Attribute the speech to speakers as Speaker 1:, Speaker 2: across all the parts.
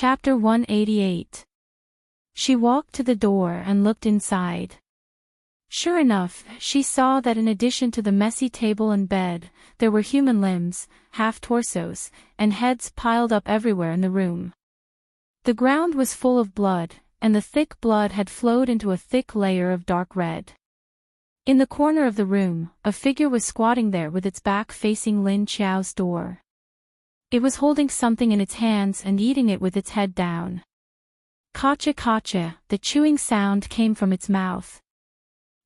Speaker 1: Chapter 188. She walked to the door and looked inside. Sure enough, she saw that in addition to the messy table and bed, there were human limbs, half-torsos, and heads piled up everywhere in the room. The ground was full of blood, and the thick blood had flowed into a thick layer of dark red. In the corner of the room, a figure was squatting there with its back facing Lin Qiao's door. It was holding something in its hands and eating it with its head down. Kacha kacha, the chewing sound came from its mouth.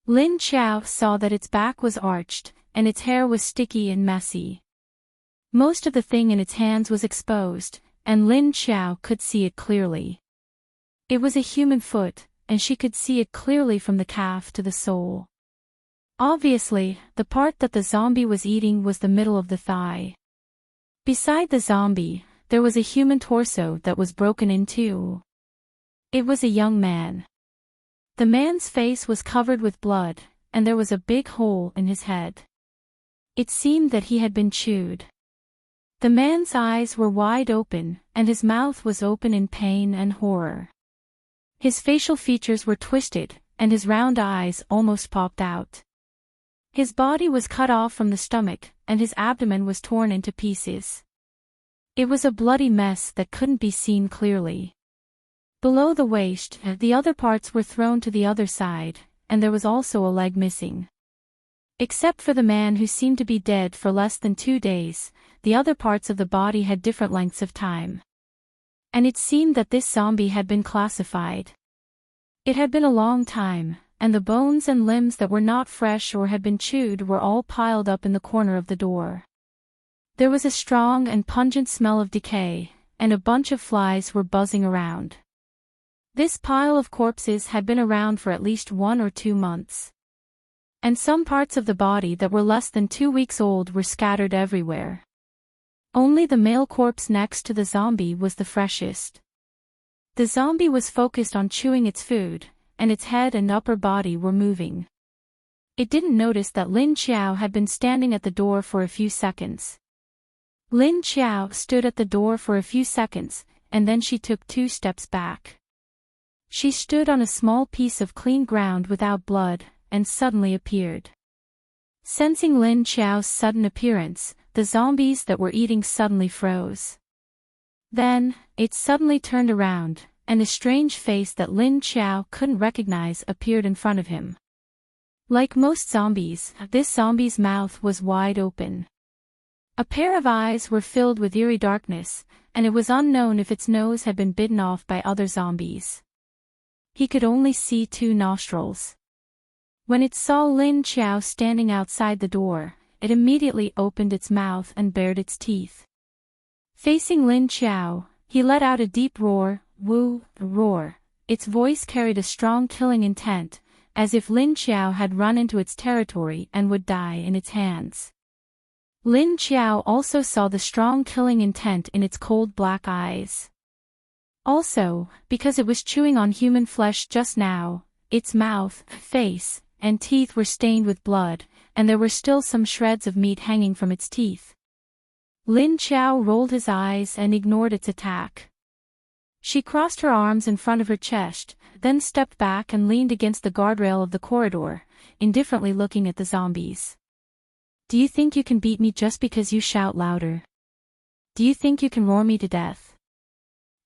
Speaker 1: Lin Qiao saw that its back was arched, and its hair was sticky and messy. Most of the thing in its hands was exposed, and Lin Qiao could see it clearly. It was a human foot, and she could see it clearly from the calf to the sole. Obviously, the part that the zombie was eating was the middle of the thigh. Beside the zombie, there was a human torso that was broken in two. It was a young man. The man's face was covered with blood, and there was a big hole in his head. It seemed that he had been chewed. The man's eyes were wide open, and his mouth was open in pain and horror. His facial features were twisted, and his round eyes almost popped out. His body was cut off from the stomach, and his abdomen was torn into pieces. It was a bloody mess that couldn't be seen clearly. Below the waist, the other parts were thrown to the other side, and there was also a leg missing. Except for the man who seemed to be dead for less than 2 days, the other parts of the body had different lengths of time. And it seemed that this zombie had been classified. It had been a long time, and the bones and limbs that were not fresh or had been chewed were all piled up in the corner of the door. There was a strong and pungent smell of decay, and a bunch of flies were buzzing around. This pile of corpses had been around for at least 1 or 2 months. And some parts of the body that were less than 2 weeks old were scattered everywhere. Only the male corpse next to the zombie was the freshest. The zombie was focused on chewing its food, and its head and upper body were moving. It didn't notice that Lin Qiao had been standing at the door for a few seconds. Lin Qiao stood at the door for a few seconds, and then she took 2 steps back. She stood on a small piece of clean ground without blood, and suddenly appeared. Sensing Lin Qiao's sudden appearance, the zombies that were eating suddenly froze. Then, it suddenly turned around, and a strange face that Lin Qiao couldn't recognize appeared in front of him. Like most zombies, this zombie's mouth was wide open. A pair of eyes were filled with eerie darkness, and it was unknown if its nose had been bitten off by other zombies. He could only see 2 nostrils. When it saw Lin Qiao standing outside the door, it immediately opened its mouth and bared its teeth. Facing Lin Qiao, he let out a deep roar, woo, roar. Its voice carried a strong killing intent, as if Lin Qiao had run into its territory and would die in its hands. Lin Qiao also saw the strong killing intent in its cold black eyes. Also, because it was chewing on human flesh just now, its mouth, face, and teeth were stained with blood, and there were still some shreds of meat hanging from its teeth. Lin Qiao rolled his eyes and ignored its attack. She crossed her arms in front of her chest, then stepped back and leaned against the guardrail of the corridor, indifferently looking at the zombies. Do you think you can beat me just because you shout louder? Do you think you can roar me to death?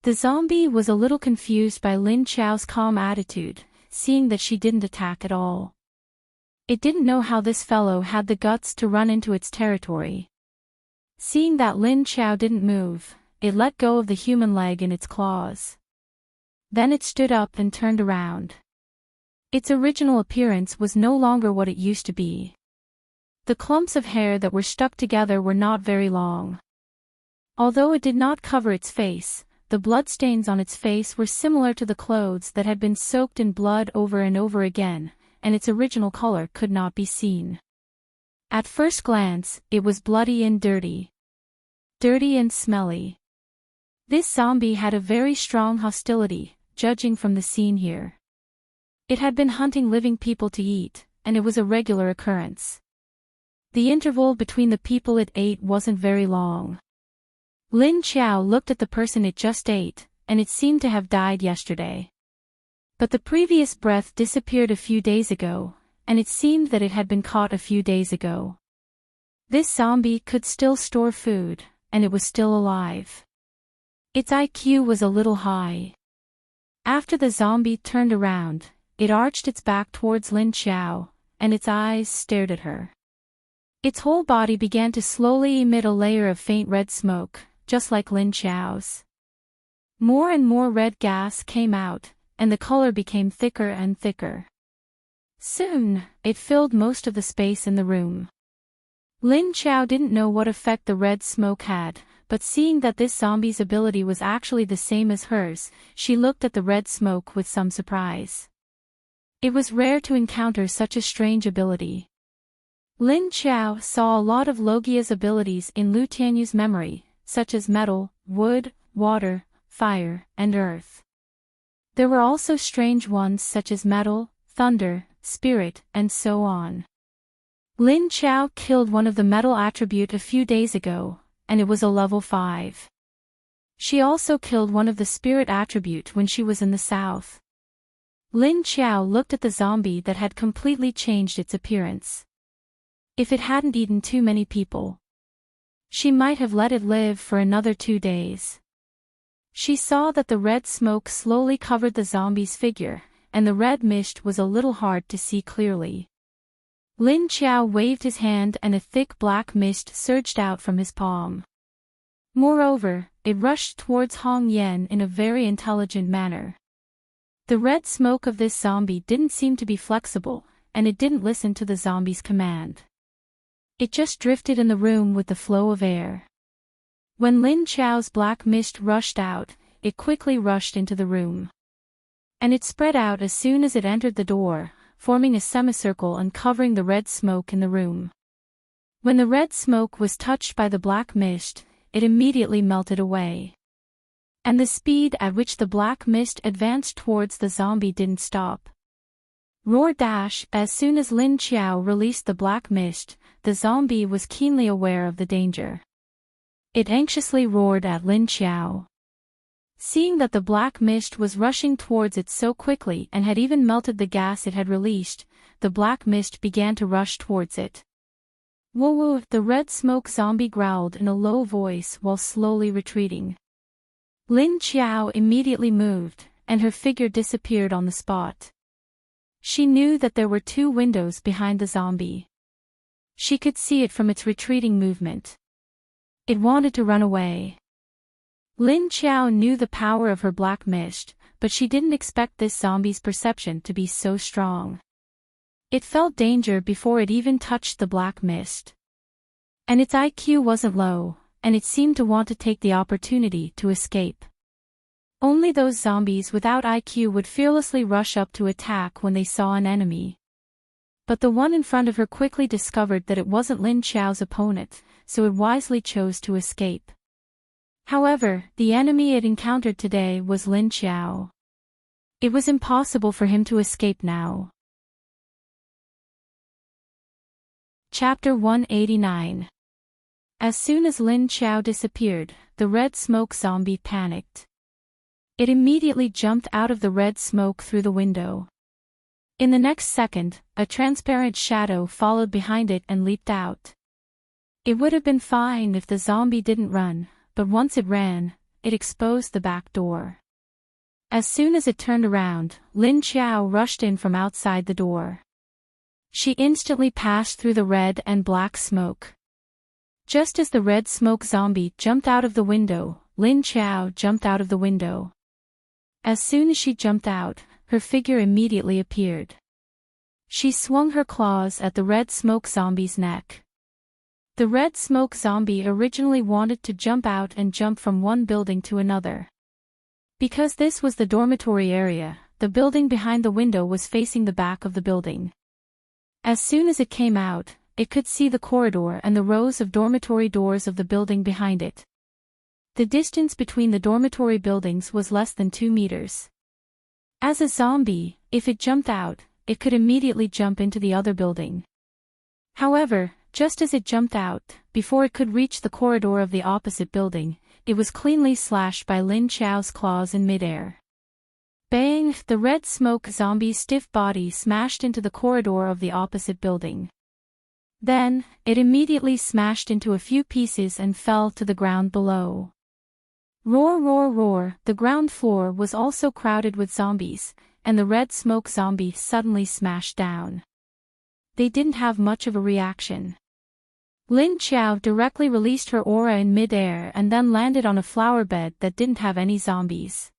Speaker 1: The zombie was a little confused by Lin Qiao's calm attitude, seeing that she didn't attack at all. It didn't know how this fellow had the guts to run into its territory. Seeing that Lin Qiao didn't move, it let go of the human leg in its claws. Then it stood up and turned around. Its original appearance was no longer what it used to be. The clumps of hair that were stuck together were not very long. Although it did not cover its face, the bloodstains on its face were similar to the clothes that had been soaked in blood over and over again, and its original color could not be seen. At first glance, it was bloody and dirty. Dirty and smelly. This zombie had a very strong hostility, judging from the scene here. It had been hunting living people to eat, and it was a regular occurrence. The interval between the people it ate wasn't very long. Lin Qiao looked at the person it just ate, and it seemed to have died yesterday. But the previous breath disappeared a few days ago, and it seemed that it had been caught a few days ago. This zombie could still store food, and it was still alive. Its IQ was a little high. After the zombie turned around, it arched its back towards Lin Xiao, and its eyes stared at her. Its whole body began to slowly emit a layer of faint red smoke, just like Lin Xiao's. More and more red gas came out, and the color became thicker and thicker. Soon, it filled most of the space in the room. Lin Xiao didn't know what effect the red smoke had, but seeing that this zombie's ability was actually the same as hers, she looked at the red smoke with some surprise. It was rare to encounter such a strange ability. Lin Xiao saw a lot of Logia's abilities in Lu Tianyu's memory, such as metal, wood, water, fire, and earth. There were also strange ones such as metal, thunder, spirit, and so on. Lin Xiao killed one of the metal attribute a few days ago, and it was a level 5. She also killed one of the spirit attribute when she was in the south. Lin Xiao looked at the zombie that had completely changed its appearance. If it hadn't eaten too many people, she might have let it live for another 2 days. She saw that the red smoke slowly covered the zombie's figure, and the red mist was a little hard to see clearly. Lin Xiao waved his hand and a thick black mist surged out from his palm. Moreover, it rushed towards Hong Yan in a very intelligent manner. The red smoke of this zombie didn't seem to be flexible, and it didn't listen to the zombie's command. It just drifted in the room with the flow of air. When Lin Xiao's black mist rushed out, it quickly rushed into the room. And it spread out as soon as it entered the door, forming a semicircle and covering the red smoke in the room. When the red smoke was touched by the black mist, it immediately melted away. And the speed at which the black mist advanced towards the zombie didn't stop. Roar dash! As soon as Lin Xiao released the black mist, the zombie was keenly aware of the danger. It anxiously roared at Lin Xiao. Seeing that the black mist was rushing towards it so quickly and had even melted the gas it had released, the black mist began to rush towards it. Whoa whoa! The red smoke zombie growled in a low voice while slowly retreating. Lin Xiao immediately moved, and her figure disappeared on the spot. She knew that there were 2 windows behind the zombie. She could see it from its retreating movement. It wanted to run away. Lin Xiao knew the power of her black mist, but she didn't expect this zombie's perception to be so strong. It felt danger before it even touched the black mist. And its IQ wasn't low, and it seemed to want to take the opportunity to escape. Only those zombies without IQ would fearlessly rush up to attack when they saw an enemy. But the one in front of her quickly discovered that it wasn't Lin Xiao's opponent, so it wisely chose to escape. However, the enemy it encountered today was Lin Xiao. It was impossible for him to escape now. Chapter 189. As soon as Lin Xiao disappeared, the red smoke zombie panicked. It immediately jumped out of the red smoke through the window. In the next second, a transparent shadow followed behind it and leaped out. It would have been fine if the zombie didn't run, but once it ran, it exposed the back door. As soon as it turned around, Lin Xiao rushed in from outside the door. She instantly passed through the red and black smoke. Just as the red smoke zombie jumped out of the window, Lin Xiao jumped out of the window. As soon as she jumped out, her figure immediately appeared. She swung her claws at the red smoke zombie's neck. The red smoke zombie originally wanted to jump out and jump from one building to another. Because this was the dormitory area, the building behind the window was facing the back of the building. As soon as it came out, it could see the corridor and the rows of dormitory doors of the building behind it. The distance between the dormitory buildings was less than 2 meters. As a zombie, if it jumped out, it could immediately jump into the other building. However, just as it jumped out, before it could reach the corridor of the opposite building, it was cleanly slashed by Lin Qiao's claws in midair. Bang! The red smoke zombie's stiff body smashed into the corridor of the opposite building. Then, it immediately smashed into a few pieces and fell to the ground below. Roar, roar, roar! The ground floor was also crowded with zombies, and the red smoke zombie suddenly smashed down. They didn't have much of a reaction. Lin Qiao directly released her aura in mid-air and then landed on a flower bed that didn't have any zombies.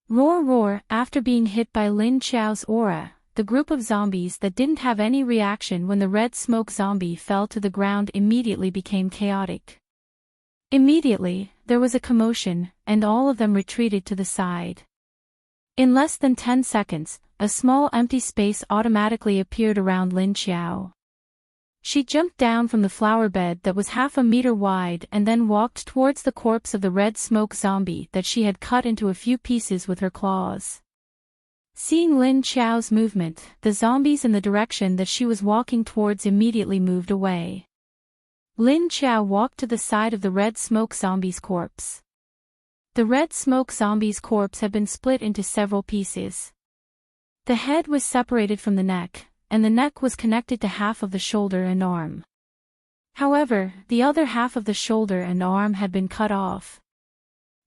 Speaker 1: Roar, roar! After being hit by Lin Qiao's aura, the group of zombies that didn't have any reaction when the red smoke zombie fell to the ground immediately became chaotic. Immediately, there was a commotion, and all of them retreated to the side. In less than 10 seconds, a small empty space automatically appeared around Lin Qiao. She jumped down from the flower bed that was half a meter wide and then walked towards the corpse of the red smoke zombie that she had cut into a few pieces with her claws. Seeing Lin Qiao's movement, the zombies in the direction that she was walking towards immediately moved away. Lin Qiao walked to the side of the red smoke zombie's corpse. The red smoke zombie's corpse had been split into several pieces. The head was separated from the neck, and the neck was connected to half of the shoulder and arm. However, the other half of the shoulder and arm had been cut off.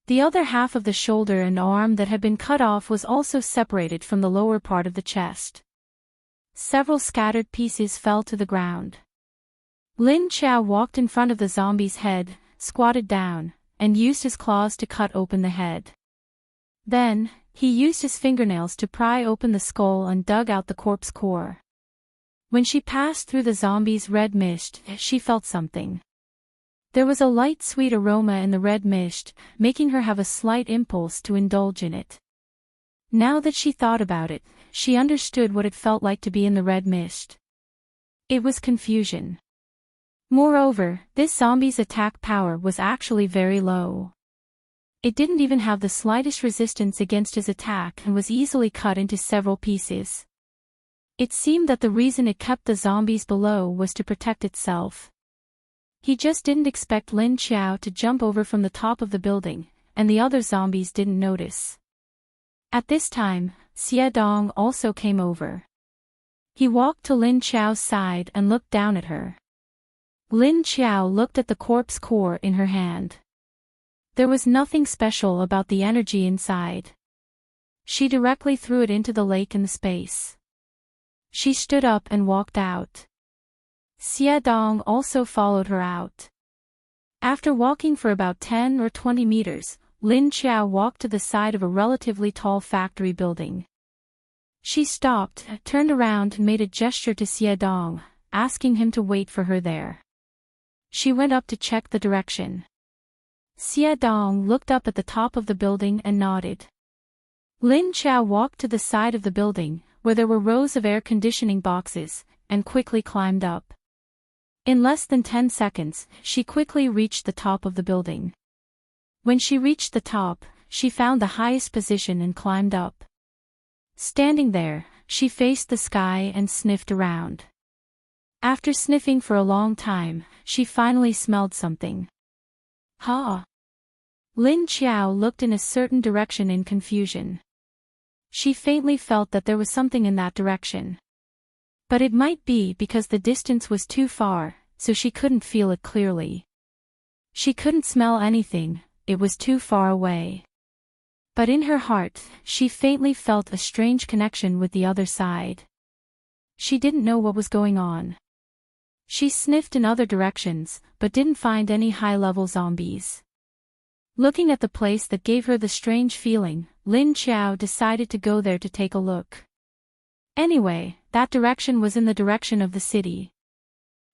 Speaker 1: The other half of the shoulder and arm that had been cut off was also separated from the lower part of the chest. Several scattered pieces fell to the ground. Lin Qiao walked in front of the zombie's head, squatted down, and used his claws to cut open the head. Then, he used his fingernails to pry open the skull and dug out the corpse core. When she passed through the zombie's red mist, she felt something. There was a light sweet aroma in the red mist, making her have a slight impulse to indulge in it. Now that she thought about it, she understood what it felt like to be in the red mist. It was confusion. Moreover, this zombie's attack power was actually very low. It didn't even have the slightest resistance against his attack and was easily cut into several pieces. It seemed that the reason it kept the zombies below was to protect itself. He just didn't expect Lin Qiao to jump over from the top of the building, and the other zombies didn't notice. At this time, Xie Dong also came over. He walked to Lin Qiao's side and looked down at her. Lin Qiao looked at the corpse core in her hand. There was nothing special about the energy inside. She directly threw it into the lake in the space. She stood up and walked out. Xie Dong also followed her out. After walking for about 10 or 20 meters, Lin Qiao walked to the side of a relatively tall factory building. She stopped, turned around and made a gesture to Xie Dong, asking him to wait for her there. She went up to check the direction. Xie Dong looked up at the top of the building and nodded. Lin Qiao walked to the side of the building, where there were rows of air conditioning boxes, and quickly climbed up. In less than 10 seconds, she quickly reached the top of the building. When she reached the top, she found the highest position and climbed up. Standing there, she faced the sky and sniffed around. After sniffing for a long time, she finally smelled something. Ha! Lin Qiao looked in a certain direction in confusion. She faintly felt that there was something in that direction. But it might be because the distance was too far, so she couldn't feel it clearly. She couldn't smell anything, it was too far away. But in her heart, she faintly felt a strange connection with the other side. She didn't know what was going on. She sniffed in other directions, but didn't find any high-level zombies. Looking at the place that gave her the strange feeling, Lin Qiao decided to go there to take a look. Anyway, that direction was in the direction of the city.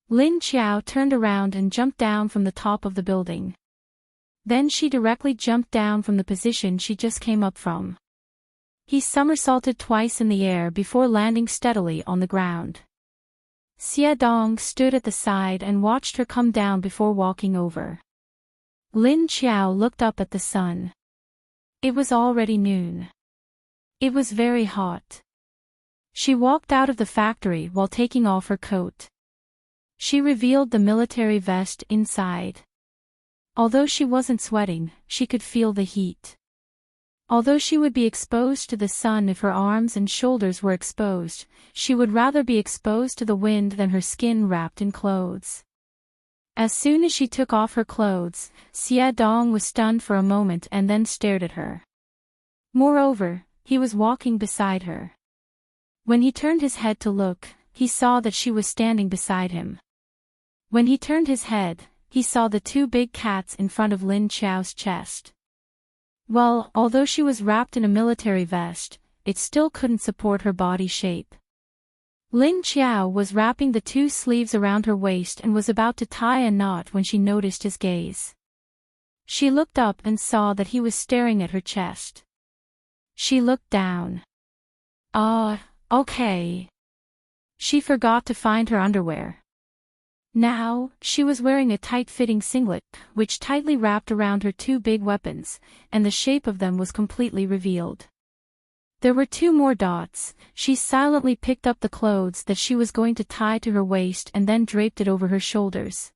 Speaker 1: Lin Qiao turned around and jumped down from the top of the building. Then she directly jumped down from the position she just came up from. He somersaulted twice in the air before landing steadily on the ground. Xie Dong stood at the side and watched her come down before walking over. Lin Qiao looked up at the sun. It was already noon. It was very hot. She walked out of the factory while taking off her coat. She revealed the military vest inside. Although she wasn't sweating, she could feel the heat. Although she would be exposed to the sun if her arms and shoulders were exposed, she would rather be exposed to the wind than her skin wrapped in clothes. As soon as she took off her clothes, Xie Dong was stunned for a moment and then stared at her. Moreover, he was walking beside her. When he turned his head to look, he saw that she was standing beside him. When he turned his head, he saw the two big cats in front of Lin Qiao's chest. Well, although she was wrapped in a military vest, it still couldn't support her body shape. Lin Qiao was wrapping the two sleeves around her waist and was about to tie a knot when she noticed his gaze. She looked up and saw that he was staring at her chest. She looked down. Okay. She forgot to find her underwear. Now, she was wearing a tight-fitting singlet, which tightly wrapped around her two big weapons, and the shape of them was completely revealed. There were two more dots. She silently picked up the clothes that she was going to tie to her waist and then draped it over her shoulders.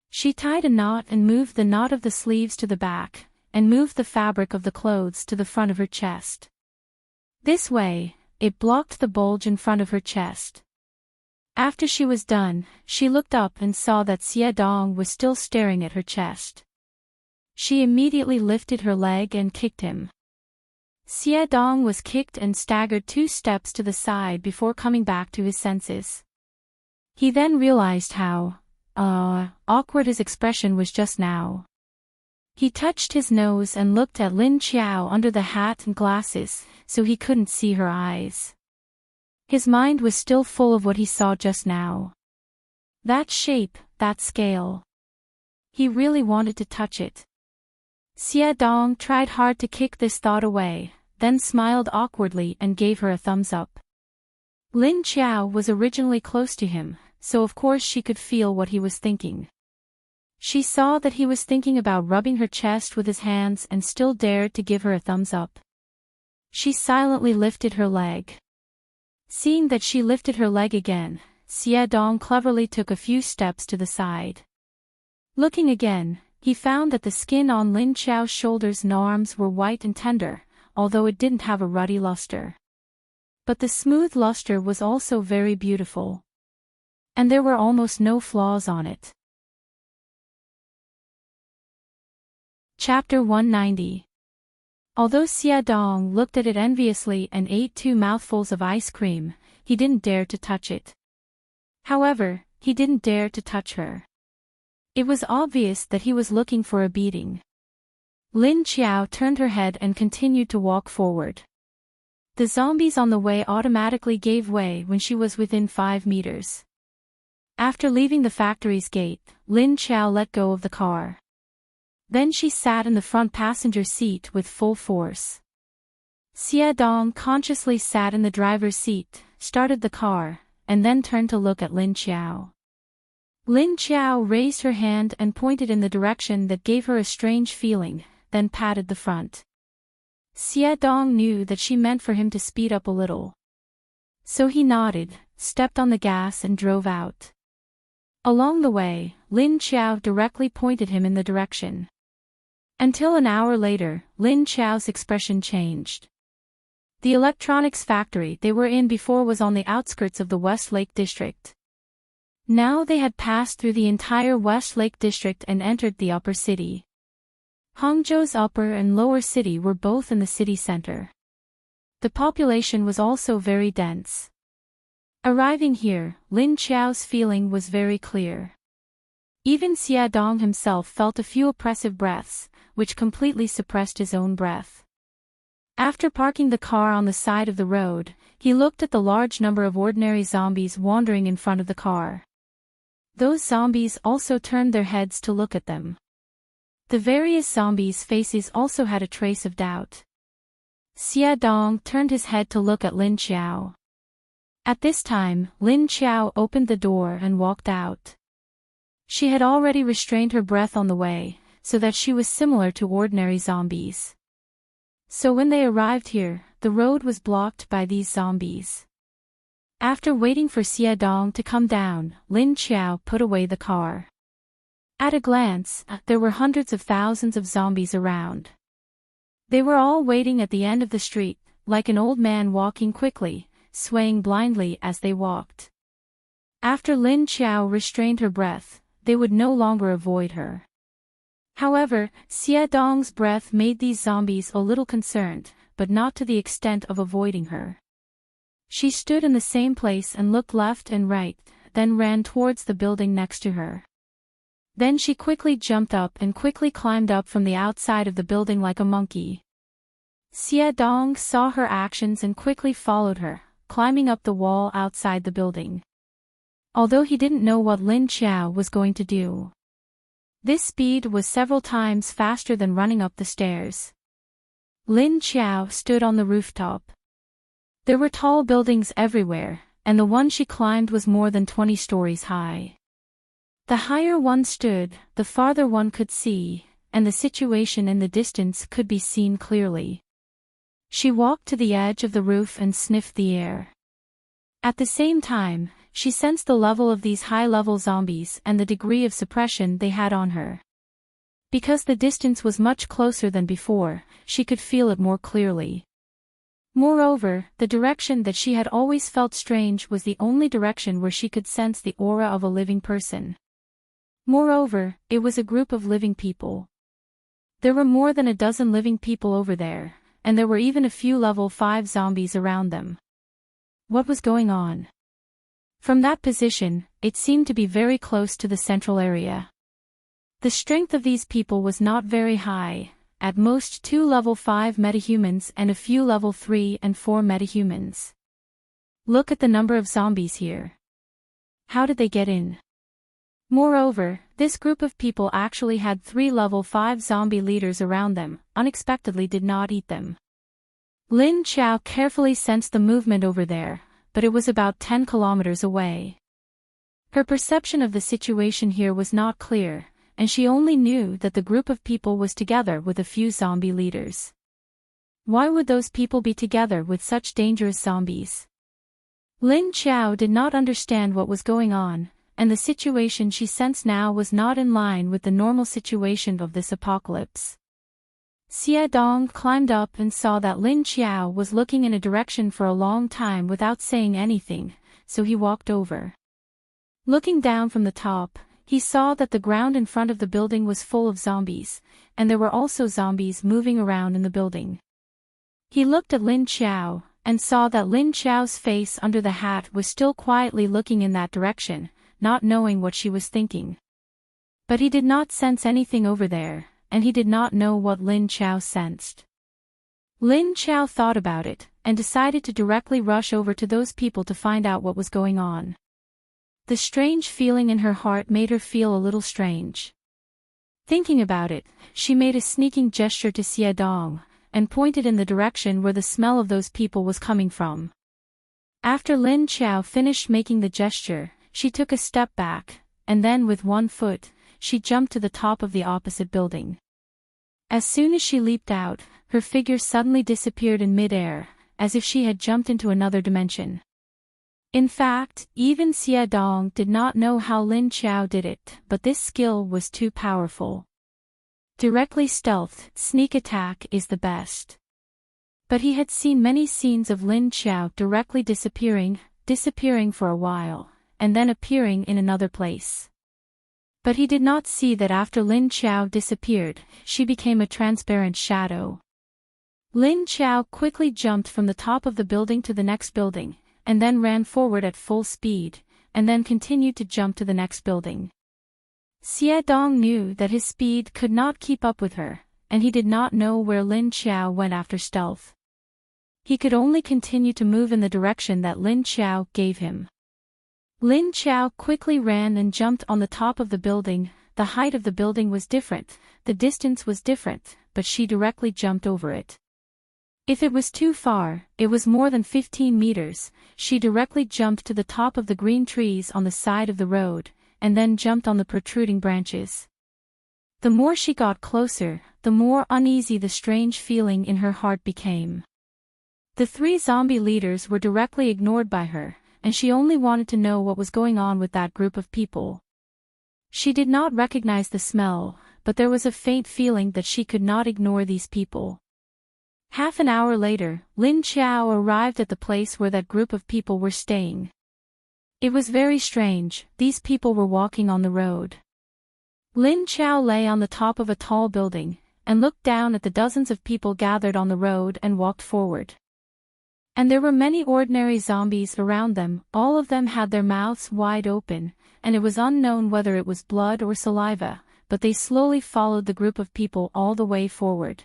Speaker 1: She tied a knot and moved the knot of the sleeves to the back, and moved the fabric of the clothes to the front of her chest. This way, it blocked the bulge in front of her chest. After she was done, she looked up and saw that Xie Dong was still staring at her chest. She immediately lifted her leg and kicked him. Xie Dong was kicked and staggered 2 steps to the side before coming back to his senses. He then realized how awkward his expression was just now. He touched his nose and looked at Lin Qiao under the hat and glasses, so he couldn't see her eyes. His mind was still full of what he saw just now. That shape, that scale. He really wanted to touch it. Xie Dong tried hard to kick this thought away, then smiled awkwardly and gave her a thumbs up. Lin Qiao was originally close to him, so of course she could feel what he was thinking. She saw that he was thinking about rubbing her chest with his hands and still dared to give her a thumbs up. She silently lifted her leg. Seeing that she lifted her leg again, Xie Dong cleverly took a few steps to the side. Looking again, he found that the skin on Lin Qiao's shoulders and arms were white and tender, although it didn't have a ruddy luster. But the smooth luster was also very beautiful. And there were almost no flaws on it. Chapter 190. Although Xie Dong looked at it enviously and ate 2 mouthfuls of ice cream, he didn't dare to touch it. However, he didn't dare to touch her. It was obvious that he was looking for a beating. Lin Qiao turned her head and continued to walk forward. The zombies on the way automatically gave way when she was within 5 meters. After leaving the factory's gate, Lin Qiao let go of the car. Then she sat in the front passenger seat with full force. Xie Dong consciously sat in the driver's seat, started the car, and then turned to look at Lin Qiao. Lin Qiao raised her hand and pointed in the direction that gave her a strange feeling, then patted the front. Xie Dong knew that she meant for him to speed up a little. So he nodded, stepped on the gas and drove out. Along the way, Lin Qiao directly pointed him in the direction. Until an hour later, Lin Qiao's expression changed. The electronics factory they were in before was on the outskirts of the West Lake District. Now they had passed through the entire West Lake District and entered the upper city. Hangzhou's upper and lower city were both in the city center. The population was also very dense. Arriving here, Lin Qiao's feeling was very clear. Even Xie Dong himself felt a few oppressive breaths, which completely suppressed his own breath. After parking the car on the side of the road, he looked at the large number of ordinary zombies wandering in front of the car. Those zombies also turned their heads to look at them. The various zombies' faces also had a trace of doubt. Xie Dong turned his head to look at Lin Qiao. At this time, Lin Qiao opened the door and walked out. She had already restrained her breath on the way, so that she was similar to ordinary zombies. So when they arrived here, the road was blocked by these zombies. After waiting for Xie Dong to come down, Lin Qiao put away the car. At a glance, there were hundreds of thousands of zombies around. They were all waiting at the end of the street, like an old man walking quickly, swaying blindly as they walked. After Lin Qiao restrained her breath, they would no longer avoid her. However, Xie Dong's breath made these zombies a little concerned, but not to the extent of avoiding her. She stood in the same place and looked left and right, then ran towards the building next to her. Then she quickly jumped up and quickly climbed up from the outside of the building like a monkey. Xie Dong saw her actions and quickly followed her, climbing up the wall outside the building. Although he didn't know what Lin Qiao was going to do. This speed was several times faster than running up the stairs. Lin Qiao stood on the rooftop. There were tall buildings everywhere, and the one she climbed was more than 20 stories high. The higher one stood, the farther one could see, and the situation in the distance could be seen clearly. She walked to the edge of the roof and sniffed the air. At the same time, she sensed the level of these high-level zombies and the degree of suppression they had on her. Because the distance was much closer than before, she could feel it more clearly. Moreover, the direction that she had always felt strange was the only direction where she could sense the aura of a living person. Moreover, it was a group of living people. There were more than a dozen living people over there, and there were even a few level 5 zombies around them. What was going on? From that position, it seemed to be very close to the central area. The strength of these people was not very high, at most 2 level 5 metahumans and a few level 3 and 4 metahumans. Look at the number of zombies here. How did they get in? Moreover, this group of people actually had 3 level 5 zombie leaders around them, unexpectedly did not eat them. Lin Qiao carefully sensed the movement over there, but it was about 10 kilometers away. Her perception of the situation here was not clear, and she only knew that the group of people was together with a few zombie leaders. Why would those people be together with such dangerous zombies? Lin Qiao did not understand what was going on, and the situation she sensed now was not in line with the normal situation of this apocalypse. Xie Dong climbed up and saw that Lin Qiao was looking in a direction for a long time without saying anything, so he walked over. Looking down from the top, he saw that the ground in front of the building was full of zombies, and there were also zombies moving around in the building. He looked at Lin Qiao, and saw that Lin Qiao's face under the hat was still quietly looking in that direction, not knowing what she was thinking. But he did not sense anything over there, and he did not know what Lin Qiao sensed. Lin Qiao thought about it, and decided to directly rush over to those people to find out what was going on. The strange feeling in her heart made her feel a little strange. Thinking about it, she made a sneaking gesture to Xie Dong, and pointed in the direction where the smell of those people was coming from. After Lin Qiao finished making the gesture, she took a step back, and then with one foot, she jumped to the top of the opposite building. As soon as she leaped out, her figure suddenly disappeared in mid-air, as if she had jumped into another dimension. In fact, even Xie Dong did not know how Lin Qiao did it, but this skill was too powerful. Directly stealth, sneak attack is the best. But he had seen many scenes of Lin Qiao directly disappearing for a while, and then appearing in another place. But he did not see that after Lin Qiao disappeared, she became a transparent shadow. Lin Qiao quickly jumped from the top of the building to the next building, and then ran forward at full speed, and then continued to jump to the next building. Xie Dong knew that his speed could not keep up with her, and he did not know where Lin Qiao went after stealth. He could only continue to move in the direction that Lin Qiao gave him. Lin Qiao quickly ran and jumped on the top of the building. The height of the building was different, the distance was different, but she directly jumped over it. If it was too far, it was more than 15 meters, she directly jumped to the top of the green trees on the side of the road, and then jumped on the protruding branches. The more she got closer, the more uneasy the strange feeling in her heart became. The 3 zombie leaders were directly ignored by her, and she only wanted to know what was going on with that group of people. She did not recognize the smell, but there was a faint feeling that she could not ignore these people. Half an hour later, Lin Qiao arrived at the place where that group of people were staying. It was very strange, these people were walking on the road. Lin Qiao lay on the top of a tall building, and looked down at the dozens of people gathered on the road and walked forward. And there were many ordinary zombies around them, all of them had their mouths wide open, and it was unknown whether it was blood or saliva, but they slowly followed the group of people all the way forward.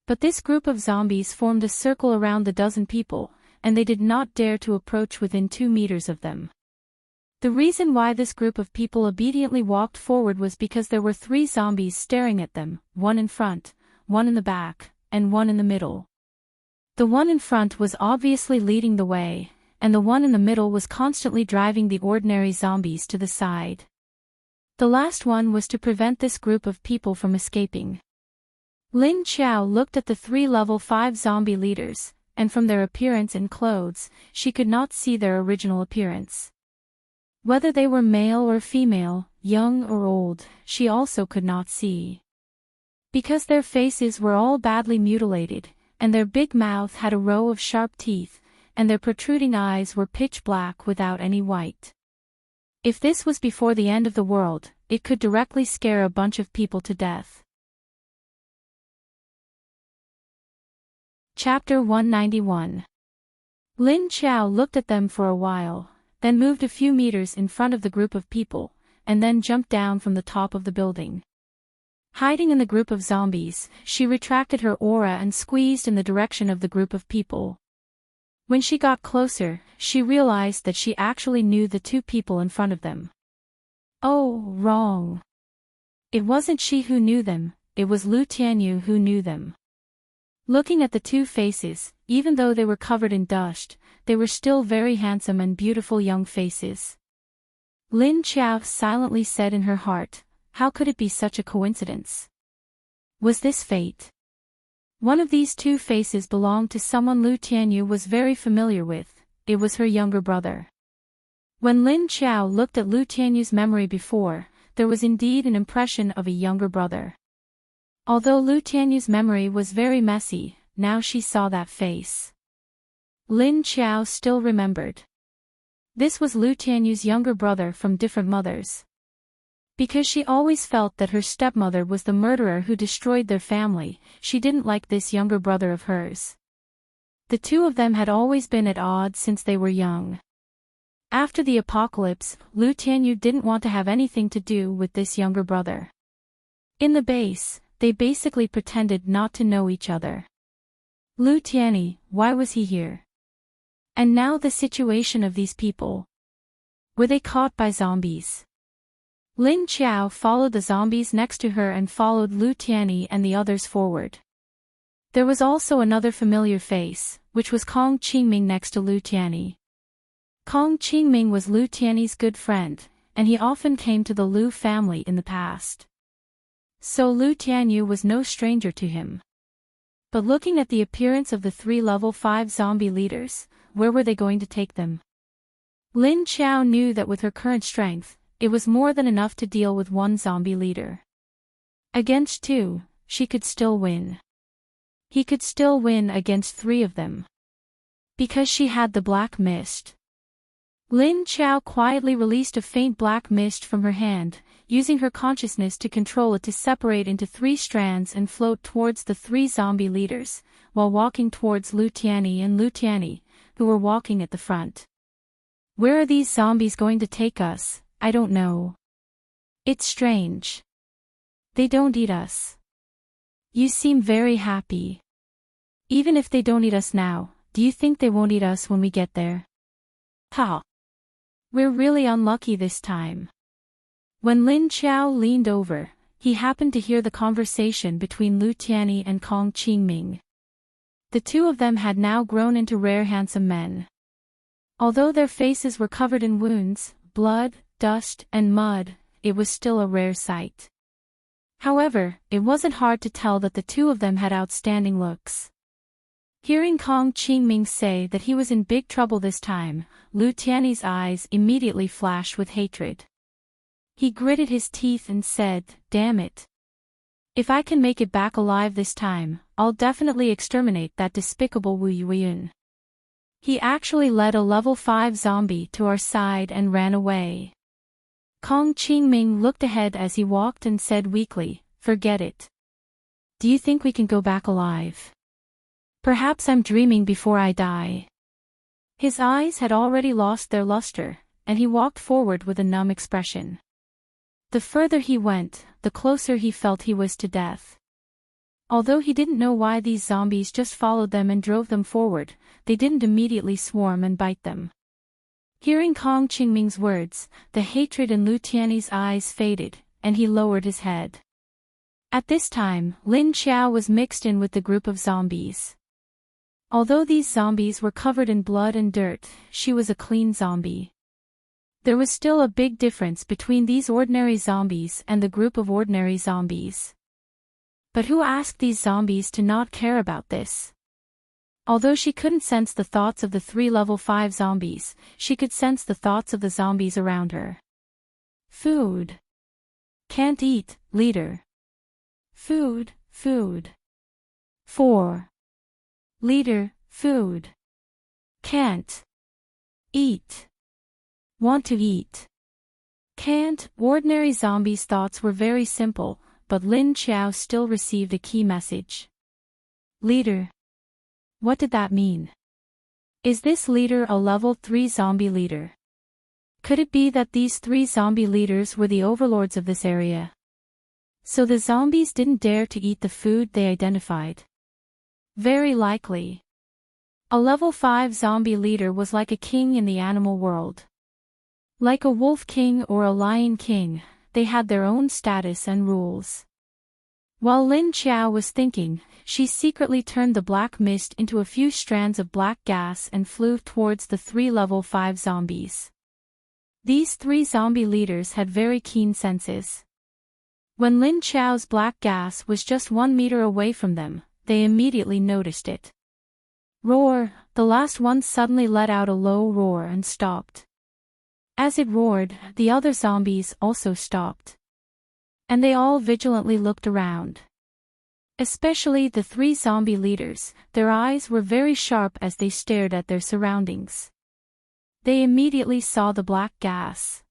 Speaker 1: But this group of zombies formed a circle around the dozen people, and they did not dare to approach within 2 meters of them. The reason why this group of people obediently walked forward was because there were 3 zombies staring at them, one in front, one in the back, and one in the middle. The one in front was obviously leading the way, and the one in the middle was constantly driving the ordinary zombies to the side. The last one was to prevent this group of people from escaping. Lin Qiao looked at the 3 level 5 zombie leaders, and from their appearance and clothes, she could not see their original appearance. Whether they were male or female, young or old, she also could not see. Because their faces were all badly mutilated, and their big mouth had a row of sharp teeth, and their protruding eyes were pitch black without any white. If this was before the end of the world, it could directly scare a bunch of people to death. Chapter 191. Lin Qiao looked at them for a while, then moved a few meters in front of the group of people, and then jumped down from the top of the building. Hiding in the group of zombies, she retracted her aura and squeezed in the direction of the group of people. When she got closer, she realized that she actually knew the 2 people in front of them. Oh, wrong. It wasn't she who knew them, it was Lu Tianyu who knew them. Looking at the 2 faces, even though they were covered in dust, they were still very handsome and beautiful young faces. Lin Qiao silently said in her heart, how could it be such a coincidence? Was this fate? One of these 2 faces belonged to someone Lu Tianyu was very familiar with, it was her younger brother. When Lin Qiao looked at Lu Tianyu's memory before, there was indeed an impression of a younger brother. Although Lu Tianyu's memory was very messy, now she saw that face. Lin Qiao still remembered. This was Lu Tianyu's younger brother from different mothers. Because she always felt that her stepmother was the murderer who destroyed their family, she didn't like this younger brother of hers. The 2 of them had always been at odds since they were young. After the apocalypse, Lu Tianyu didn't want to have anything to do with this younger brother. In the base, they basically pretended not to know each other. Lu Tianyi, why was he here? And now the situation of these people. Were they caught by zombies? Lin Qiao followed the zombies next to her and followed Lu Tianyi and the others forward. There was also another familiar face, which was Kong Qingming next to Lu Tianyi. Kong Qingming was Lu Tianyi's good friend, and he often came to the Lu family in the past. So Lu Tianyu was no stranger to him. But looking at the appearance of the 3 level 5 zombie leaders, where were they going to take them? Lin Qiao knew that with her current strength, it was more than enough to deal with 1 zombie leader. Against 2, she could still win. He could still win against 3 of them. Because she had the black mist. Lin Qiao quietly released a faint black mist from her hand, using her consciousness to control it to separate into 3 strands and float towards the 3 zombie leaders, while walking towards Lu Tianyi and Lu Tianyi, who were walking at the front. Where are these zombies going to take us? I don't know. It's strange. They don't eat us. You seem very happy. Even if they don't eat us now, do you think they won't eat us when we get there? Ha! We're really unlucky this time. When Lin Qiao leaned over, he happened to hear the conversation between Lu Tianyi and Kong Qingming. The 2 of them had now grown into rare handsome men. Although their faces were covered in wounds, blood, dust, and mud, it was still a rare sight. However, it wasn't hard to tell that the 2 of them had outstanding looks. Hearing Kong Qingming say that he was in big trouble this time, Lu Tianyi's eyes immediately flashed with hatred. He gritted his teeth and said, "Damn it. If I can make it back alive this time, I'll definitely exterminate that despicable Wu Yueyun." He actually led a level 5 zombie to our side and ran away. Kong Qingming looked ahead as he walked and said weakly, "Forget it. Do you think we can go back alive? Perhaps I'm dreaming before I die." His eyes had already lost their luster, and he walked forward with a numb expression. The further he went, the closer he felt he was to death. Although he didn't know why these zombies just followed them and drove them forward, they didn't immediately swarm and bite them. Hearing Kong Qingming's words, the hatred in Lu Tiany's eyes faded, and he lowered his head. At this time, Lin Qiao was mixed in with the group of zombies. Although these zombies were covered in blood and dirt, she was a clean zombie. There was still a big difference between these ordinary zombies and the group of ordinary zombies. But who asked these zombies to not care about this? Although she couldn't sense the thoughts of the 3 level 5 zombies, she could sense the thoughts of the zombies around her. Food. Can't eat, leader. Food, food. 4. Leader, food. Can't eat. Want to eat. Can't. Ordinary zombies' thoughts were very simple, but Lin Qiao still received a key message. Leader. What did that mean? Is this leader a level 3 zombie leader? Could it be that these 3 zombie leaders were the overlords of this area? So the zombies didn't dare to eat the food they identified. Very likely. A level 5 zombie leader was like a king in the animal world. Like a wolf king or a lion king, they had their own status and rules. While Lin Qiao was thinking, she secretly turned the black mist into a few strands of black gas and flew towards the 3 level 5 zombies. These 3 zombie leaders had very keen senses. When Lin Qiao's black gas was just 1 meter away from them, they immediately noticed it. Roar! The last one suddenly let out a low roar and stopped. As it roared, the other zombies also stopped. And they all vigilantly looked around. Especially the 3 zombie leaders, their eyes were very sharp as they stared at their surroundings. They immediately saw the black gas.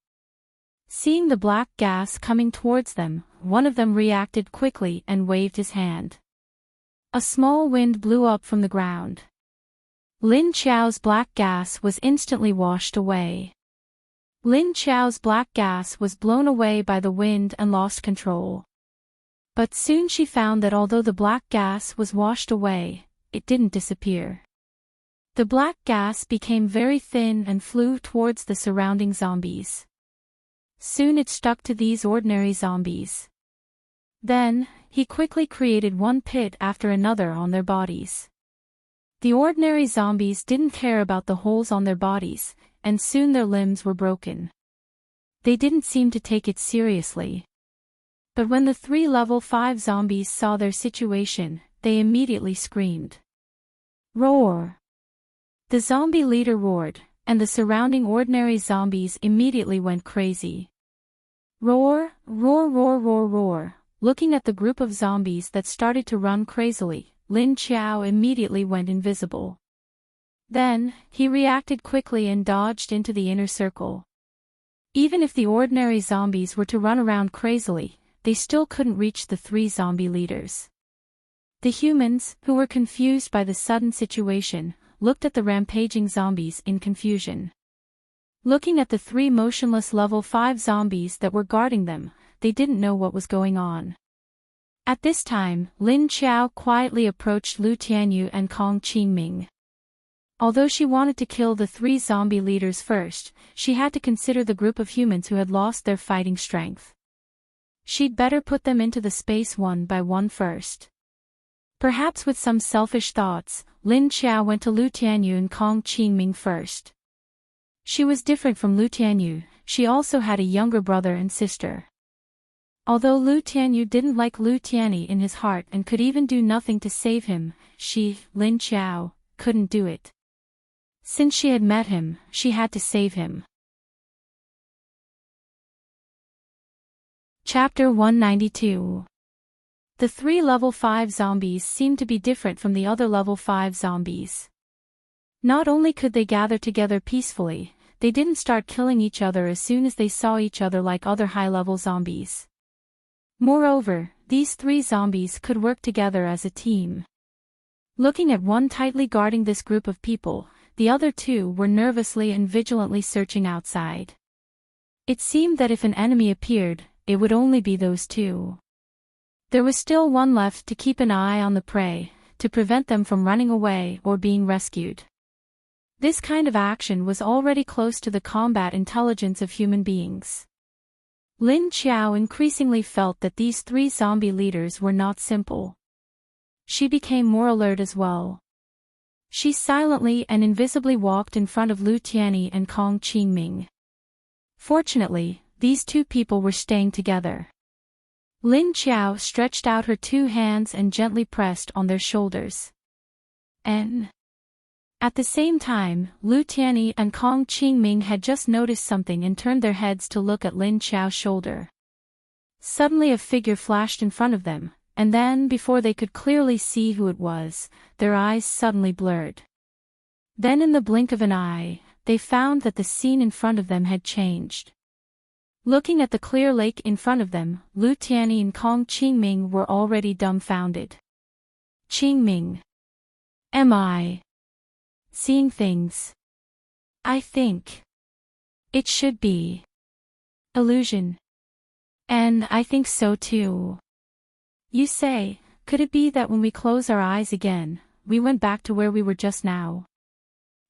Speaker 1: Seeing the black gas coming towards them, one of them reacted quickly and waved his hand. A small wind blew up from the ground. Lin Qiao's black gas was instantly washed away. Lin Qiao's black gas was blown away by the wind and lost control. But soon she found that although the black gas was washed away, it didn't disappear. The black gas became very thin and flew towards the surrounding zombies. Soon it stuck to these ordinary zombies. Then, he quickly created one pit after another on their bodies. The ordinary zombies didn't care about the holes on their bodies, and soon their limbs were broken. They didn't seem to take it seriously. But when the 3 level 5 zombies saw their situation, they immediately screamed. Roar! The zombie leader roared, and the surrounding ordinary zombies immediately went crazy. Roar, roar, roar, roar, roar! Looking at the group of zombies that started to run crazily, Lin Qiao immediately went invisible. Then, he reacted quickly and dodged into the inner circle. Even if the ordinary zombies were to run around crazily, they still couldn't reach the 3 zombie leaders. The humans, who were confused by the sudden situation, looked at the rampaging zombies in confusion. Looking at the 3 motionless level 5 zombies that were guarding them, they didn't know what was going on. At this time, Lin Qiao quietly approached Lu Tianyu and Kong Qingming. Although she wanted to kill the 3 zombie leaders first, she had to consider the group of humans who had lost their fighting strength. She'd better put them into the space one by one first. Perhaps with some selfish thoughts, Lin Qiao went to Lu Tianyu and Kong Qingming first. She was different from Lu Tianyu, she also had a younger brother and sister. Although Lu Tianyu didn't like Lu Tianyi in his heart and could even do nothing to save him, she, Lin Qiao, couldn't do it. Since she had met him, she had to save him. Chapter 192. The 3 level 5 zombies seemed to be different from the other level 5 zombies. Not only could they gather together peacefully, they didn't start killing each other as soon as they saw each other like other high-level zombies. Moreover, these 3 zombies could work together as a team. Looking at one tightly guarding this group of people, the other 2 were nervously and vigilantly searching outside. It seemed that if an enemy appeared, it would only be those 2. There was still one left to keep an eye on the prey, to prevent them from running away or being rescued. This kind of action was already close to the combat intelligence of human beings. Lin Qiao increasingly felt that these 3 zombie leaders were not simple. She became more alert as well. She silently and invisibly walked in front of Lu Tianyi and Kong Qingming. Fortunately, these 2 people were staying together. Lin Qiao stretched out her 2 hands and gently pressed on their shoulders. At the same time, Lu Tianyi and Kong Qingming had just noticed something and turned their heads to look at Lin Qiao's shoulder. Suddenly a figure flashed in front of them, and then before they could clearly see who it was, their eyes suddenly blurred. Then in the blink of an eye, they found that the scene in front of them had changed. Looking at the clear lake in front of them, Lu Tianyi and Kong Qingming were already dumbfounded. Qingming. Am I seeing things? I think it should be illusion. And I think so too. You say, could it be that when we close our eyes again, we went back to where we were just now?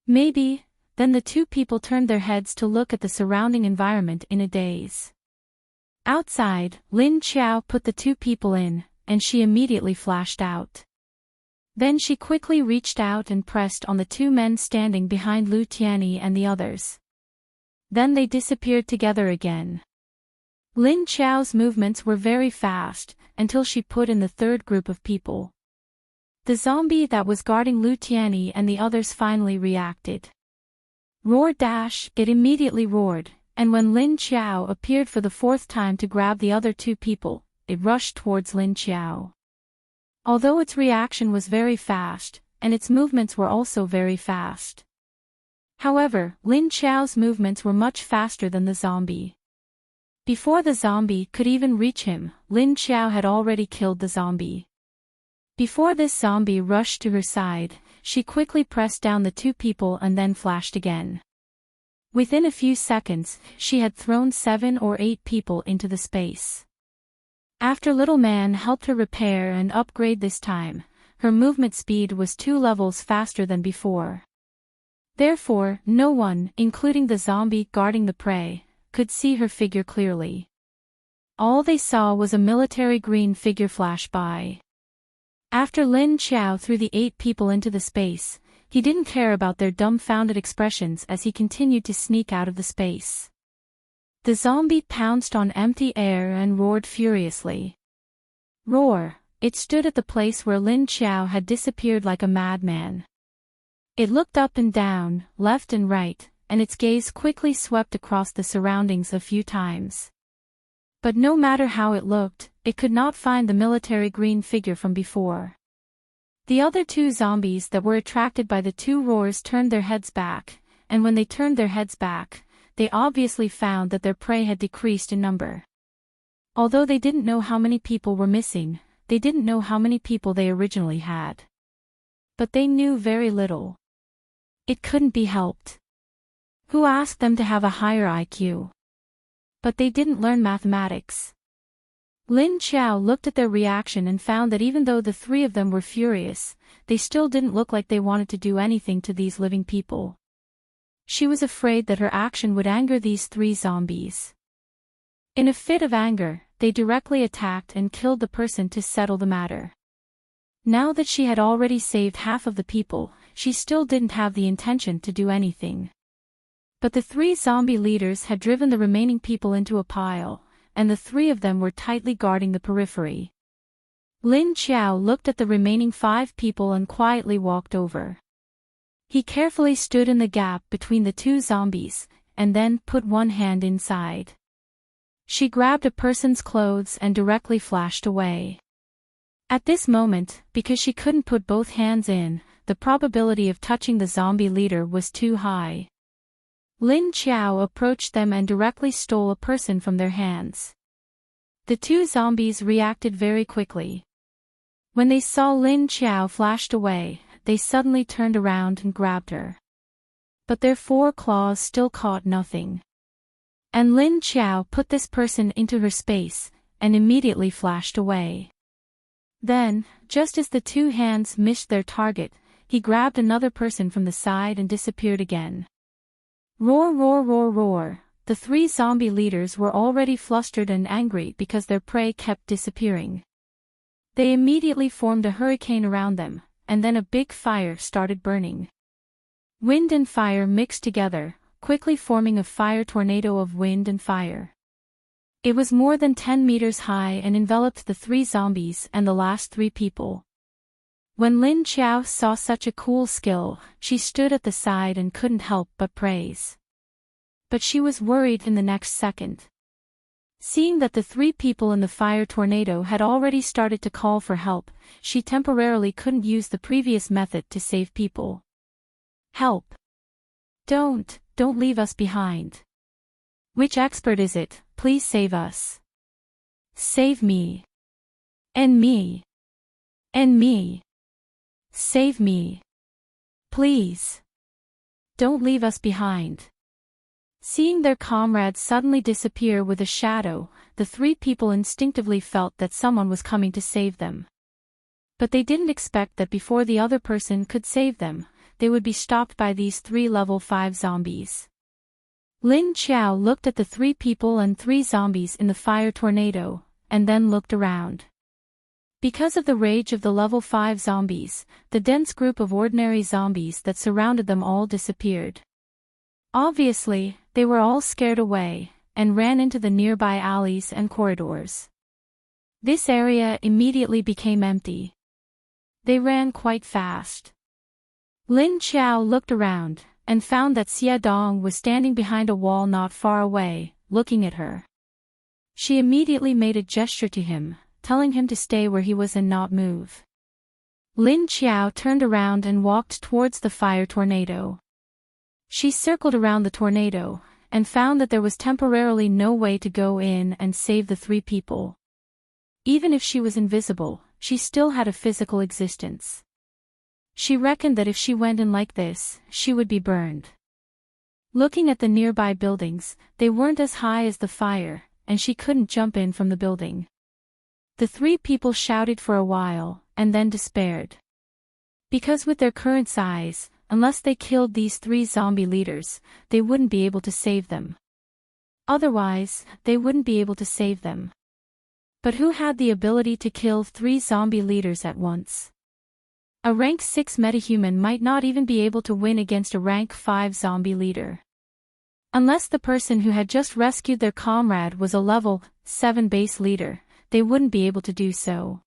Speaker 1: Maybe. Then the 2 people turned their heads to look at the surrounding environment in a daze. Outside, Lin Qiao put the 2 people in, and she immediately flashed out. Then she quickly reached out and pressed on the 2 men standing behind Lu Tianyi and the others. Then they disappeared together again. Lin Qiao's movements were very fast, until she put in the 3rd group of people. The zombie that was guarding Lu Tianyi and the others finally reacted. Roar dash, it immediately roared, and when Lin Qiao appeared for the 4th time to grab the other 2 people, it rushed towards Lin Qiao. Although its reaction was very fast, and its movements were also very fast. However, Lin Qiao's movements were much faster than the zombie. Before the zombie could even reach him, Lin Qiao had already killed the zombie. Before this zombie rushed to her side, she quickly pressed down the 2 people and then flashed again. Within a few seconds, she had thrown 7 or 8 people into the space. After Little Man helped her repair and upgrade this time, her movement speed was 2 levels faster than before. Therefore, no one, including the zombie guarding the prey, could see her figure clearly. All they saw was a military green figure flash by. After Lin Qiao threw the 8 people into the space, he didn't care about their dumbfounded expressions as he continued to sneak out of the space. The zombie pounced on empty air and roared furiously. Roar! It stood at the place where Lin Qiao had disappeared like a madman. It looked up and down, left and right, and its gaze quickly swept across the surroundings a few times. But no matter how it looked, it could not find the military green figure from before. The other 2 zombies that were attracted by the 2 roars turned their heads back, and when they turned their heads back, they obviously found that their prey had decreased in number. Although they didn't know how many people were missing, they didn't know how many people they originally had. But they knew very little. It couldn't be helped. Who asked them to have a higher IQ? But they didn't learn mathematics. Lin Qiao looked at their reaction and found that even though the 3 of them were furious, they still didn't look like they wanted to do anything to these living people. She was afraid that her action would anger these 3 zombies. In a fit of anger, they directly attacked and killed the person to settle the matter. Now that she had already saved half of the people, she still didn't have the intention to do anything. But the 3 zombie leaders had driven the remaining people into a pile, and the 3 of them were tightly guarding the periphery. Lin Qiao looked at the remaining 5 people and quietly walked over. He carefully stood in the gap between the 2 zombies, and then put one hand inside. She grabbed a person's clothes and directly flashed away. At this moment, because she couldn't put both hands in, the probability of touching the zombie leader was too high. Lin Qiao approached them and directly stole a person from their hands. The two zombies reacted very quickly. When they saw Lin Qiao flashed away, they suddenly turned around and grabbed her. But their four claws still caught nothing. And Lin Qiao put this person into her space, and immediately flashed away. Then, just as the two hands missed their target, he grabbed another person from the side and disappeared again. Roar, roar, roar, roar. The three zombie leaders were already flustered and angry because their prey kept disappearing. They immediately formed a hurricane around them, and then a big fire started burning. Wind and fire mixed together, quickly forming a fire tornado of wind and fire. It was more than 10 meters high and enveloped the three zombies and the last three people. When Lin Qiao saw such a cool skill, she stood at the side and couldn't help but praise. But she was worried in the next second. Seeing that the three people in the fire tornado had already started to call for help, she temporarily couldn't use the previous method to save people. Help! Don't leave us behind. Which expert is it? Please save us. Save me. And me. And me. Save me. Please. Don't leave us behind. Seeing their comrades suddenly disappear with a shadow, the three people instinctively felt that someone was coming to save them. But they didn't expect that before the other person could save them, they would be stopped by these three level 5 zombies. Lin Qiao looked at the three people and three zombies in the fire tornado, and then looked around. Because of the rage of the level 5 zombies, the dense group of ordinary zombies that surrounded them all disappeared. Obviously, they were all scared away, and ran into the nearby alleys and corridors. This area immediately became empty. They ran quite fast. Lin Qiao looked around, and found that Xia Dong was standing behind a wall not far away, looking at her. She immediately made a gesture to him, telling him to stay where he was and not move. Lin Qiao turned around and walked towards the fire tornado. She circled around the tornado, and found that there was temporarily no way to go in and save the three people. Even if she was invisible, she still had a physical existence. She reckoned that if she went in like this, she would be burned. Looking at the nearby buildings, they weren't as high as the fire, and she couldn't jump in from the building. The three people shouted for a while, and then despaired. Because with their current size, unless they killed these three zombie leaders, they wouldn't be able to save them. Otherwise, they wouldn't be able to save them. But who had the ability to kill 3 zombie leaders at once? A rank 6 metahuman might not even be able to win against a rank 5 zombie leader. Unless the person who had just rescued their comrade was a level 7 base leader, they wouldn't be able to do so.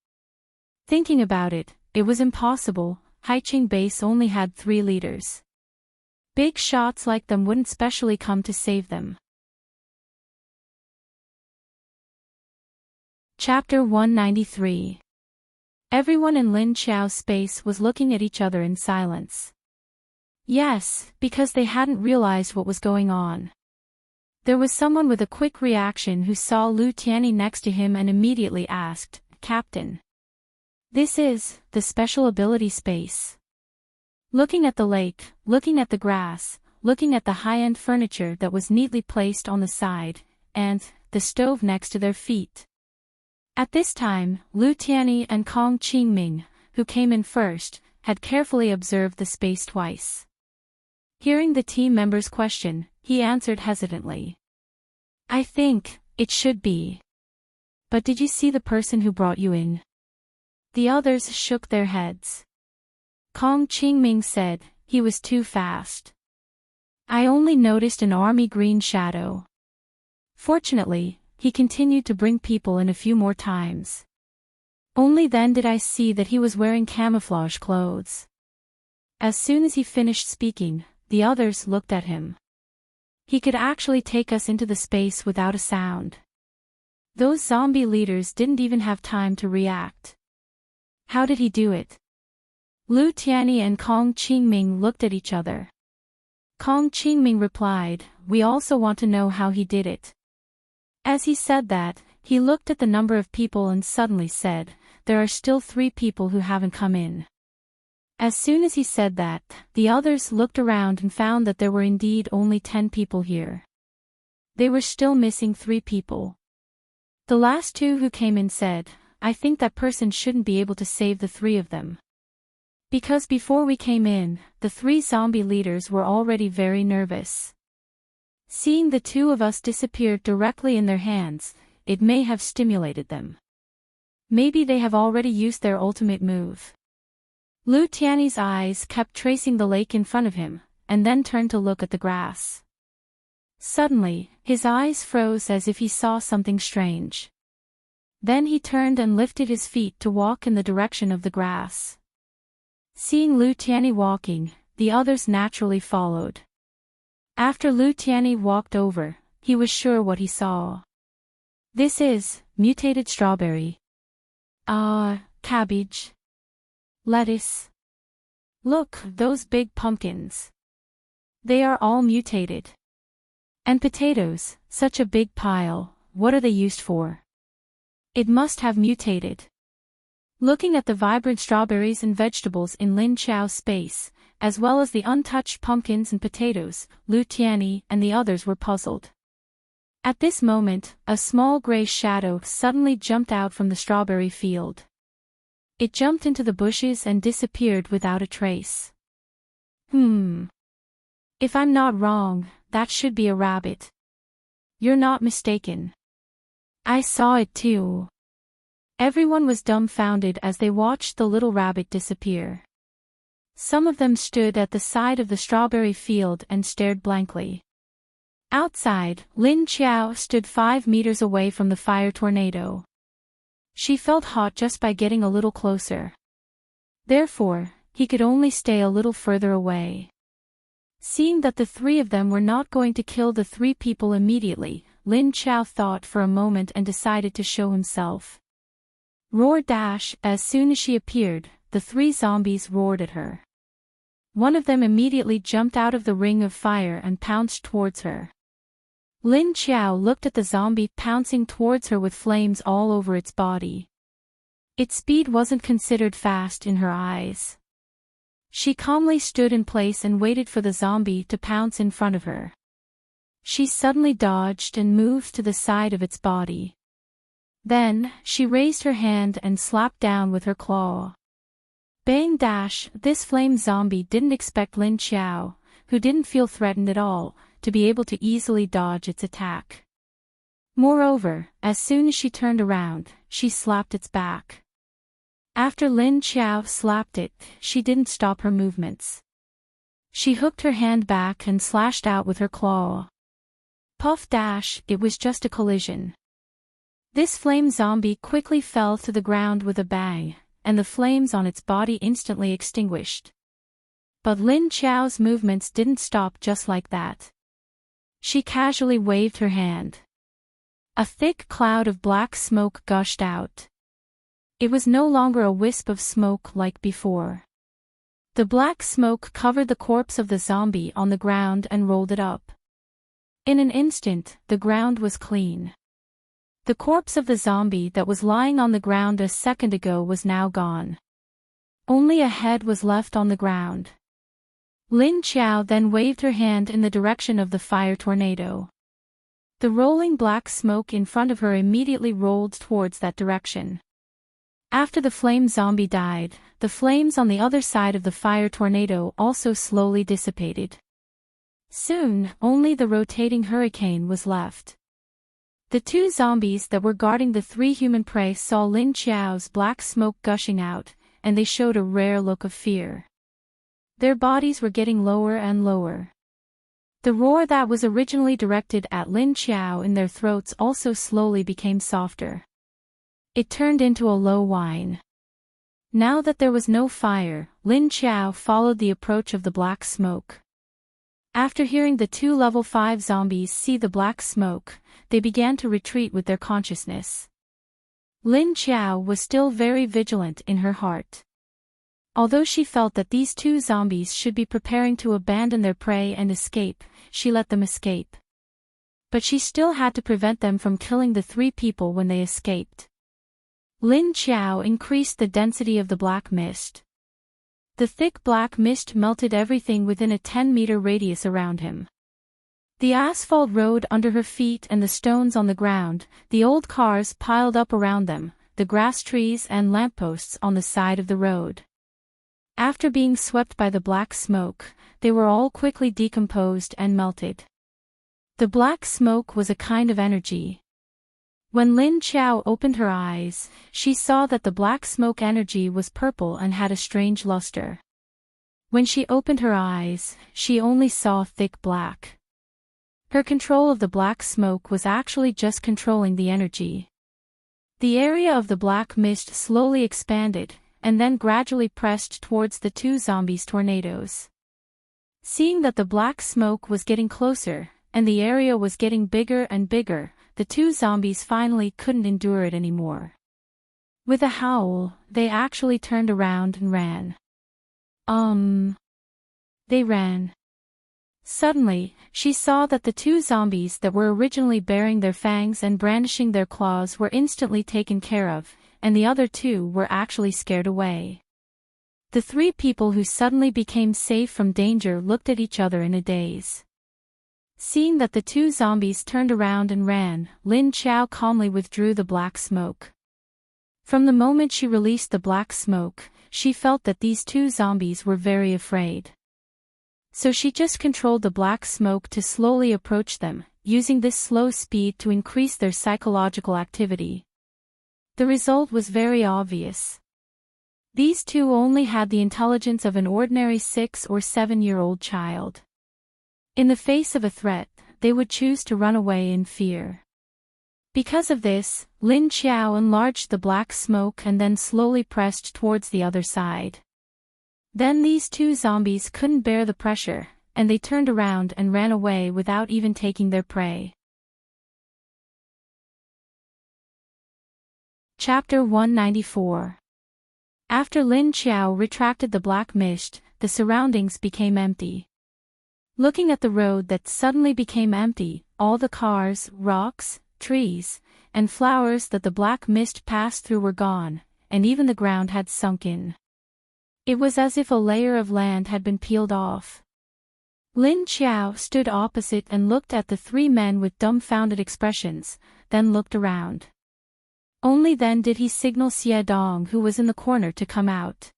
Speaker 1: Thinking about it, it was impossible. Haiqing base only had 3 leaders. Big shots like them wouldn't specially come to save them. Chapter 193. Everyone in Lin Qiao's space was looking at each other in silence. Yes, because they hadn't realized what was going on. There was someone with a quick reaction who saw Lu Tianyi next to him and immediately asked, "Captain. This is the special ability space." Looking at the lake, looking at the grass, looking at the high-end furniture that was neatly placed on the side, and the stove next to their feet. At this time, Lu Tianyi and Kong Qingming, who came in first, had carefully observed the space twice. Hearing the team member's question, he answered hesitantly. "I think it should be. But did you see the person who brought you in?" The others shook their heads. Kong Qingming said, "He was too fast. I only noticed an army green shadow. Fortunately, he continued to bring people in a few more times. Only then did I see that he was wearing camouflage clothes." As soon as he finished speaking, the others looked at him. "He could actually take us into the space without a sound. Those zombie leaders didn't even have time to react. How did he do it? Lu Tianyi and Kong Qingming looked at each other. Kong Qingming replied, "We also want to know how he did it." As he said that, he looked at the number of people and suddenly said, "There are still 3 people who haven't come in." As soon as he said that, the others looked around and found that there were indeed only 10 people here. They were still missing 3 people. The last 2 who came in said, "I think that person shouldn't be able to save the 3 of them. Because before we came in, the 3 zombie leaders were already very nervous. Seeing the 2 of us disappear directly in their hands, it may have stimulated them. Maybe they have already used their ultimate move." Lu Tianyi's eyes kept tracing the lake in front of him, and then turned to look at the grass. Suddenly, his eyes froze as if he saw something strange. Then he turned and lifted his feet to walk in the direction of the grass. Seeing Lu Tianyi walking, the others naturally followed. After Lu Tianyi walked over, he was sure what he saw. "This is mutated strawberry. Cabbage. Lettuce. Look, those big pumpkins. They are all mutated. And potatoes, such a big pile, what are they used for? It must have mutated." Looking at the vibrant strawberries and vegetables in Lin Qiao's space, as well as the untouched pumpkins and potatoes, Lu Tianyi and the others were puzzled. At this moment, a small gray shadow suddenly jumped out from the strawberry field. It jumped into the bushes and disappeared without a trace. If I'm not wrong, that should be a rabbit. You're not mistaken. I saw it too. Everyone was dumbfounded as they watched the little rabbit disappear. Some of them stood at the side of the strawberry field and stared blankly. Outside, Lin Qiao stood 5 meters away from the fire tornado. She felt hot just by getting a little closer. Therefore, he could only stay a little further away. Seeing that the 3 of them were not going to kill the 3 people immediately, Lin Qiao thought for a moment and decided to show himself. Roar dash! As soon as she appeared, the 3 zombies roared at her. One of them immediately jumped out of the ring of fire and pounced towards her. Lin Qiao looked at the zombie pouncing towards her with flames all over its body. Its speed wasn't considered fast in her eyes. She calmly stood in place and waited for the zombie to pounce in front of her. She suddenly dodged and moved to the side of its body. Then, she raised her hand and slapped down with her claw. Bang dash! This flame zombie didn't expect Lin Qiao, who didn't feel threatened at all, to be able to easily dodge its attack. Moreover, as soon as she turned around, she slapped its back. After Lin Qiao slapped it, she didn't stop her movements. She hooked her hand back and slashed out with her claw. Puff dash! It was just a collision. This flame zombie quickly fell to the ground with a bang, and the flames on its body instantly extinguished. But Lin Qiao's movements didn't stop just like that. She casually waved her hand. A thick cloud of black smoke gushed out. It was no longer a wisp of smoke like before. The black smoke covered the corpse of the zombie on the ground and rolled it up. In an instant, the ground was clean. The corpse of the zombie that was lying on the ground a second ago was now gone. Only a head was left on the ground. Lin Qiao then waved her hand in the direction of the fire tornado. The rolling black smoke in front of her immediately rolled towards that direction. After the flame zombie died, the flames on the other side of the fire tornado also slowly dissipated. Soon, only the rotating hurricane was left. The 2 zombies that were guarding the 3 human prey saw Lin Qiao's black smoke gushing out, and they showed a rare look of fear. Their bodies were getting lower and lower. The roar that was originally directed at Lin Qiao in their throats also slowly became softer. It turned into a low whine. Now that there was no fire, Lin Qiao followed the approach of the black smoke. After hearing the two level 5 zombies see the black smoke, they began to retreat with their consciousness. Lin Qiao was still very vigilant in her heart. Although she felt that these two zombies should be preparing to abandon their prey and escape, she let them escape. But she still had to prevent them from killing the three people when they escaped. Lin Qiao increased the density of the black mist. The thick black mist melted everything within a 10-meter radius around him. The asphalt road under her feet and the stones on the ground, the old cars piled up around them, the grass trees and lampposts on the side of the road. After being swept by the black smoke, they were all quickly decomposed and melted. The black smoke was a kind of energy. When Lin Qiao opened her eyes, she saw that the black smoke energy was purple and had a strange luster. When she opened her eyes, she only saw thick black. Her control of the black smoke was actually just controlling the energy. The area of the black mist slowly expanded, and then gradually pressed towards the two zombies' tornadoes. Seeing that the black smoke was getting closer, and the area was getting bigger and bigger, the two zombies finally couldn't endure it anymore. With a howl, they actually turned around and ran. They ran. Suddenly, she saw that the two zombies that were originally baring their fangs and brandishing their claws were instantly taken care of, and the other two were actually scared away. The three people who suddenly became safe from danger looked at each other in a daze. Seeing that the two zombies turned around and ran, Lin Qiao calmly withdrew the black smoke. From the moment she released the black smoke, she felt that these two zombies were very afraid. So she just controlled the black smoke to slowly approach them, using this slow speed to increase their psychological activity. The result was very obvious. These two only had the intelligence of an ordinary 6 or 7-year-old child. In the face of a threat, they would choose to run away in fear. Because of this, Lin Qiao enlarged the black smoke and then slowly pressed towards the other side. Then these two zombies couldn't bear the pressure, and they turned around and ran away without even taking their prey. Chapter 194. After Lin Qiao retracted the black mist, the surroundings became empty. Looking at the road that suddenly became empty, all the cars, rocks, trees, and flowers that the black mist passed through were gone, and even the ground had sunk in. It was as if a layer of land had been peeled off. Lin Qiao stood opposite and looked at the three men with dumbfounded expressions, then looked around. Only then did he signal Xie Dong, who was in the corner, to come out.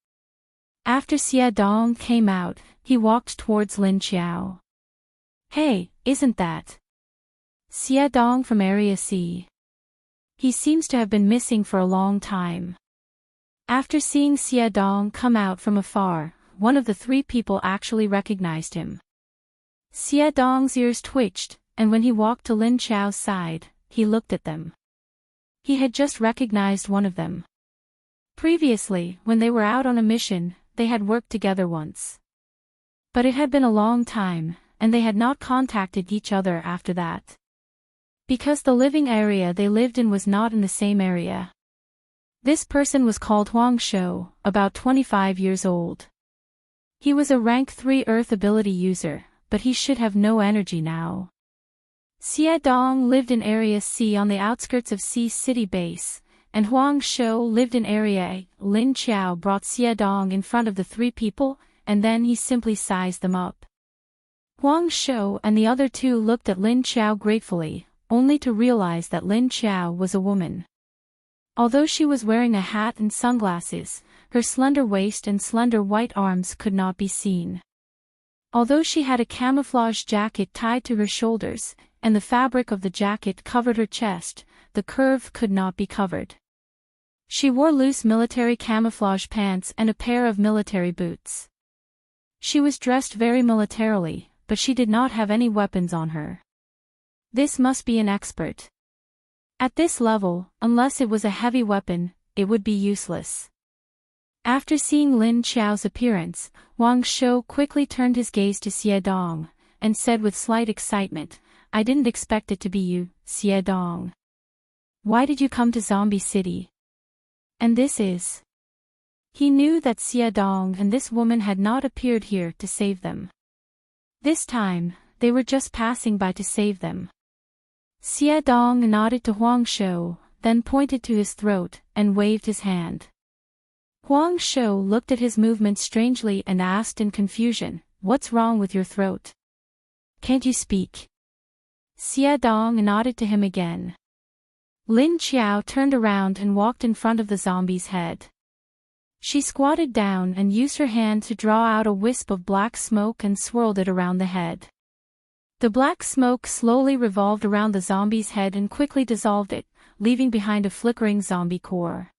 Speaker 1: After Xie Dong came out, he walked towards Lin Qiao. "Hey, isn't that Xie Dong from Area C? He seems to have been missing for a long time." After seeing Xie Dong come out from afar, one of the three people actually recognized him. Xie Dong's ears twitched, and when he walked to Lin Qiao's side, he looked at them. He had just recognized one of them. Previously, when they were out on a mission, they had worked together once. But it had been a long time, and they had not contacted each other after that. Because the living area they lived in was not in the same area. This person was called Huang Shou, about 25 years old. He was a rank 3 Earth ability user, but he should have no energy now. Xie Dong lived in Area C on the outskirts of C City Base, and Huang Shou lived in Area A. Lin Qiao brought Xie Dong in front of the three people, and then he simply sized them up. Huang Shou and the other two looked at Lin Qiao gratefully, only to realize that Lin Qiao was a woman. Although she was wearing a hat and sunglasses, her slender waist and slender white arms could not be seen. Although she had a camouflage jacket tied to her shoulders, and the fabric of the jacket covered her chest, the curve could not be covered. She wore loose military camouflage pants and a pair of military boots. She was dressed very militarily, but she did not have any weapons on her. This must be an expert. At this level, unless it was a heavy weapon, it would be useless. After seeing Lin Qiao's appearance, Huang Shou quickly turned his gaze to Xie Dong, and said with slight excitement, "I didn't expect it to be you, Xie Dong. Why did you come to Zombie City? And this is..." He knew that Xie Dong and this woman had not appeared here to save them. This time, they were just passing by to save them. Xie Dong nodded to Huang Shou, then pointed to his throat, and waved his hand. Huang Shou looked at his movement strangely and asked in confusion, "What's wrong with your throat? Can't you speak?" Xie Dong nodded to him again. Lin Qiao turned around and walked in front of the zombie's head. She squatted down and used her hand to draw out a wisp of black smoke and swirled it around the head. The black smoke slowly revolved around the zombie's head and quickly dissolved it, leaving behind a flickering zombie core.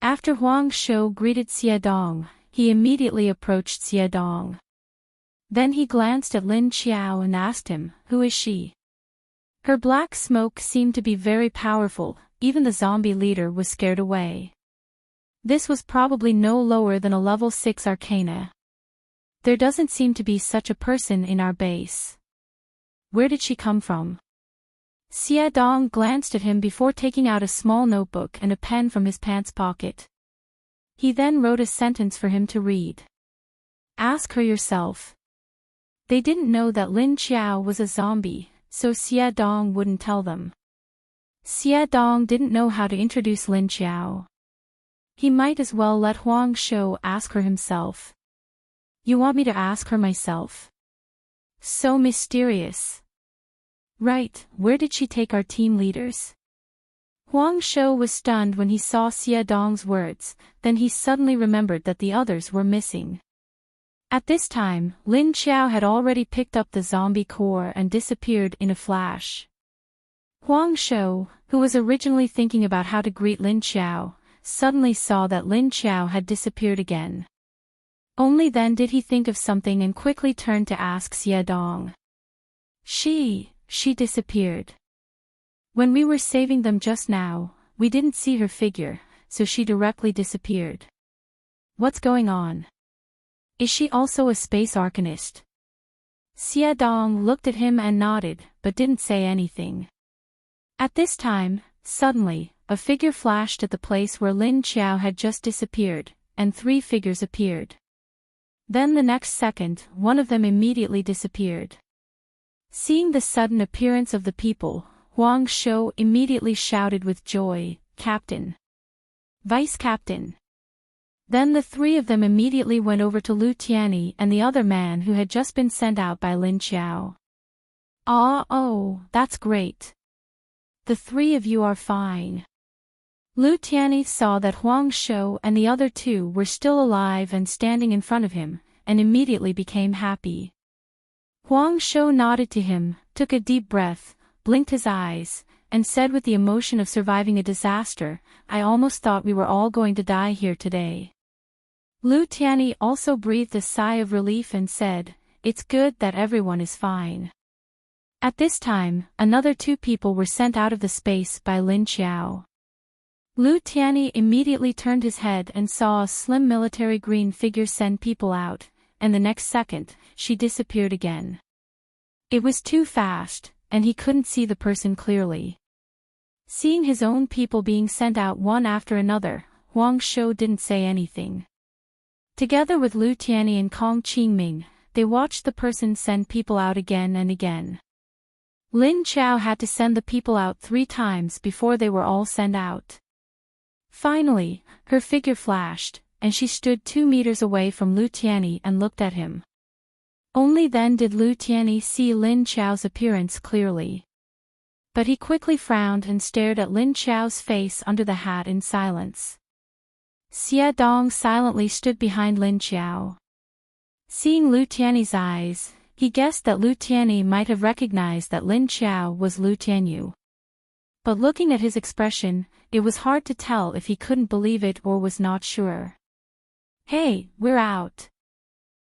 Speaker 1: After Huang Shou greeted Xie Dong, he immediately approached Xie Dong. Then he glanced at Lin Qiao and asked him, "Who is she?" Her black smoke seemed to be very powerful, even the zombie leader was scared away. This was probably no lower than a level 6 arcana. There doesn't seem to be such a person in our base. Where did she come from? Xie Dong glanced at him before taking out a small notebook and a pen from his pants pocket. He then wrote a sentence for him to read. "Ask her yourself." They didn't know that Lin Qiao was a zombie, so Xie Dong wouldn't tell them. Xie Dong didn't know how to introduce Lin Qiao. He might as well let Huang Shou ask her himself. "You want me to ask her myself? So mysterious." "Right, where did she take our team leaders?" Huang Shou was stunned when he saw Xie Dong's words, then he suddenly remembered that the others were missing. At this time, Lin Qiao had already picked up the zombie core and disappeared in a flash. Huang Shou, who was originally thinking about how to greet Lin Qiao, suddenly saw that Lin Qiao had disappeared again. Only then did he think of something and quickly turned to ask Xie Dong. She disappeared. When we were saving them just now, we didn't see her figure, so she directly disappeared. What's going on? Is she also a space arcanist? Xie Dong looked at him and nodded, but didn't say anything. At this time, suddenly, a figure flashed at the place where Lin Qiao had just disappeared, and 3 figures appeared. Then the next second, one of them immediately disappeared. Seeing the sudden appearance of the people, Huang Shou immediately shouted with joy, "Captain! Vice Captain!" Then the 3 of them immediately went over to Lu Tianyi and the other man who had just been sent out by Lin Qiao. Oh, that's great. The 3 of you are fine." Lu Tianyi saw that Huang Shou and the other 2 were still alive and standing in front of him, and immediately became happy. Huang Shou nodded to him, took a deep breath, blinked his eyes, and said with the emotion of surviving a disaster, "I almost thought we were all going to die here today." Lu Tianyi also breathed a sigh of relief and said, "It's good that everyone is fine." At this time, another 2 people were sent out of the space by Lin Qiao. Lu Tianyi immediately turned his head and saw a slim military green figure send people out, and the next second, she disappeared again. It was too fast, and he couldn't see the person clearly. Seeing his own people being sent out one after another, Huang Shou didn't say anything. Together with Lu Tianyi and Kong Qingming, they watched the person send people out again and again. Lin Qiao had to send the people out 3 times before they were all sent out. Finally, her figure flashed, and she stood 2 meters away from Lu Tianyi and looked at him. Only then did Lu Tianyi see Lin Qiao's appearance clearly. But he quickly frowned and stared at Lin Qiao's face under the hat in silence. Xie Dong silently stood behind Lin Qiao. Seeing Lu Tianyi's eyes, he guessed that Lu Tianyi might have recognized that Lin Qiao was Lu Tianyu. But looking at his expression, it was hard to tell if he couldn't believe it or was not sure. "Hey, we're out.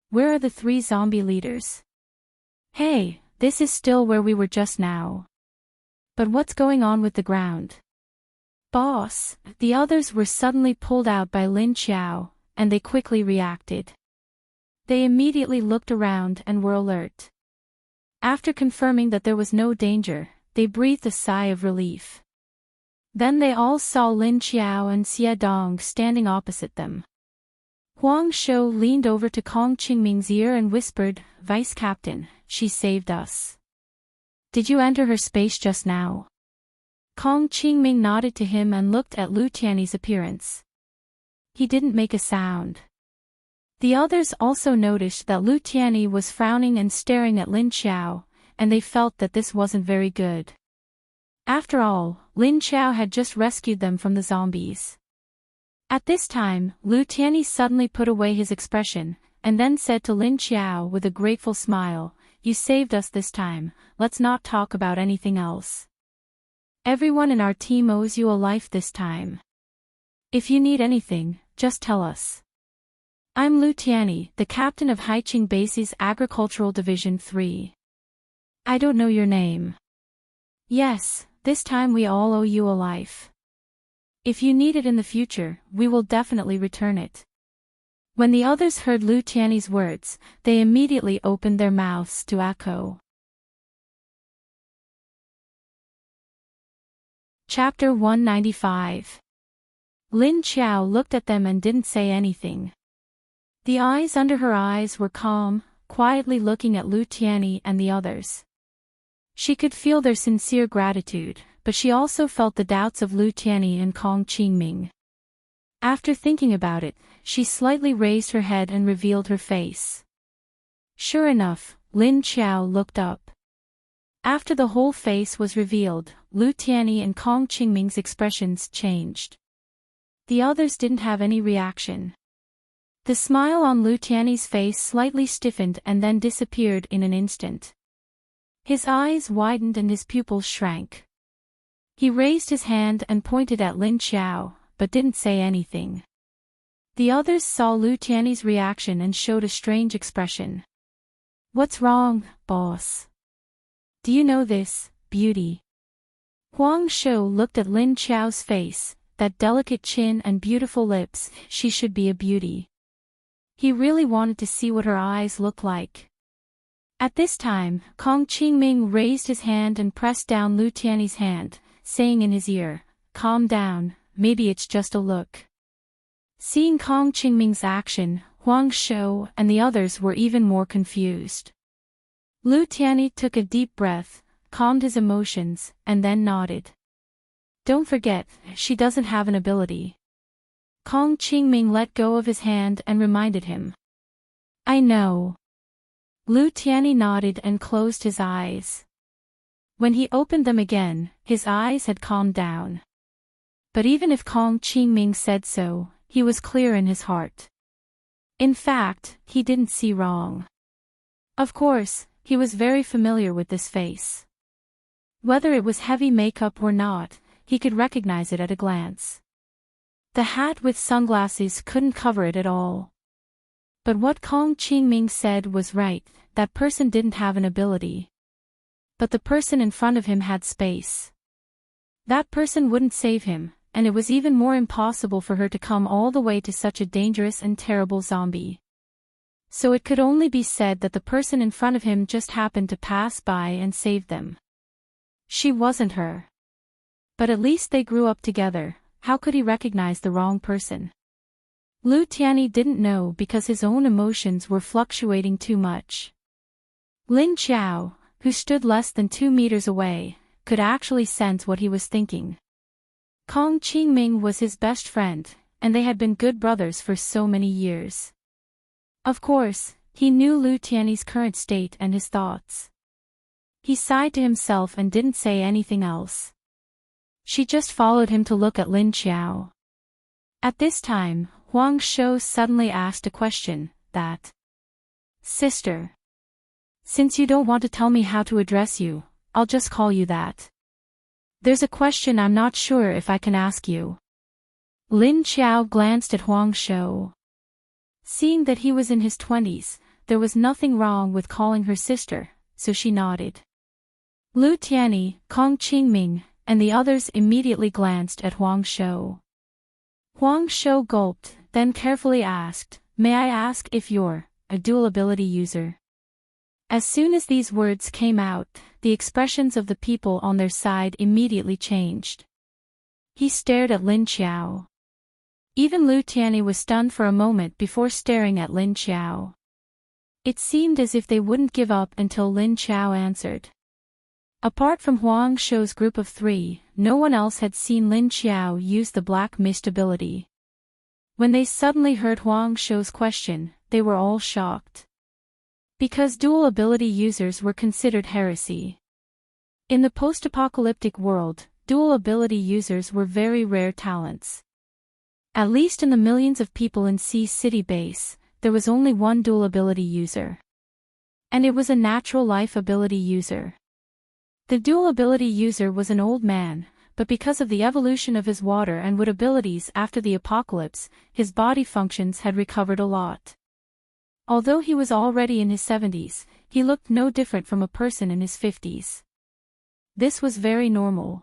Speaker 1: Where are the 3 zombie leaders? Hey, this is still where we were just now. But what's going on with the ground? Boss," the others were suddenly pulled out by Lin Qiao, and they quickly reacted. They immediately looked around and were alert. After confirming that there was no danger, they breathed a sigh of relief. Then they all saw Lin Qiao and Xie Dong standing opposite them. Huang Shou leaned over to Kong Qingming's ear and whispered, "Vice Captain, she saved us. Did you enter her space just now?" Kong Qingming nodded to him and looked at Lu Tiany's appearance. He didn't make a sound. The others also noticed that Lu Tiany was frowning and staring at Lin Qiao, and they felt that this wasn't very good. After all, Lin Qiao had just rescued them from the zombies. At this time, Lu Tiany suddenly put away his expression, and then said to Lin Qiao with a grateful smile, "You saved us this time, let's not talk about anything else. Everyone in our team owes you a life this time. If you need anything, just tell us. I'm Lu Tiany, the captain of Haiqing Base's Agricultural Division 3. I don't know your name. Yes, this time we all owe you a life. If you need it in the future, we will definitely return it." When the others heard Lu Tiany's words, they immediately opened their mouths to echo. Chapter 195. Lin Qiao looked at them and didn't say anything. The eyes under her eyes were calm, quietly looking at Lu Tiany and the others. She could feel their sincere gratitude, but she also felt the doubts of Lu Tiany and Kong Qingming. After thinking about it, she slightly raised her head and revealed her face. Sure enough, Lin Qiao looked up. After the whole face was revealed, Lu Tiany and Kong Qingming's expressions changed. The others didn't have any reaction. The smile on Lu Tiany's face slightly stiffened and then disappeared in an instant. His eyes widened and his pupils shrank. He raised his hand and pointed at Lin Qiao, but didn't say anything. The others saw Lu Tiany's reaction and showed a strange expression. "What's wrong, boss? Do you know this, beauty?" Huang Shou looked at Lin Qiao's face, that delicate chin and beautiful lips. She should be a beauty. He really wanted to see what her eyes looked like. At this time, Kong Qingming raised his hand and pressed down Lu Tiany's hand, saying in his ear, "Calm down, maybe it's just a look." Seeing Kong Qingming's action, Huang Shou and the others were even more confused. Lu Tiany took a deep breath, calmed his emotions, and then nodded. "Don't forget, she doesn't have an ability." Kong Qingming let go of his hand and reminded him. "I know." Lu Tiany nodded and closed his eyes. When he opened them again, his eyes had calmed down. But even if Kong Qingming said so, he was clear in his heart. In fact, he didn't see wrong. Of course, he was very familiar with this face. Whether it was heavy makeup or not, he could recognize it at a glance. The hat with sunglasses couldn't cover it at all. But what Kong Qingming said was right, that person didn't have an ability. But the person in front of him had space. That person wouldn't save him, and it was even more impossible for her to come all the way to such a dangerous and terrible zombie. So it could only be said that the person in front of him just happened to pass by and save them. She wasn't her. But at least they grew up together. How could he recognize the wrong person? Lu Tiany didn't know because his own emotions were fluctuating too much. Lin Qiao, who stood less than 2 meters away, could actually sense what he was thinking. Kong Qingming was his best friend, and they had been good brothers for so many years. Of course, he knew Lu Tiany's current state and his thoughts. He sighed to himself and didn't say anything else. She just followed him to look at Lin Qiao. At this time, Huang Shou suddenly asked a question, that. "Sister. Since you don't want to tell me how to address you, I'll just call you that. There's a question I'm not sure if I can ask you." Lin Qiao glanced at Huang Shou. Seeing that he was in his 20s, there was nothing wrong with calling her sister, so she nodded. Lu Tiany, Kong Qingming, and the others immediately glanced at Huang Shou. Huang Shou gulped, then carefully asked, "May I ask if you're a dual ability user?" As soon as these words came out, the expressions of the people on their side immediately changed. He stared at Lin Qiao. Even Lu Tianyi was stunned for a moment before staring at Lin Qiao. It seemed as if they wouldn't give up until Lin Qiao answered. Apart from Huang Shou's group of 3, no one else had seen Lin Qiao use the Black Mist ability. When they suddenly heard Huang Shou's question, they were all shocked. Because dual ability users were considered heresy. In the post-apocalyptic world, dual ability users were very rare talents. At least in the millions of people in Sea City base, there was only one dual ability user. And it was a natural life ability user. The dual ability user was an old man, but because of the evolution of his water and wood abilities after the apocalypse, his body functions had recovered a lot. Although he was already in his 70s, he looked no different from a person in his 50s. This was very normal.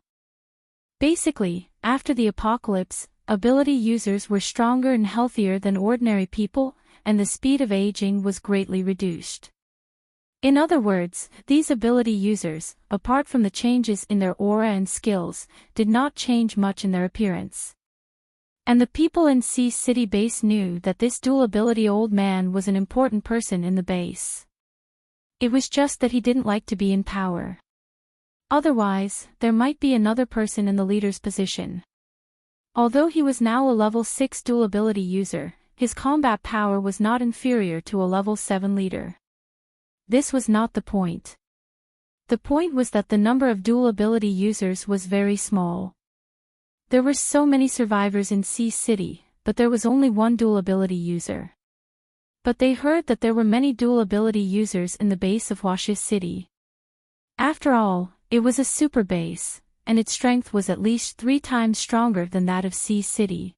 Speaker 1: Basically, after the apocalypse, ability users were stronger and healthier than ordinary people, and the speed of aging was greatly reduced. In other words, these ability users, apart from the changes in their aura and skills, did not change much in their appearance. And the people in Sea City base knew that this dual ability old man was an important person in the base. It was just that he didn't like to be in power. Otherwise, there might be another person in the leader's position. Although he was now a level 6 dual ability user, his combat power was not inferior to a level 7 leader. This was not the point. The point was that the number of dual ability users was very small. There were so many survivors in Sea City, but there was only one dual ability user. But they heard that there were many dual ability users in the base of Huashi City. After all, it was a super base, and its strength was at least 3 times stronger than that of Sea City.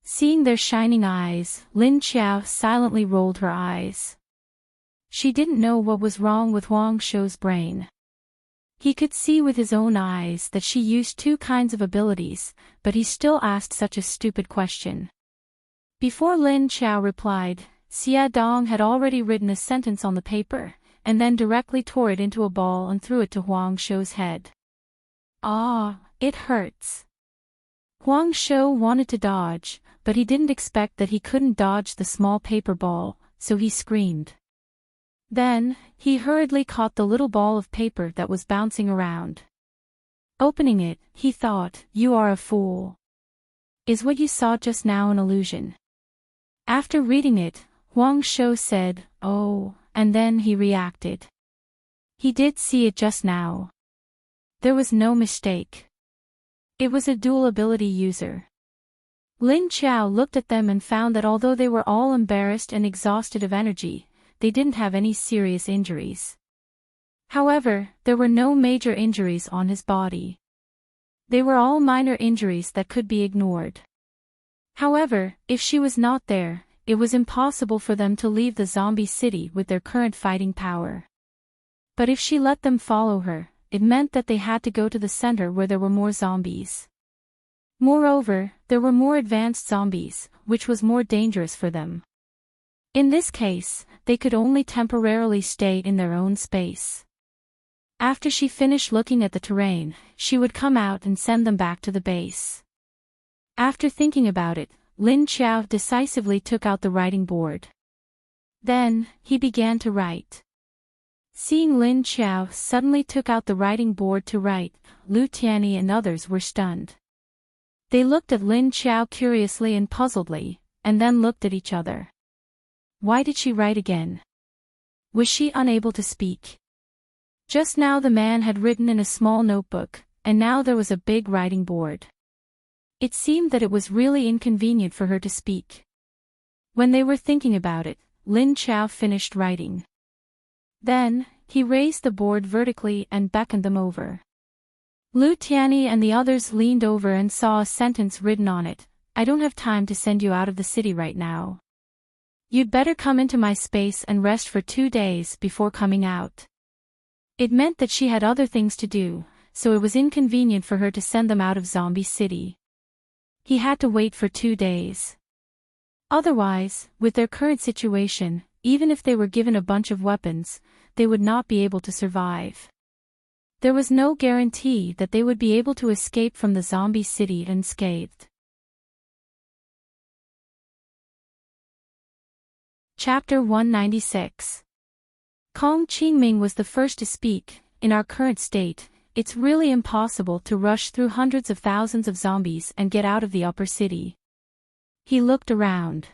Speaker 1: Seeing their shining eyes, Lin Qiao silently rolled her eyes. She didn't know what was wrong with Huang Shou's brain. He could see with his own eyes that she used 2 kinds of abilities, but he still asked such a stupid question. Before Lin Qiao replied, Xia Dong had already written a sentence on the paper, and then directly tore it into a ball and threw it to Huang Shou's head. Ah, it hurts. Huang Shou wanted to dodge, but he didn't expect that he couldn't dodge the small paper ball, so he screamed. Then, he hurriedly caught the little ball of paper that was bouncing around. Opening it, he thought, "You are a fool. Is what you saw just now an illusion?" After reading it, Huang Shou said, "Oh," and then he reacted. He did see it just now. There was no mistake. It was a dual ability user. Lin Qiao looked at them and found that although they were all embarrassed and exhausted of energy, they didn't have any serious injuries. However, there were no major injuries on his body. They were all minor injuries that could be ignored. However, if she was not there, it was impossible for them to leave the zombie city with their current fighting power. But if she let them follow her, it meant that they had to go to the center where there were more zombies. Moreover, there were more advanced zombies, which was more dangerous for them. In this case, they could only temporarily stay in their own space. After she finished looking at the terrain, she would come out and send them back to the base. After thinking about it, Lin Qiao decisively took out the writing board. Then, he began to write. Seeing Lin Qiao suddenly took out the writing board to write, Lu Tianyi and others were stunned. They looked at Lin Qiao curiously and puzzledly, and then looked at each other. Why did she write again? Was she unable to speak? Just now the man had written in a small notebook, and now there was a big writing board. It seemed that it was really inconvenient for her to speak. When they were thinking about it, Lin Qiao finished writing. Then, he raised the board vertically and beckoned them over. Lu Tianyi and the others leaned over and saw a sentence written on it, "I don't have time to send you out of the city right now. You'd better come into my space and rest for 2 days before coming out." It meant that she had other things to do, so it was inconvenient for her to send them out of Zombie City. He had to wait for 2 days. Otherwise, with their current situation, even if they were given a bunch of weapons, they would not be able to survive. There was no guarantee that they would be able to escape from the zombie city unscathed. Chapter 196. Kong Qingming was the first to speak. In our current state, it's really impossible to rush through hundreds of thousands of zombies and get out of the upper city. He looked around.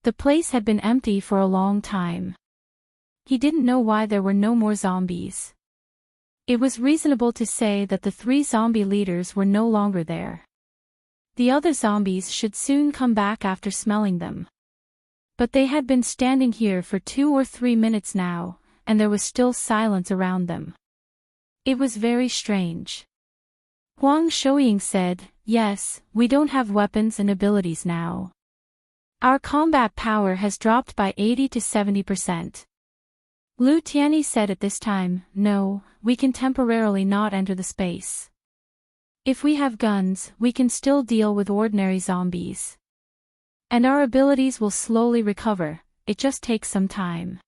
Speaker 1: The place had been empty for a long time. He didn't know why there were no more zombies. It was reasonable to say that the 3 zombie leaders were no longer there. The other zombies should soon come back after smelling them. But they had been standing here for 2 or 3 minutes now, and there was still silence around them. It was very strange. Huang Shouying said, "Yes, we don't have weapons and abilities now. Our combat power has dropped by 80 to 70%. Lu Tianyi said at this time, "No, we can temporarily not enter the space. If we have guns, we can still deal with ordinary zombies. And our abilities will slowly recover, it just takes some time."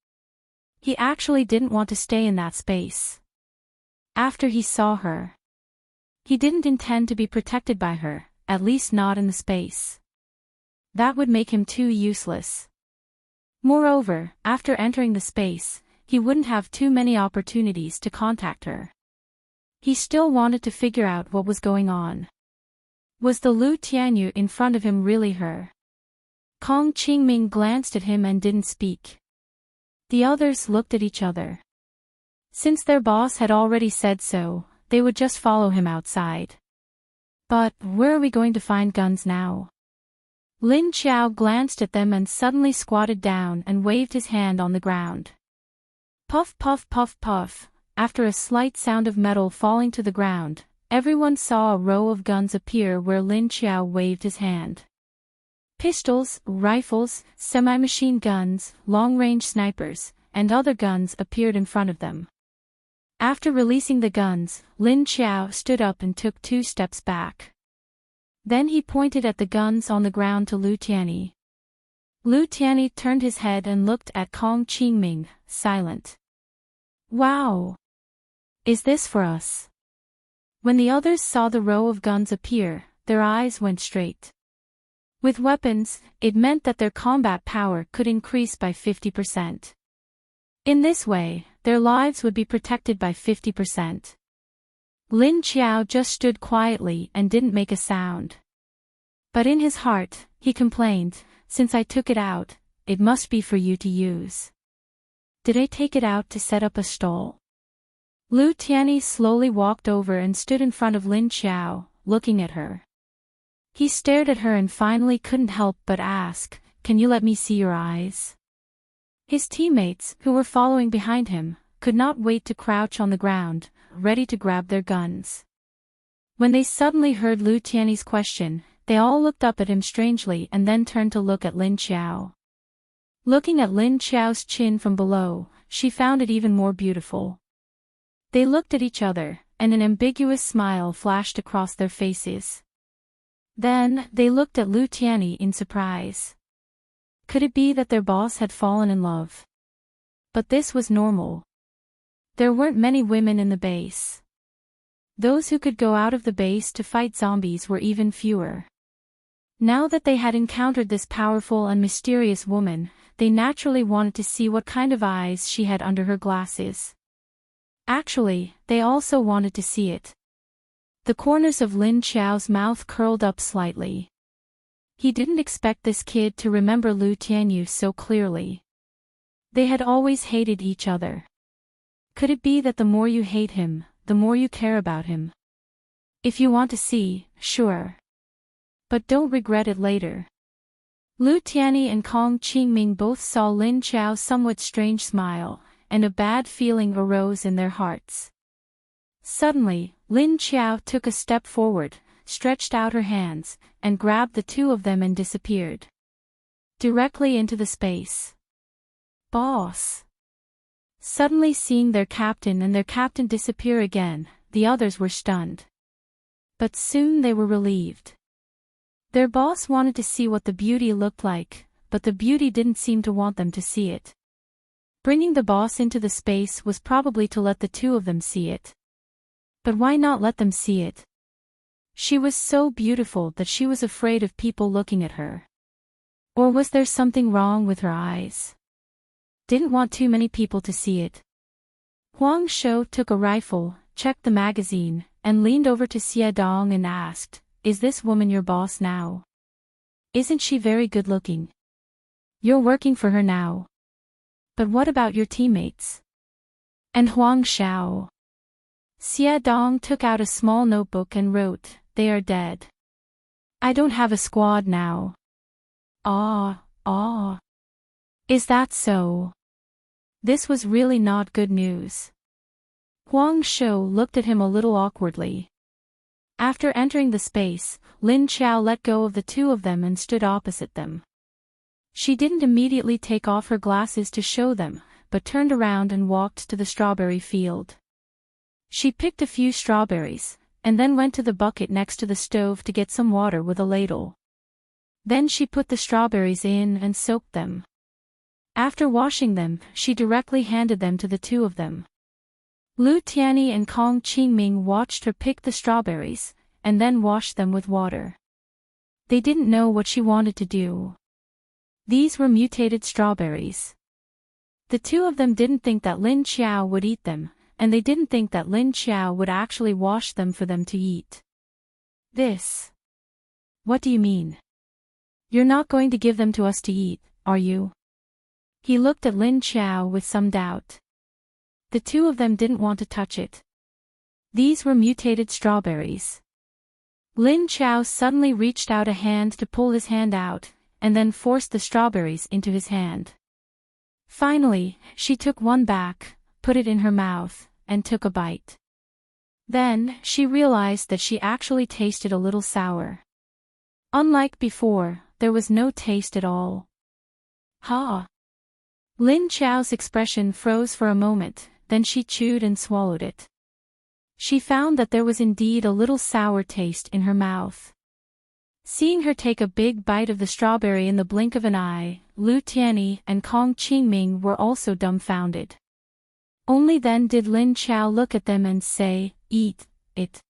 Speaker 1: He actually didn't want to stay in that space. After he saw her, he didn't intend to be protected by her, at least not in the space. That would make him too useless. Moreover, after entering the space, he wouldn't have too many opportunities to contact her. He still wanted to figure out what was going on. Was the Lu Tianyu in front of him really her? Kong Qingming glanced at him and didn't speak. The others looked at each other. Since their boss had already said so, they would just follow him outside. But, where are we going to find guns now? Lin Qiao glanced at them and suddenly squatted down and waved his hand on the ground. Puff puff puff puff, after a slight sound of metal falling to the ground, everyone saw a row of guns appear where Lin Qiao waved his hand. Pistols, rifles, semi-machine guns, long-range snipers, and other guns appeared in front of them. After releasing the guns, Lin Qiao stood up and took 2 steps back. Then he pointed at the guns on the ground to Lu Tianyi. Lu Tianyi turned his head and looked at Kong Qingming, silent. "Wow! Is this for us?" When the others saw the row of guns appear, their eyes went straight. With weapons, it meant that their combat power could increase by 50%. In this way, their lives would be protected by 50%. Lin Qiao just stood quietly and didn't make a sound. But in his heart, he complained, "Since I took it out, it must be for you to use. Did I take it out to set up a stall?" Lu Tianyi slowly walked over and stood in front of Lin Qiao, looking at her. He stared at her and finally couldn't help but ask, "Can you let me see your eyes?" His teammates, who were following behind him, could not wait to crouch on the ground, ready to grab their guns. When they suddenly heard Lu Tianyi's question, they all looked up at him strangely and then turned to look at Lin Qiao. Looking at Lin Qiao's chin from below, she found it even more beautiful. They looked at each other, and an ambiguous smile flashed across their faces. Then, they looked at Lu Tianyi in surprise. Could it be that their boss had fallen in love? But this was normal. There weren't many women in the base. Those who could go out of the base to fight zombies were even fewer. Now that they had encountered this powerful and mysterious woman, they naturally wanted to see what kind of eyes she had under her glasses. Actually, they also wanted to see it. The corners of Lin Qiao's mouth curled up slightly. He didn't expect this kid to remember Lu Tianyu so clearly. They had always hated each other. Could it be that the more you hate him, the more you care about him? If you want to see, sure. But don't regret it later. Lu Tianyi and Kong Qingming both saw Lin Qiao's somewhat strange smile, and a bad feeling arose in their hearts. Suddenly, Lin Qiao took a step forward, stretched out her hands, and grabbed the 2 of them and disappeared directly into the space. "Boss!" Suddenly seeing their captain disappear again, the others were stunned. But soon they were relieved. Their boss wanted to see what the beauty looked like, but the beauty didn't seem to want them to see it. Bringing the boss into the space was probably to let the two of them see it. But why not let them see it? She was so beautiful that she was afraid of people looking at her. Or was there something wrong with her eyes? Didn't want too many people to see it. Huang Shou took a rifle, checked the magazine, and leaned over to Xie Dong and asked, "Is this woman your boss now? Isn't she very good looking? You're working for her now. But what about your teammates? And Huang Shou?" Xie Dong took out a small notebook and wrote, "They are dead. I don't have a squad now." Ah. Is that so? This was really not good news. Huang Shou looked at him a little awkwardly. After entering the space, Lin Qiao let go of the two of them and stood opposite them. She didn't immediately take off her glasses to show them, but turned around and walked to the strawberry field. She picked a few strawberries, and then went to the bucket next to the stove to get some water with a ladle. Then she put the strawberries in and soaked them. After washing them, she directly handed them to the two of them. Lu Tianyi and Kong Qingming watched her pick the strawberries, and then wash them with water. They didn't know what she wanted to do. These were mutated strawberries. The two of them didn't think that Lin Qiao would eat them, and they didn't think that Lin Qiao would actually wash them for them to eat. This. What do you mean? You're not going to give them to us to eat, are you? He looked at Lin Qiao with some doubt. The two of them didn't want to touch it. These were mutated strawberries. Lin Qiao suddenly reached out a hand to pull his hand out, and then forced the strawberries into his hand. Finally, she took one back, put it in her mouth, and took a bite. Then, she realized that she actually tasted a little sour. Unlike before, there was no taste at all. Ha! Lin Qiao's expression froze for a moment, then she chewed and swallowed it. She found that there was indeed a little sour taste in her mouth. Seeing her take a big bite of the strawberry in the blink of an eye, Lu Tianyi and Kong Qingming were also dumbfounded. Only then did Lin Qiao look at them and say, "Eat it.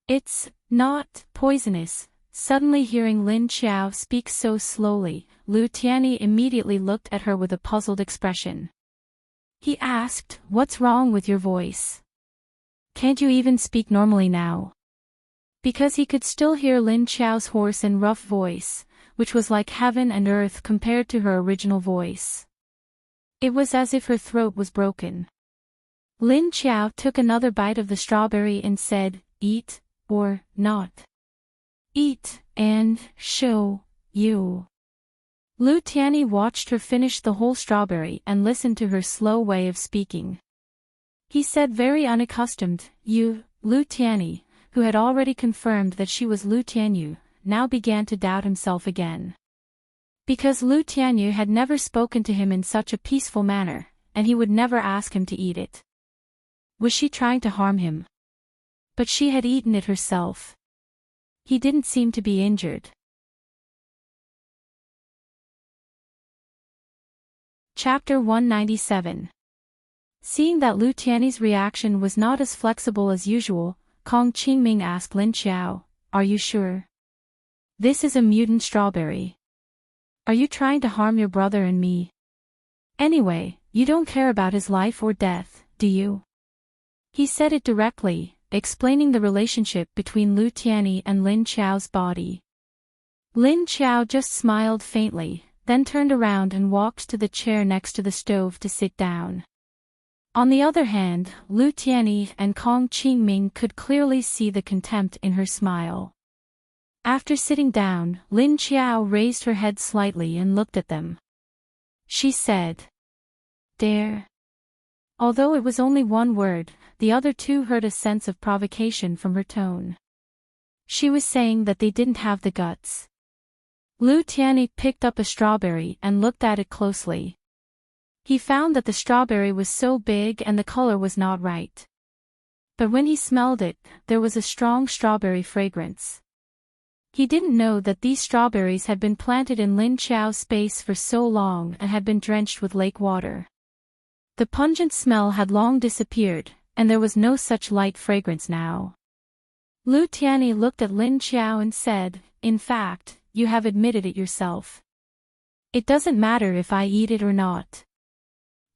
Speaker 1: It's not poisonous." Suddenly hearing Lin Qiao speak so slowly, Lu Tianyi immediately looked at her with a puzzled expression. He asked, "What's wrong with your voice? Can't you even speak normally now?" Because he could still hear Lin Qiao's hoarse and rough voice, which was like heaven and earth compared to her original voice. It was as if her throat was broken. Lin Qiao took another bite of the strawberry and said, "Eat, or not. Eat, and show you." Lu Tianyi watched her finish the whole strawberry and listened to her slow way of speaking. He said very unaccustomed, "You." Lu Tianyi, who had already confirmed that she was Lu Tianyu, now began to doubt himself again. Because Lu Tianyu had never spoken to him in such a peaceful manner, and he would never ask him to eat it. Was she trying to harm him? But she had eaten it herself. He didn't seem to be injured. Chapter 197. Seeing that Lu Tianyi's reaction was not as flexible as usual, Kong Qingming asked Lin Qiao, "Are you sure? This is a mutant strawberry. Are you trying to harm your brother and me? Anyway, you don't care about his life or death, do you?" He said it directly, explaining the relationship between Lu Tianyi and Lin Qiao's body. Lin Qiao just smiled faintly, then turned around and walked to the chair next to the stove to sit down. On the other hand, Lu Tianyi and Kong Qingming could clearly see the contempt in her smile. After sitting down, Lin Qiao raised her head slightly and looked at them. She said, "Dare." Although it was only one word, the other two heard a sense of provocation from her tone. She was saying that they didn't have the guts. Lu Tianyi picked up a strawberry and looked at it closely. He found that the strawberry was so big and the color was not right. But when he smelled it, there was a strong strawberry fragrance. He didn't know that these strawberries had been planted in Lin Qiao's space for so long and had been drenched with lake water. The pungent smell had long disappeared, and there was no such light fragrance now. Lu Tianyi looked at Lin Qiao and said, "In fact, you have admitted it yourself. It doesn't matter if I eat it or not.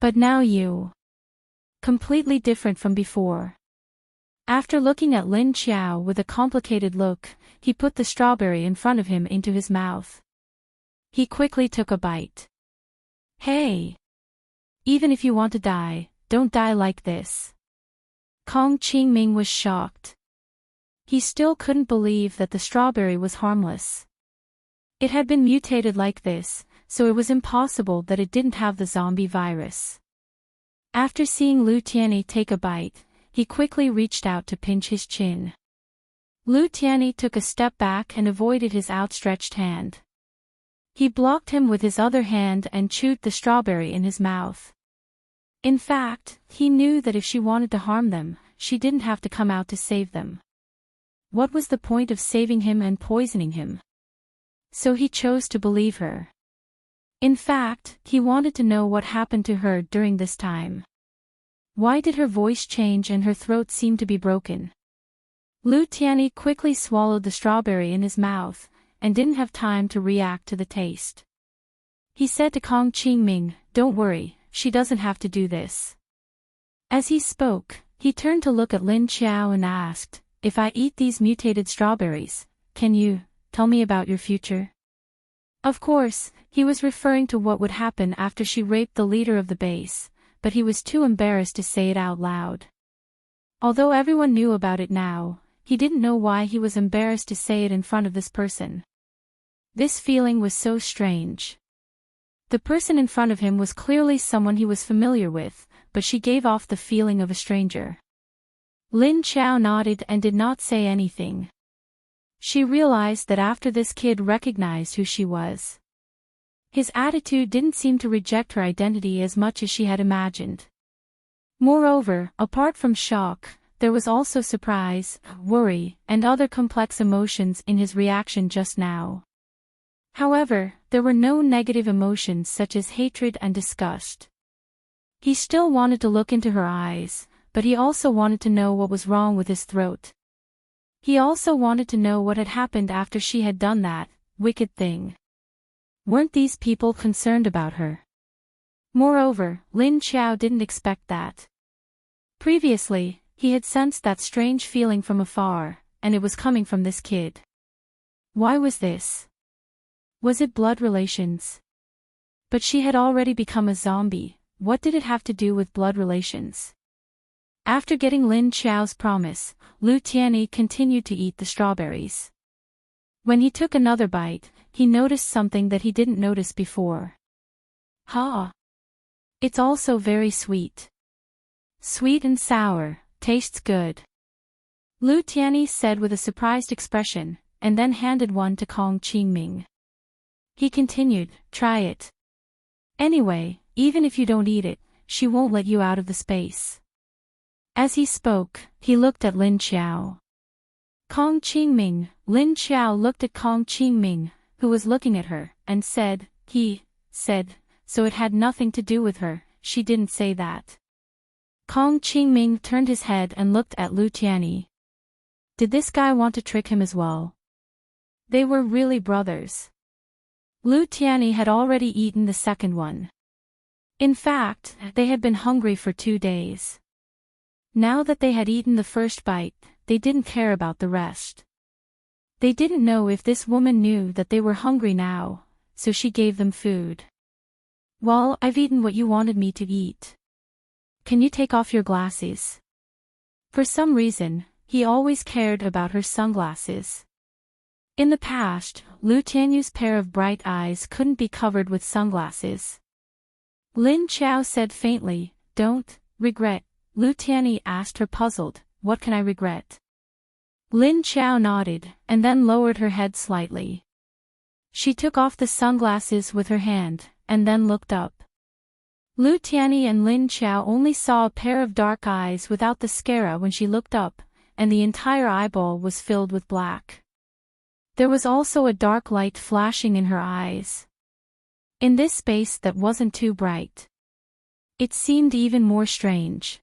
Speaker 1: But now you..." Completely different from before. After looking at Lin Qiao with a complicated look, he put the strawberry in front of him into his mouth. He quickly took a bite. "Hey! Even if you want to die, don't die like this." Kong Qingming was shocked. He still couldn't believe that the strawberry was harmless. It had been mutated like this, so it was impossible that it didn't have the zombie virus. After seeing Lu Tianyi take a bite, he quickly reached out to pinch his chin. Lu Tianyi took a step back and avoided his outstretched hand. He blocked him with his other hand and chewed the strawberry in his mouth. In fact, he knew that if she wanted to harm them, she didn't have to come out to save them. What was the point of saving him and poisoning him? So he chose to believe her. In fact, he wanted to know what happened to her during this time. Why did her voice change and her throat seem to be broken? Lu Tianyi quickly swallowed the strawberry in his mouth, and didn't have time to react to the taste. He said to Kong Qingming, "Don't worry, she doesn't have to do this." As he spoke, he turned to look at Lin Qiao and asked, "If I eat these mutated strawberries, can you tell me about your future?" Of course, he was referring to what would happen after she raped the leader of the base, but he was too embarrassed to say it out loud. Although everyone knew about it now, he didn't know why he was embarrassed to say it in front of this person. This feeling was so strange. The person in front of him was clearly someone he was familiar with, but she gave off the feeling of a stranger. Lin Qiao nodded and did not say anything. She realized that after this kid recognized who she was. His attitude didn't seem to reject her identity as much as she had imagined. Moreover, apart from shock, there was also surprise, worry, and other complex emotions in his reaction just now. However, there were no negative emotions such as hatred and disgust. He still wanted to look into her eyes, but he also wanted to know what was wrong with his throat. He also wanted to know what had happened after she had done that wicked thing. Weren't these people concerned about her? Moreover, Lin Qiao didn't expect that. Previously, he had sensed that strange feeling from afar, and it was coming from this kid. Why was this? Was it blood relations? But she had already become a zombie. What did it have to do with blood relations? After getting Lin Qiao's promise, Lu Tianyi continued to eat the strawberries. When he took another bite, he noticed something that he didn't notice before. Ha! It's also very sweet. Sweet and sour, tastes good. Lu Tianyi said with a surprised expression, and then handed one to Kong Qingming. He continued, "Try it. Anyway, even if you don't eat it, she won't let you out of the space." As he spoke, he looked at Lin Qiao. Kong Qingming, Lin Qiao looked at Kong Qingming, who was looking at her, and said, "He said, so it had nothing to do with her, she didn't say that." Kong Qingming turned his head and looked at Lu Tianyi. Did this guy want to trick him as well? They were really brothers. Lu Tianyi had already eaten the second one. In fact, they had been hungry for 2 days. Now that they had eaten the first bite, they didn't care about the rest. They didn't know if this woman knew that they were hungry now, so she gave them food. "Well, I've eaten what you wanted me to eat. Can you take off your glasses?" For some reason, he always cared about her sunglasses. In the past, Lu Tianyu's pair of bright eyes couldn't be covered with sunglasses. Lin Qiao said faintly, "Don't regret." Lu Tianyi asked her puzzled, "What can I regret?" Lin Qiao nodded, and then lowered her head slightly. She took off the sunglasses with her hand, and then looked up. Lu Tianyi and Lin Qiao only saw a pair of dark eyes without the scara when she looked up, and the entire eyeball was filled with black. There was also a dark light flashing in her eyes. In this space that wasn't too bright. It seemed even more strange.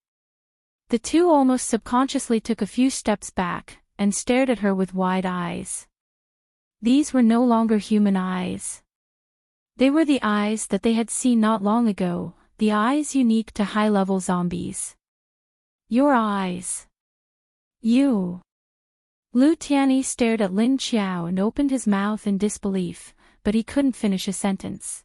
Speaker 1: The two almost subconsciously took a few steps back, and stared at her with wide eyes. These were no longer human eyes. They were the eyes that they had seen not long ago, the eyes unique to high-level zombies. Your eyes. You. Lu Tianyi stared at Lin Qiao and opened his mouth in disbelief, but he couldn't finish a sentence.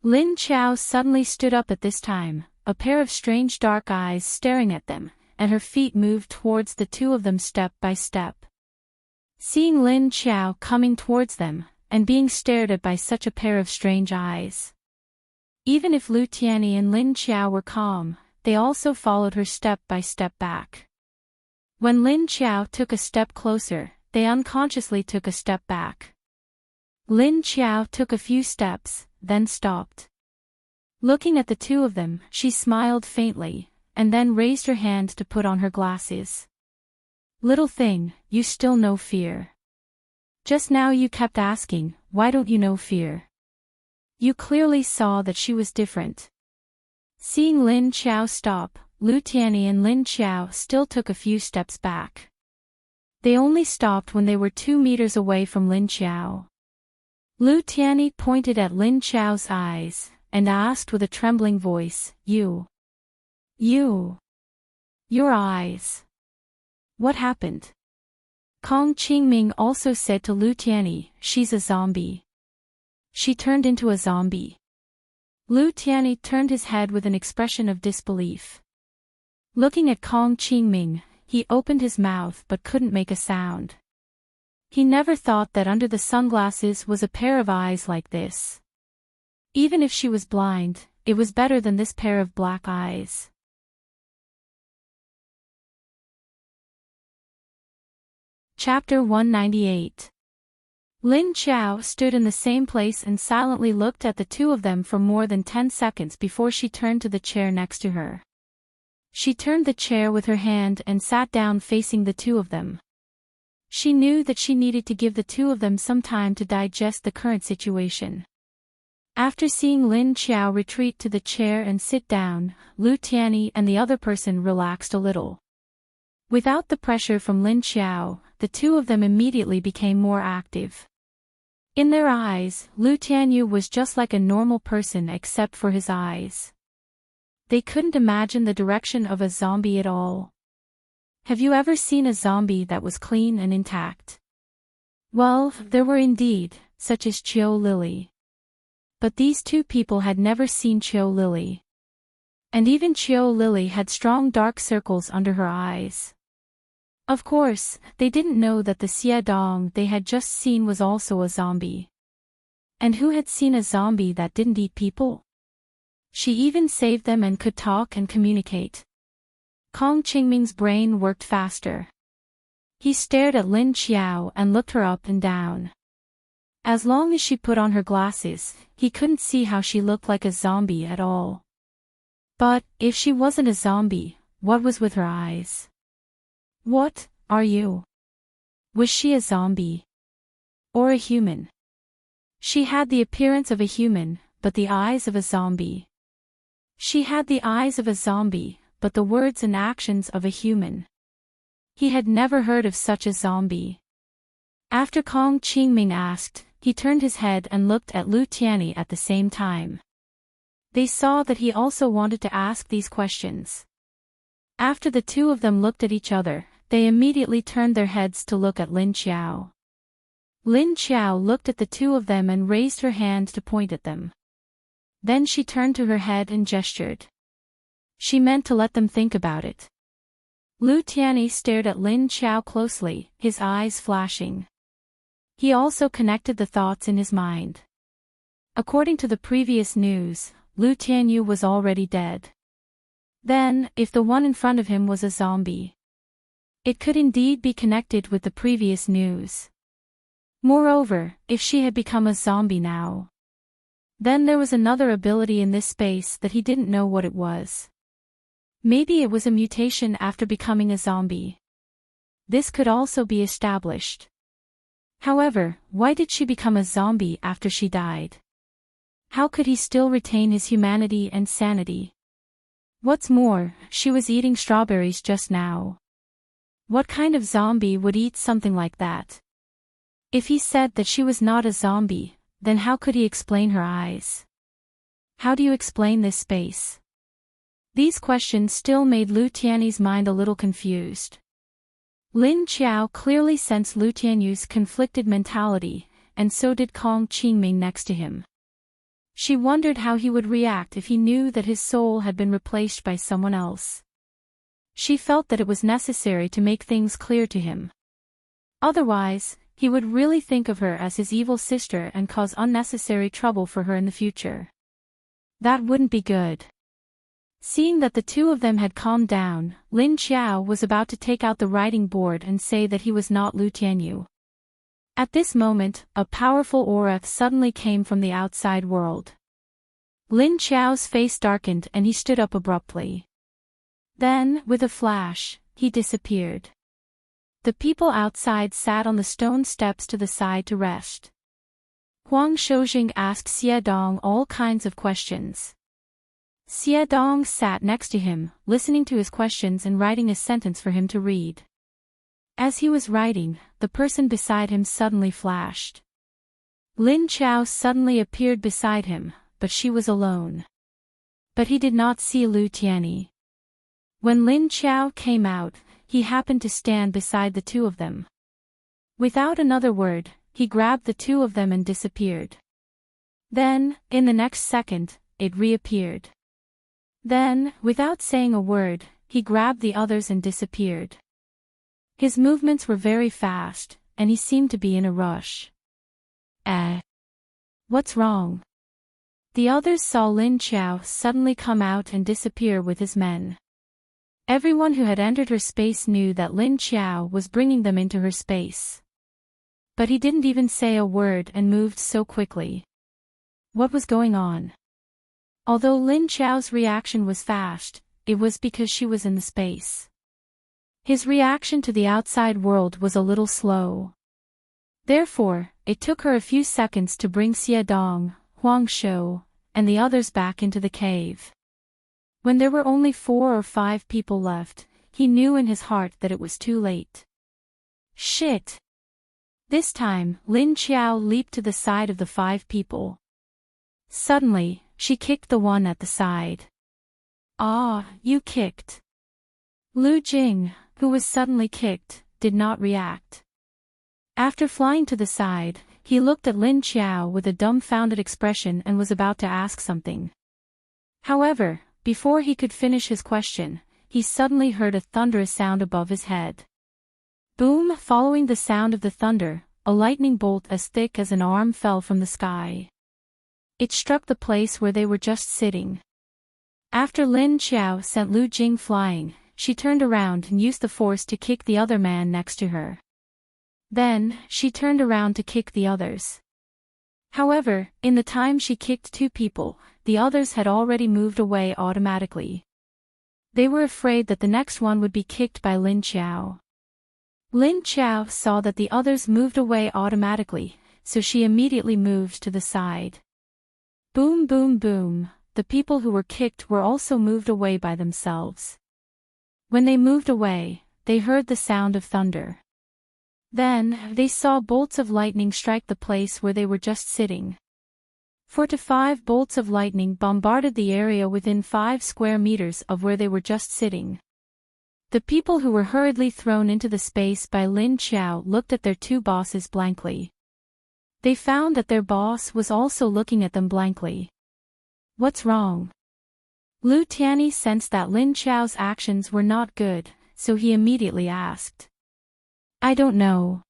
Speaker 1: Lin Qiao suddenly stood up at this time, a pair of strange dark eyes staring at them, and her feet moved towards the two of them step by step. Seeing Lin Qiao coming towards them, and being stared at by such a pair of strange eyes. Even if Lu Tianyi and Lin Qiao were calm, they also followed her step by step back. When Lin Qiao took a step closer, they unconsciously took a step back. Lin Qiao took a few steps, then stopped. Looking at the two of them, she smiled faintly, and then raised her hand to put on her glasses. Little thing, you still know fear. Just now you kept asking, why don't you know fear? You clearly saw that she was different. Seeing Lin Qiao stop, Lu Tianyi and Lin Qiao still took a few steps back. They only stopped when they were 2 meters away from Lin Qiao. Lu Tianyi pointed at Lin Qiao's eyes, and asked with a trembling voice, You. Your eyes. What happened? Kong Qingming also said to Lu Tianyi, she's a zombie. She turned into a zombie. Lu Tianyi turned his head with an expression of disbelief. Looking at Kong Qingming, he opened his mouth but couldn't make a sound. He never thought that under the sunglasses was a pair of eyes like this. Even if she was blind, it was better than this pair of black eyes. Chapter 198. Lin Qiao stood in the same place and silently looked at the two of them for more than 10 seconds before she turned to the chair next to her. She turned the chair with her hand and sat down facing the two of them. She knew that she needed to give the two of them some time to digest the current situation. After seeing Lin Qiao retreat to the chair and sit down, Lu Tianyi and the other person relaxed a little. Without the pressure from Lin Qiao, the two of them immediately became more active. In their eyes, Lu Tianyi was just like a normal person except for his eyes. They couldn't imagine the direction of a zombie at all. Have you ever seen a zombie that was clean and intact? Well, there were indeed, such as Chiu Lily. But these two people had never seen Chiu Lily. And even Chiu Lily had strong dark circles under her eyes. Of course, they didn't know that the Xie Dong they had just seen was also a zombie. And who had seen a zombie that didn't eat people? She even saved them and could talk and communicate. Kong Qingming's brain worked faster. He stared at Lin Qiao and looked her up and down. As long as she put on her glasses, he couldn't see how she looked like a zombie at all. But, if she wasn't a zombie, what was with her eyes? What are you? Was she a zombie? Or a human? She had the appearance of a human, but the eyes of a zombie. She had the eyes of a zombie, but the words and actions of a human. He had never heard of such a zombie. After Kong Qingming asked, he turned his head and looked at Lu Tianyi at the same time. They saw that he also wanted to ask these questions. After the two of them looked at each other, they immediately turned their heads to look at Lin Qiao. Lin Qiao looked at the two of them and raised her hand to point at them. Then she turned to her head and gestured. She meant to let them think about it. Lu Tianyi stared at Lin Qiao closely, his eyes flashing. He also connected the thoughts in his mind. According to the previous news, Lu Tianyi was already dead. Then, if the one in front of him was a zombie, it could indeed be connected with the previous news. Moreover, if she had become a zombie now, then there was another ability in this space that he didn't know what it was. Maybe it was a mutation after becoming a zombie. This could also be established. However, why did she become a zombie after she died? How could he still retain his humanity and sanity? What's more, she was eating strawberries just now. What kind of zombie would eat something like that? If he said that she was not a zombie, then how could he explain her eyes? How do you explain this space? These questions still made Lu Tiany's mind a little confused. Lin Qiao clearly sensed Lu Tianyu's conflicted mentality, and so did Kong Qingming next to him. She wondered how he would react if he knew that his soul had been replaced by someone else. She felt that it was necessary to make things clear to him. Otherwise, he would really think of her as his evil sister and cause unnecessary trouble for her in the future. That wouldn't be good. Seeing that the two of them had calmed down, Lin Qiao was about to take out the writing board and say that he was not Lu Tianyu. At this moment, a powerful aura suddenly came from the outside world. Lin Qiao's face darkened and he stood up abruptly. Then, with a flash, he disappeared. The people outside sat on the stone steps to the side to rest. Huang Shoujing asked Xie Dong all kinds of questions. Xie Dong sat next to him, listening to his questions and writing a sentence for him to read. As he was writing, the person beside him suddenly flashed. Lin Qiao suddenly appeared beside him, but she was alone. But he did not see Lu Tianyi. When Lin Qiao came out, he happened to stand beside the two of them. Without another word, he grabbed the two of them and disappeared. Then, in the next second, it reappeared. Then, without saying a word, he grabbed the others and disappeared. His movements were very fast, and he seemed to be in a rush. What's wrong? The others saw Lin Qiao suddenly come out and disappear with his men. Everyone who had entered her space knew that Lin Qiao was bringing them into her space. But he didn't even say a word and moved so quickly. What was going on? Although Lin Qiao's reaction was fast, it was because she was in the space. His reaction to the outside world was a little slow. Therefore, it took her a few seconds to bring Xie Dong, Huang Shou, and the others back into the cave. When there were only 4 or 5 people left, he knew in his heart that it was too late. Shit! This time, Lin Qiao leaped to the side of the 5 people. Suddenly, she kicked the one at the side. Ah, you kicked. Lu Jing, who was suddenly kicked, did not react. After flying to the side, he looked at Lin Qiao with a dumbfounded expression and was about to ask something. However, before he could finish his question, he suddenly heard a thunderous sound above his head. Boom! Following the sound of the thunder, a lightning bolt as thick as an arm fell from the sky. It struck the place where they were just sitting. After Lin Qiao sent Lu Jing flying, she turned around and used the force to kick the other man next to her. Then, she turned around to kick the others. However, in the time she kicked 2 people, the others had already moved away automatically. They were afraid that the next one would be kicked by Lin Qiao. Lin Qiao saw that the others moved away automatically, so she immediately moved to the side. Boom boom boom, the people who were kicked were also moved away by themselves. When they moved away, they heard the sound of thunder. Then, they saw bolts of lightning strike the place where they were just sitting. 4 to 5 bolts of lightning bombarded the area within 5 square meters of where they were just sitting. The people who were hurriedly thrown into the space by Lin Qiao looked at their 2 bosses blankly. They found that their boss was also looking at them blankly. What's wrong? Lu Tianyi sensed that Lin Qiao's actions were not good, so he immediately asked. I don't know.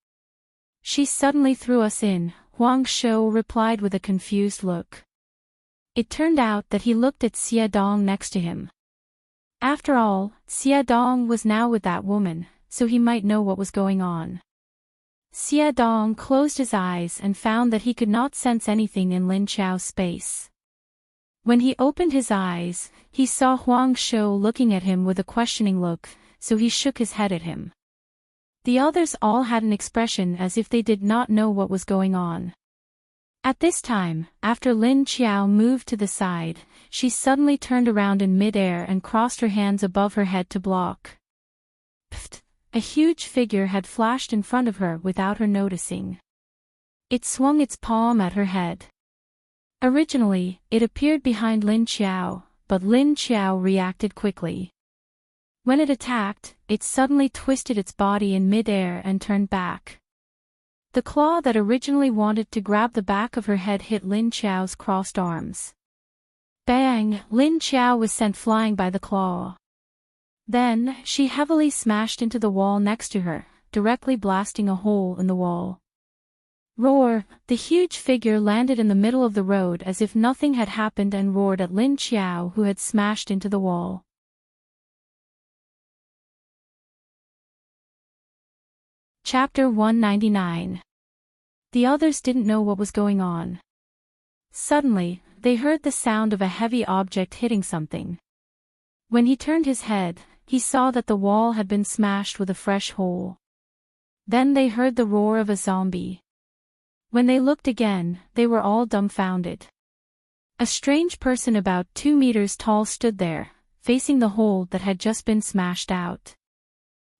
Speaker 1: She suddenly threw us in, Huang Shou replied with a confused look. It turned out that he looked at Xie Dong next to him. After all, Xie Dong was now with that woman, so he might know what was going on. Xie Dong closed his eyes and found that he could not sense anything in Lin Qiao's space. When he opened his eyes, he saw Huang Shou looking at him with a questioning look, so he shook his head at him. The others all had an expression as if they did not know what was going on. At this time, after Lin Qiao moved to the side, she suddenly turned around in mid-air and crossed her hands above her head to block. Pfft! A huge figure had flashed in front of her without her noticing. It swung its palm at her head. Originally, it appeared behind Lin Qiao, but Lin Qiao reacted quickly. When it attacked, it suddenly twisted its body in mid-air and turned back. The claw that originally wanted to grab the back of her head hit Lin Qiao's crossed arms. Bang! Lin Qiao was sent flying by the claw. Then, she heavily smashed into the wall next to her, directly blasting a hole in the wall. Roar! The huge figure landed in the middle of the road as if nothing had happened and roared at Lin Qiao, who had smashed into the wall. Chapter 199. The others didn't know what was going on. Suddenly, they heard the sound of a heavy object hitting something. When he turned his head, he saw that the wall had been smashed with a fresh hole. Then they heard the roar of a zombie. When they looked again, they were all dumbfounded. A strange person about 2 meters tall stood there, facing the hole that had just been smashed out.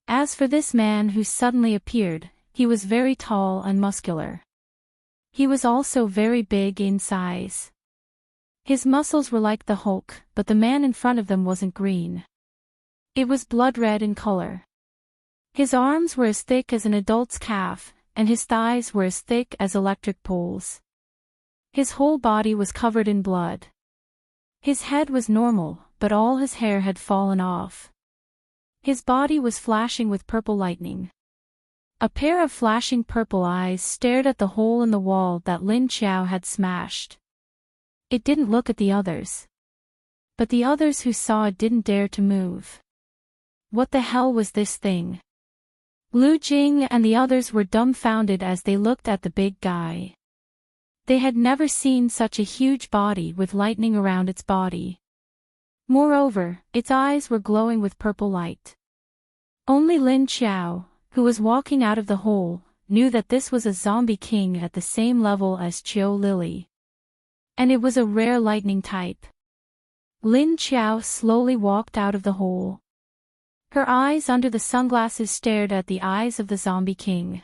Speaker 1: As for this man who suddenly appeared, he was very tall and muscular. He was also very big in size. His muscles were like the Hulk, but the man in front of them wasn't green. It was blood red in color. His arms were as thick as an adult's calf, and his thighs were as thick as electric poles. His whole body was covered in blood. His head was normal, but all his hair had fallen off. His body was flashing with purple lightning. A pair of flashing purple eyes stared at the hole in the wall that Lin Qiao had smashed. It didn't look at the others. But the others who saw it didn't dare to move. What the hell was this thing? Lu Jing and the others were dumbfounded as they looked at the big guy. They had never seen such a huge body with lightning around its body. Moreover, its eyes were glowing with purple light. Only Lin Qiao, who was walking out of the hole, knew that this was a zombie king at the same level as Qiu Lily. And it was a rare lightning type. Lin Qiao slowly walked out of the hole. Her eyes under the sunglasses stared at the eyes of the zombie king.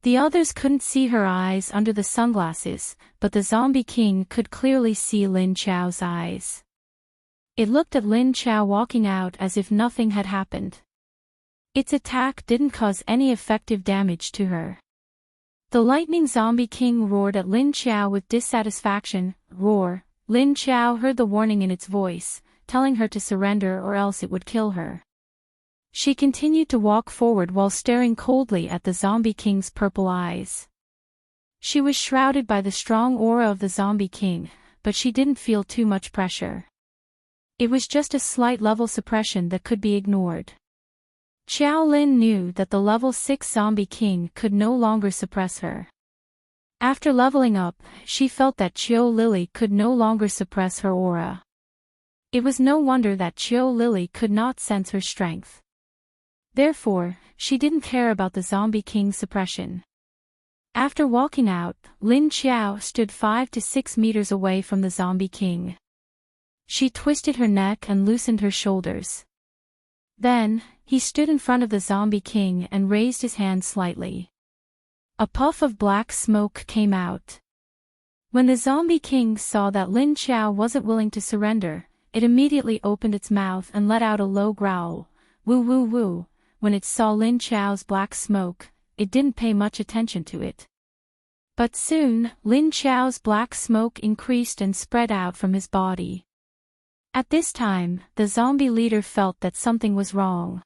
Speaker 1: The others couldn't see her eyes under the sunglasses, but the zombie king could clearly see Lin Qiao's eyes. It looked at Lin Qiao walking out as if nothing had happened. Its attack didn't cause any effective damage to her. The lightning zombie king roared at Lin Qiao with dissatisfaction. Roar! Lin Qiao heard the warning in its voice, telling her to surrender or else it would kill her. She continued to walk forward while staring coldly at the zombie king's purple eyes. She was shrouded by the strong aura of the zombie king, but she didn't feel too much pressure. It was just a slight level suppression that could be ignored. Qiao Lin knew that the level 6 zombie king could no longer suppress her. After leveling up, she felt that Qiu Lily could no longer suppress her aura. It was no wonder that Qiu Lily could not sense her strength. Therefore, she didn't care about the zombie king's suppression. After walking out, Lin Qiao stood 5 to 6 meters away from the zombie king. She twisted her neck and loosened her shoulders. Then, he stood in front of the zombie king and raised his hand slightly. A puff of black smoke came out. When the zombie king saw that Lin Qiao wasn't willing to surrender, it immediately opened its mouth and let out a low growl. Woo woo woo. When it saw Lin Qiao's black smoke, it didn't pay much attention to it. But soon, Lin Qiao's black smoke increased and spread out from his body. At this time, the zombie leader felt that something was wrong.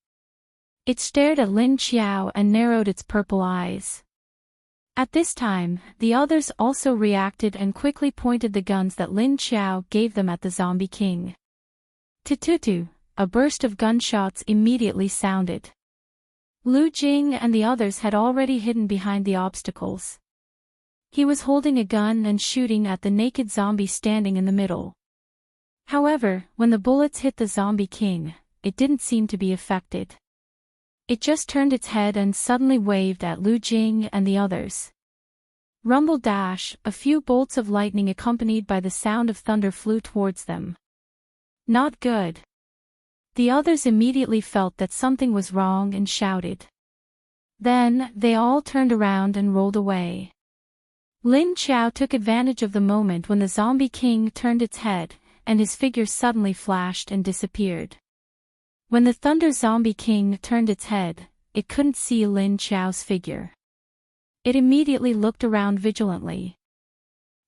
Speaker 1: It stared at Lin Qiao and narrowed its purple eyes. At this time, the others also reacted and quickly pointed the guns that Lin Qiao gave them at the zombie king. Tututu, a burst of gunshots immediately sounded. Lu Jing and the others had already hidden behind the obstacles. He was holding a gun and shooting at the naked zombie standing in the middle. However, when the bullets hit the zombie king, it didn't seem to be affected. It just turned its head and suddenly waved at Lu Jing and the others. Rumble dash, a few bolts of lightning accompanied by the sound of thunder flew towards them. Not good. The others immediately felt that something was wrong and shouted. Then, they all turned around and rolled away. Lin Qiao took advantage of the moment when the Zombie King turned its head, and his figure suddenly flashed and disappeared. When the Thunder Zombie King turned its head, it couldn't see Lin Qiao's figure. It immediately looked around vigilantly.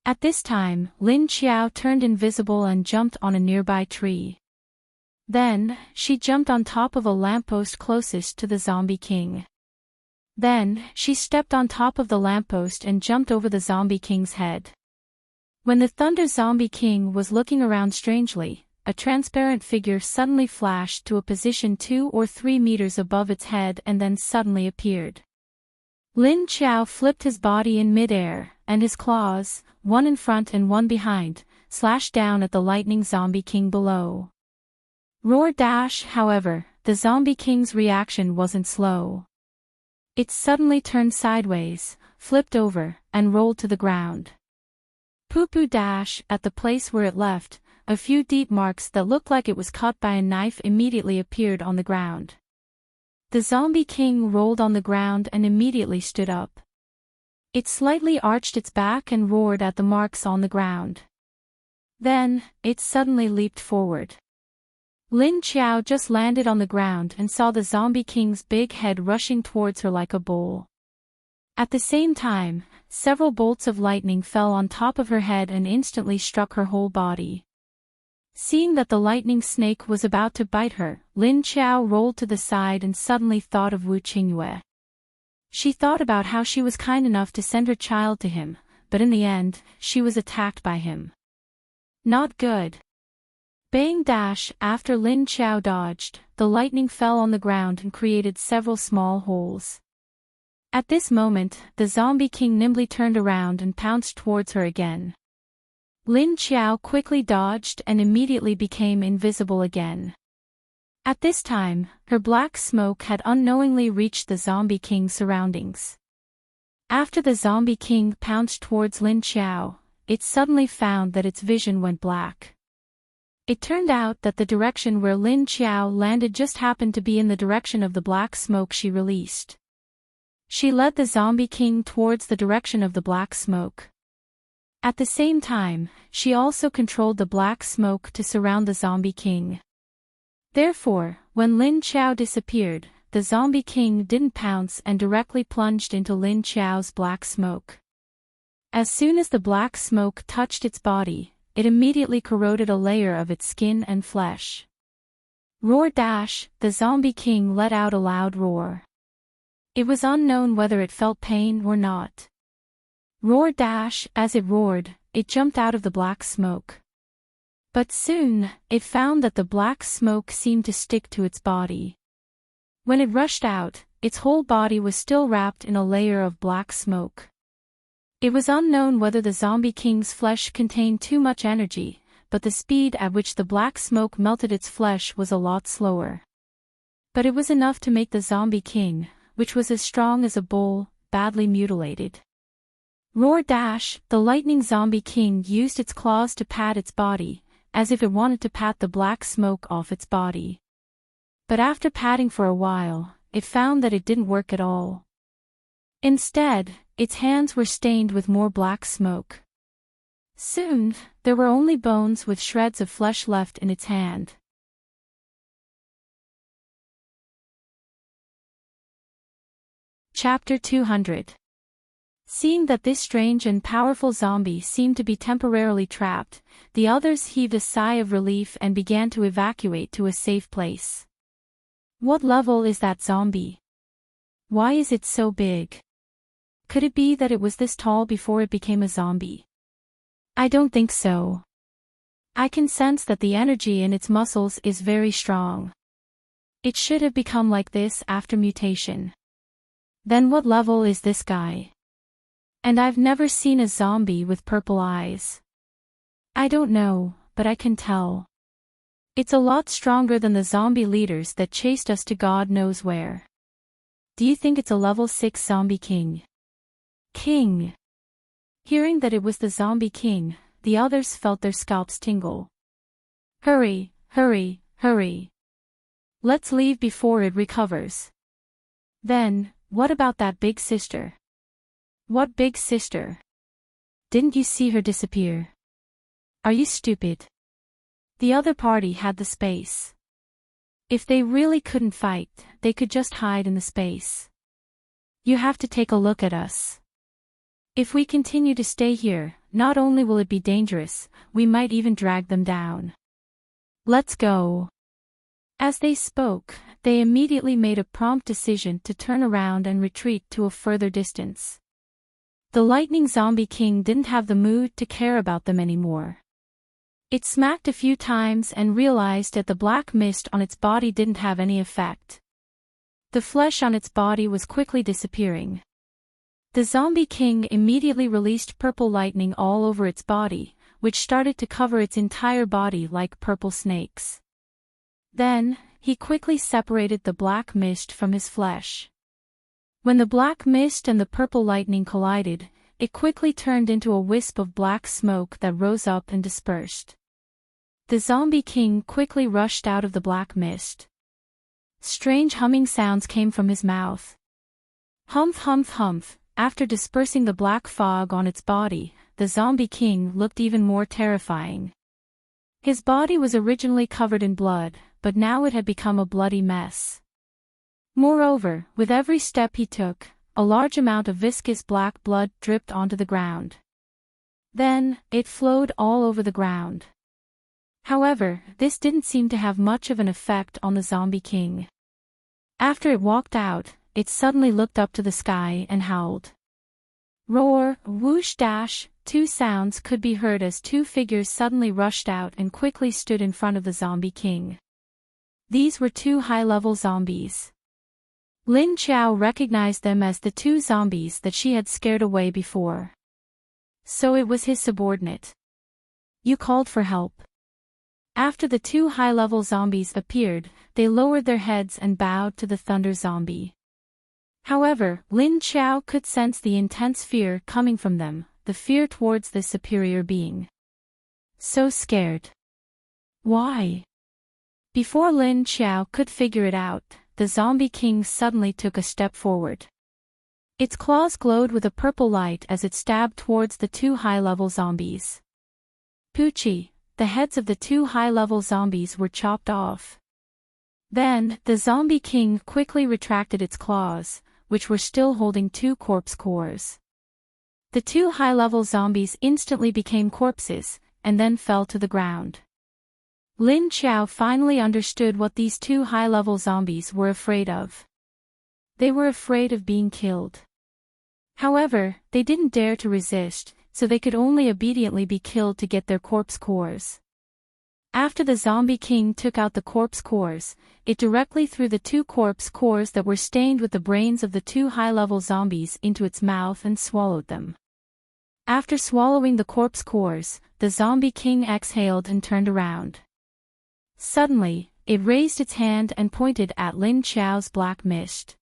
Speaker 1: At this time, Lin Qiao turned invisible and jumped on a nearby tree. Then, she jumped on top of a lamppost closest to the Zombie King. Then, she stepped on top of the lamppost and jumped over the Zombie King's head. When the Thunder Zombie King was looking around strangely, a transparent figure suddenly flashed to a position 2 or 3 meters above its head and then suddenly appeared. Lin Qiao flipped his body in midair, and his claws, one in front and one behind, slashed down at the lightning Zombie King below. Roar dash, however, the Zombie King's reaction wasn't slow. It suddenly turned sideways, flipped over, and rolled to the ground. Poo-poo dash, at the place where it left, a few deep marks that looked like it was cut by a knife immediately appeared on the ground. The Zombie King rolled on the ground and immediately stood up. It slightly arched its back and roared at the marks on the ground. Then, it suddenly leaped forward. Lin Qiao just landed on the ground and saw the Zombie King's big head rushing towards her like a bull. At the same time, several bolts of lightning fell on top of her head and instantly struck her whole body. Seeing that the lightning snake was about to bite her, Lin Qiao rolled to the side and suddenly thought of Wu Qingyue. She thought about how she was kind enough to send her child to him, but in the end, she was attacked by him. Not good. Bang dash, after Lin Qiao dodged, the lightning fell on the ground and created several small holes. At this moment, the Zombie King nimbly turned around and pounced towards her again. Lin Qiao quickly dodged and immediately became invisible again. At this time, her black smoke had unknowingly reached the Zombie King's surroundings. After the Zombie King pounced towards Lin Qiao, it suddenly found that its vision went black. It turned out that the direction where Lin Qiao landed just happened to be in the direction of the black smoke she released. She led the Zombie King towards the direction of the black smoke. At the same time, she also controlled the black smoke to surround the Zombie King. Therefore, when Lin Qiao disappeared, the Zombie King didn't pounce and directly plunged into Lin Qiao's black smoke. As soon as the black smoke touched its body, it immediately corroded a layer of its skin and flesh. Roar dash, the Zombie King let out a loud roar. It was unknown whether it felt pain or not. Roar dash, as it roared, it jumped out of the black smoke. But soon, it found that the black smoke seemed to stick to its body. When it rushed out, its whole body was still wrapped in a layer of black smoke. It was unknown whether the Zombie King's flesh contained too much energy, but the speed at which the black smoke melted its flesh was a lot slower. But it was enough to make the Zombie King, which was as strong as a bull, badly mutilated. Roar dash, the lightning Zombie King used its claws to pat its body, as if it wanted to pat the black smoke off its body. But after patting for a while, it found that it didn't work at all. Instead, its hands were stained with more black smoke. Soon, there were only bones with shreds of flesh left in its hand. Chapter 200. Seeing that this strange and powerful zombie seemed to be temporarily trapped, the others heaved a sigh of relief and began to evacuate to a safe place. What level is that zombie? Why is it so big? Could it be that it was this tall before it became a zombie? I don't think so. I can sense that the energy in its muscles is very strong. It should have become like this after mutation. Then what level is this guy? And I've never seen a zombie with purple eyes. I don't know, but I can tell. It's a lot stronger than the zombie leaders that chased us to God knows where. Do you think it's a level 6 zombie king? King! Hearing that it was the zombie king, the others felt their scalps tingle. Hurry, hurry, hurry. Let's leave before it recovers. Then, what about that big sister? What big sister? Didn't you see her disappear? Are you stupid? The other party had the space. If they really couldn't fight, they could just hide in the space. You have to take a look at us. If we continue to stay here, not only will it be dangerous, we might even drag them down. Let's go. As they spoke, they immediately made a prompt decision to turn around and retreat to a further distance. The lightning zombie king didn't have the mood to care about them anymore. It smacked a few times and realized that the black mist on its body didn't have any effect. The flesh on its body was quickly disappearing. The zombie king immediately released purple lightning all over its body, which started to cover its entire body like purple snakes. Then, he quickly separated the black mist from his flesh. When the black mist and the purple lightning collided, it quickly turned into a wisp of black smoke that rose up and dispersed. The zombie king quickly rushed out of the black mist. Strange humming sounds came from his mouth. Humph humph humph. After dispersing the black fog on its body, the zombie king looked even more terrifying. His body was originally covered in blood, but now it had become a bloody mess. Moreover, with every step he took, a large amount of viscous black blood dripped onto the ground. Then, it flowed all over the ground. However, this didn't seem to have much of an effect on the zombie king. After it walked out, it suddenly looked up to the sky and howled. Roar, whoosh dash, two sounds could be heard as two figures suddenly rushed out and quickly stood in front of the zombie king. These were two high-level zombies. Lin Qiao recognized them as the two zombies that she had scared away before. So it was his subordinate. You called for help. After the two high-level zombies appeared, they lowered their heads and bowed to the thunder zombie. However, Lin Qiao could sense the intense fear coming from them, the fear towards this superior being. So scared. Why? Before Lin Qiao could figure it out, the zombie king suddenly took a step forward. Its claws glowed with a purple light as it stabbed towards the two high-level zombies. Poochie, the heads of the two high-level zombies were chopped off. Then, the zombie king quickly retracted its claws, which were still holding two corpse cores. The two high-level zombies instantly became corpses, and then fell to the ground. Lin Qiao finally understood what these two high-level zombies were afraid of. They were afraid of being killed. However, they didn't dare to resist, so they could only obediently be killed to get their corpse cores. After the zombie king took out the corpse cores, it directly threw the two corpse cores that were stained with the brains of the two high-level zombies into its mouth and swallowed them. After swallowing the corpse cores, the zombie king exhaled and turned around. Suddenly, it raised its hand and pointed at Lin Qiao's black mist.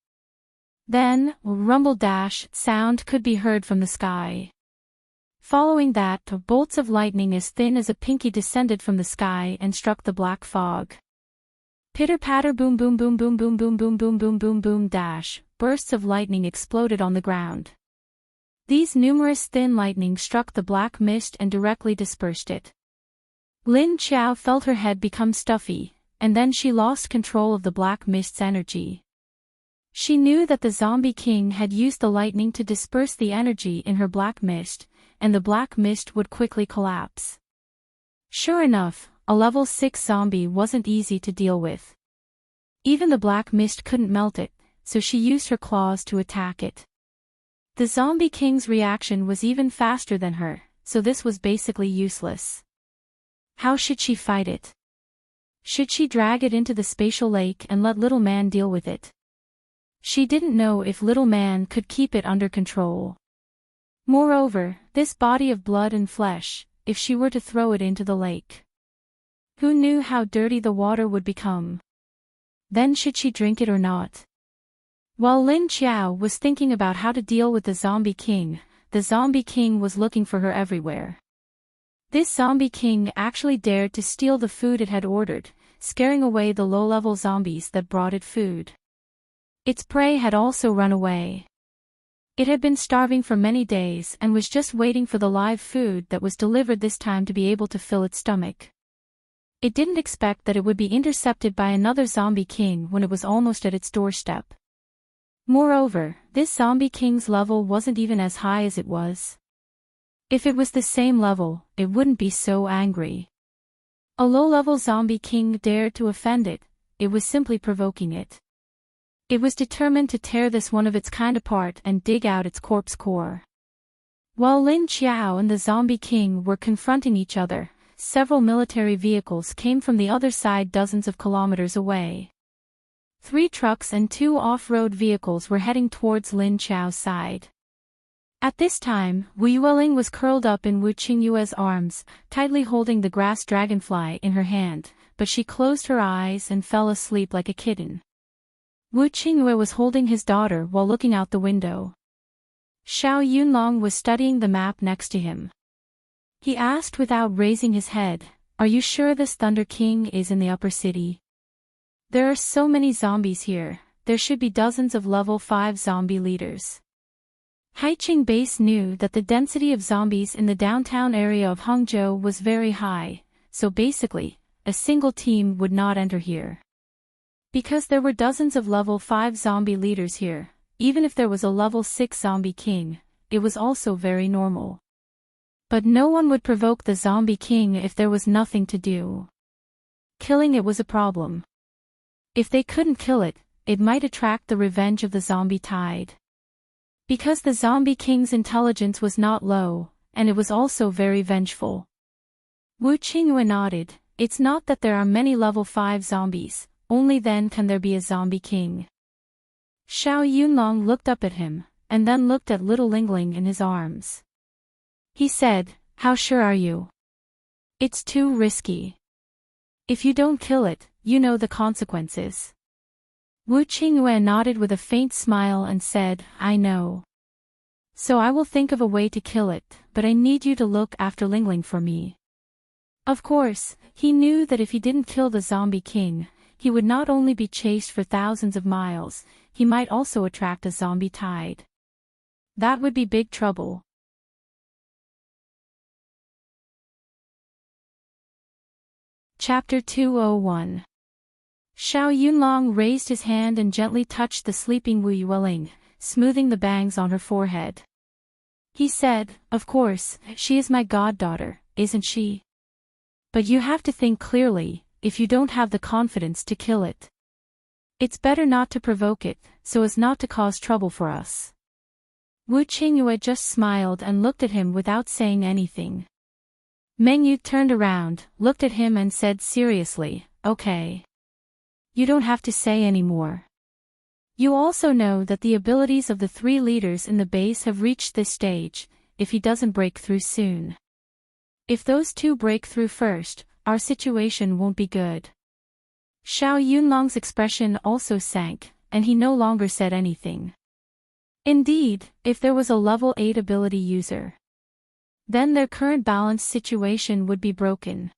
Speaker 1: Then, a rumble dash sound could be heard from the sky. Following that, bolts of lightning as thin as a pinky descended from the sky and struck the black fog. Pitter-patter boom boom boom boom boom boom boom boom boom boom boom dash, bursts of lightning exploded on the ground. These numerous thin lightning struck the black mist and directly dispersed it. Lin Qiao felt her head become stuffy, and then she lost control of the black mist's energy. She knew that the zombie king had used the lightning to disperse the energy in her black mist, and the black mist would quickly collapse. Sure enough, a level 6 zombie wasn't easy to deal with. Even the black mist couldn't melt it, so she used her claws to attack it. The zombie king's reaction was even faster than her, so this was basically useless. How should she fight it? Should she drag it into the spatial lake and let Little Man deal with it? She didn't know if Little Man could keep it under control. Moreover, this body of blood and flesh, if she were to throw it into the lake, who knew how dirty the water would become? Then should she drink it or not? While Lin Qiao was thinking about how to deal with the Zombie King, the Zombie King was looking for her everywhere. This Zombie King actually dared to steal the food it had ordered, scaring away the low-level zombies that brought it food. Its prey had also run away. It had been starving for many days and was just waiting for the live food that was delivered this time to be able to fill its stomach. It didn't expect that it would be intercepted by another Zombie King when it was almost at its doorstep. Moreover, this Zombie King's level wasn't even as high as it was. If it was the same level, it wouldn't be so angry. A low-level Zombie King dared to offend it, it was simply provoking it. It was determined to tear this one-of-its-kind apart and dig out its corpse core. While Lin Qiao and the Zombie King were confronting each other, several military vehicles came from the other side dozens of kilometers away. 3 trucks and 2 off-road vehicles were heading towards Lin Qiao's side. At this time, Wu Yueling was curled up in Wu Qingyue's arms, tightly holding the grass dragonfly in her hand, but she closed her eyes and fell asleep like a kitten. Wu Qingyue was holding his daughter while looking out the window. Xiao Yunlong was studying the map next to him. He asked without raising his head, "Are you sure this Thunder King is in the upper city? There are so many zombies here, there should be dozens of level 5 zombie leaders." Haiqing Base knew that the density of zombies in the downtown area of Hangzhou was very high, so basically, a single team would not enter here. Because there were dozens of level 5 zombie leaders here, even if there was a level 6 zombie king, it was also very normal. But no one would provoke the Zombie King if there was nothing to do. Killing it was a problem. If they couldn't kill it, it might attract the revenge of the zombie tide. Because the Zombie King's intelligence was not low, and it was also very vengeful. Wu Qingyue nodded, "It's not that there are many level 5 zombies, only then can there be a Zombie King." Xiao Yunlong looked up at him, and then looked at little Lingling in his arms. He said, "How sure are you? It's too risky. If you don't kill it, you know the consequences." Wu Qingyue nodded with a faint smile and said, "I know. So I will think of a way to kill it, but I need you to look after Lingling for me." Of course, he knew that if he didn't kill the Zombie King, he would not only be chased for thousands of miles, he might also attract a zombie tide. That would be big trouble. Chapter 201. Xiao Yunlong raised his hand and gently touched the sleeping Wu Yueling, smoothing the bangs on her forehead. He said, "Of course, she is my goddaughter, isn't she? But you have to think clearly, if you don't have the confidence to kill it. It's better not to provoke it, so as not to cause trouble for us." Wu Qingyue just smiled and looked at him without saying anything. Meng Yu turned around, looked at him and said seriously, "Okay. You don't have to say any more. You also know that the abilities of the 3 leaders in the base have reached this stage, if he doesn't break through soon. If those 2 break through first, our situation won't be good." Xiao Yunlong's expression also sank, and he no longer said anything. Indeed, if there was a level 8 ability user, then their current balanced situation would be broken.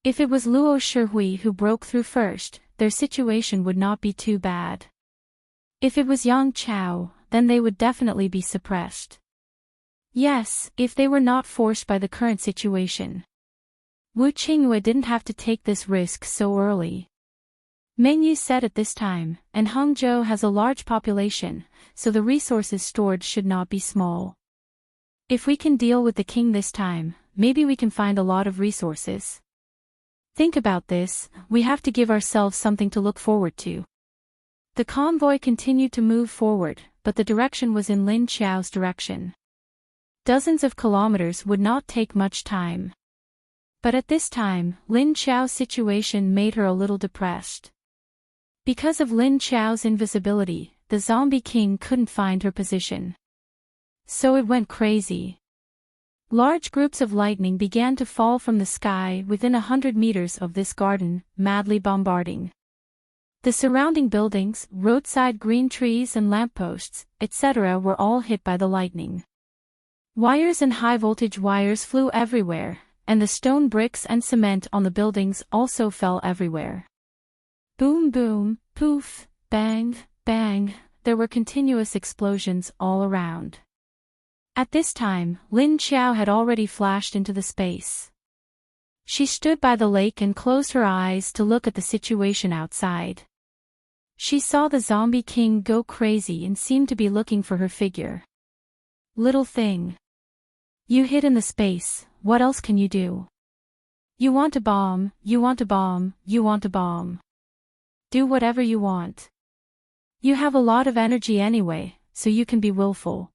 Speaker 1: If it was Luo Shihui who broke through first, their situation would not be too bad. If it was Yang Chao, then they would definitely be suppressed. Yes, if they were not forced by the current situation. Wu Qingyue didn't have to take this risk so early. Meng Yu said at this time, and Hangzhou has a large population, so the resources stored should not be small. If we can deal with the king this time, maybe we can find a lot of resources. Think about this, we have to give ourselves something to look forward to. The convoy continued to move forward, but the direction was in Lin Qiao's direction. Dozens of kilometers would not take much time. But at this time, Lin Qiao's situation made her a little depressed. Because of Lin Qiao's invisibility, the Zombie King couldn't find her position. So it went crazy. Large groups of lightning began to fall from the sky within 100 meters of this garden, madly bombarding. The surrounding buildings, roadside green trees and lampposts, etc. were all hit by the lightning. Wires and high-voltage wires flew everywhere, and the stone bricks and cement on the buildings also fell everywhere. Boom boom, poof, bang, bang, there were continuous explosions all around. At this time, Lin Xiao had already flashed into the space. She stood by the lake and closed her eyes to look at the situation outside. She saw the zombie king go crazy and seemed to be looking for her figure. Little thing. You hid in the space, what else can you do? You want a bomb, you want a bomb, you want a bomb. Do whatever you want. You have a lot of energy anyway, so you can be willful.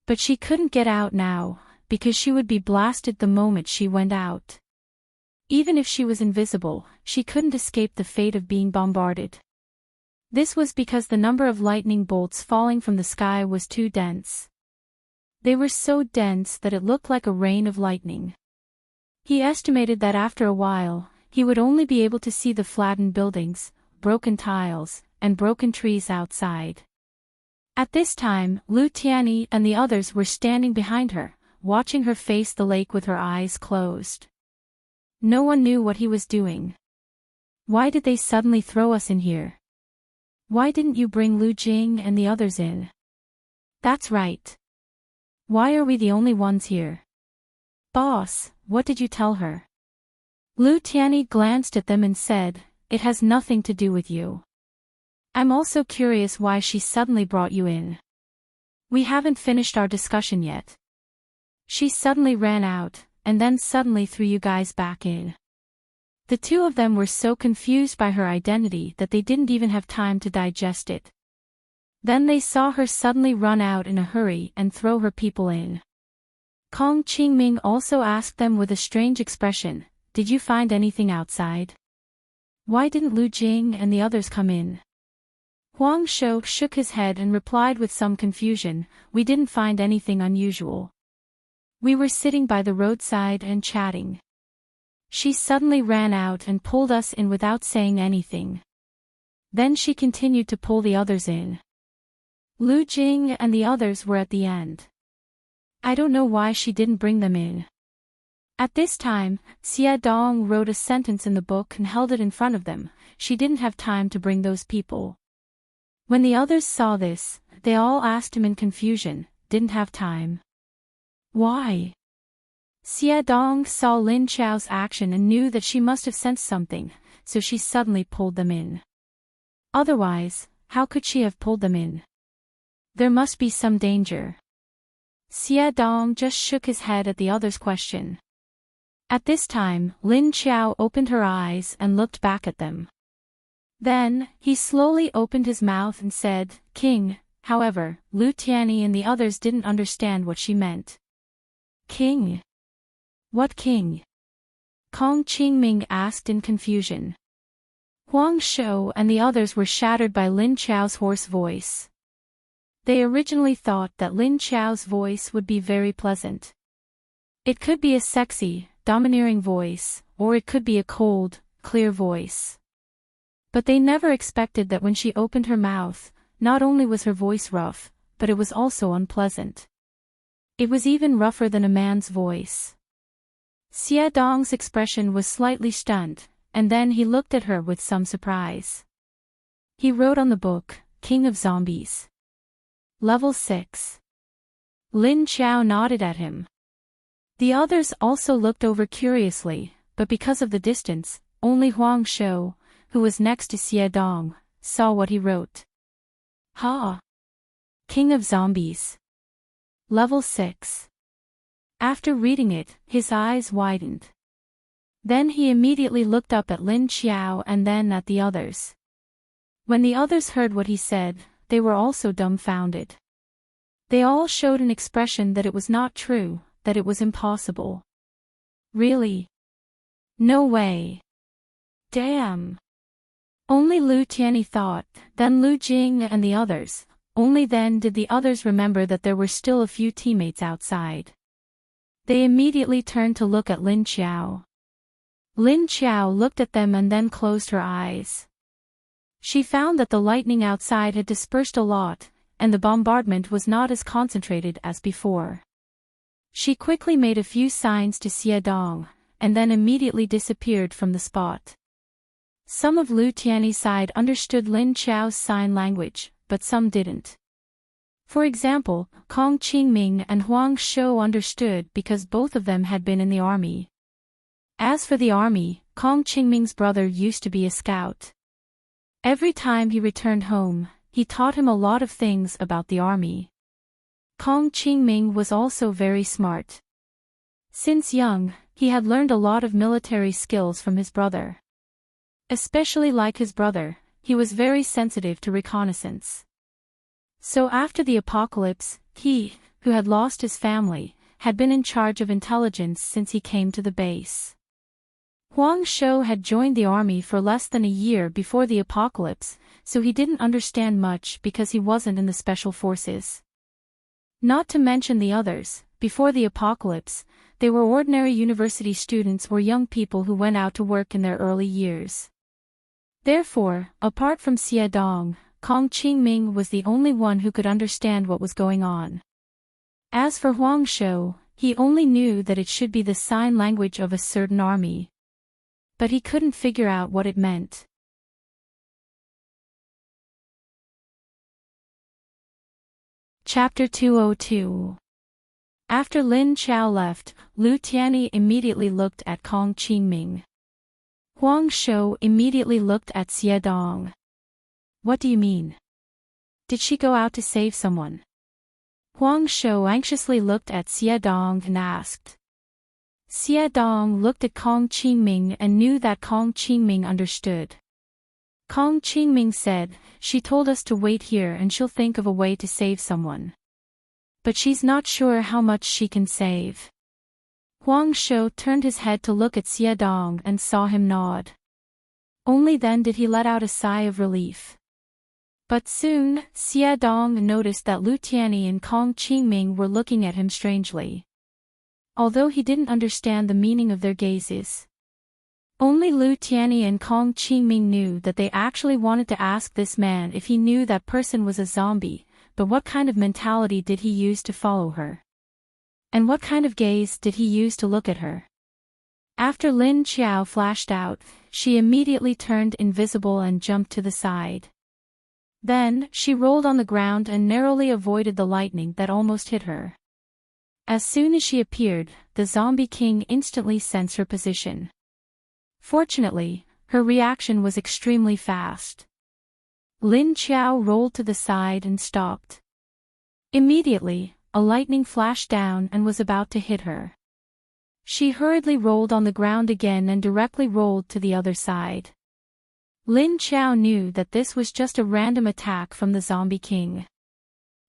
Speaker 1: But she couldn't get out now, because she would be blasted the moment she went out. Even if she was invisible, she couldn't escape the fate of being bombarded. This was because the number of lightning bolts falling from the sky was too dense. They were so dense that it looked like a rain of lightning. He estimated that after a while, he would only be able to see the flattened buildings, broken tiles, and broken trees outside. At this time, Lu Tianyi and the others were standing behind her, watching her face the lake with her eyes closed. No one knew what he was doing. Why did they suddenly throw us in here? Why didn't you bring Lu Jing and the others in? That's right. Why are we the only ones here? Boss, what did you tell her? Lu Tianyi glanced at them and said, it has nothing to do with you. I'm also curious why she suddenly brought you in. We haven't finished our discussion yet. She suddenly ran out, and then suddenly threw you guys back in. The two of them were so confused by her identity that they didn't even have time to digest it. Then they saw her suddenly run out in a hurry and throw her people in. Kong Qingming also asked them with a strange expression, did you find anything outside? Why didn't Lu Jing and the others come in? Huang Shou shook his head and replied with some confusion, we didn't find anything unusual. We were sitting by the roadside and chatting. She suddenly ran out and pulled us in without saying anything. Then she continued to pull the others in. Lu Jing and the others were at the end. I don't know why she didn't bring them in. At this time, Xia Dong wrote a sentence in the book and held it in front of them. She didn't have time to bring those people. When the others saw this, they all asked him in confusion, didn't have time. Why? Xia Dong saw Lin Xiao's action and knew that she must have sensed something, so she suddenly pulled them in. Otherwise, how could she have pulled them in? There must be some danger. Xia Dong just shook his head at the other's question. At this time, Lin Xiao opened her eyes and looked back at them. Then, he slowly opened his mouth and said, King. However, Lu Tianyi and the others didn't understand what she meant. King? What king? Kong Qingming asked in confusion. Huang Shou and the others were shattered by Lin Xiao's hoarse voice. They originally thought that Lin Xiao's voice would be very pleasant. It could be a sexy, domineering voice, or it could be a cold, clear voice. But they never expected that when she opened her mouth, not only was her voice rough, but it was also unpleasant. It was even rougher than a man's voice. Xia Dong's expression was slightly stunned, and then he looked at her with some surprise. He wrote on the book, King of Zombies. Level 6. Lin Xiao nodded at him. The others also looked over curiously, but because of the distance, only Huang Shou, who was next to Xia Dong, saw what he wrote. Ha! King of Zombies. Level 6. After reading it, his eyes widened. Then he immediately looked up at Lin Xiao and then at the others. When the others heard what he said, they were also dumbfounded. They all showed an expression that it was not true, that it was impossible. Really? No way. Damn. Only Lu Tianyi thought, then Lu Jing and the others. Only then did the others remember that there were still a few teammates outside. They immediately turned to look at Lin Xiao. Lin Xiao looked at them and then closed her eyes. She found that the lightning outside had dispersed a lot, and the bombardment was not as concentrated as before. She quickly made a few signs to Xie Dong, and then immediately disappeared from the spot. Some of Lu Tiany's side understood Lin Qiao's sign language, but some didn't. For example, Kong Qingming and Huang Shou understood because both of them had been in the army. As for the army, Kong Qingming's brother used to be a scout. Every time he returned home, he taught him a lot of things about the army. Kong Qingming was also very smart. Since young, he had learned a lot of military skills from his brother. Especially like his brother, he was very sensitive to reconnaissance. So after the apocalypse, he, who had lost his family, had been in charge of intelligence since he came to the base. Huang Shou had joined the army for less than a year before the apocalypse, so he didn't understand much because he wasn't in the special forces. Not to mention the others, before the apocalypse, they were ordinary university students or young people who went out to work in their early years. Therefore, apart from Xie Dong, Kong Qingming was the only one who could understand what was going on. As for Huang Shou, he only knew that it should be the sign language of a certain army. But he couldn't figure out what it meant. Chapter 202. After Lin Qiao left, Lu Tiany immediately looked at Kong Qingming. Huang Shou immediately looked at Xie Dong. What do you mean? Did she go out to save someone? Huang Shou anxiously looked at Xie Dong and asked. Xie Dong looked at Kong Qingming and knew that Kong Qingming understood. Kong Qingming said, she told us to wait here and she'll think of a way to save someone. But she's not sure how much she can save. Huang Shou turned his head to look at Xie Dong and saw him nod. Only then did he let out a sigh of relief. But soon, Xie Dong noticed that Lu Tiany and Kong Qingming were looking at him strangely. Although he didn't understand the meaning of their gazes. Only Lu Tiany and Kong Qingming knew that they actually wanted to ask this man if he knew that person was a zombie, but what kind of mentality did he use to follow her? And what kind of gaze did he use to look at her? After Lin Qiao flashed out, she immediately turned invisible and jumped to the side. Then, she rolled on the ground and narrowly avoided the lightning that almost hit her. As soon as she appeared, the zombie king instantly sensed her position. Fortunately, her reaction was extremely fast. Lin Qiao rolled to the side and stopped. Immediately, a lightning flashed down and was about to hit her. She hurriedly rolled on the ground again and directly rolled to the other side. Lin Qiao knew that this was just a random attack from the zombie king.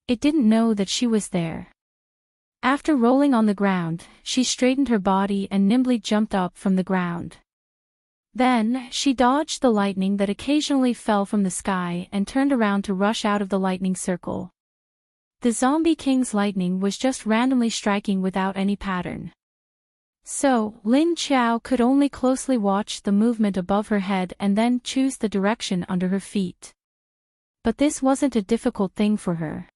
Speaker 1: It didn't know that she was there. After rolling on the ground, she straightened her body and nimbly jumped up from the ground. Then, she dodged the lightning that occasionally fell from the sky and turned around to rush out of the lightning circle. The zombie king's lightning was just randomly striking without any pattern. So, Lin Qiao could only closely watch the movement above her head and then choose the direction under her feet. But this wasn't a difficult thing for her.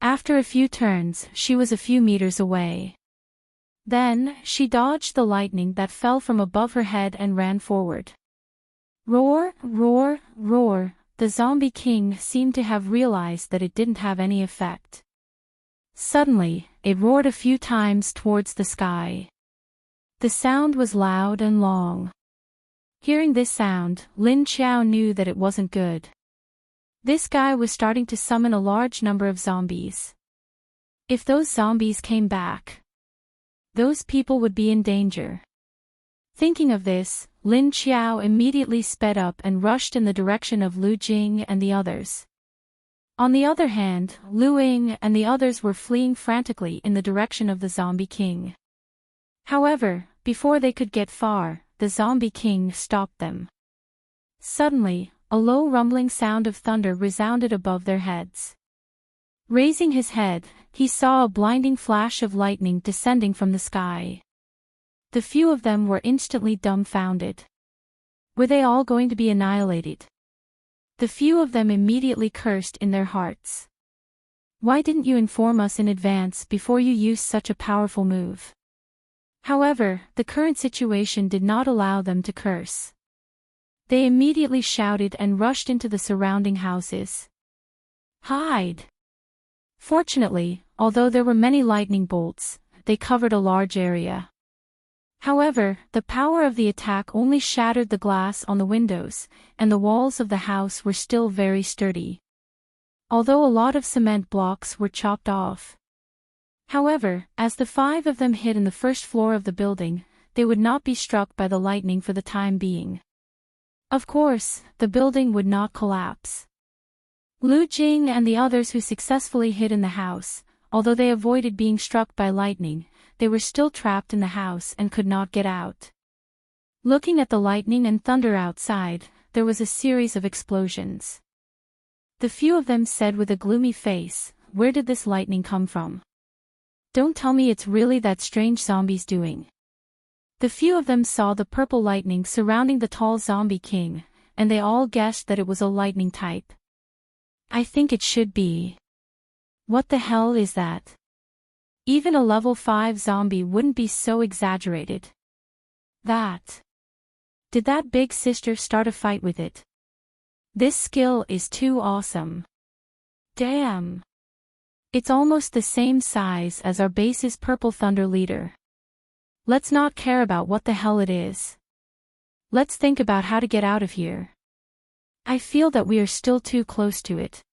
Speaker 1: After a few turns, she was a few meters away. Then, she dodged the lightning that fell from above her head and ran forward. Roar, roar, roar, the zombie king seemed to have realized that it didn't have any effect. Suddenly, it roared a few times towards the sky. The sound was loud and long. Hearing this sound, Lin Qiao knew that it wasn't good. This guy was starting to summon a large number of zombies. If those zombies came back, those people would be in danger. Thinking of this, Lin Qiao immediately sped up and rushed in the direction of Lu Jing and the others. On the other hand, Lu Ying and the others were fleeing frantically in the direction of the zombie king. However, before they could get far, the zombie king stopped them. Suddenly, a low rumbling sound of thunder resounded above their heads. Raising his head, he saw a blinding flash of lightning descending from the sky. The few of them were instantly dumbfounded. Were they all going to be annihilated? The few of them immediately cursed in their hearts. Why didn't you inform us in advance before you used such a powerful move? However, the current situation did not allow them to curse. They immediately shouted and rushed into the surrounding houses. Hide! Fortunately, although there were many lightning bolts, they covered a large area. However, the power of the attack only shattered the glass on the windows, and the walls of the house were still very sturdy, although a lot of cement blocks were chopped off. However, as the 5 of them hid in the first floor of the building, they would not be struck by the lightning for the time being. Of course, the building would not collapse. Lu Jing and the others who successfully hid in the house, although they avoided being struck by lightning, they were still trapped in the house and could not get out. Looking at the lightning and thunder outside, there was a series of explosions. The few of them said with a gloomy face, "Where did this lightning come from? Don't tell me it's really that strange zombies doing." The few of them saw the purple lightning surrounding the tall zombie king, and they all guessed that it was a lightning type. I think it should be. What the hell is that? Even a level 5 zombie wouldn't be so exaggerated. Did that big sister start a fight with it? This skill is too awesome. Damn. It's almost the same size as our base's purple thunder leader. Let's not care about what the hell it is. Let's think about how to get out of here. I feel that we are still too close to it.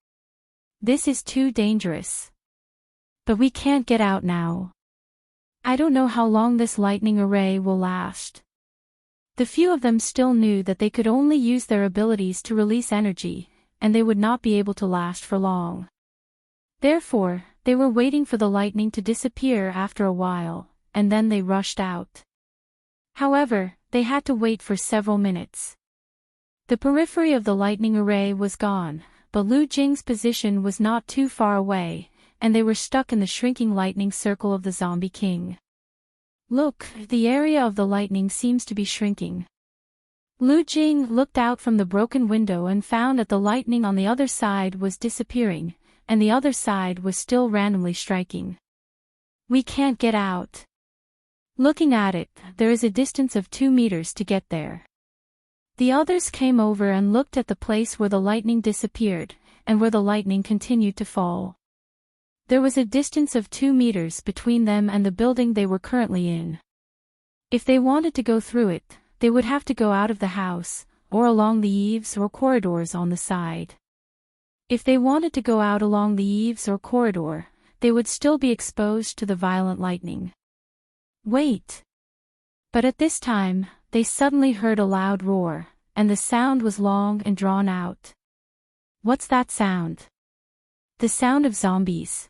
Speaker 1: This is too dangerous. But we can't get out now. I don't know how long this lightning array will last. The few of them still knew that they could only use their abilities to release energy, and they would not be able to last for long. Therefore, they were waiting for the lightning to disappear after a while, and then they rushed out. However, they had to wait for several minutes. The periphery of the lightning array was gone, but Lu Jing's position was not too far away, and they were stuck in the shrinking lightning circle of the zombie king. Look, the area of the lightning seems to be shrinking. Lu Jing looked out from the broken window and found that the lightning on the other side was disappearing, and the other side was still randomly striking. We can't get out. Looking at it, there is a distance of 2 meters to get there. The others came over and looked at the place where the lightning disappeared, and where the lightning continued to fall. There was a distance of 2 meters between them and the building they were currently in. If they wanted to go through it, they would have to go out of the house, or along the eaves or corridors on the side. If they wanted to go out along the eaves or corridor, they would still be exposed to the violent lightning. Wait! But at this time, they suddenly heard a loud roar, and the sound was long and drawn out. What's that sound? The sound of zombies.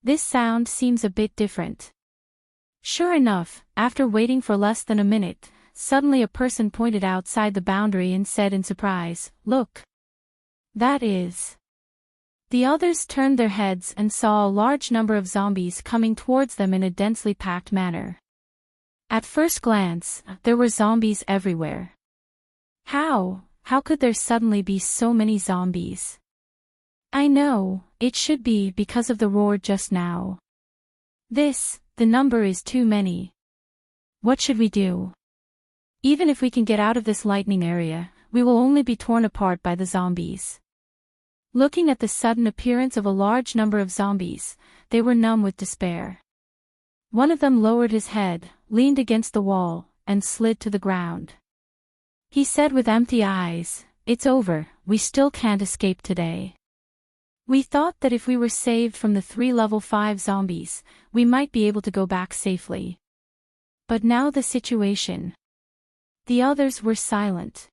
Speaker 1: This sound seems a bit different. Sure enough, after waiting for less than a minute, suddenly a person pointed outside the boundary and said in surprise, "Look! That is..." The others turned their heads and saw a large number of zombies coming towards them in a densely packed manner. At first glance, there were zombies everywhere. How could there suddenly be so many zombies? I know, it should be because of the roar just now. The number is too many. What should we do? Even if we can get out of this lightning area, we will only be torn apart by the zombies. Looking at the sudden appearance of a large number of zombies, they were numb with despair. One of them lowered his head, leaned against the wall, and slid to the ground. He said with empty eyes, "It's over, we still can't escape today. We thought that if we were saved from the 3 level 5 zombies, we might be able to go back safely. But now the situation..." The others were silent.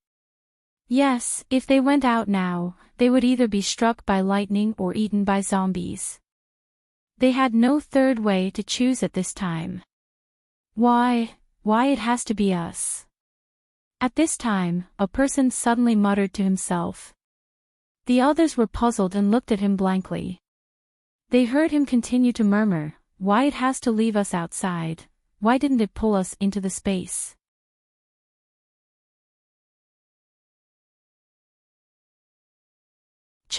Speaker 1: Yes, if they went out now, they would either be struck by lightning or eaten by zombies. They had no third way to choose at this time. Why it has to be us? At this time, a person suddenly muttered to himself. The others were puzzled and looked at him blankly. They heard him continue to murmur, "Why it has to leave us outside? Why didn't it pull us into the space?"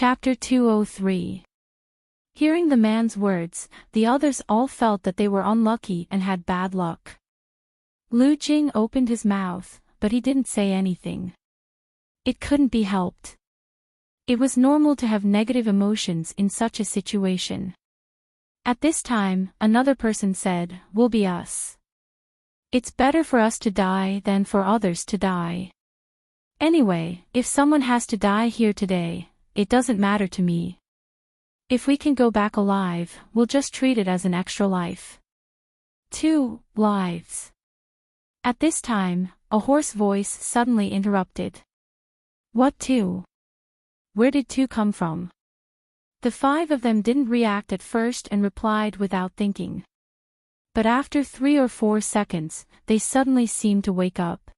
Speaker 1: Chapter 203. Hearing the man's words, the others all felt that they were unlucky and had bad luck. Lu Jing opened his mouth, but he didn't say anything. It couldn't be helped. It was normal to have negative emotions in such a situation. At this time, another person said, "Will be us. It's better for us to die than for others to die. Anyway, if someone has to die here today, it doesn't matter to me. If we can go back alive, we'll just treat it as an extra life." 2 lives. At this time, a hoarse voice suddenly interrupted. "What 2? Where did 2 come from?" The 5 of them didn't react at first and replied without thinking. But after 3 or 4 seconds, they suddenly seemed to wake up.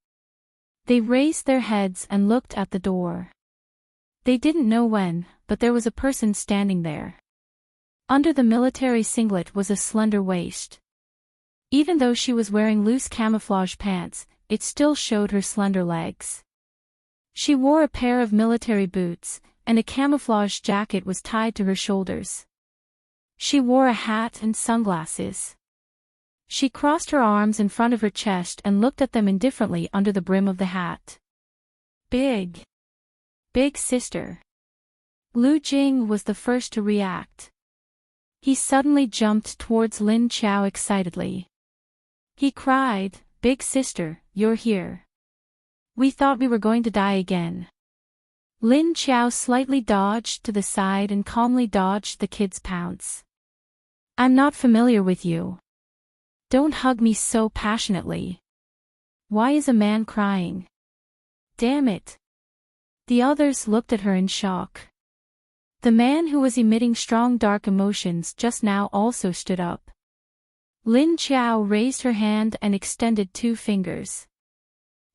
Speaker 1: They raised their heads and looked at the door. They didn't know when, but there was a person standing there. Under the military singlet was a slender waist. Even though she was wearing loose camouflage pants, it still showed her slender legs. She wore a pair of military boots, and a camouflage jacket was tied to her shoulders. She wore a hat and sunglasses. She crossed her arms in front of her chest and looked at them indifferently under the brim of the hat. Big sister. Lu Jing was the first to react. He suddenly jumped towards Lin Qiao excitedly. He cried, "Big sister, you're here. We thought we were going to die again." Lin Qiao slightly dodged to the side and calmly dodged the kid's pounce. "I'm not familiar with you. Don't hug me so passionately. Why is a man crying? Damn it." The others looked at her in shock. The man who was emitting strong dark emotions just now also stood up. Lin Qiao raised her hand and extended 2 fingers.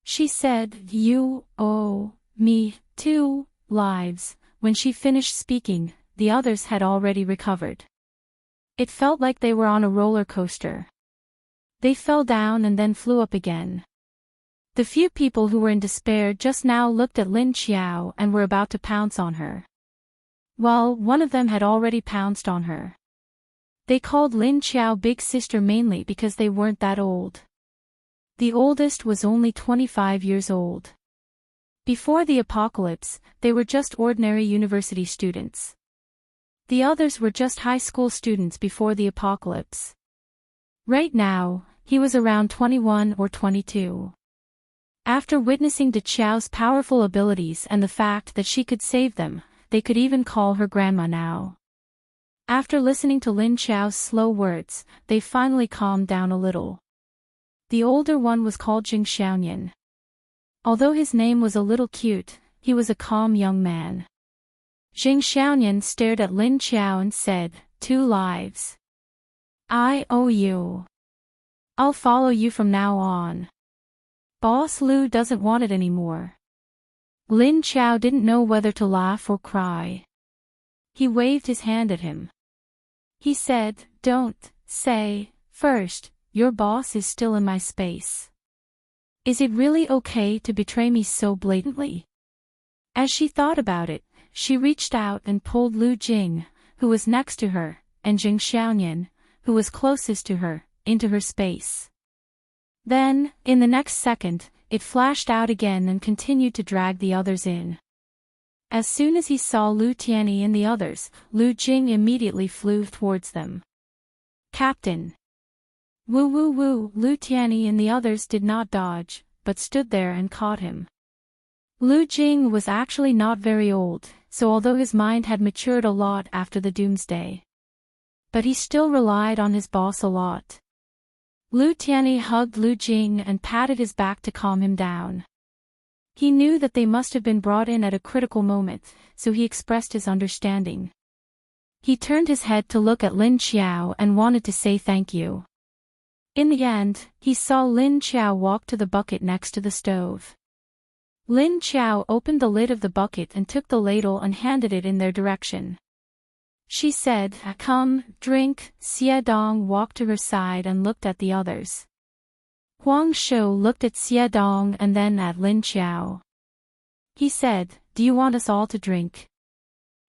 Speaker 1: She said, "You owe me 2 lives." When she finished speaking, the others had already recovered. It felt like they were on a roller coaster. They fell down and then flew up again. The few people who were in despair just now looked at Lin Qiao and were about to pounce on her. Well, one of them had already pounced on her. They called Lin Qiao big sister mainly because they weren't that old. The oldest was only 25 years old. Before the apocalypse, they were just ordinary university students. The others were just high school students before the apocalypse. Right now, he was around 21 or 22. After witnessing De Qiao's powerful abilities and the fact that she could save them, they could even call her grandma now. After listening to Lin Qiao's slow words, they finally calmed down a little. The older one was called Jing Xiaoyan. Although his name was a little cute, he was a calm young man. Jing Xiaoyan stared at Lin Qiao and said, "2 lives. I owe you. I'll follow you from now on. Boss Lu doesn't want it anymore." Lin Qiao didn't know whether to laugh or cry. He waved his hand at him. He said, "Don't say, first, your boss is still in my space. Is it really okay to betray me so blatantly?" As she thought about it, she reached out and pulled Lu Jing, who was next to her, and Jing Xiaoyan, who was closest to her, into her space. Then, in the next second, it flashed out again and continued to drag the others in. As soon as he saw Lu Tianyi and the others, Lu Jing immediately flew towards them. "Captain!" "Woo woo woo!" Lu Tianyi and the others did not dodge, but stood there and caught him. Lu Jing was actually not very old, so although his mind had matured a lot after the doomsday, but he still relied on his boss a lot. Lu Tianyi hugged Lu Jing and patted his back to calm him down. He knew that they must have been brought in at a critical moment, so he expressed his understanding. He turned his head to look at Lin Qiao and wanted to say thank you. In the end, he saw Lin Qiao walk to the bucket next to the stove. Lin Qiao opened the lid of the bucket and took the ladle and handed it in their direction. She said, "Come, drink." Xie Dong walked to her side and looked at the others. Huang Shou looked at Xie Dong and then at Lin Qiao. He said, "Do you want us all to drink?"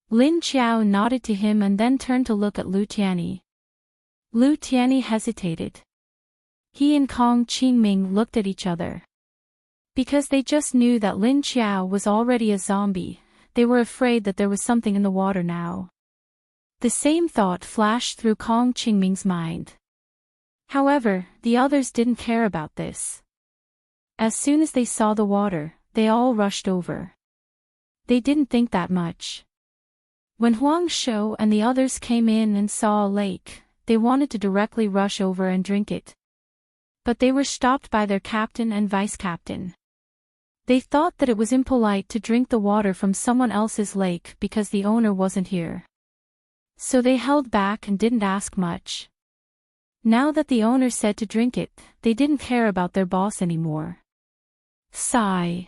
Speaker 1: Lin Qiao nodded to him and then turned to look at Lu Tianyi. Lu Tianyi hesitated. He and Kong Qingming looked at each other. Because they just knew that Lin Qiao was already a zombie, they were afraid that there was something in the water now. The same thought flashed through Kong Qingming's mind. However, the others didn't care about this. As soon as they saw the water, they all rushed over. They didn't think that much. When Huang Shou and the others came in and saw a lake, they wanted to directly rush over and drink it. But they were stopped by their captain and vice-captain. They thought that it was impolite to drink the water from someone else's lake because the owner wasn't here. So they held back and didn't ask much. Now that the owner said to drink it, they didn't care about their boss anymore. Sigh.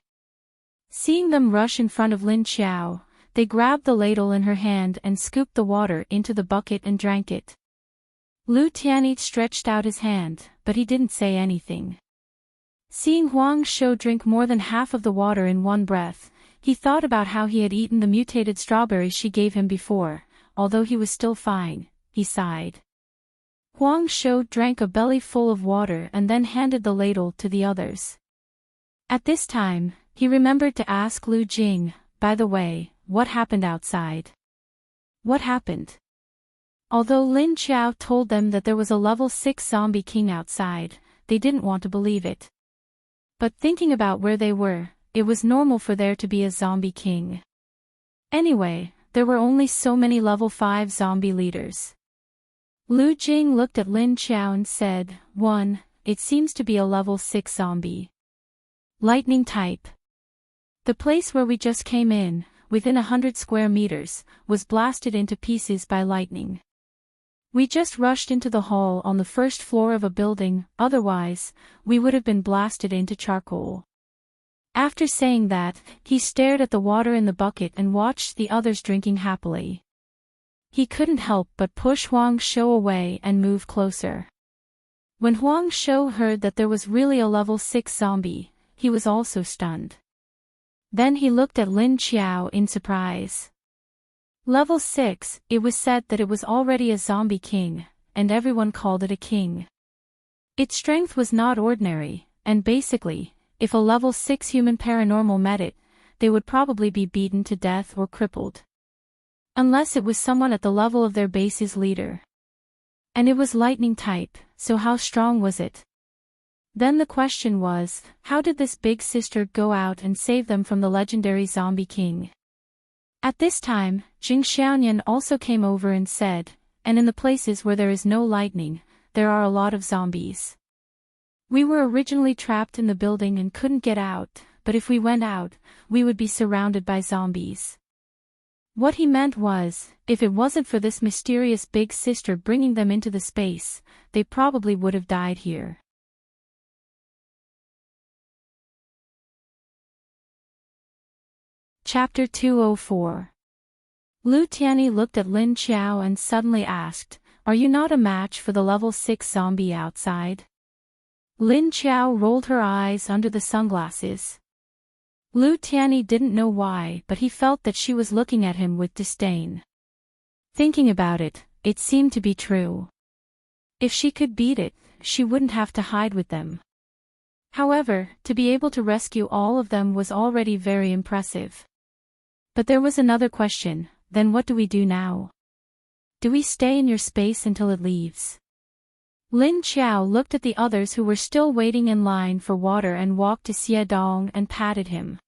Speaker 1: Seeing them rush in front of Lin Qiao, they grabbed the ladle in her hand and scooped the water into the bucket and drank it. Lu Tianyi stretched out his hand, but he didn't say anything. Seeing Huang Shou drink more than half of the water in one breath, he thought about how he had eaten the mutated strawberries she gave him before. Although he was still fine, he sighed. Huang Shou drank a belly full of water and then handed the ladle to the others. At this time, he remembered to ask Lu Jing, by the way, what happened outside? What happened? Although Lin Qiao told them that there was a level 6 zombie king outside, they didn't want to believe it. But thinking about where they were, it was normal for there to be a zombie king. Anyway, there were only so many level 5 zombie leaders. Lu Jing looked at Lin Qiao and said, it seems to be a level 6 zombie. Lightning type. The place where we just came in, within 100 square meters, was blasted into pieces by lightning. We just rushed into the hall on the first floor of a building, otherwise, we would have been blasted into charcoal. After saying that, he stared at the water in the bucket and watched the others drinking happily. He couldn't help but push Huang Shou away and move closer. When Huang Shou heard that there was really a level 6 zombie, he was also stunned. Then he looked at Lin Qiao in surprise. Level 6, it was said that it was already a zombie king, and everyone called it a king. Its strength was not ordinary, and basically, if a level 6 human paranormal met it, they would probably be beaten to death or crippled. Unless it was someone at the level of their base's leader. And it was lightning type, so how strong was it? Then the question was, how did this big sister go out and save them from the legendary zombie king? At this time, Jing Xiaoyan also came over and said, and in the places where there is no lightning, there are a lot of zombies. We were originally trapped in the building and couldn't get out, but if we went out, we would be surrounded by zombies. What he meant was, if it wasn't for this mysterious big sister bringing them into the space, they probably would have died here. Chapter 204. Lu Tianyi looked at Lin Qiao and suddenly asked, "Are you not a match for the level 6 zombie outside?" Lin Qiao rolled her eyes under the sunglasses. Lu Tianyi didn't know why, but he felt that she was looking at him with disdain. Thinking about it, it seemed to be true. If she could beat it, she wouldn't have to hide with them. However, to be able to rescue all of them was already very impressive. But there was another question, then what do we do now? Do we stay in your space until it leaves? Lin Qiao looked at the others who were still waiting in line for water and walked to Xie Dong and patted him.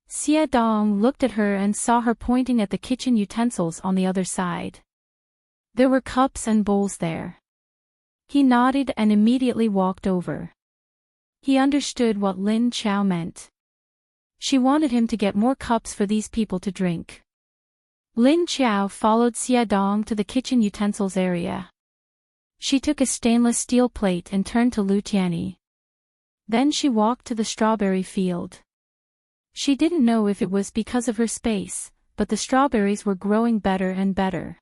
Speaker 1: Xie Dong looked at her and saw her pointing at the kitchen utensils on the other side. There were cups and bowls there. He nodded and immediately walked over. He understood what Lin Qiao meant. She wanted him to get more cups for these people to drink. Lin Qiao followed Xie Dong to the kitchen utensils area. She took a stainless steel plate and turned to Lu Tianyi. Then she walked to the strawberry field. She didn't know if it was because of her space, but the strawberries were growing better and better.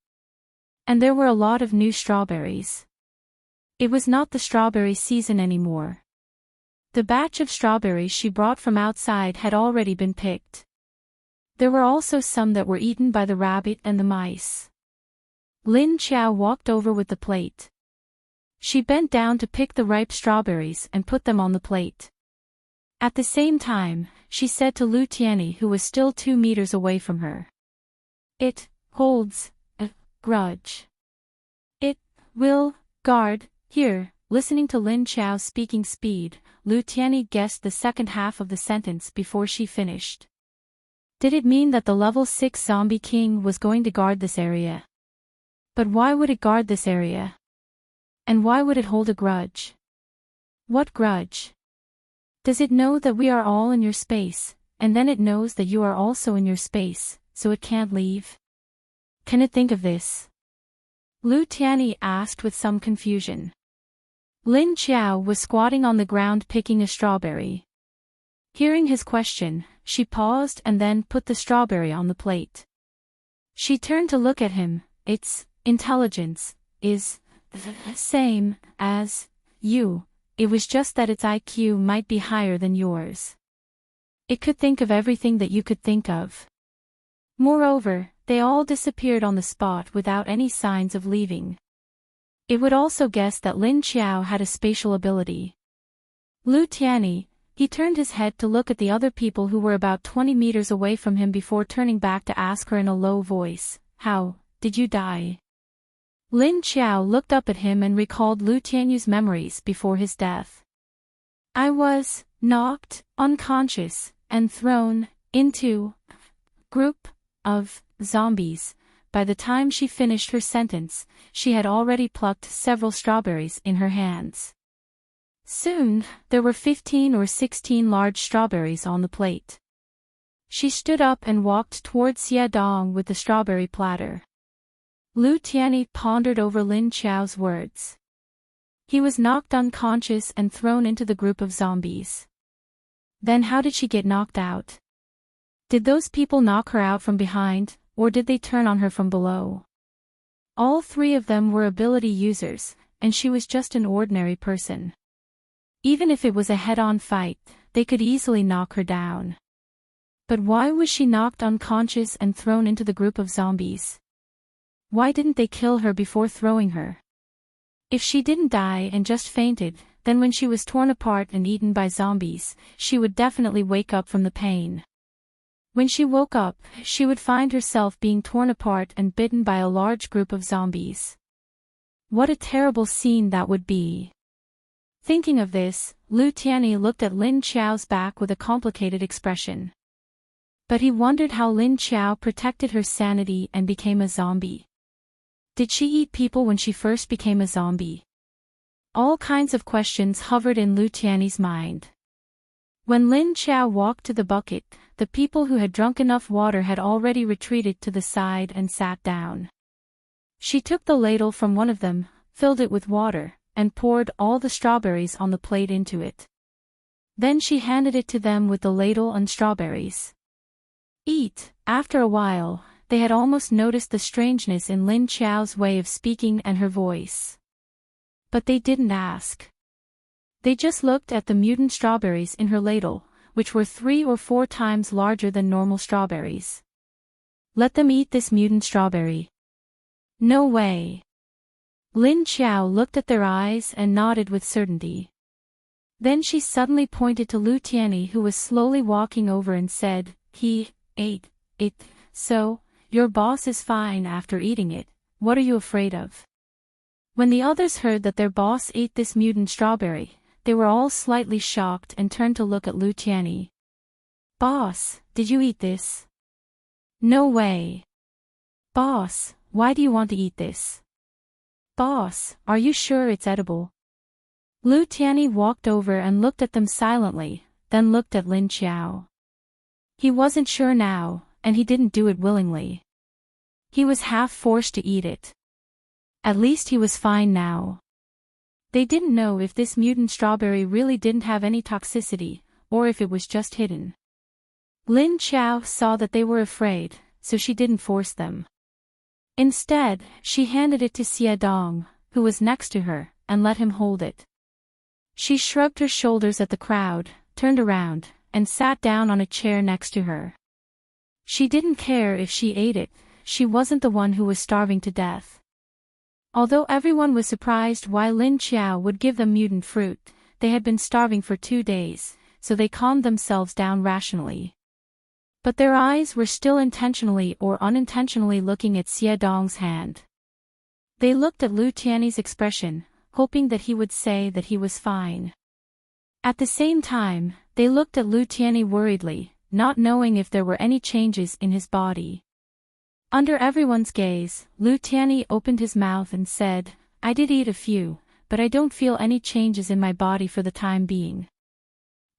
Speaker 1: And there were a lot of new strawberries. It was not the strawberry season anymore. The batch of strawberries she brought from outside had already been picked. There were also some that were eaten by the rabbit and the mice. Lin Qiao walked over with the plate. She bent down to pick the ripe strawberries and put them on the plate. At the same time, she said to Lu Tianyi, who was still 2 meters away from her. It holds a grudge. It will guard here. Listening to Lin Qiao's speaking speed, Lu Tianyi guessed the second half of the sentence before she finished. Did it mean that the level 6 zombie king was going to guard this area? But why would it guard this area? And why would it hold a grudge? What grudge? Does it know that we are all in your space, and then it knows that you are also in your space, so it can't leave? Can it think of this? Lu Tianyi asked with some confusion. Lin Qiao was squatting on the ground picking a strawberry. Hearing his question, she paused and then put the strawberry on the plate. She turned to look at him. Its intelligence is the same as you. It was just that its IQ might be higher than yours. It could think of everything that you could think of. Moreover, they all disappeared on the spot without any signs of leaving. It would also guess that Lin Qiao had a spatial ability. Lu Tianyi, he turned his head to look at the other people who were about 20 meters away from him before turning back to ask her in a low voice, "How did you die?" Lin Qiao looked up at him and recalled Lu Tianyu's memories before his death. "I was knocked unconscious and thrown into a group of zombies." By the time she finished her sentence, she had already plucked several strawberries in her hands. Soon, there were 15 or 16 large strawberries on the plate. She stood up and walked towards Xie Dong with the strawberry platter. Lu Tianyi pondered over Lin Qiao's words. He was knocked unconscious and thrown into the group of zombies. Then how did she get knocked out? Did those people knock her out from behind, or did they turn on her from below? All 3 of them were ability users, and she was just an ordinary person. Even if it was a head-on fight, they could easily knock her down. But why was she knocked unconscious and thrown into the group of zombies? Why didn't they kill her before throwing her? If she didn't die and just fainted, then when she was torn apart and eaten by zombies, she would definitely wake up from the pain. When she woke up, she would find herself being torn apart and bitten by a large group of zombies. What a terrible scene that would be. Thinking of this, Lu Tianyi looked at Lin Qiao's back with a complicated expression. But he wondered how Lin Qiao protected her sanity and became a zombie. Did she eat people when she first became a zombie? All kinds of questions hovered in Lu Tianyi's mind. When Lin Qiao walked to the bucket, the people who had drunk enough water had already retreated to the side and sat down. She took the ladle from one of them, filled it with water, and poured all the strawberries on the plate into it. Then she handed it to them with the ladle and strawberries. Eat. After a while, they had almost noticed the strangeness in Lin Qiao's way of speaking and her voice. But they didn't ask. They just looked at the mutant strawberries in her ladle, which were 3 or 4 times larger than normal strawberries. Let them eat this mutant strawberry. No way. Lin Qiao looked at their eyes and nodded with certainty. Then she suddenly pointed to Lu Tianyi, who was slowly walking over, and said, "He ate it, so your boss is fine after eating it. What are you afraid of?" When the others heard that their boss ate this mutant strawberry, they were all slightly shocked and turned to look at Lu Tianyi. "Boss, did you eat this?" "No way." "Boss, why do you want to eat this?" "Boss, are you sure it's edible?" Lu Tianyi walked over and looked at them silently, then looked at Lin Qiao. He wasn't sure now, and he didn't do it willingly. He was half forced to eat it. At least he was fine now. They didn't know if this mutant strawberry really didn't have any toxicity, or if it was just hidden. Lin Qiao saw that they were afraid, so she didn't force them. Instead, she handed it to Xie Dong, who was next to her, and let him hold it. She shrugged her shoulders at the crowd, turned around, and sat down on a chair next to her. She didn't care if she ate it, she wasn't the one who was starving to death. Although everyone was surprised why Lin Qiao would give them mutant fruit, they had been starving for 2 days, so they calmed themselves down rationally. But their eyes were still intentionally or unintentionally looking at Xie Dong's hand. They looked at Lu Tiany's expression, hoping that he would say that he was fine. At the same time, they looked at Lu Tiany worriedly, not knowing if there were any changes in his body. Under everyone's gaze, Lu Tiany opened his mouth and said, "I did eat a few, but I don't feel any changes in my body for the time being.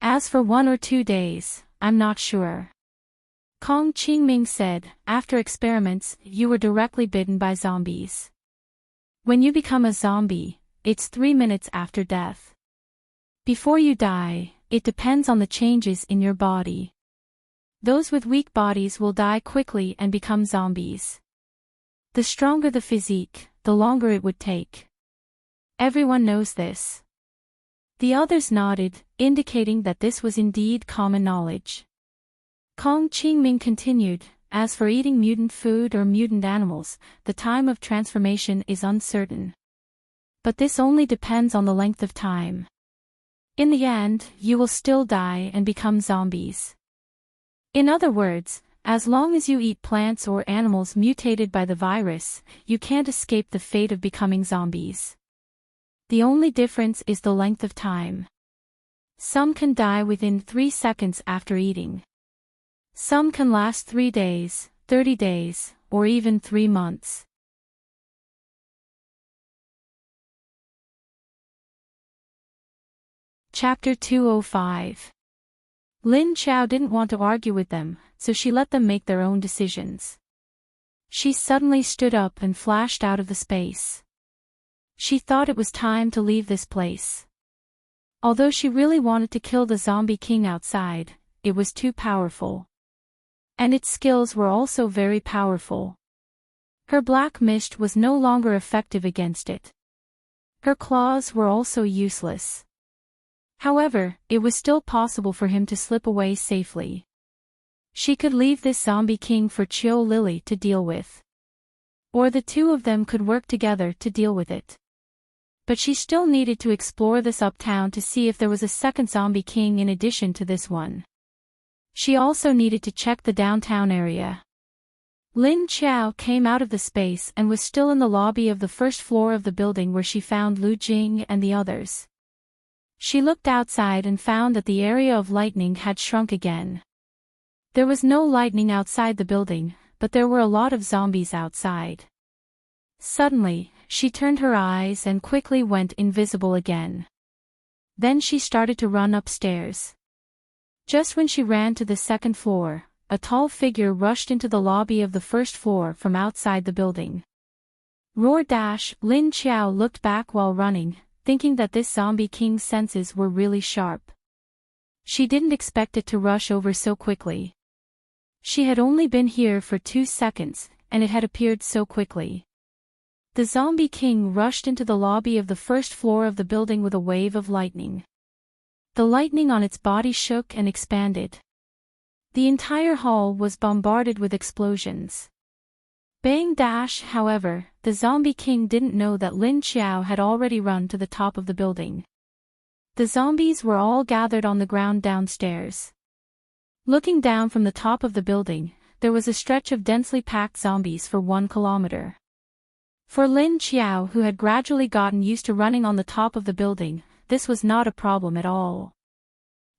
Speaker 1: As for 1 or 2 days, I'm not sure." Kong Qingming said, "After experiments, you were directly bitten by zombies. When you become a zombie, it's 3 minutes after death. Before you die, it depends on the changes in your body. Those with weak bodies will die quickly and become zombies. The stronger the physique, the longer it would take. Everyone knows this." The others nodded, indicating that this was indeed common knowledge. Kong Qingming continued, "As for eating mutant food or mutant animals, the time of transformation is uncertain. But this only depends on the length of time. In the end, you will still die and become zombies. In other words, as long as you eat plants or animals mutated by the virus, you can't escape the fate of becoming zombies. The only difference is the length of time. Some can die within 3 seconds after eating. Some can last 3 days, 30 days, or even 3 months. Chapter 205. Lin Qiao didn't want to argue with them, so she let them make their own decisions. She suddenly stood up and flashed out of the space. She thought it was time to leave this place. Although she really wanted to kill the zombie king outside, it was too powerful. And its skills were also very powerful. Her black mist was no longer effective against it. Her claws were also useless. However, it was still possible for him to slip away safely. She could leave this zombie king for Chiu Lily to deal with. Or the two of them could work together to deal with it. But she still needed to explore this uptown to see if there was a second zombie king in addition to this one. She also needed to check the downtown area. Lin Qiao came out of the space and was still in the lobby of the first floor of the building where she found Lu Jing and the others. She looked outside and found that the area of lightning had shrunk again. There was no lightning outside the building, but there were a lot of zombies outside. Suddenly, she turned her eyes and quickly went invisible again. Then she started to run upstairs. Just when she ran to the second floor, a tall figure rushed into the lobby of the first floor from outside the building. Roar dash! Lin Qiao looked back while running, thinking that this zombie king's senses were really sharp. She didn't expect it to rush over so quickly. She had only been here for 2 seconds, and it had appeared so quickly. The zombie king rushed into the lobby of the first floor of the building with a wave of lightning. The lightning on its body shook and expanded. The entire hall was bombarded with explosions. Bang dash! However, the zombie king didn't know that Lin Qiao had already run to the top of the building. The zombies were all gathered on the ground downstairs. Looking down from the top of the building, there was a stretch of densely packed zombies for 1 kilometer. For Lin Qiao, who had gradually gotten used to running on the top of the building, this was not a problem at all.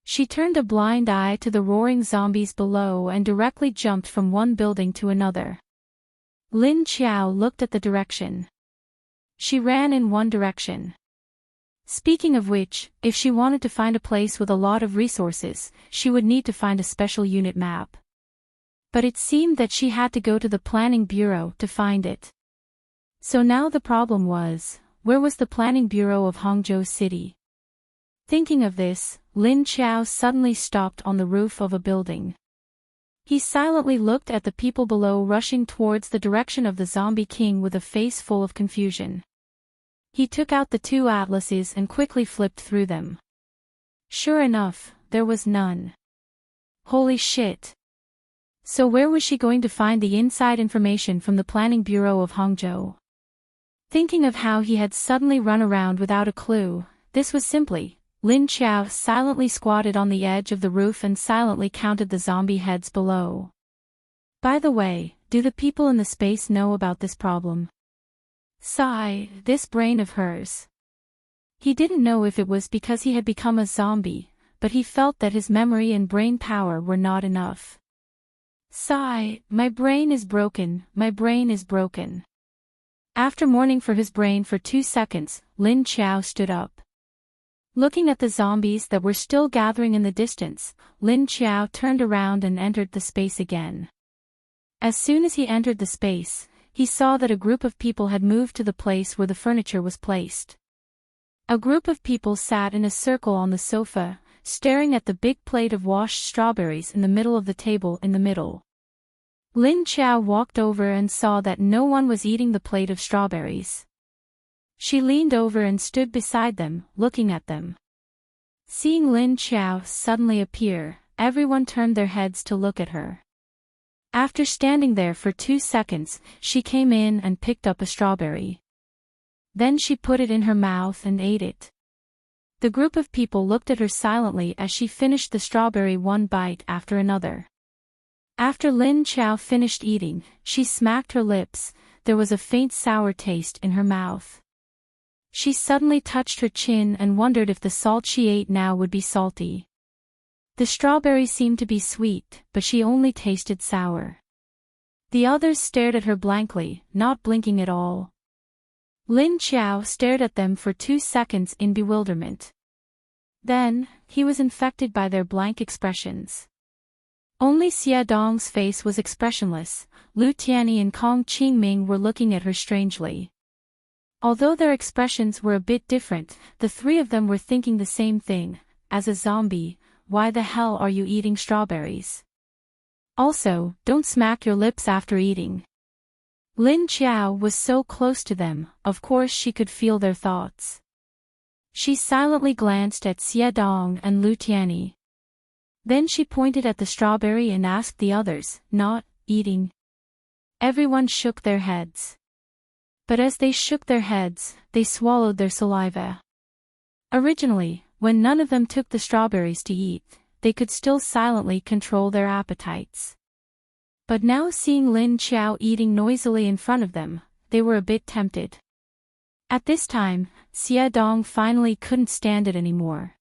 Speaker 1: She turned a blind eye to the roaring zombies below and directly jumped from one building to another. Lin Qiao looked at the direction. She ran in one direction. Speaking of which, if she wanted to find a place with a lot of resources, she would need to find a special unit map. But it seemed that she had to go to the planning bureau to find it. So now the problem was, where was the planning bureau of Hangzhou City? Thinking of this, Lin Qiao suddenly stopped on the roof of a building. He silently looked at the people below rushing towards the direction of the zombie king with a face full of confusion. He took out the 2 atlases and quickly flipped through them. Sure enough, there was none. Holy shit! So where was she going to find the inside information from the Planning Bureau of Hangzhou? Thinking of how he had suddenly run around without a clue, this was simply, Lin Qiao silently squatted on the edge of the roof and silently counted the zombie heads below. By the way, do the people in the space know about this problem? Sigh, this brain of hers. He didn't know if it was because he had become a zombie, but he felt that his memory and brain power were not enough. Sigh, my brain is broken, my brain is broken. After mourning for his brain for 2 seconds, Lin Qiao stood up. Looking at the zombies that were still gathering in the distance, Lin Qiao turned around and entered the space again. As soon as he entered the space, he saw that a group of people had moved to the place where the furniture was placed. A group of people sat in a circle on the sofa, staring at the big plate of washed strawberries in the middle of the table in the middle. Lin Qiao walked over and saw that no one was eating the plate of strawberries. She leaned over and stood beside them, looking at them. Seeing Lin Qiao suddenly appear, everyone turned their heads to look at her. After standing there for 2 seconds, she came in and picked up a strawberry. Then she put it in her mouth and ate it. The group of people looked at her silently as she finished the strawberry one bite after another. After Lin Qiao finished eating, she smacked her lips. There was a faint sour taste in her mouth. She suddenly touched her chin and wondered if the salt she ate now would be salty. The strawberry seemed to be sweet, but she only tasted sour. The others stared at her blankly, not blinking at all. Lin Qiao stared at them for 2 seconds in bewilderment. Then, he was infected by their blank expressions. Only Xie Dong's face was expressionless. Lu Tianyi and Kong Qingming were looking at her strangely. Although their expressions were a bit different, the three of them were thinking the same thing. As a zombie, why the hell are you eating strawberries? Also, don't smack your lips after eating. Lin Qiao was so close to them, of course she could feel their thoughts. She silently glanced at Xie Dong and Lu Tianyi. Then she pointed at the strawberry and asked the others, not eating. Everyone shook their heads. But as they shook their heads, they swallowed their saliva. Originally, when none of them took the strawberries to eat, they could still silently control their appetites. But now seeing Lin Qiao eating noisily in front of them, they were a bit tempted. At this time, Xie Dong finally couldn't stand it anymore.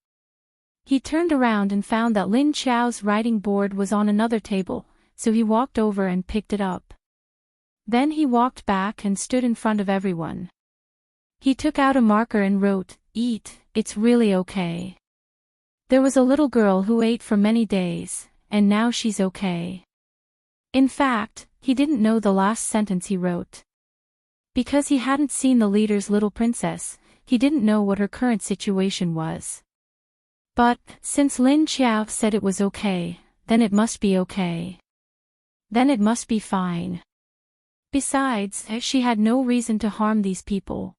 Speaker 1: He turned around and found that Lin Qiao's writing board was on another table, so he walked over and picked it up. Then he walked back and stood in front of everyone. He took out a marker and wrote, "Eat, it's really okay. There was a little girl who ate for many days, and now she's okay." In fact, he didn't know the last sentence he wrote. Because he hadn't seen the leader's little princess, he didn't know what her current situation was. But, since Lin Qiao said it was okay, then it must be okay. Then it must be fine. Besides, she had no reason to harm these people.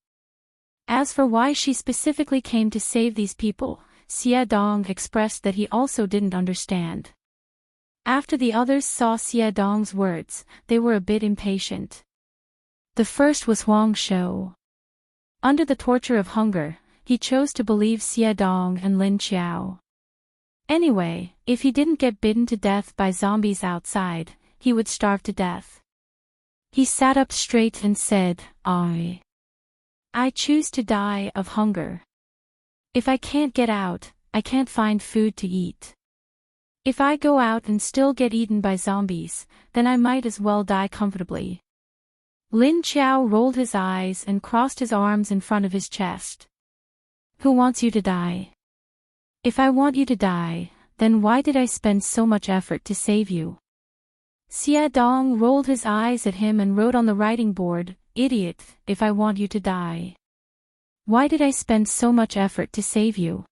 Speaker 1: As for why she specifically came to save these people, Xie Dong expressed that he also didn't understand. After the others saw Xie Dong's words, they were a bit impatient. The first was Huang Shou. Under the torture of hunger, he chose to believe Xie Dong and Lin Qiao. Anyway, if he didn't get bitten to death by zombies outside, he would starve to death. He sat up straight and said, I choose to die of hunger. If I can't get out, I can't find food to eat. If I go out and still get eaten by zombies, then I might as well die comfortably. Lin Qiao rolled his eyes and crossed his arms in front of his chest. Who wants you to die? If I want you to die, then why did I spend so much effort to save you? Xie Dong rolled his eyes at him and wrote on the writing board, Idiot, if I want you to die. Why did I spend so much effort to save you?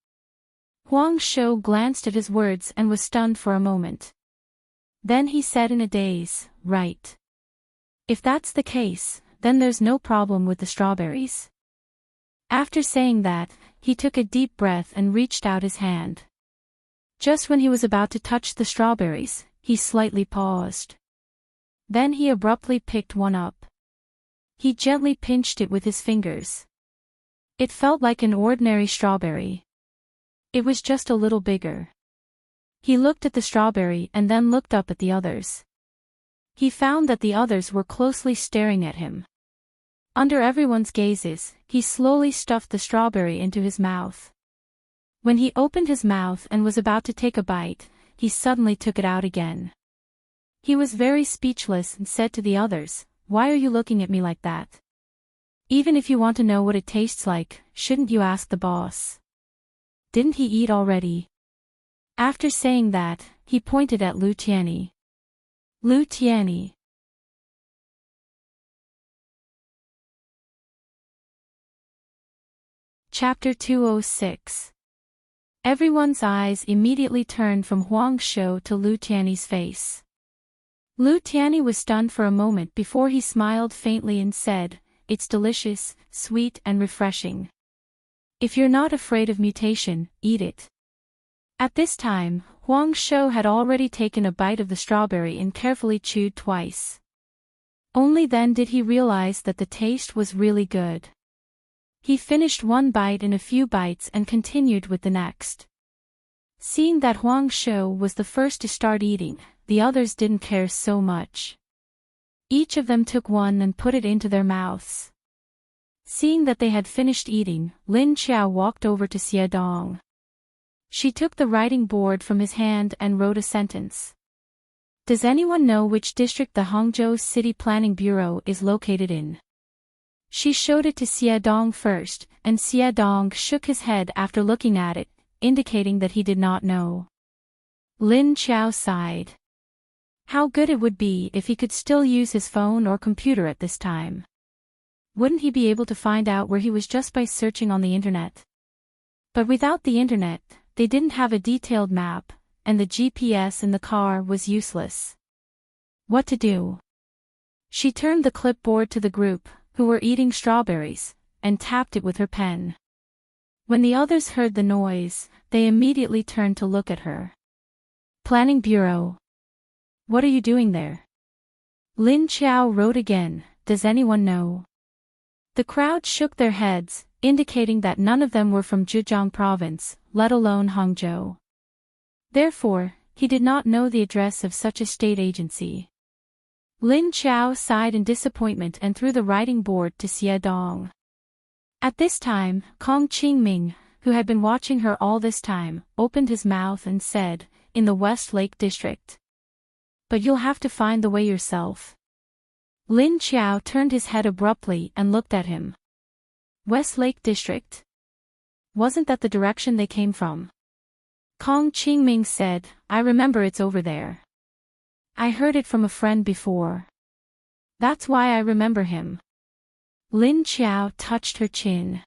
Speaker 1: Huang Shou glanced at his words and was stunned for a moment. Then he said in a daze, Right. If that's the case, then there's no problem with the strawberries. After saying that, he took a deep breath and reached out his hand. Just when he was about to touch the strawberries, he slightly paused. Then he abruptly picked one up. He gently pinched it with his fingers. It felt like an ordinary strawberry. It was just a little bigger. He looked at the strawberry and then looked up at the others. He found that the others were closely staring at him. Under everyone's gazes, he slowly stuffed the strawberry into his mouth. When he opened his mouth and was about to take a bite, he suddenly took it out again. He was very speechless and said to the others, "Why are you looking at me like that? Even if you want to know what it tastes like, shouldn't you ask the boss? Didn't he eat already?" After saying that, he pointed at Lu Tianyi. Lu Tianyi. Chapter 206. Everyone's eyes immediately turned from Huang Shou to Lu Tianyi's face. Lu Tianyi was stunned for a moment before he smiled faintly and said, "It's delicious, sweet and refreshing. If you're not afraid of mutation, eat it." At this time, Huang Shou had already taken a bite of the strawberry and carefully chewed twice. Only then did he realize that the taste was really good. He finished one bite in a few bites and continued with the next. Seeing that Huang Shou was the first to start eating, the others didn't care so much. Each of them took one and put it into their mouths. Seeing that they had finished eating, Lin Qiao walked over to Xie Dong. She took the writing board from his hand and wrote a sentence. "Does anyone know which district the Hangzhou City Planning Bureau is located in?" She showed it to Xie Dong first, and Xie Dong shook his head after looking at it, indicating that he did not know. Lin Qiao sighed. How good it would be if he could still use his phone or computer at this time. Wouldn't he be able to find out where he was just by searching on the internet? But without the internet, they didn't have a detailed map, and the GPS in the car was useless. What to do? She turned the clipboard to the group, who were eating strawberries, and tapped it with her pen. When the others heard the noise, they immediately turned to look at her. "Planning Bureau. What are you doing there?" Lin Qiao wrote again, "Does anyone know?" The crowd shook their heads, indicating that none of them were from Zhejiang province, let alone Hangzhou. Therefore, he did not know the address of such a state agency. Lin Qiao sighed in disappointment and threw the writing board to Xie Dong. At this time, Kong Qingming, who had been watching her all this time, opened his mouth and said, "In the West Lake District. But you'll have to find the way yourself." Lin Qiao turned his head abruptly and looked at him. West Lake District? Wasn't that the direction they came from? Kong Qingming said, "I remember it's over there. I heard it from a friend before. That's why I remember him." Lin Qiao touched her chin.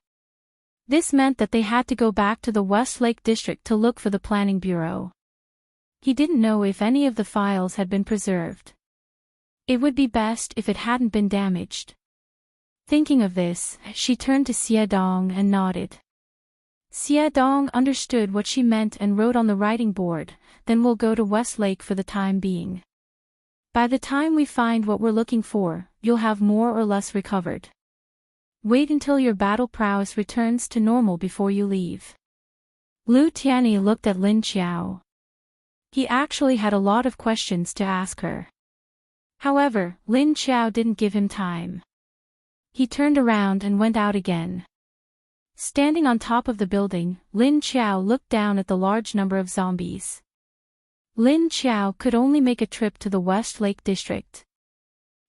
Speaker 1: This meant that they had to go back to the West Lake District to look for the Planning Bureau. He didn't know if any of the files had been preserved. It would be best if it hadn't been damaged. Thinking of this, she turned to Xie Dong and nodded. Xie Dong understood what she meant and wrote on the writing board, "Then we'll go to West Lake for the time being. By the time we find what we're looking for, you'll have more or less recovered. Wait until your battle prowess returns to normal before you leave." Lu Tianyi looked at Lin Qiao. He actually had a lot of questions to ask her. However, Lin Qiao didn't give him time. He turned around and went out again. Standing on top of the building, Lin Qiao looked down at the large number of zombies. Lin Qiao could only make a trip to the West Lake District.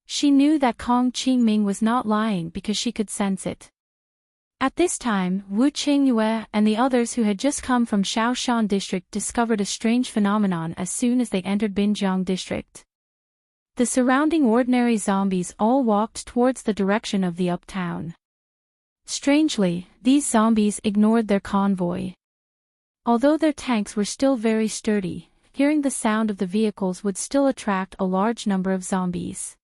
Speaker 1: She knew that Kong Qingming was not lying because she could sense it. At this time, Wu Qingyue and the others who had just come from Shaoshan District discovered a strange phenomenon as soon as they entered Binjiang District. The surrounding ordinary zombies all walked towards the direction of the uptown. Strangely, these zombies ignored their convoy. Although their tanks were still very sturdy, hearing the sound of the vehicles would still attract a large number of zombies.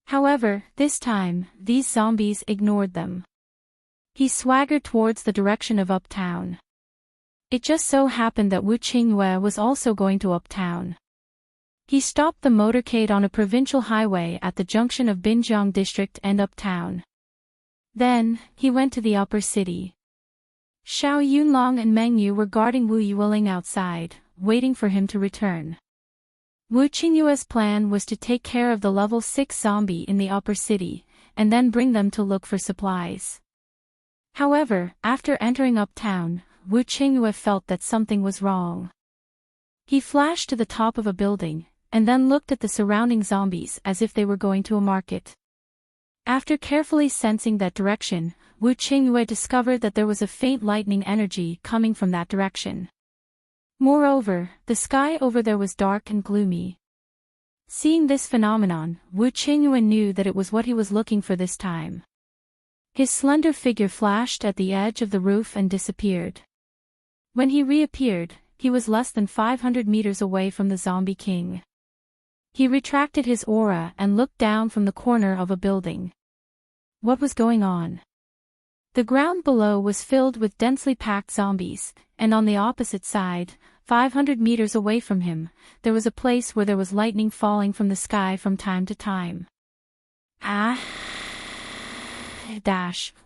Speaker 1: However, this time, these zombies ignored them. He swaggered towards the direction of uptown. It just so happened that Wu Qingyue was also going to uptown. He stopped the motorcade on a provincial highway at the junction of Binjiang District and Uptown. Then, he went to the upper city. Xiao Yunlong and Meng Yu were guarding Wu Yuling outside, waiting for him to return. Wu Qingyue's plan was to take care of the level 6 zombie in the upper city, and then bring them to look for supplies. However, after entering Uptown, Wu Qingyue felt that something was wrong. He flashed to the top of a building, and then looked at the surrounding zombies as if they were going to a market. After carefully sensing that direction, Wu Qingyue discovered that there was a faint lightning energy coming from that direction. Moreover, the sky over there was dark and gloomy. Seeing this phenomenon, Wu Qingyue knew that it was what he was looking for this time. His slender figure flashed at the edge of the roof and disappeared. When he reappeared, he was less than 500 meters away from the Zombie King. He retracted his aura and looked down from the corner of a building. What was going on? The ground below was filled with densely packed zombies, and on the opposite side, 500 meters away from him, there was a place where there was lightning falling from the sky from time to time.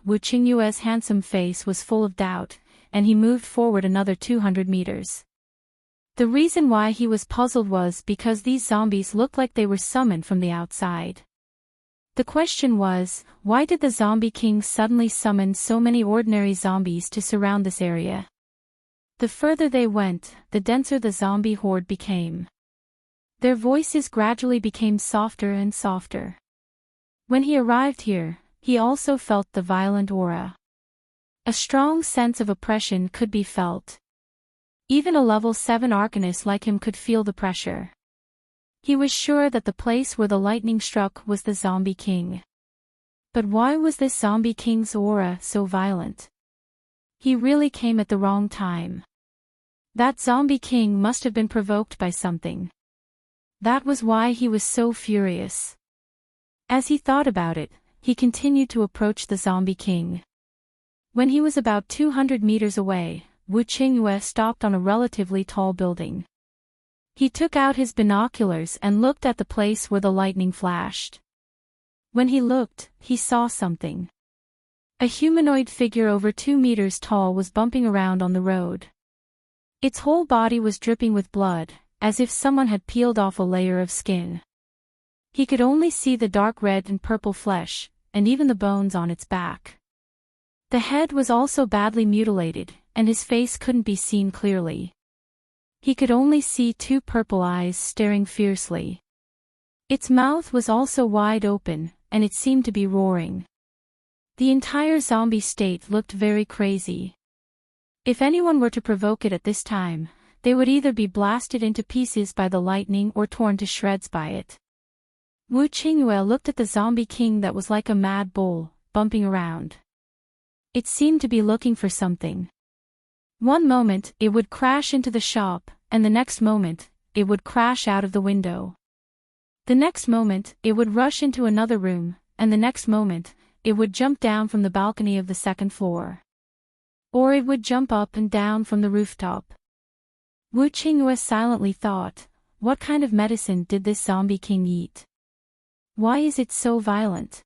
Speaker 1: Wu Qingyue's handsome face was full of doubt, and he moved forward another 200 meters. The reason why he was puzzled was because these zombies looked like they were summoned from the outside. The question was, why did the Zombie King suddenly summon so many ordinary zombies to surround this area? The further they went, the denser the zombie horde became. Their voices gradually became softer and softer. When he arrived here, he also felt the violent aura. A strong sense of oppression could be felt. Even a level 7 arcanist like him could feel the pressure. He was sure that the place where the lightning struck was the Zombie King. But why was this Zombie King's aura so violent? He really came at the wrong time. That Zombie King must have been provoked by something. That was why he was so furious. As he thought about it, he continued to approach the Zombie King. When he was about 200 meters away, Wu Qingyue stopped on a relatively tall building. He took out his binoculars and looked at the place where the lightning flashed. When he looked, he saw something. A humanoid figure over 2 meters tall was bumping around on the road. Its whole body was dripping with blood, as if someone had peeled off a layer of skin. He could only see the dark red and purple flesh, and even the bones on its back. The head was also badly mutilated, and his face couldn't be seen clearly. He could only see 2 purple eyes staring fiercely. Its mouth was also wide open, and it seemed to be roaring. The entire zombie state looked very crazy. If anyone were to provoke it at this time, they would either be blasted into pieces by the lightning or torn to shreds by it. Wu Qingyue looked at the Zombie King that was like a mad bull, bumping around. It seemed to be looking for something. One moment, it would crash into the shop, and the next moment, it would crash out of the window. The next moment, it would rush into another room, and the next moment, it would jump down from the balcony of the 2nd floor. Or it would jump up and down from the rooftop. Wu Qingyue silently thought, what kind of medicine did this Zombie King eat? Why is it so violent?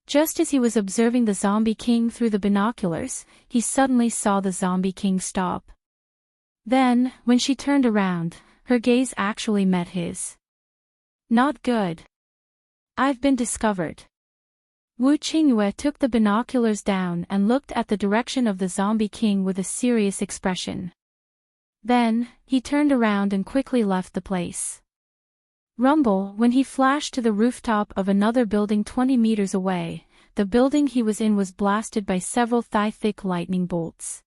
Speaker 1: Just as he was observing the Zombie King through the binoculars, he suddenly saw the Zombie King stop. Then, when she turned around, her gaze actually met his. Not good. I've been discovered. Wu Qingyue took the binoculars down and looked at the direction of the Zombie King with a serious expression. Then, he turned around and quickly left the place. Rumble, when he flashed to the rooftop of another building 20 meters away, the building he was in was blasted by several thigh-thick lightning bolts.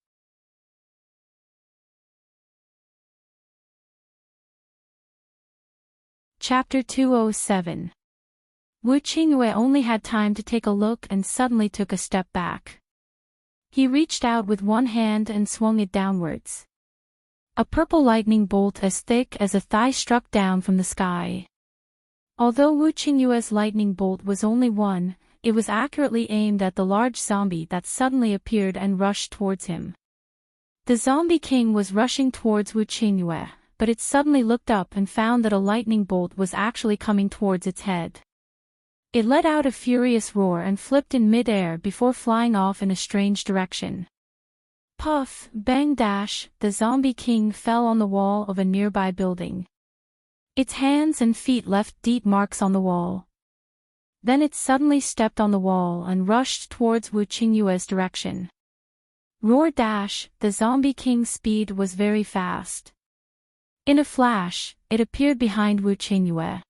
Speaker 1: Chapter 207. Wu Qingyue only had time to take a look and suddenly took a step back. He reached out with one hand and swung it downwards. A purple lightning bolt as thick as a thigh struck down from the sky. Although Wu Qingyue's lightning bolt was only one, it was accurately aimed at the large zombie that suddenly appeared and rushed towards him. The Zombie King was rushing towards Wu Qingyue, but it suddenly looked up and found that a lightning bolt was actually coming towards its head. It let out a furious roar and flipped in mid-air before flying off in a strange direction. Puff, bang dash, the zombie king fell on the wall of a nearby building. Its hands and feet left deep marks on the wall. Then it suddenly stepped on the wall and rushed towards Wu Qingyue's direction. Roar dash, the zombie king's speed was very fast. In a flash, it appeared behind Wu Qingyue.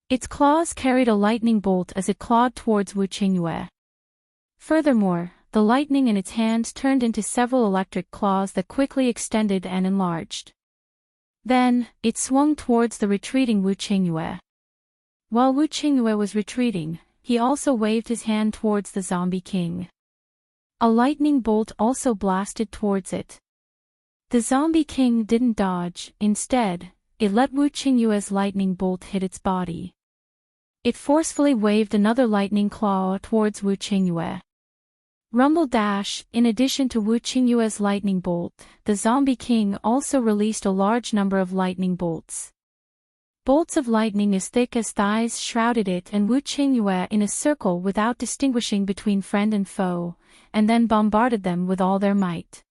Speaker 1: Its claws carried a lightning bolt as it clawed towards Wu Qingyue. Furthermore, the lightning in its hand turned into several electric claws that quickly extended and enlarged. Then, it swung towards the retreating Wu Qingyue. While Wu Qingyue was retreating, he also waved his hand towards the zombie king. A lightning bolt also blasted towards it. The zombie king didn't dodge, instead, it let Wu Qingyue's lightning bolt hit its body. It forcefully waved another lightning claw towards Wu Qingyue. Rumble dash, in addition to Wu Qingyue's lightning bolt, the zombie king also released a large number of lightning bolts. Bolts of lightning as thick as thighs shrouded it and Wu Qingyue in a circle without distinguishing between friend and foe, and then bombarded them with all their might.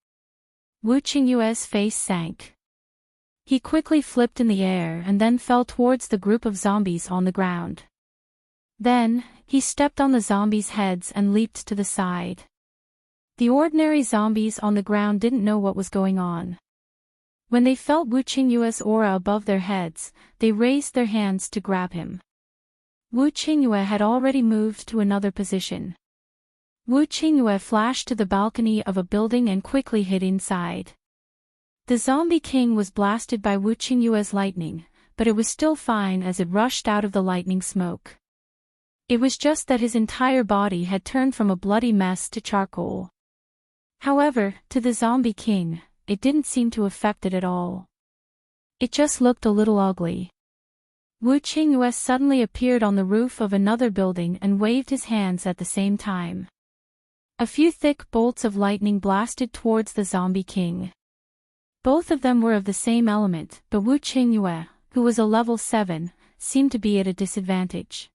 Speaker 1: Wu Qingyue's face sank. He quickly flipped in the air and then fell towards the group of zombies on the ground. Then, he stepped on the zombies' heads and leaped to the side. The ordinary zombies on the ground didn't know what was going on. When they felt Wu Qingyue's aura above their heads, they raised their hands to grab him. Wu Qingyue had already moved to another position. Wu Qingyue flashed to the balcony of a building and quickly hid inside. The zombie king was blasted by Wu Qingyue's lightning, but it was still fine as it rushed out of the lightning smoke. It was just that his entire body had turned from a bloody mess to charcoal. However, to the zombie king, it didn't seem to affect it at all. It just looked a little ugly. Wu Qingyue suddenly appeared on the roof of another building and waved his hands at the same time. A few thick bolts of lightning blasted towards the zombie king. Both of them were of the same element, but Wu Qingyue, who was a level 7, seemed to be at a disadvantage.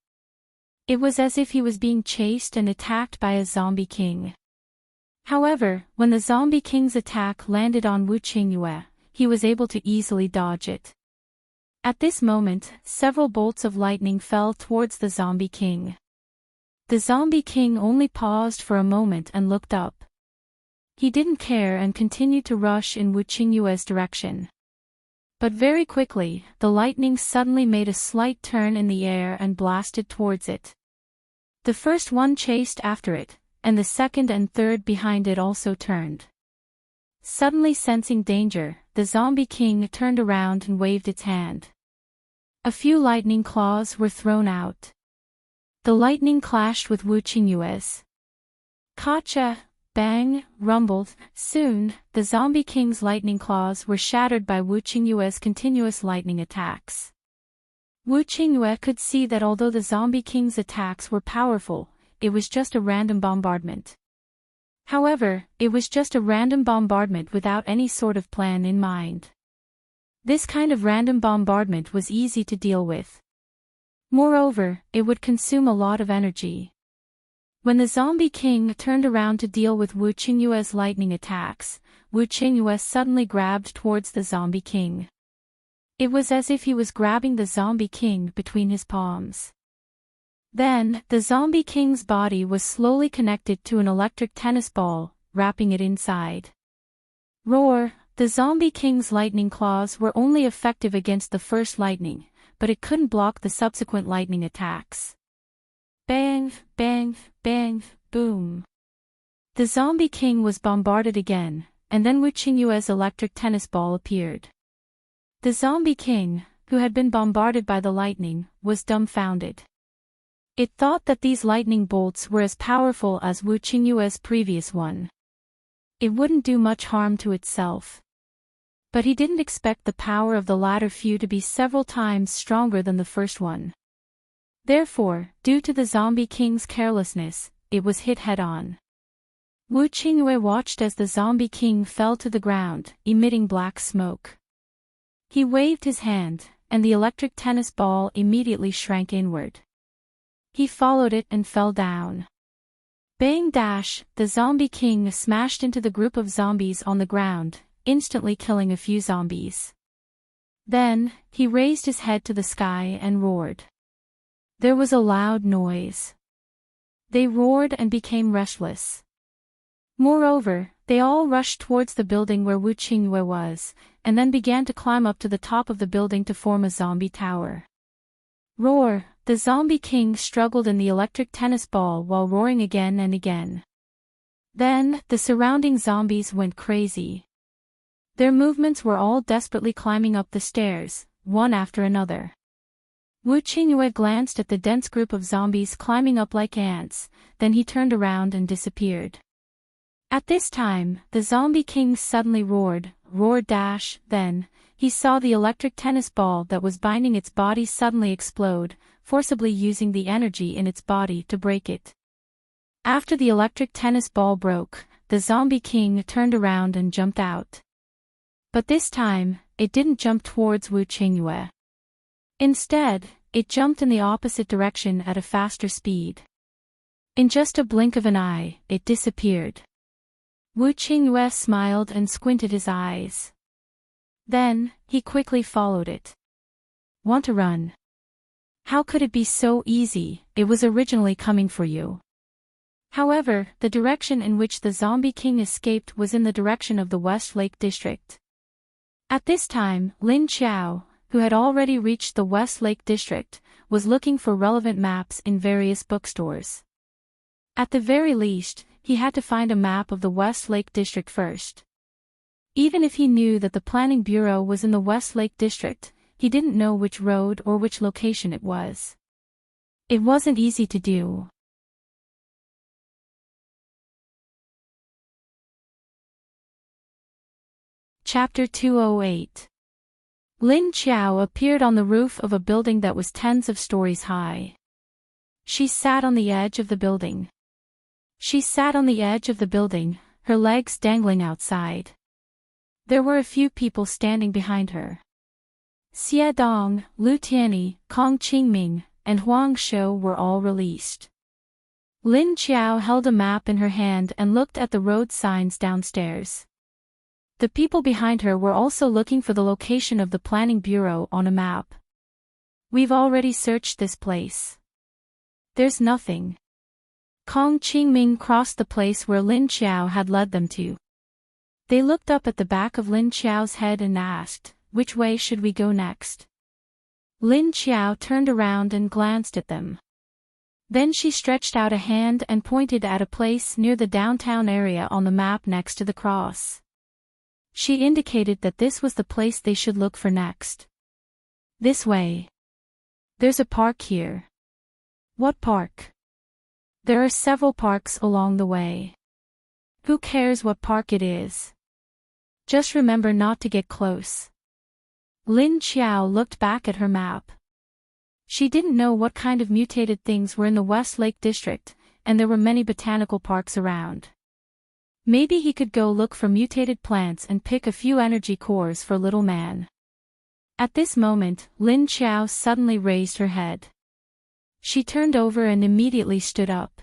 Speaker 1: It was as if he was being chased and attacked by a zombie king. However, when the zombie king's attack landed on Wu Qingyue, he was able to easily dodge it. At this moment, several bolts of lightning fell towards the zombie king. The zombie king only paused for a moment and looked up. He didn't care and continued to rush in Wu Qingyue's direction. But very quickly, the lightning suddenly made a slight turn in the air and blasted towards it. The first one chased after it, and the second and third behind it also turned. Suddenly sensing danger, the zombie king turned around and waved its hand. A few lightning claws were thrown out. The lightning clashed with Wu Qingyue's. Kacha, bang, rumbled. Soon, the zombie king's lightning claws were shattered by Wu Qingyue's continuous lightning attacks. Wu Qingyue could see that although the zombie king's attacks were powerful, it was just a random bombardment. However, it was just a random bombardment without any sort of plan in mind. This kind of random bombardment was easy to deal with. Moreover, it would consume a lot of energy. When the zombie king turned around to deal with Wu Qingyue's lightning attacks, Wu Qingyue suddenly grabbed towards the zombie king. It was as if he was grabbing the zombie king between his palms. Then, the zombie king's body was slowly connected to an electric tennis ball, wrapping it inside. Roar! The zombie king's lightning claws were only effective against the first lightning, but it couldn't block the subsequent lightning attacks. Bang, bang, bang, boom. The zombie king was bombarded again, and then Wu Qingyue's electric tennis ball appeared. The zombie king, who had been bombarded by the lightning, was dumbfounded. It thought that these lightning bolts were as powerful as Wu Qingyue's previous one. It wouldn't do much harm to itself. But he didn't expect the power of the latter few to be several times stronger than the first one. Therefore, due to the zombie king's carelessness, it was hit head-on. Wu Qingyue watched as the zombie king fell to the ground, emitting black smoke. He waved his hand, and the electric tennis ball immediately shrank inward. He followed it and fell down. Bang dash, the zombie king smashed into the group of zombies on the ground, instantly killing a few zombies. Then, he raised his head to the sky and roared. There was a loud noise. They roared and became restless. Moreover, they all rushed towards the building where Wu Qingyue was, and then began to climb up to the top of the building to form a zombie tower. Roar! The zombie king struggled in the electric tennis ball while roaring again and again. Then, the surrounding zombies went crazy. Their movements were all desperately climbing up the stairs, one after another. Wu Qingyue glanced at the dense group of zombies climbing up like ants, then he turned around and disappeared. At this time, the zombie king suddenly roared, then, he saw the electric tennis ball that was binding its body suddenly explode, forcibly using the energy in its body to break it. After the electric tennis ball broke, the zombie king turned around and jumped out. But this time, it didn't jump towards Wu Qingyue. Instead, it jumped in the opposite direction at a faster speed. In just a blink of an eye, it disappeared. Wu Qingyue smiled and squinted his eyes. Then, he quickly followed it. Want to run? How could it be so easy? It was originally coming for you. However, the direction in which the zombie king escaped was in the direction of the West Lake District. At this time, Lin Qiao, who had already reached the West Lake District, was looking for relevant maps in various bookstores. At the very least, he had to find a map of the West Lake District first. Even if he knew that the planning bureau was in the West Lake District, he didn't know which road or which location it was. It wasn't easy to do. Chapter 208. Lin Qiao appeared on the roof of a building that was tens of stories high. She sat on the edge of the building. Her legs dangling outside. There were a few people standing behind her. Xie Dong, Lu Tianyi, Kong Qingming, and Huang Shou were all released. Lin Qiao held a map in her hand and looked at the road signs downstairs. The people behind her were also looking for the location of the planning bureau on a map. We've already searched this place. There's nothing. Kong Qingming crossed the place where Lin Qiao had led them to. They looked up at the back of Lin Qiao's head and asked, "Which way should we go next?" Lin Qiao turned around and glanced at them. Then she stretched out a hand and pointed at a place near the downtown area on the map next to the cross. She indicated that this was the place they should look for next. This way. There's a park here. What park? There are several parks along the way. Who cares what park it is? Just remember not to get close. Lin Qiao looked back at her map. She didn't know what kind of mutated things were in the West Lake District, and there were many botanical parks around. Maybe he could go look for mutated plants and pick a few energy cores for little man. At this moment, Lin Qiao suddenly raised her head. She turned over and immediately stood up.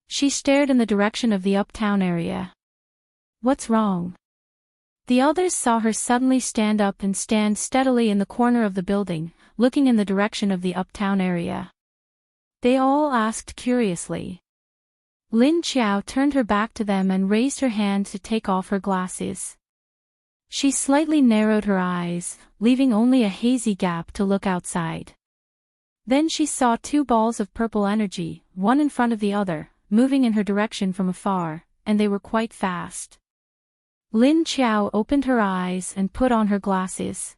Speaker 1: She stared in the direction of the uptown area. What's wrong? The others saw her suddenly stand up and stand steadily in the corner of the building, looking in the direction of the uptown area. They all asked curiously. Lin Qiao turned her back to them and raised her hand to take off her glasses. She slightly narrowed her eyes, leaving only a hazy gap to look outside. Then she saw two balls of purple energy, one in front of the other, moving in her direction from afar, and they were quite fast. Lin Qiao opened her eyes and put on her glasses.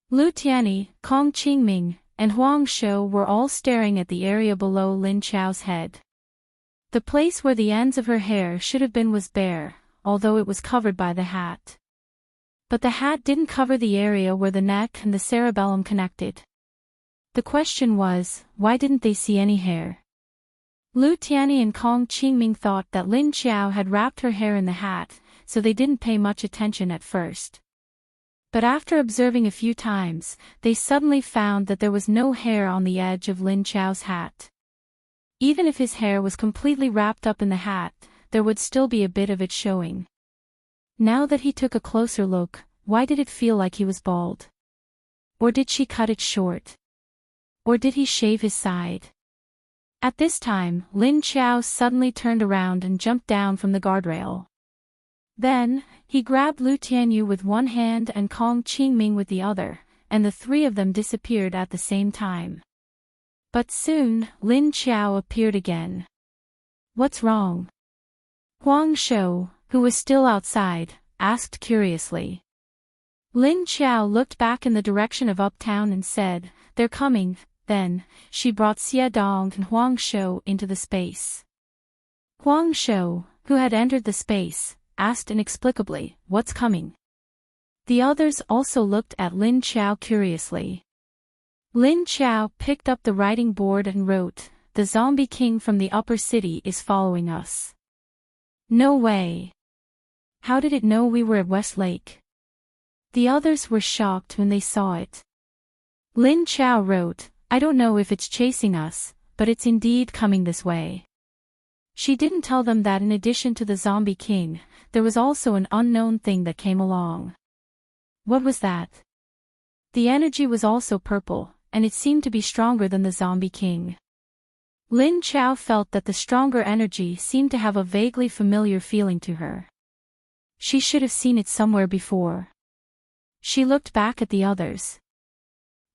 Speaker 1: Lu Tianyi, Kong Qingming, and Huang Shou were all staring at the area below Lin Qiao's head. The place where the ends of her hair should have been was bare, although it was covered by the hat. But the hat didn't cover the area where the neck and the cerebellum connected. The question was, why didn't they see any hair? Lu Tianyi and Kong Qingming thought that Lin Qiao had wrapped her hair in the hat, so they didn't pay much attention at first. But after observing a few times, they suddenly found that there was no hair on the edge of Lin Chao's hat. Even if his hair was completely wrapped up in the hat, there would still be a bit of it showing. Now that he took a closer look, why did it feel like he was bald? Or did she cut it short? Or did he shave his side? At this time, Lin Chao suddenly turned around and jumped down from the guardrail. Then, he grabbed Lu Tianyu with one hand and Kong Qingming with the other, and the three of them disappeared at the same time. But soon, Lin Chao appeared again. "What's wrong?" Huang Shou, who was still outside, asked curiously. Lin Chao looked back in the direction of uptown and said, "They're coming." Then, she brought Xie Dong and Huang Shou into the space. Huang Shou, who had entered the space, asked inexplicably, "What's coming?" The others also looked at Lin Chao curiously. Lin Chao picked up the writing board and wrote, "The zombie king from the upper city is following us." "No way. How did it know we were at West Lake?" The others were shocked when they saw it. Lin Chao wrote, "I don't know if it's chasing us, but it's indeed coming this way." She didn't tell them that in addition to the zombie king, there was also an unknown thing that came along. What was that? The energy was also purple, and it seemed to be stronger than the zombie king. Lin Chao felt that the stronger energy seemed to have a vaguely familiar feeling to her. She should have seen it somewhere before. She looked back at the others.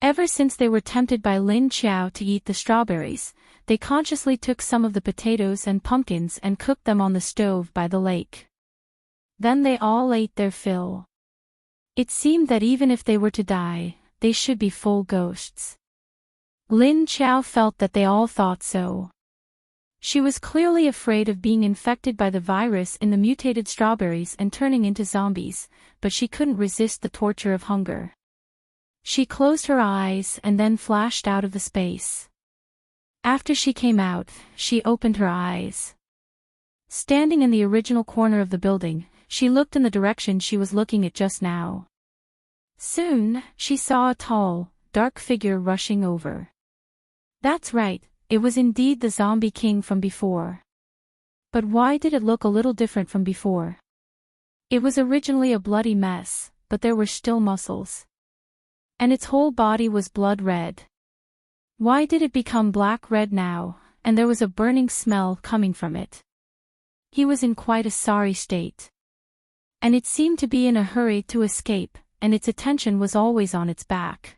Speaker 1: Ever since they were tempted by Lin Chao to eat the strawberries, they consciously took some of the potatoes and pumpkins and cooked them on the stove by the lake. Then they all ate their fill. It seemed that even if they were to die, they should be full ghosts. Lin Chao felt that they all thought so. She was clearly afraid of being infected by the virus in the mutated strawberries and turning into zombies, but she couldn't resist the torture of hunger. She closed her eyes and then flashed out of the space. After she came out, she opened her eyes. Standing in the original corner of the building, she looked in the direction she was looking at just now. Soon, she saw a tall, dark figure rushing over. That's right, it was indeed the zombie king from before. But why did it look a little different from before? It was originally a bloody mess, but there were still muscles. And its whole body was blood red. Why did it become black-red now, and there was a burning smell coming from it? He was in quite a sorry state. And it seemed to be in a hurry to escape, and its attention was always on its back.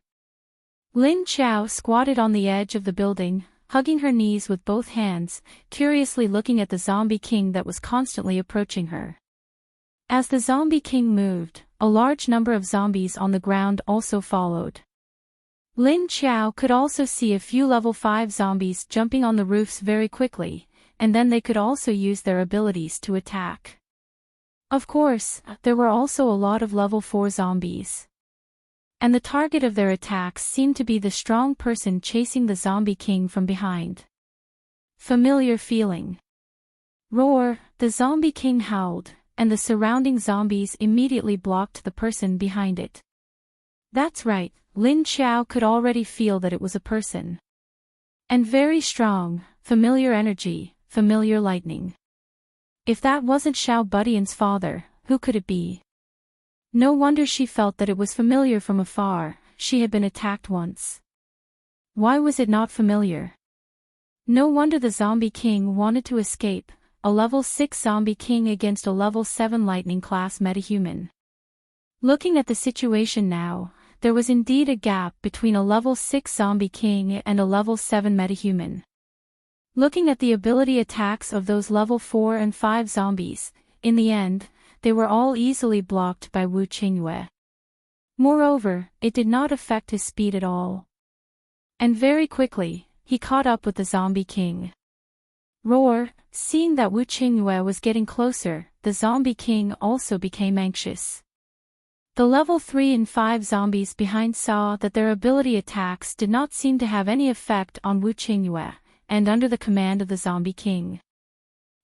Speaker 1: Lin Chao squatted on the edge of the building, hugging her knees with both hands, curiously looking at the zombie king that was constantly approaching her. As the zombie king moved, a large number of zombies on the ground also followed. Lin Chao could also see a few level 5 zombies jumping on the roofs very quickly, and then they could also use their abilities to attack. Of course, there were also a lot of level 4 zombies. And the target of their attacks seemed to be the strong person chasing the zombie king from behind. Familiar feeling. Roar, the zombie king howled, and the surrounding zombies immediately blocked the person behind it. That's right, Lin Chao could already feel that it was a person. And very strong, familiar energy, familiar lightning. If that wasn't Xiao Budian's father, who could it be? No wonder she felt that it was familiar from afar, she had been attacked once. Why was it not familiar? No wonder the zombie king wanted to escape, a level 6 zombie king against a level 7 lightning class metahuman. Looking at the situation now, there was indeed a gap between a level 6 zombie king and a level 7 metahuman. Looking at the ability attacks of those level 4 and 5 zombies, in the end, they were all easily blocked by Wu Qingyue. Moreover, it did not affect his speed at all. And very quickly, he caught up with the zombie king. Roar, seeing that Wu Qingyue was getting closer, the zombie king also became anxious. The level 3 and 5 zombies behind saw that their ability attacks did not seem to have any effect on Wu Qingyue, and under the command of the zombie king.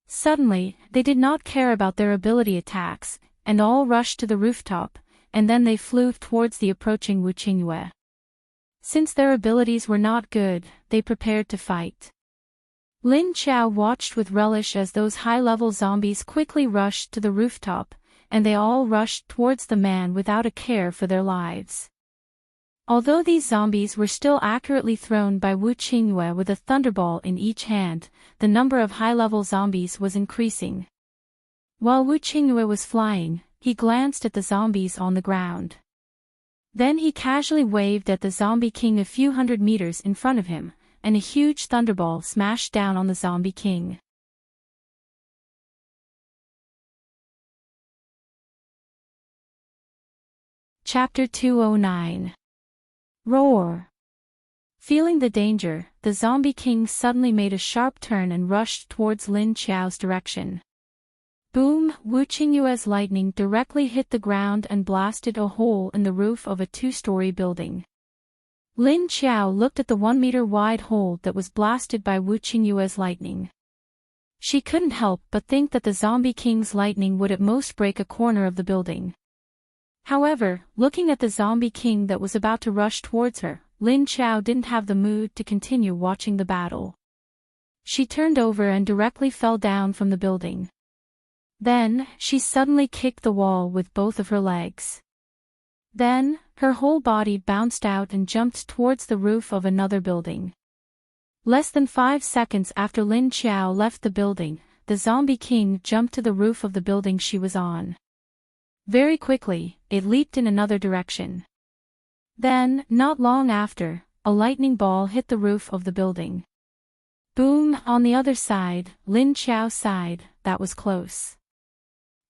Speaker 1: Suddenly, they did not care about their ability attacks, and all rushed to the rooftop, and then they flew towards the approaching Wu Qingyue. Since their abilities were not good, they prepared to fight. Lin Qiao watched with relish as those high-level zombies quickly rushed to the rooftop, and they all rushed towards the man without a care for their lives. Although these zombies were still accurately thrown by Wu Qingyue with a thunderball in each hand, the number of high-level zombies was increasing. While Wu Qingyue was flying, he glanced at the zombies on the ground. Then he casually waved at the zombie king a few hundred meters in front of him, and a huge thunderball smashed down on the zombie king. Chapter 209. Roar. Feeling the danger, the zombie king suddenly made a sharp turn and rushed towards Lin Qiao's direction. Boom! Wu Qingyue's lightning directly hit the ground and blasted a hole in the roof of a two-story building. Lin Qiao looked at the 1-meter-wide hole that was blasted by Wu Qingyue's lightning. She couldn't help but think that the zombie king's lightning would at most break a corner of the building. However, looking at the zombie king that was about to rush towards her, Lin Qiao didn't have the mood to continue watching the battle. She turned over and directly fell down from the building. Then, she suddenly kicked the wall with both of her legs. Then, her whole body bounced out and jumped towards the roof of another building. Less than 5 seconds after Lin Qiao left the building, the zombie king jumped to the roof of the building she was on. Very quickly, it leaped in another direction. Then, not long after, a lightning ball hit the roof of the building. Boom! On the other side, Lin Qiao sighed. That was close.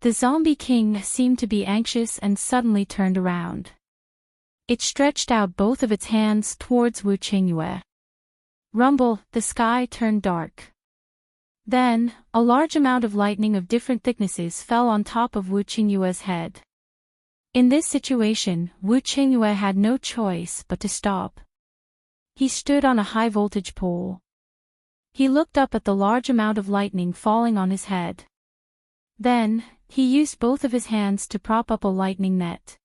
Speaker 1: The zombie king seemed to be anxious and suddenly turned around. It stretched out both of its hands towards Wu Qingyue. Rumble, the sky turned dark. Then, a large amount of lightning of different thicknesses fell on top of Wu Qingyue's head. In this situation, Wu Qingyue had no choice but to stop. He stood on a high-voltage pole. He looked up at the large amount of lightning falling on his head. Then, he used both of his hands to prop up a lightning net.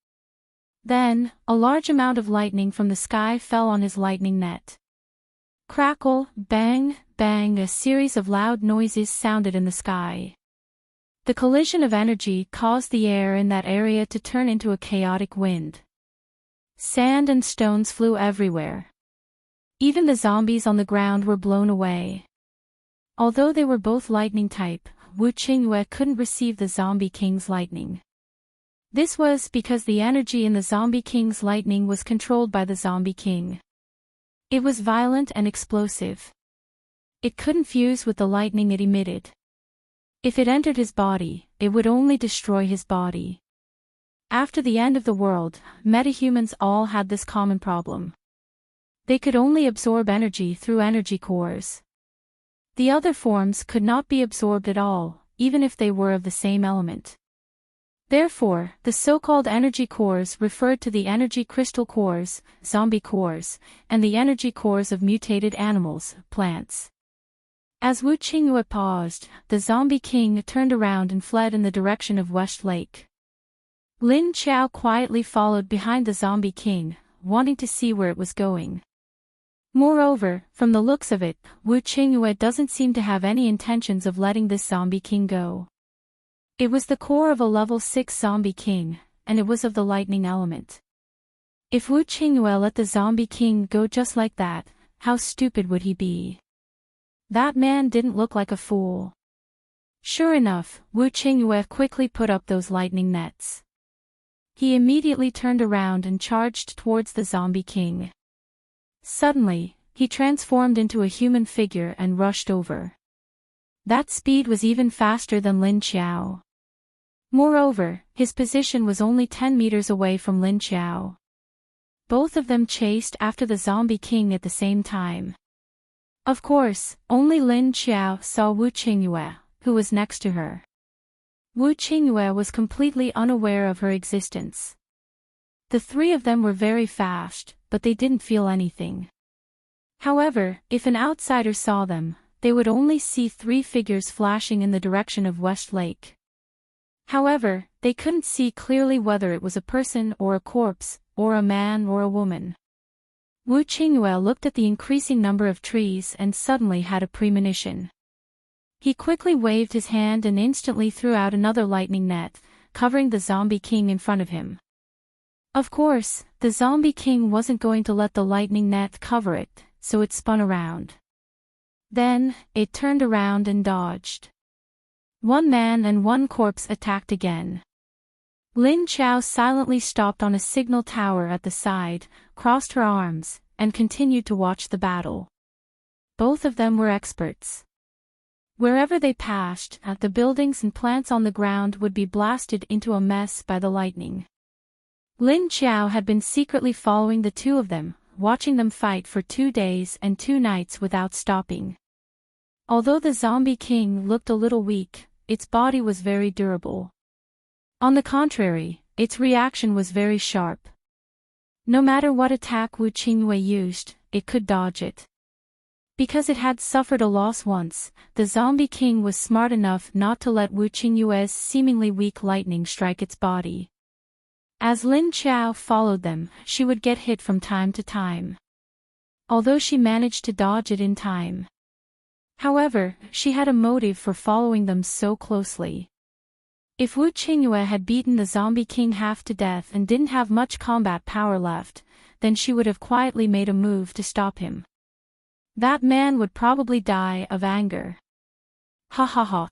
Speaker 1: Then, a large amount of lightning from the sky fell on his lightning net. Crackle, bang, bang, a series of loud noises sounded in the sky. The collision of energy caused the air in that area to turn into a chaotic wind. Sand and stones flew everywhere. Even the zombies on the ground were blown away. Although they were both lightning type, Wu Qingyue couldn't receive the zombie king's lightning. This was because the energy in the zombie king's lightning was controlled by the zombie king. It was violent and explosive. It couldn't fuse with the lightning it emitted. If it entered his body, it would only destroy his body. After the end of the world, metahumans all had this common problem. They could only absorb energy through energy cores. The other forms could not be absorbed at all, even if they were of the same element. Therefore, the so-called energy cores referred to the energy crystal cores, zombie cores, and the energy cores of mutated animals, plants. As Wu Qingyue paused, the zombie king turned around and fled in the direction of West Lake. Lin Qiao quietly followed behind the zombie king, wanting to see where it was going. Moreover, from the looks of it, Wu Qingyue doesn't seem to have any intentions of letting this zombie king go. It was the core of a level 6 zombie king, and it was of the lightning element. If Wu Qingyue let the zombie king go just like that, how stupid would he be? That man didn't look like a fool. Sure enough, Wu Qingyue quickly put up those lightning nets. He immediately turned around and charged towards the zombie king. Suddenly, he transformed into a human figure and rushed over. That speed was even faster than Lin Qiao. Moreover, his position was only 10 meters away from Lin Qiao. Both of them chased after the zombie king at the same time. Of course, only Lin Qiao saw Wu Qingyue, who was next to her. Wu Qingyue was completely unaware of her existence. The three of them were very fast, but they didn't feel anything. However, if an outsider saw them, they would only see three figures flashing in the direction of West Lake. However, they couldn't see clearly whether it was a person or a corpse, or a man or a woman. Wu Qingyue looked at the increasing number of trees and suddenly had a premonition. He quickly waved his hand and instantly threw out another lightning net, covering the zombie king in front of him. Of course, the zombie king wasn't going to let the lightning net cover it, so it spun around. Then, it turned around and dodged. One man and one corpse attacked again. Lin Chao silently stopped on a signal tower at the side, crossed her arms, and continued to watch the battle. Both of them were experts. Wherever they passed, the buildings and plants on the ground would be blasted into a mess by the lightning. Lin Chao had been secretly following the two of them, watching them fight for 2 days and 2 nights without stopping. Although the zombie king looked a little weak, its body was very durable. On the contrary, its reaction was very sharp. No matter what attack Wu Qingyue used, it could dodge it. Because it had suffered a loss once, the zombie king was smart enough not to let Wu Qingyue's seemingly weak lightning strike its body. As Lin Chao followed them, she would get hit from time to time. Although she managed to dodge it in time. However, she had a motive for following them so closely. If Wu Qingyue had beaten the zombie king half to death and didn't have much combat power left, then she would have quietly made a move to stop him. That man would probably die of anger. Ha ha ha.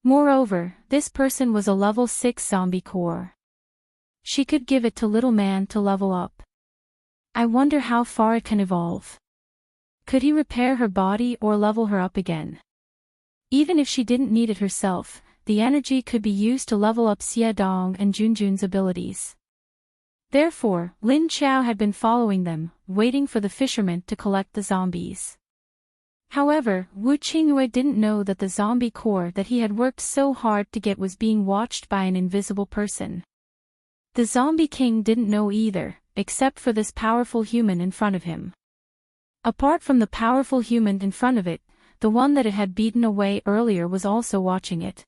Speaker 1: Moreover, this person was a level 6 zombie core. She could give it to little man to level up. I wonder how far it can evolve. Could he repair her body or level her up again? Even if she didn't need it herself, the energy could be used to level up Xie Dong and Junjun's abilities. Therefore, Lin Chao had been following them, waiting for the fisherman to collect the zombies. However, Wu Qingyue didn't know that the zombie core that he had worked so hard to get was being watched by an invisible person. The zombie king didn't know either, except for this powerful human in front of him. Apart from the powerful human in front of it, the one that it had beaten away earlier was also watching it.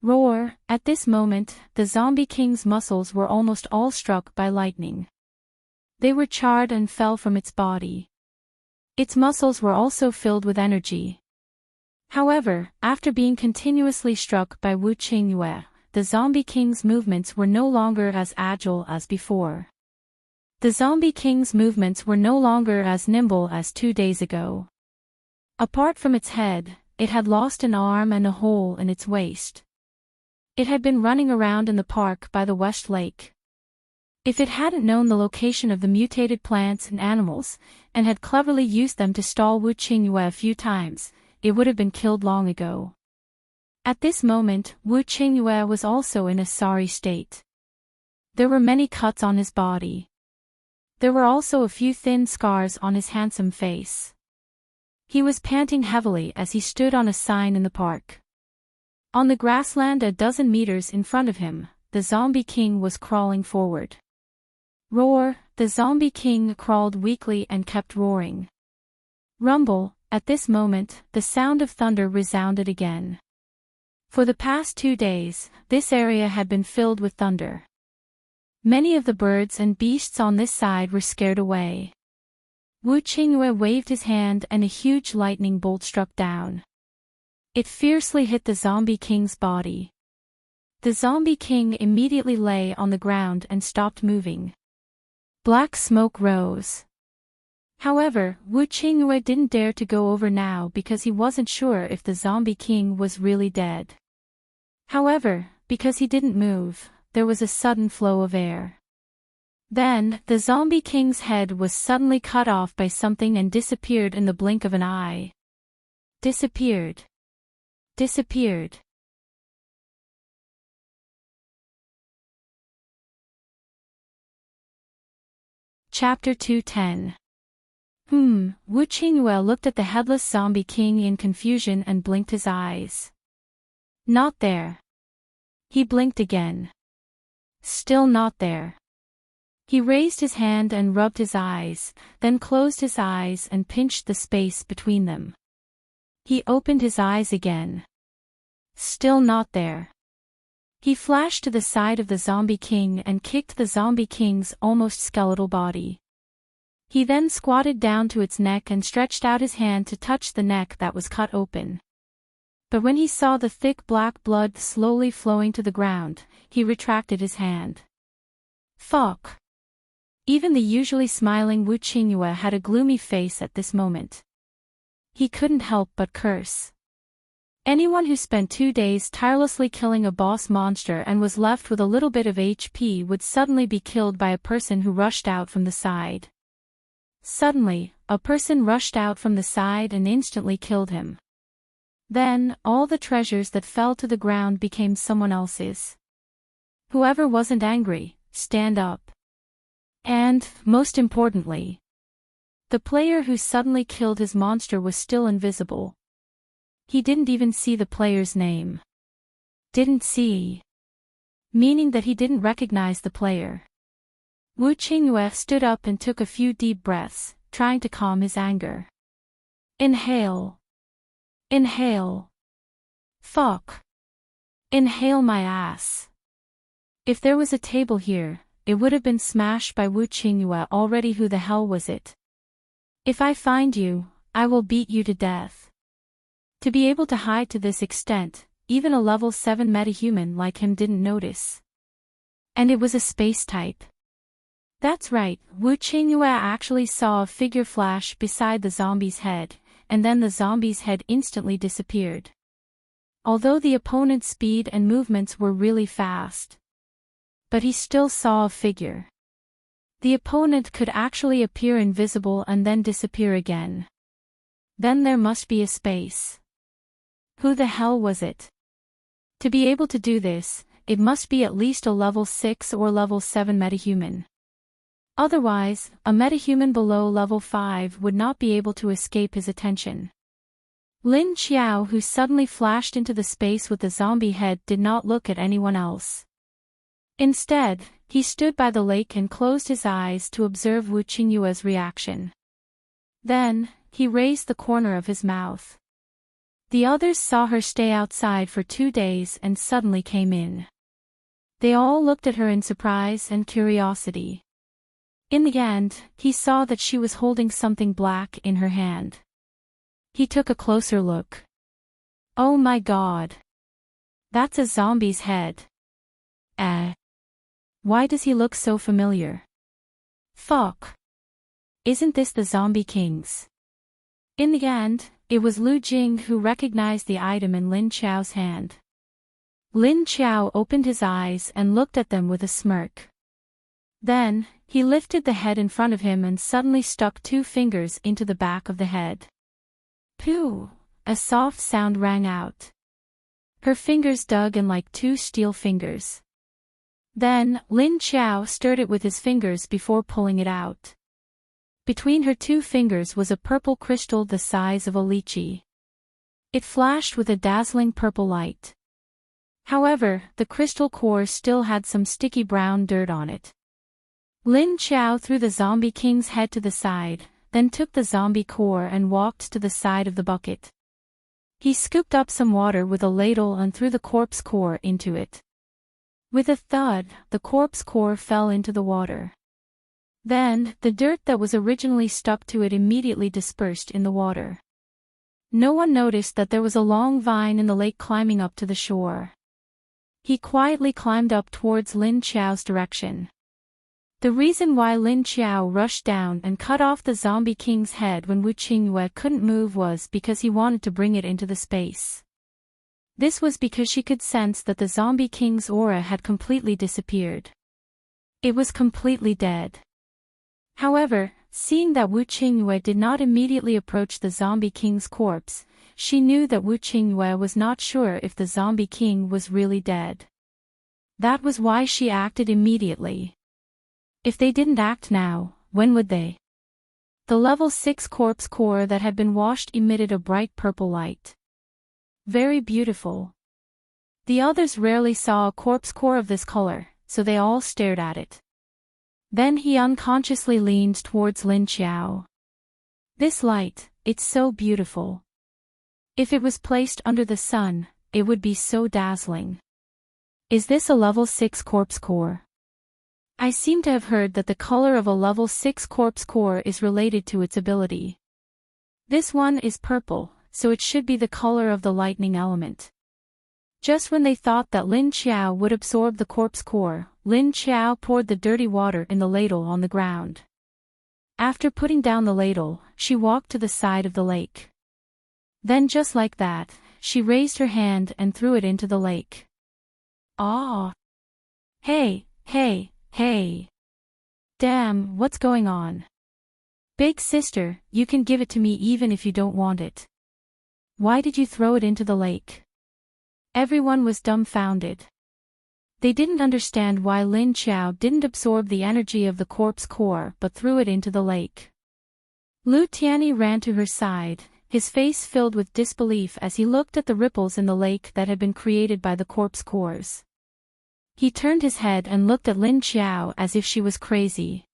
Speaker 1: Roar! At this moment, the zombie king's muscles were almost all struck by lightning. They were charred and fell from its body. Its muscles were also filled with energy. However, after being continuously struck by Wu Qingyue, the zombie king's movements were no longer as agile as before. The zombie king's movements were no longer as nimble as 2 days ago. Apart from its head, it had lost an arm and a hole in its waist. It had been running around in the park by the West Lake. If it hadn't known the location of the mutated plants and animals, and had cleverly used them to stall Wu Qingyue a few times, it would have been killed long ago. At this moment, Wu Qingyue was also in a sorry state. There were many cuts on his body. There were also a few thin scars on his handsome face. He was panting heavily as he stood on a sign in the park. On the grassland a dozen meters in front of him, the zombie king was crawling forward. Roar! The zombie king crawled weakly and kept roaring. Rumble! At this moment, the sound of thunder resounded again. For the past 2 days, this area had been filled with thunder. Many of the birds and beasts on this side were scared away. Wu Qingyue waved his hand and a huge lightning bolt struck down. It fiercely hit the zombie king's body. The zombie king immediately lay on the ground and stopped moving. Black smoke rose. However, Wu Qingyue didn't dare to go over now because he wasn't sure if the zombie king was really dead. However, because he didn't move, there was a sudden flow of air. Then, the zombie king's head was suddenly cut off by something and disappeared in the blink of an eye. Disappeared. Disappeared. Chapter 210. Wu Qingyue looked at the headless zombie king in confusion and blinked his eyes. Not there. He blinked again. Still not there. He raised his hand and rubbed his eyes, then closed his eyes and pinched the space between them. He opened his eyes again. Still not there. He flashed to the side of the zombie king and kicked the zombie king's almost skeletal body. He then squatted down to its neck and stretched out his hand to touch the neck that was cut open. But when he saw the thick black blood slowly flowing to the ground, he retracted his hand. Fuck! Even the usually smiling Wu Qingyue had a gloomy face at this moment. He couldn't help but curse. Anyone who spent 2 days tirelessly killing a boss monster and was left with a little bit of HP would suddenly be killed by a person who rushed out from the side. Suddenly, a person rushed out from the side and instantly killed him. Then, all the treasures that fell to the ground became someone else's. Whoever wasn't angry, stand up. And, most importantly, the player who suddenly killed his monster was still invisible. He didn't even see the player's name. Didn't see. Meaning that he didn't recognize the player. Wu Qingyue stood up and took a few deep breaths, trying to calm his anger. Inhale. Inhale. Fuck. Inhale my ass. If there was a table here, it would have been smashed by Wu Qingyue already. Who the hell was it? If I find you, I will beat you to death. To be able to hide to this extent, even a level 7 metahuman like him didn't notice. And it was a space type. That's right, Wu Qingyue actually saw a figure flash beside the zombie's head, and then the zombie's head instantly disappeared. Although the opponent's speed and movements were really fast. But he still saw a figure. The opponent could actually appear invisible and then disappear again. Then there must be a space. Who the hell was it? To be able to do this, it must be at least a level 6 or level 7 metahuman. Otherwise, a metahuman below level 5 would not be able to escape his attention. Lin Qiao, who suddenly flashed into the space with the zombie head, did not look at anyone else. Instead, he stood by the lake and closed his eyes to observe Wu Qingyue's reaction. Then, he raised the corner of his mouth. The others saw her stay outside for 2 days and suddenly came in. They all looked at her in surprise and curiosity. In the end, he saw that she was holding something black in her hand. He took a closer look. Oh my god. That's a zombie's head. Why does he look so familiar? Fuck. Isn't this the zombie king's? In the end, it was Lu Jing who recognized the item in Lin Qiao's hand. Lin Qiao opened his eyes and looked at them with a smirk. Then, he lifted the head in front of him and suddenly stuck 2 fingers into the back of the head. Pooh! A soft sound rang out. Her fingers dug in like 2 steel fingers. Then, Lin Qiao stirred it with his fingers before pulling it out. Between her 2 fingers was a purple crystal the size of a lychee. It flashed with a dazzling purple light. However, the crystal core still had some sticky brown dirt on it. Lin Qiao threw the zombie king's head to the side, then took the zombie core and walked to the side of the bucket. He scooped up some water with a ladle and threw the corpse core into it. With a thud, the corpse core fell into the water. Then, the dirt that was originally stuck to it immediately dispersed in the water. No one noticed that there was a long vine in the lake climbing up to the shore. He quietly climbed up towards Lin Qiao's direction. The reason why Lin Qiao rushed down and cut off the zombie king's head when Wu Qingyue couldn't move was because he wanted to bring it into the space. This was because she could sense that the zombie king's aura had completely disappeared. It was completely dead. However, seeing that Wu Qingyue did not immediately approach the zombie king's corpse, she knew that Wu Qingyue was not sure if the zombie king was really dead. That was why she acted immediately. If they didn't act now, when would they? The level 6 corpse core that had been washed emitted a bright purple light. Very beautiful. The others rarely saw a corpse core of this color, so they all stared at it. Then he unconsciously leaned towards Lin Qiao. This light, it's so beautiful. If it was placed under the sun, it would be so dazzling. Is this a level 6 corpse core? I seem to have heard that the color of a level 6 corpse core is related to its ability. This one is purple, so it should be the color of the lightning element. Just when they thought that Lin Qiao would absorb the corpse core, Lin Qiao poured the dirty water in the ladle on the ground. After putting down the ladle, she walked to the side of the lake. Then just like that, she raised her hand and threw it into the lake. Ah! Hey, hey, hey! Damn, what's going on? Big sister, you can give it to me even if you don't want it. Why did you throw it into the lake? Everyone was dumbfounded. They didn't understand why Lin Qiao didn't absorb the energy of the corpse core but threw it into the lake. Lu Tianyi ran to her side, his face filled with disbelief as he looked at the ripples in the lake that had been created by the corpse cores. He turned his head and looked at Lin Qiao as if she was crazy.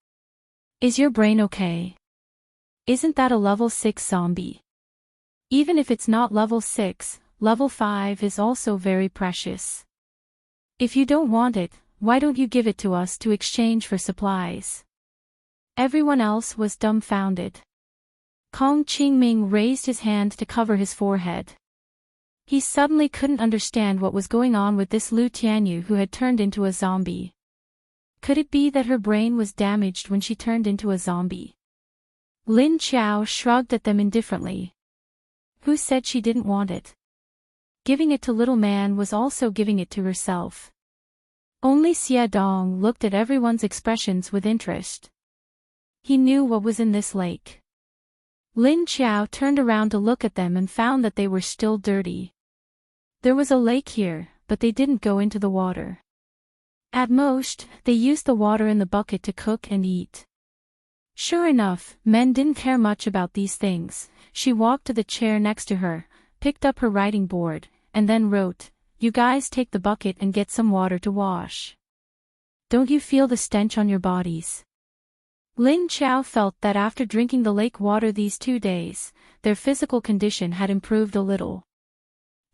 Speaker 1: Is your brain okay? Isn't that a level 6 zombie? Even if it's not level 6, level 5 is also very precious. If you don't want it, why don't you give it to us to exchange for supplies? Everyone else was dumbfounded. Kong Qingming raised his hand to cover his forehead. He suddenly couldn't understand what was going on with this Lu Tianyu who had turned into a zombie. Could it be that her brain was damaged when she turned into a zombie? Lin Qiao shrugged at them indifferently. Who said she didn't want it? Giving it to little man was also giving it to herself. Only Xie Dong looked at everyone's expressions with interest. He knew what was in this lake. Lin Qiao turned around to look at them and found that they were still dirty. There was a lake here, but they didn't go into the water. At most, they used the water in the bucket to cook and eat. Sure enough, men didn't care much about these things. She walked to the chair next to her, picked up her writing board, and then wrote, "You guys take the bucket and get some water to wash. Don't you feel the stench on your bodies?" Lin Qiao felt that after drinking the lake water these 2 days, their physical condition had improved a little.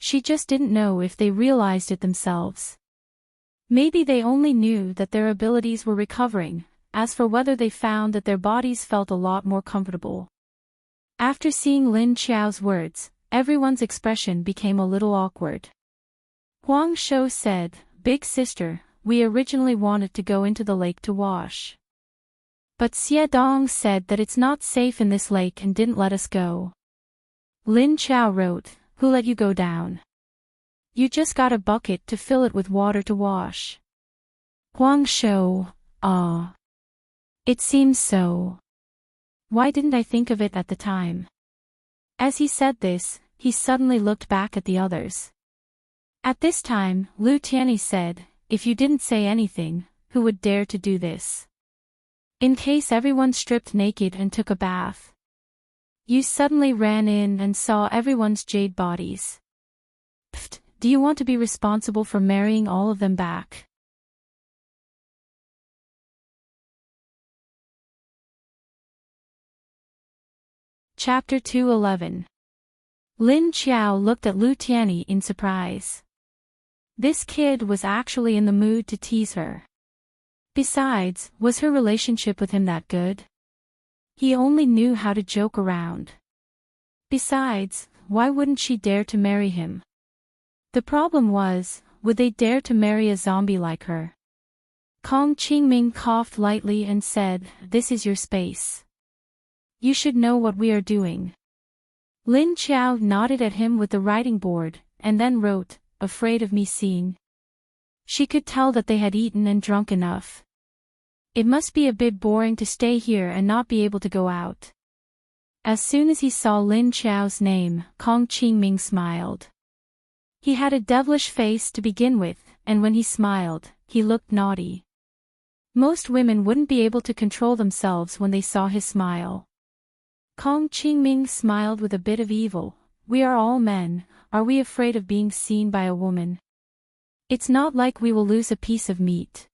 Speaker 1: She just didn't know if they realized it themselves. Maybe they only knew that their abilities were recovering, as for whether they found that their bodies felt a lot more comfortable. After seeing Lin Qiao's words, everyone's expression became a little awkward. Huang Shou said, "Big sister, we originally wanted to go into the lake to wash. But Xie Dong said that it's not safe in this lake and didn't let us go." Lin Qiao wrote, "Who let you go down? You just got a bucket to fill it with water to wash." Huang Shou, "Ah. It seems so. Why didn't I think of it at the time?" As he said this, he suddenly looked back at the others. At this time, Lu Tianyi said, "If you didn't say anything, who would dare to do this? In case everyone stripped naked and took a bath. You suddenly ran in and saw everyone's jade bodies. Pfft, do you want to be responsible for marrying all of them back?" Chapter 211. Lin Qiao looked at Lu Tianyi in surprise. This kid was actually in the mood to tease her. Besides, was her relationship with him that good? He only knew how to joke around. Besides, why wouldn't she dare to marry him? The problem was, would they dare to marry a zombie like her? Kong Qingming coughed lightly and said, "This is your space. You should know what we are doing." Lin Qiao nodded at him with the writing board, and then wrote, "Afraid of me seeing?" She could tell that they had eaten and drunk enough. It must be a bit boring to stay here and not be able to go out. As soon as he saw Lin Qiao's name, Kong Qingming smiled. He had a devilish face to begin with, and when he smiled, he looked naughty. Most women wouldn't be able to control themselves when they saw his smile. Kong Qingming smiled with a bit of evil. "We are all men, are we afraid of being seen by a woman? It's not like we will lose a piece of meat."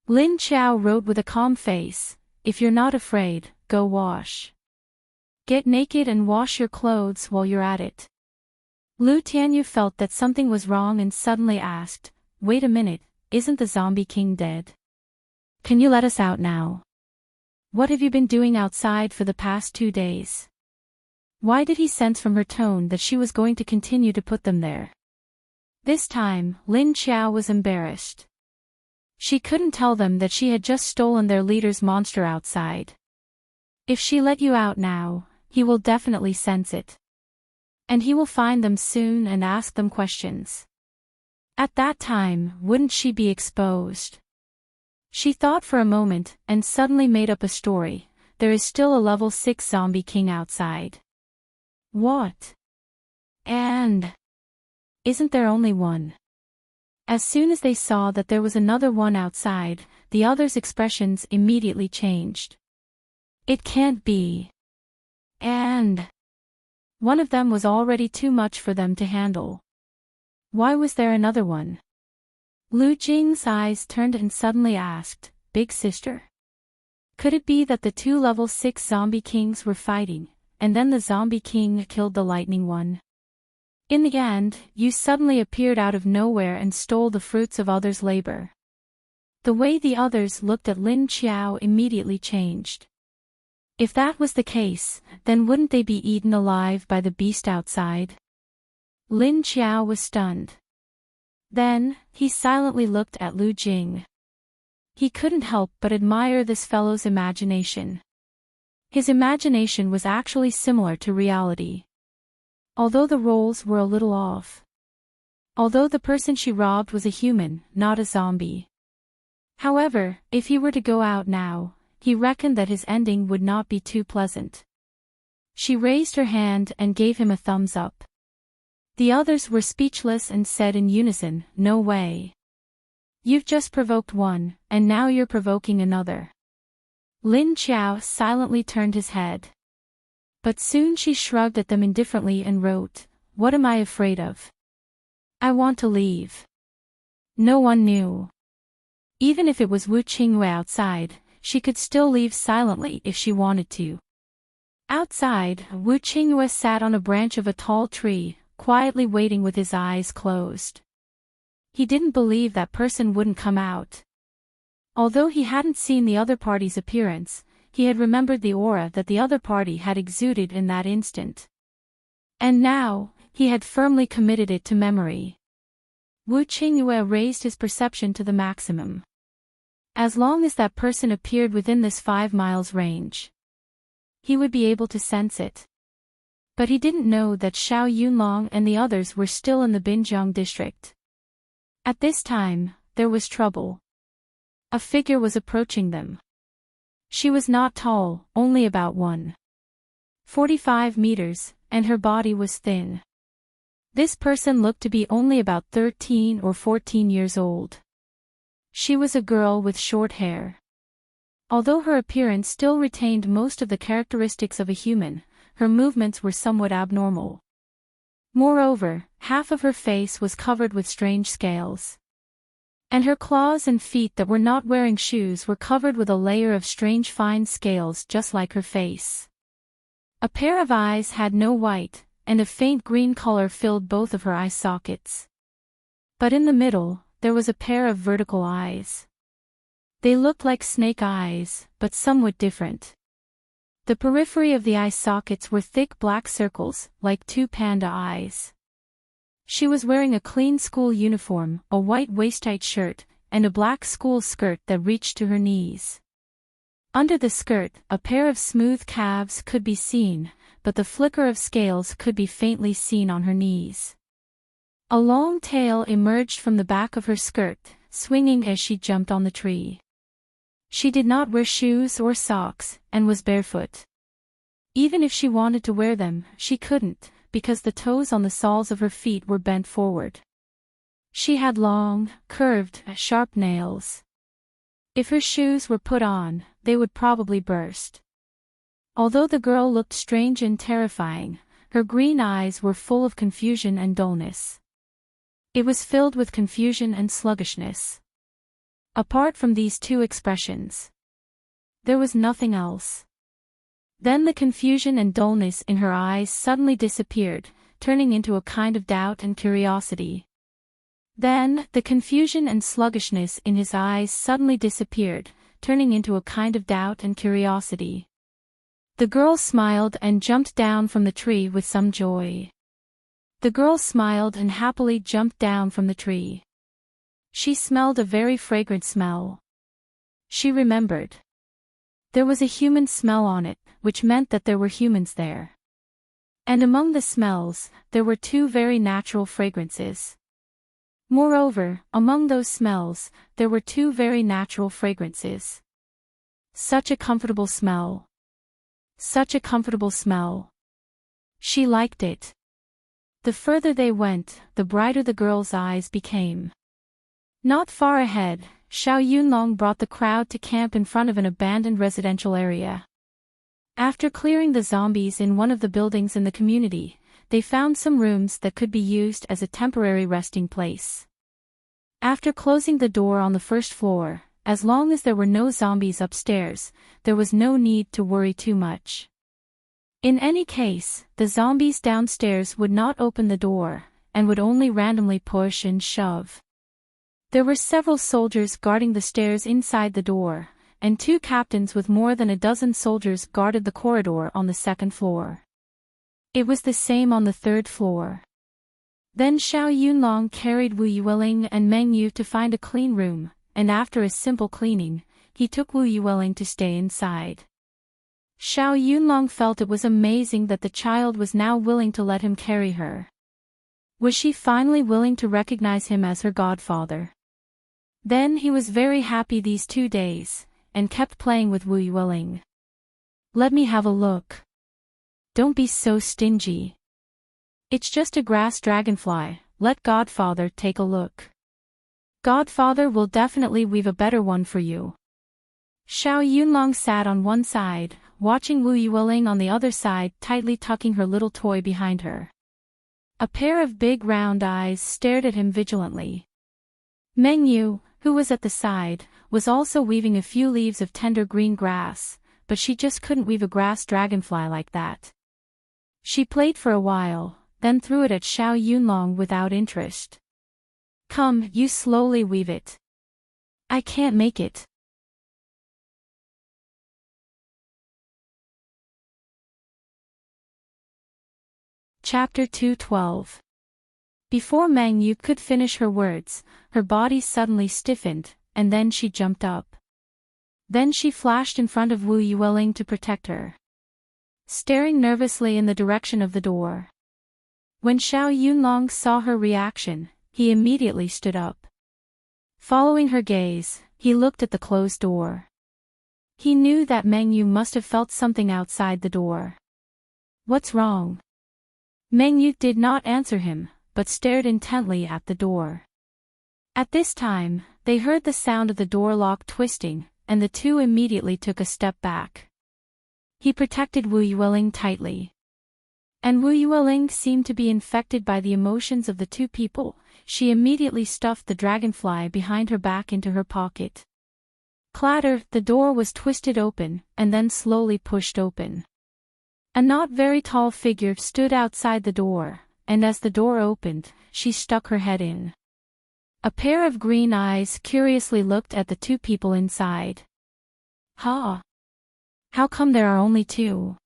Speaker 1: Lin Qiao wrote with a calm face, "If you're not afraid, go wash. Get naked and wash your clothes while you're at it." Lu Tianyu felt that something was wrong and suddenly asked, wait a minute, isn't the zombie king dead? Can you let us out now? What have you been doing outside for the past 2 days? Why did he sense from her tone that she was going to continue to put them there? This time, Lin Qiao was embarrassed. She couldn't tell them that she had just stolen their leader's monster outside. If she let you out now, he will definitely sense it. And he will find them soon and ask them questions. At that time, wouldn't she be exposed? She thought for a moment and suddenly made up a story. There is still a level 6 zombie king outside. What? And isn't there only one? As soon as they saw that there was another one outside, the others' expressions immediately changed. It can't be. And one of them was already too much for them to handle. Why was there another one? Lu Jing's eyes turned and suddenly asked, Big sister? Could it be that the 2 level 6 zombie kings were fighting, and then the zombie king killed the lightning one? In the end, you suddenly appeared out of nowhere and stole the fruits of others' labor. The way the others looked at Lin Qiao immediately changed. If that was the case, then wouldn't they be eaten alive by the beast outside? Lin Qiao was stunned. Then, he silently looked at Lu Jing. He couldn't help but admire this fellow's imagination. His imagination was actually similar to reality. Although the roles were a little off. Although the person she robbed was a human, not a zombie. However, if he were to go out now, he reckoned that his ending would not be too pleasant. She raised her hand and gave him a thumbs up. The others were speechless and said in unison, No way. You've just provoked one, and now you're provoking another. Lin Qiao silently turned his head. But soon she shrugged at them indifferently and wrote, What am I afraid of? I want to leave. No one knew. Even if it was Wu Qingwei outside, she could still leave silently if she wanted to. Outside, Wu Qingwei sat on a branch of a tall tree, quietly waiting with his eyes closed. He didn't believe that person wouldn't come out. Although he hadn't seen the other party's appearance, he had remembered the aura that the other party had exuded in that instant. And now, he had firmly committed it to memory. Wu Qingwei raised his perception to the maximum. As long as that person appeared within this 5 miles range, he would be able to sense it. But he didn't know that Xiao Yunlong and the others were still in the Binjiang district. At this time, there was trouble. A figure was approaching them. She was not tall, only about 1.45 meters, and her body was thin. This person looked to be only about 13 or 14 years old. She was a girl with short hair. Although her appearance still retained most of the characteristics of a human, her movements were somewhat abnormal. Moreover, half of her face was covered with strange scales. And her claws and feet that were not wearing shoes were covered with a layer of strange fine scales just like her face. A pair of eyes had no white, and a faint green color filled both of her eye sockets. But in the middle, there was a pair of vertical eyes. They looked like snake eyes, but somewhat different. The periphery of the eye sockets were thick black circles, like 2 panda eyes. She was wearing a clean school uniform, a white waist-tight shirt, and a black school skirt that reached to her knees. Under the skirt, a pair of smooth calves could be seen, but the flicker of scales could be faintly seen on her knees. A long tail emerged from the back of her skirt, swinging as she jumped on the tree. She did not wear shoes or socks, and was barefoot. Even if she wanted to wear them, she couldn't, because the toes on the soles of her feet were bent forward. She had long, curved, sharp nails. If her shoes were put on, they would probably burst. Although the girl looked strange and terrifying, her green eyes were full of confusion and dullness. It was filled with confusion and sluggishness. Apart from these 2 expressions, there was nothing else. Then the confusion and dullness in her eyes suddenly disappeared, turning into a kind of doubt and curiosity. Then, the confusion and sluggishness in his eyes suddenly disappeared, turning into a kind of doubt and curiosity. The girl smiled and jumped down from the tree with some joy. The girl smiled and happily jumped down from the tree. She smelled a very fragrant smell. She remembered. There was a human smell on it, which meant that there were humans there. And among the smells, there were two very natural fragrances. Moreover, among those smells, there were two very natural fragrances. Such a comfortable smell. Such a comfortable smell. She liked it. The further they went, the brighter the girl's eyes became. Not far ahead, Xiao Yunlong brought the crowd to camp in front of an abandoned residential area. After clearing the zombies in one of the buildings in the community, they found some rooms that could be used as a temporary resting place. After closing the door on the first floor, as long as there were no zombies upstairs, there was no need to worry too much. In any case, the zombies downstairs would not open the door, and would only randomly push and shove. There were several soldiers guarding the stairs inside the door, and two captains with more than a dozen soldiers guarded the corridor on the second floor. It was the same on the third floor. Then Xiao Yunlong carried Wu Yueling and Meng Yu to find a clean room, and after a simple cleaning, he took Wu Yueling to stay inside. Xiao Yunlong felt it was amazing that the child was now willing to let him carry her. Was she finally willing to recognize him as her godfather? Then he was very happy these 2 days, and kept playing with Wu Yueling. Let me have a look. Don't be so stingy. It's just a grass dragonfly, let Godfather take a look. Godfather will definitely weave a better one for you. Xiao Yunlong sat on one side, watching Wu Yueling on the other side, tightly tucking her little toy behind her. A pair of big round eyes stared at him vigilantly. Meng Yu, who was at the side, was also weaving a few leaves of tender green grass, but she just couldn't weave a grass dragonfly like that. She played for a while, then threw it at Xiao Yunlong without interest. Come, you slowly weave it. I can't make it. Chapter 2:12. Before Meng Yu could finish her words, her body suddenly stiffened, and then she jumped up. Then she flashed in front of Wu Yueling to protect her, staring nervously in the direction of the door. When Xiao Yunlong saw her reaction, he immediately stood up. Following her gaze, he looked at the closed door. He knew that Meng Yu must have felt something outside the door. What's wrong? Meng Yu did not answer him, but stared intently at the door. At this time, they heard the sound of the door lock twisting, and the two immediately took a step back. He protected Wu Yueling tightly. And Wu Yueling seemed to be infected by the emotions of the two people. She immediately stuffed the dragonfly behind her back into her pocket. Clatter, the door was twisted open, and then slowly pushed open. A not very tall figure stood outside the door, and as the door opened, she stuck her head in. A pair of green eyes curiously looked at the two people inside. Ha! How come there are only two?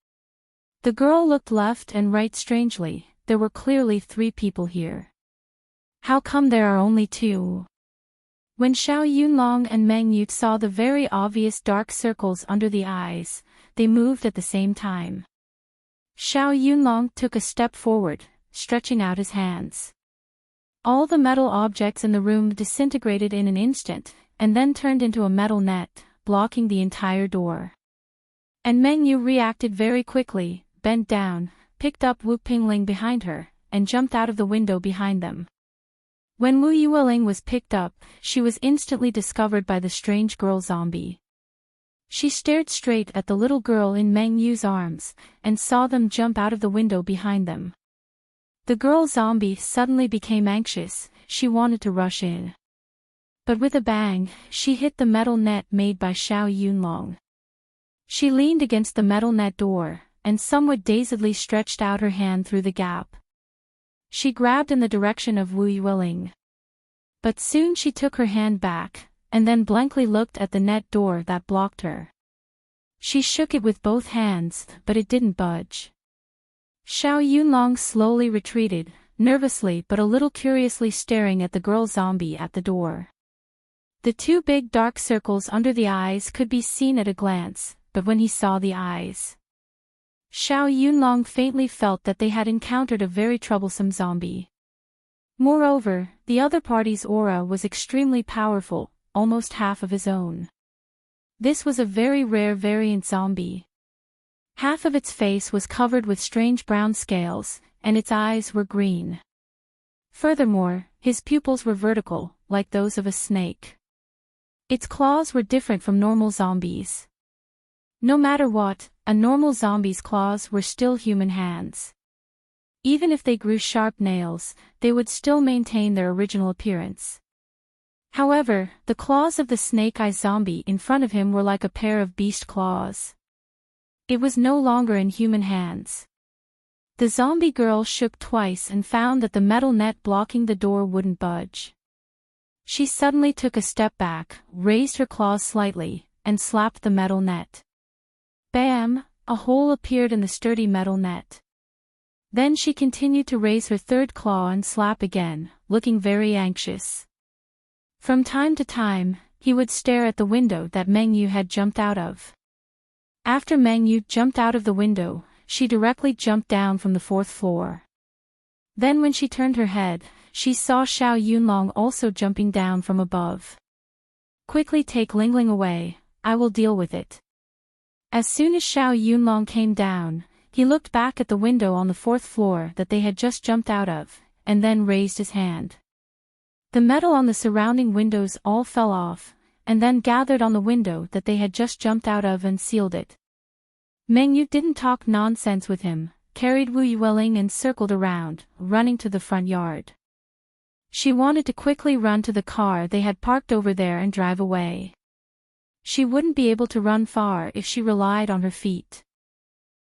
Speaker 1: The girl looked left and right strangely. There were clearly 3 people here. How come there are only 2? When Xiao Yunlong and Meng Yu saw the very obvious dark circles under the eyes, they moved at the same time. Xiao Yunlong took a step forward, stretching out his hands. All the metal objects in the room disintegrated in an instant, and then turned into a metal net, blocking the entire door. And Meng Yu reacted very quickly, bent down, picked up Wu Pingling behind her, and jumped out of the window behind them. When Wu Yueling was picked up, she was instantly discovered by the strange girl zombie. She stared straight at the little girl in Meng Yu's arms, and saw them jump out of the window behind them. The girl zombie suddenly became anxious. She wanted to rush in. But with a bang, she hit the metal net made by Xiao Yunlong. She leaned against the metal net door, and somewhat dazedly stretched out her hand through the gap. She grabbed in the direction of Wu Yueling. But soon she took her hand back, and then blankly looked at the net door that blocked her. She shook it with both hands, but it didn't budge. Xiao Yunlong slowly retreated, nervously but a little curiously staring at the girl zombie at the door. The two big dark circles under the eyes could be seen at a glance, but when he saw the eyes, Xiao Yunlong faintly felt that they had encountered a very troublesome zombie. Moreover, the other party's aura was extremely powerful, almost half of his own. This was a very rare variant zombie. Half of its face was covered with strange brown scales, and its eyes were green. Furthermore, his pupils were vertical, like those of a snake. Its claws were different from normal zombies. No matter what, a normal zombie's claws were still human hands. Even if they grew sharp nails, they would still maintain their original appearance. However, the claws of the snake-eye zombie in front of him were like a pair of beast claws. It was no longer in human hands. The zombie girl shook twice and found that the metal net blocking the door wouldn't budge. She suddenly took a step back, raised her claws slightly, and slapped the metal net. Bam! A hole appeared in the sturdy metal net. Then she continued to raise her third claw and slap again, looking very anxious. From time to time, he would stare at the window that Meng Yu had jumped out of. After Meng Yu jumped out of the window, she directly jumped down from the 4th floor. Then when she turned her head, she saw Xiao Yunlong also jumping down from above. Quickly take Lingling away, I will deal with it. As soon as Xiao Yunlong came down, he looked back at the window on the 4th floor that they had just jumped out of, and then raised his hand. The metal on the surrounding windows all fell off, and then gathered on the window that they had just jumped out of and sealed it. Meng Yu didn't talk nonsense with him, carried Wu Yueling and circled around, running to the front yard. She wanted to quickly run to the car they had parked over there and drive away. She wouldn't be able to run far if she relied on her feet.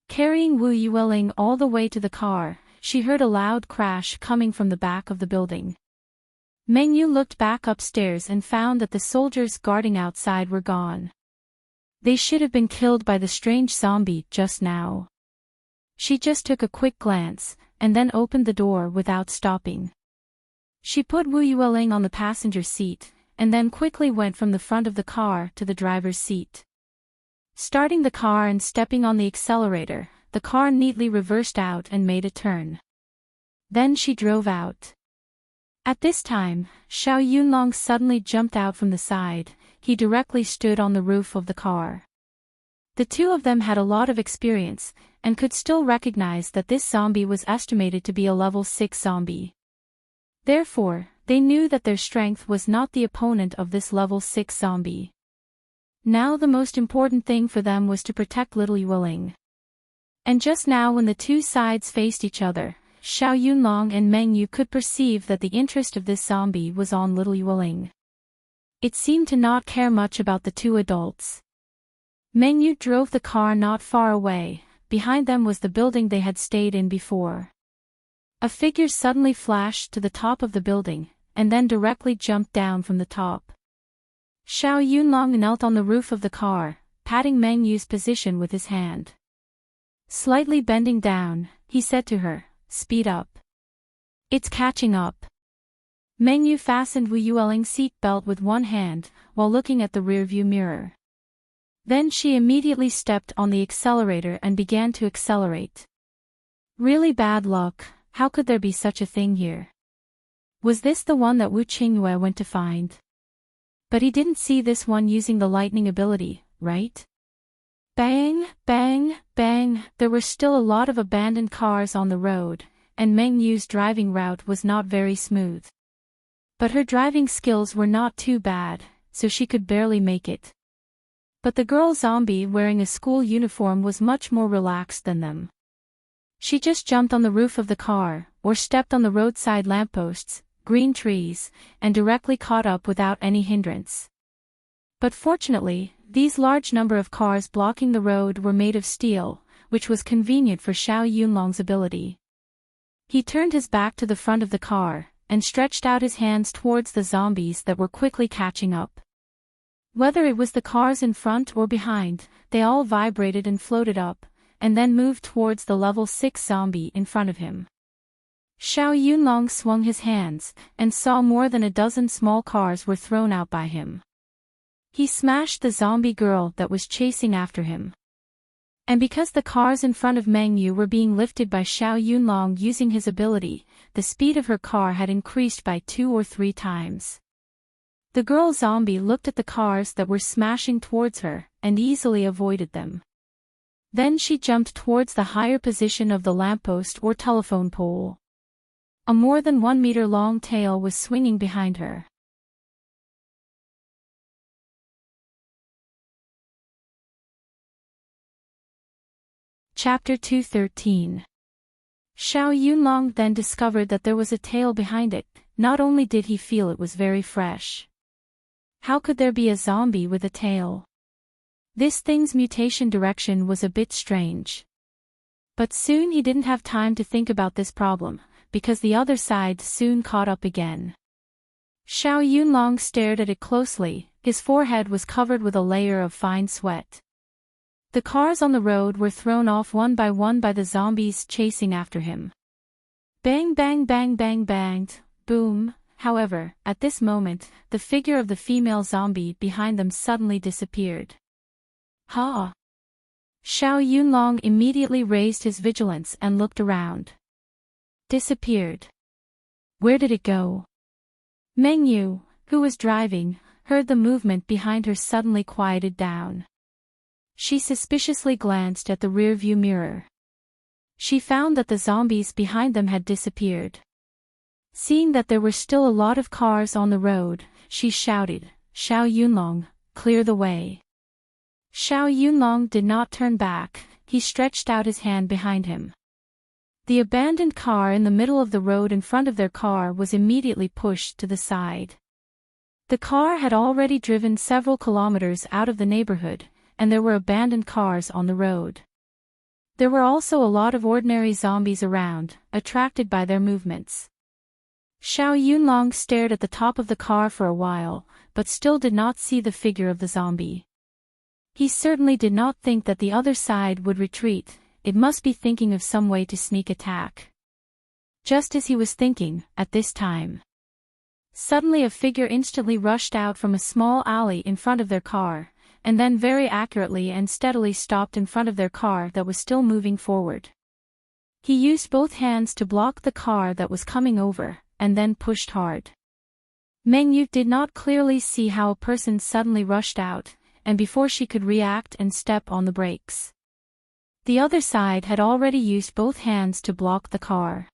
Speaker 1: Carrying Wu Yueling all the way to the car, she heard a loud crash coming from the back of the building. Meng Yu looked back upstairs and found that the soldiers guarding outside were gone. They should have been killed by the strange zombie just now. She just took a quick glance, and then opened the door without stopping. She put Wu Yueling on the passenger seat, and then quickly went from the front of the car to the driver's seat. Starting the car and stepping on the accelerator, the car neatly reversed out and made a turn. Then she drove out. At this time, Xiao Yunlong suddenly jumped out from the side. He directly stood on the roof of the car. The two of them had a lot of experience, and could still recognize that this zombie was estimated to be a level 6 zombie. Therefore, they knew that their strength was not the opponent of this level 6 zombie. Now the most important thing for them was to protect little Yueling. And just now when the two sides faced each other, Xiao Yunlong and Meng Yu could perceive that the interest of this zombie was on little Yueling. It seemed to not care much about the two adults. Meng Yu drove the car not far away. Behind them was the building they had stayed in before. A figure suddenly flashed to the top of the building, and then directly jumped down from the top. Xiao Yunlong knelt on the roof of the car, patting Meng Yu's position with his hand. Slightly bending down, he said to her, "Speed up. It's catching up." Meng Yu fastened Wu Yueling's seat belt with one hand, while looking at the rearview mirror. Then she immediately stepped on the accelerator and began to accelerate. Really bad luck, how could there be such a thing here? Was this the one that Wu Qingyue went to find? But he didn't see this one using the lightning ability, right? Bang, bang, bang, there were still a lot of abandoned cars on the road, and Meng Yu's driving route was not very smooth. But her driving skills were not too bad, so she could barely make it. But the girl zombie wearing a school uniform was much more relaxed than them. She just jumped on the roof of the car, or stepped on the roadside lampposts, green trees, and directly caught up without any hindrance. But fortunately, these large number of cars blocking the road were made of steel, which was convenient for Xiao Yunlong's ability. He turned his back to the front of the car, and stretched out his hands towards the zombies that were quickly catching up. Whether it was the cars in front or behind, they all vibrated and floated up, and then moved towards the level 6 zombie in front of him. Xiao Yunlong swung his hands, and saw more than a dozen small cars were thrown out by him. He smashed the zombie girl that was chasing after him. And because the cars in front of Meng Yu were being lifted by Xiao Yunlong using his ability, the speed of her car had increased by 2 or 3 times. The girl zombie looked at the cars that were smashing towards her, and easily avoided them. Then she jumped towards the higher position of the lamppost or telephone pole. A more than 1 meter long tail was swinging behind her. Chapter 213. Xiao Yunlong then discovered that there was a tail behind it. Not only did he feel it was very fresh. How could there be a zombie with a tail? This thing's mutation direction was a bit strange. But soon he didn't have time to think about this problem, because the other side soon caught up again. Xiao Yunlong stared at it closely, his forehead was covered with a layer of fine sweat. The cars on the road were thrown off one by the zombies chasing after him. Bang bang bang bang banged, boom. However, at this moment, the figure of the female zombie behind them suddenly disappeared. Ha! Xiao Yunlong immediately raised his vigilance and looked around. Disappeared. Where did it go? Meng Yu, who was driving, heard the movement behind her suddenly quieted down. She suspiciously glanced at the rearview mirror. She found that the zombies behind them had disappeared. Seeing that there were still a lot of cars on the road, she shouted, "Xiao Yunlong, clear the way." Xiao Yunlong did not turn back, he stretched out his hand behind him. The abandoned car in the middle of the road in front of their car was immediately pushed to the side. The car had already driven several kilometers out of the neighborhood, and there were abandoned cars on the road. There were also a lot of ordinary zombies around, attracted by their movements. Xiao Yunlong stared at the top of the car for a while, but still did not see the figure of the zombie. He certainly did not think that the other side would retreat, it must be thinking of some way to sneak attack. Just as he was thinking, at this time, suddenly a figure instantly rushed out from a small alley in front of their car, and then very accurately and steadily stopped in front of their car that was still moving forward. He used both hands to block the car that was coming over, and then pushed hard. Meng Yu did not clearly see how a person suddenly rushed out, and before she could react and step on the brakes, the other side had already used both hands to block the car.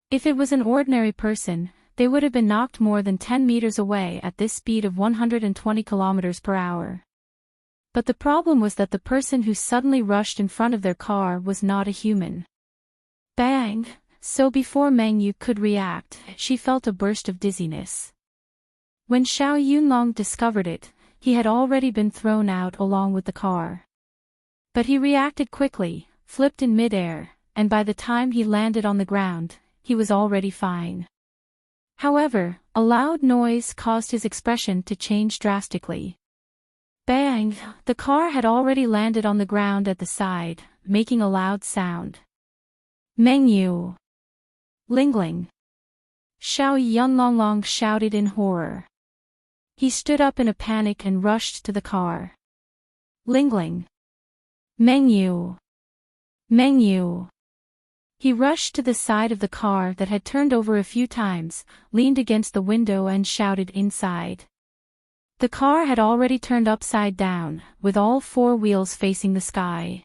Speaker 1: If it was an ordinary person, they would have been knocked more than 10 meters away at this speed of 120 kilometers per hour. But the problem was that the person who suddenly rushed in front of their car was not a human. Bang! So before Meng Yu could react, she felt a burst of dizziness. When Xiao Yunlong discovered it, he had already been thrown out along with the car. But he reacted quickly, flipped in midair, and by the time he landed on the ground, he was already fine. However, a loud noise caused his expression to change drastically. Bang! The car had already landed on the ground at the side, making a loud sound. Meng Yu! Lingling! Xiao Yunlong shouted in horror. He stood up in a panic and rushed to the car. Lingling! Meng Yu! Meng Yu! He rushed to the side of the car that had turned over a few times, leaned against the window and shouted inside. The car had already turned upside down, with all 4 wheels facing the sky.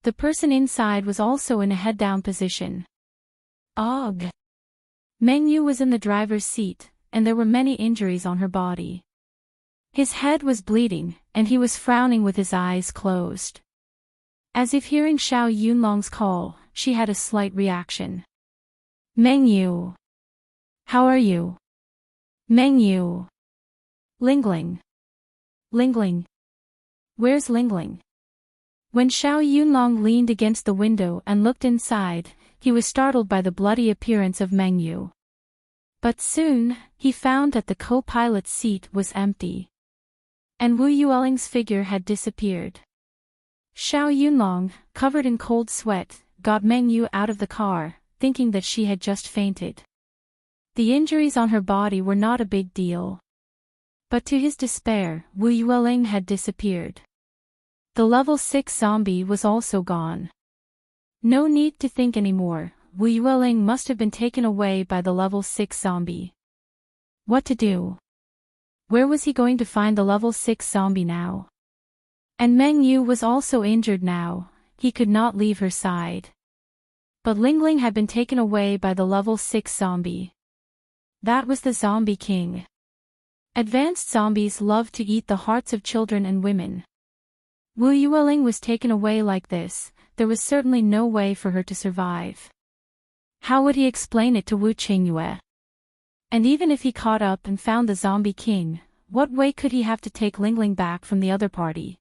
Speaker 1: The person inside was also in a head-down position. Ugh! Meng Yu was in the driver's seat, and there were many injuries on her body. His head was bleeding, and he was frowning with his eyes closed. As if hearing Xiao Yunlong's call, she had a slight reaction. Meng Yu! How are you? Meng Yu! Lingling! Lingling! Where's Lingling? When Xiao Yunlong leaned against the window and looked inside, he was startled by the bloody appearance of Meng Yu. But soon, he found that the co-pilot's seat was empty. And Wu Yueling's figure had disappeared. Xiao Yunlong, covered in cold sweat, got Meng Yu out of the car, thinking that she had just fainted. The injuries on her body were not a big deal. But to his despair, Wu Yueling had disappeared. The level 6 zombie was also gone. No need to think anymore, Wu Yueling must have been taken away by the level 6 zombie. What to do? Where was he going to find the level 6 zombie now? And Meng Yu was also injured now, he could not leave her side. But Lingling had been taken away by the level 6 zombie. That was the Zombie King. Advanced zombies love to eat the hearts of children and women. Wu Yueling was taken away like this, there was certainly no way for her to survive. How would he explain it to Wu Qingyue? And even if he caught up and found the Zombie King, what way could he have to take Lingling back from the other party?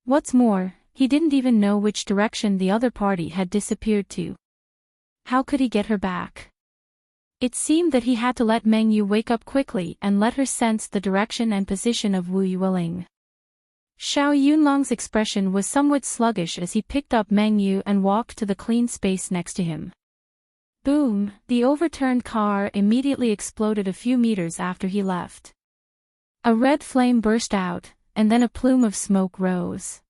Speaker 1: What's more, he didn't even know which direction the other party had disappeared to. How could he get her back? It seemed that he had to let Meng Yu wake up quickly and let her sense the direction and position of Wu Yueling. Xiao Yunlong's expression was somewhat sluggish as he picked up Meng Yu and walked to the clean space next to him. Boom! The overturned car immediately exploded a few meters after he left. A red flame burst out, and then a plume of smoke rose.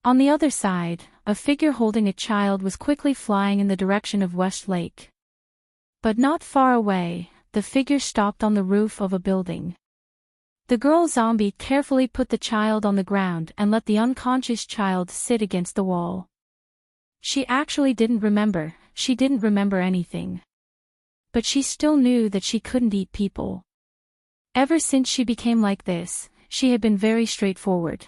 Speaker 1: On the other side, a figure holding a child was quickly flying in the direction of West Lake. But not far away, the figure stopped on the roof of a building. The girl zombie carefully put the child on the ground and let the unconscious child sit against the wall. She actually didn't remember anything. But she still knew that she couldn't eat people. Ever since she became like this, she had been very straightforward.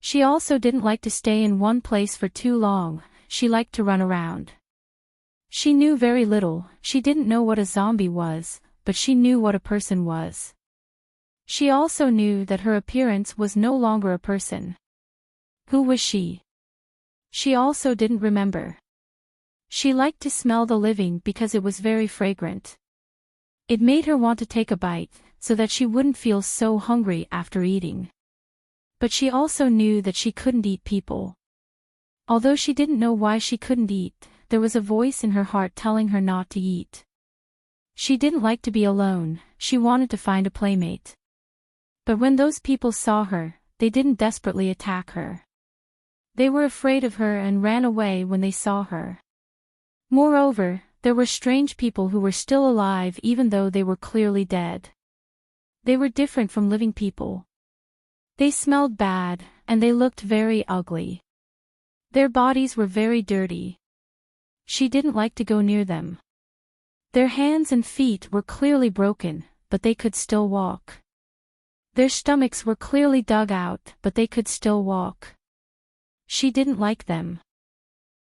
Speaker 1: She also didn't like to stay in one place for too long, she liked to run around. She knew very little, she didn't know what a zombie was, but she knew what a person was. She also knew that her appearance was no longer a person. Who was she? She also didn't remember. She liked to smell the living because it was very fragrant. It made her want to take a bite, so that she wouldn't feel so hungry after eating. But she also knew that she couldn't eat people. Although she didn't know why she couldn't eat, there was a voice in her heart telling her not to eat. She didn't like to be alone, she wanted to find a playmate. But when those people saw her, they didn't desperately attack her. They were afraid of her and ran away when they saw her. Moreover, there were strange people who were still alive even though they were clearly dead. They were different from living people. They smelled bad, and they looked very ugly. Their bodies were very dirty. She didn't like to go near them. Their hands and feet were clearly broken, but they could still walk. Their stomachs were clearly dug out, but they could still walk. She didn't like them.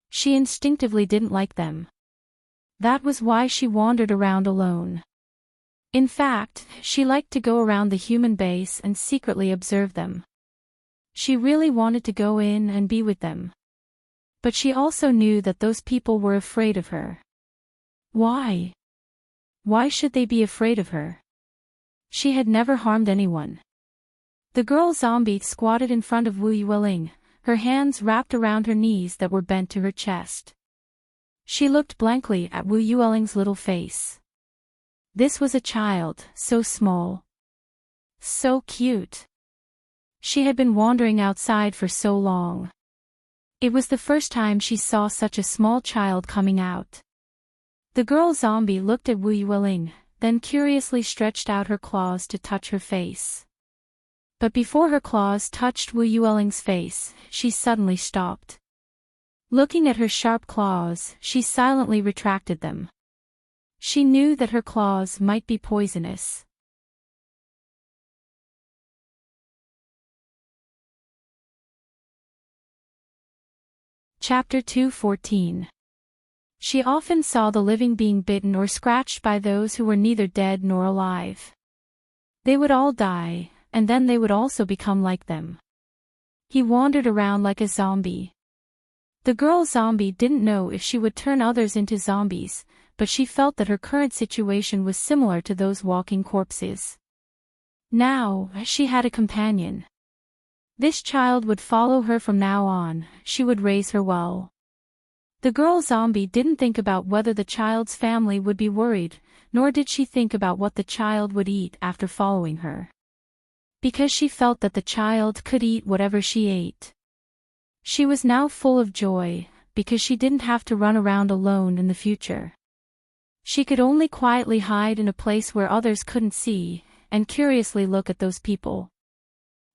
Speaker 1: She instinctively didn't like them. That was why she wandered around alone. In fact, she liked to go around the human base and secretly observe them. She really wanted to go in and be with them. But she also knew that those people were afraid of her. Why? Why should they be afraid of her? She had never harmed anyone. The girl zombie squatted in front of Wu Yueling, her hands wrapped around her knees that were bent to her chest. She looked blankly at Wu Yueling's little face. This was a child, so small. So cute. She had been wandering outside for so long. It was the first time she saw such a small child coming out. The girl zombie looked at Wu Yueling, then curiously stretched out her claws to touch her face. But before her claws touched Wu Yueling's face, she suddenly stopped. Looking at her sharp claws, she silently retracted them. She knew that her claws might be poisonous. Chapter 2:14. She often saw the living being bitten or scratched by those who were neither dead nor alive. They would all die, and then they would also become like them. He wandered around like a zombie. The girl zombie didn't know if she would turn others into zombies, but she felt that her current situation was similar to those walking corpses. Now, she had a companion. This child would follow her from now on, she would raise her well. The girl zombie didn't think about whether the child's family would be worried, nor did she think about what the child would eat after following her. Because she felt that the child could eat whatever she ate. She was now full of joy, because she didn't have to run around alone in the future. She could only quietly hide in a place where others couldn't see, and curiously look at those people.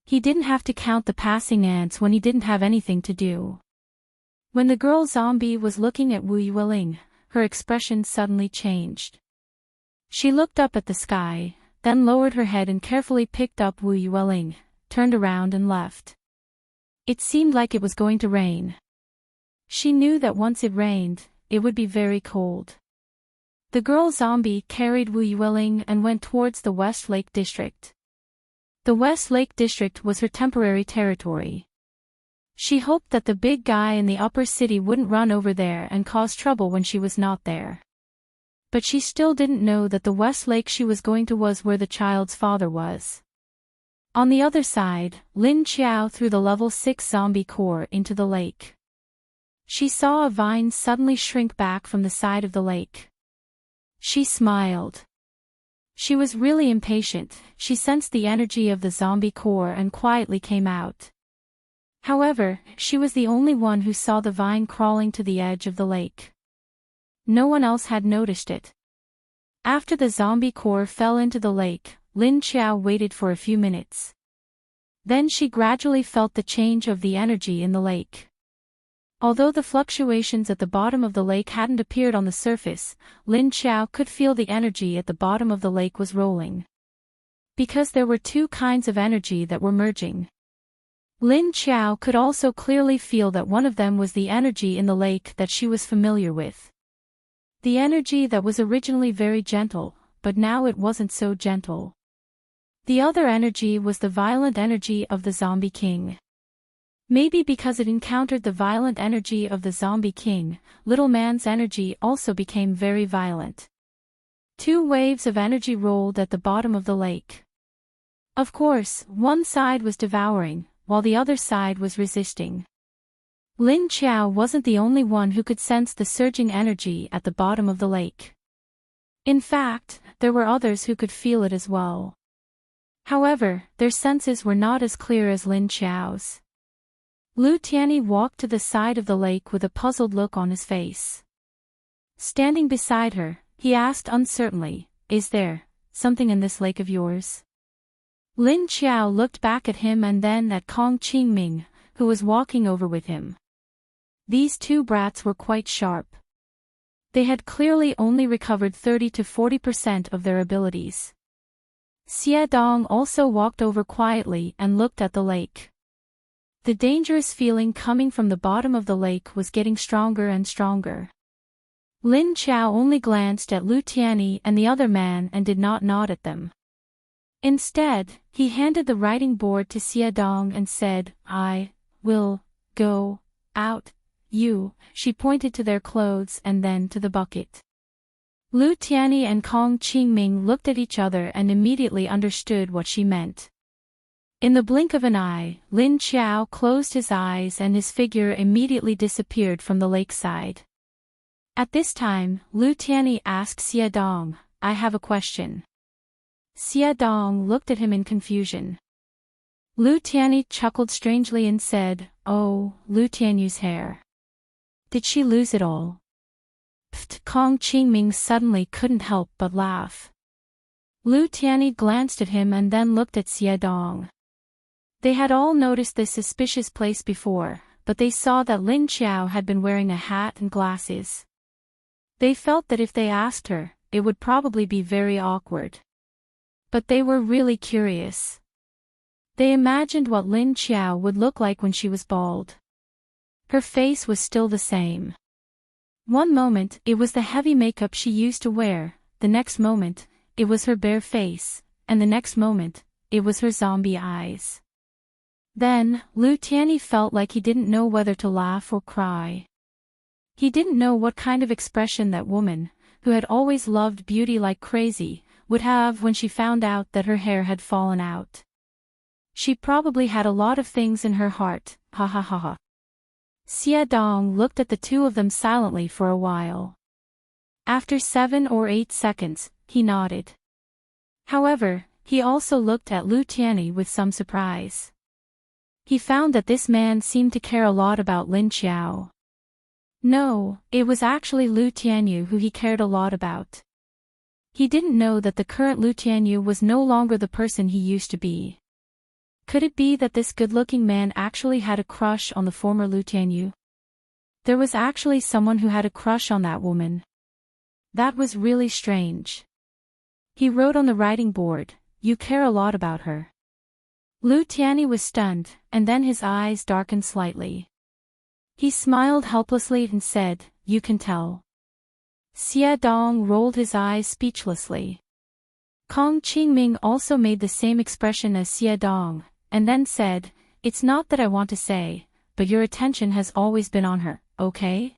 Speaker 1: He didn't have to count the passing ants when he didn't have anything to do. When the girl zombie was looking at Wu Yueling, her expression suddenly changed. She looked up at the sky, then lowered her head and carefully picked up Wu Yueling, turned around and left. It seemed like it was going to rain. She knew that once it rained, it would be very cold. The girl zombie carried Wu Yueling and went towards the West Lake District. The West Lake District was her temporary territory. She hoped that the big guy in the upper city wouldn't run over there and cause trouble when she was not there. But she still didn't know that the West Lake she was going to was where the child's father was. On the other side, Lin Qiao threw the level 6 zombie core into the lake. She saw a vine suddenly shrink back from the side of the lake. She smiled. She was really impatient, she sensed the energy of the zombie core and quietly came out. However, she was the only one who saw the vine crawling to the edge of the lake. No one else had noticed it. After the zombie core fell into the lake, Lin Qiao waited for a few minutes. Then she gradually felt the change of the energy in the lake. Although the fluctuations at the bottom of the lake hadn't appeared on the surface, Lin Qiao could feel the energy at the bottom of the lake was rolling. Because there were two kinds of energy that were merging. Lin Qiao could also clearly feel that one of them was the energy in the lake that she was familiar with. The energy that was originally very gentle, but now it wasn't so gentle. The other energy was the violent energy of the Zombie King. Maybe because it encountered the violent energy of the Zombie King, Little Man's energy also became very violent. Two waves of energy rolled at the bottom of the lake. Of course, one side was devouring, while the other side was resisting. Lin Qiao wasn't the only one who could sense the surging energy at the bottom of the lake. In fact, there were others who could feel it as well. However, their senses were not as clear as Lin Qiao's. Lu Tianyi walked to the side of the lake with a puzzled look on his face. Standing beside her, he asked uncertainly, "Is there something in this lake of yours?" Lin Qiao looked back at him and then at Kong Qingming, who was walking over with him. These two brats were quite sharp. They had clearly only recovered 30 to 40% of their abilities. Xie Dong also walked over quietly and looked at the lake. The dangerous feeling coming from the bottom of the lake was getting stronger and stronger. Lin Qiao only glanced at Lu Tianyi and the other man and did not nod at them. Instead, he handed the writing board to Xie Dong and said, "I will go out. She pointed to their clothes and then to the bucket. Lu Tianyi and Kong Qingming looked at each other and immediately understood what she meant. In the blink of an eye, Lin Qiao closed his eyes and his figure immediately disappeared from the lakeside. At this time, Lu Tianyi asked Xie Dong, "I have a question." Xie Dong looked at him in confusion. Lu Tianyi chuckled strangely and said, "Oh, Lu Tianyu's hair. Did she lose it all?" Pfft! Kong Qingming suddenly couldn't help but laugh. Lu Tianyi glanced at him and then looked at Xie Dong. They had all noticed this suspicious place before, but they saw that Lin Qiao had been wearing a hat and glasses. They felt that if they asked her, it would probably be very awkward. But they were really curious. They imagined what Lin Qiao would look like when she was bald. Her face was still the same. One moment, it was the heavy makeup she used to wear, the next moment, it was her bare face, and the next moment, it was her zombie eyes. Then, Lu Tianyi felt like he didn't know whether to laugh or cry. He didn't know what kind of expression that woman, who had always loved beauty like crazy, would have when she found out that her hair had fallen out. She probably had a lot of things in her heart, ha ha ha ha. Xie Dong looked at the two of them silently for a while. After 7 or 8 seconds, he nodded. However, he also looked at Lu Tianyi with some surprise. He found that this man seemed to care a lot about Lin Qiao. No, it was actually Lu Tianyi who he cared a lot about. He didn't know that the current Lu Tianyi was no longer the person he used to be. Could it be that this good-looking man actually had a crush on the former Lu Tianyi? There was actually someone who had a crush on that woman. That was really strange. He wrote on the writing board, "You care a lot about her." Lu Tianyi was stunned, and then his eyes darkened slightly. He smiled helplessly and said, "You can tell." Xie Dong rolled his eyes speechlessly. Kong Qingming also made the same expression as Xie Dong, and then said, "It's not that I want to say, but your attention has always been on her, okay?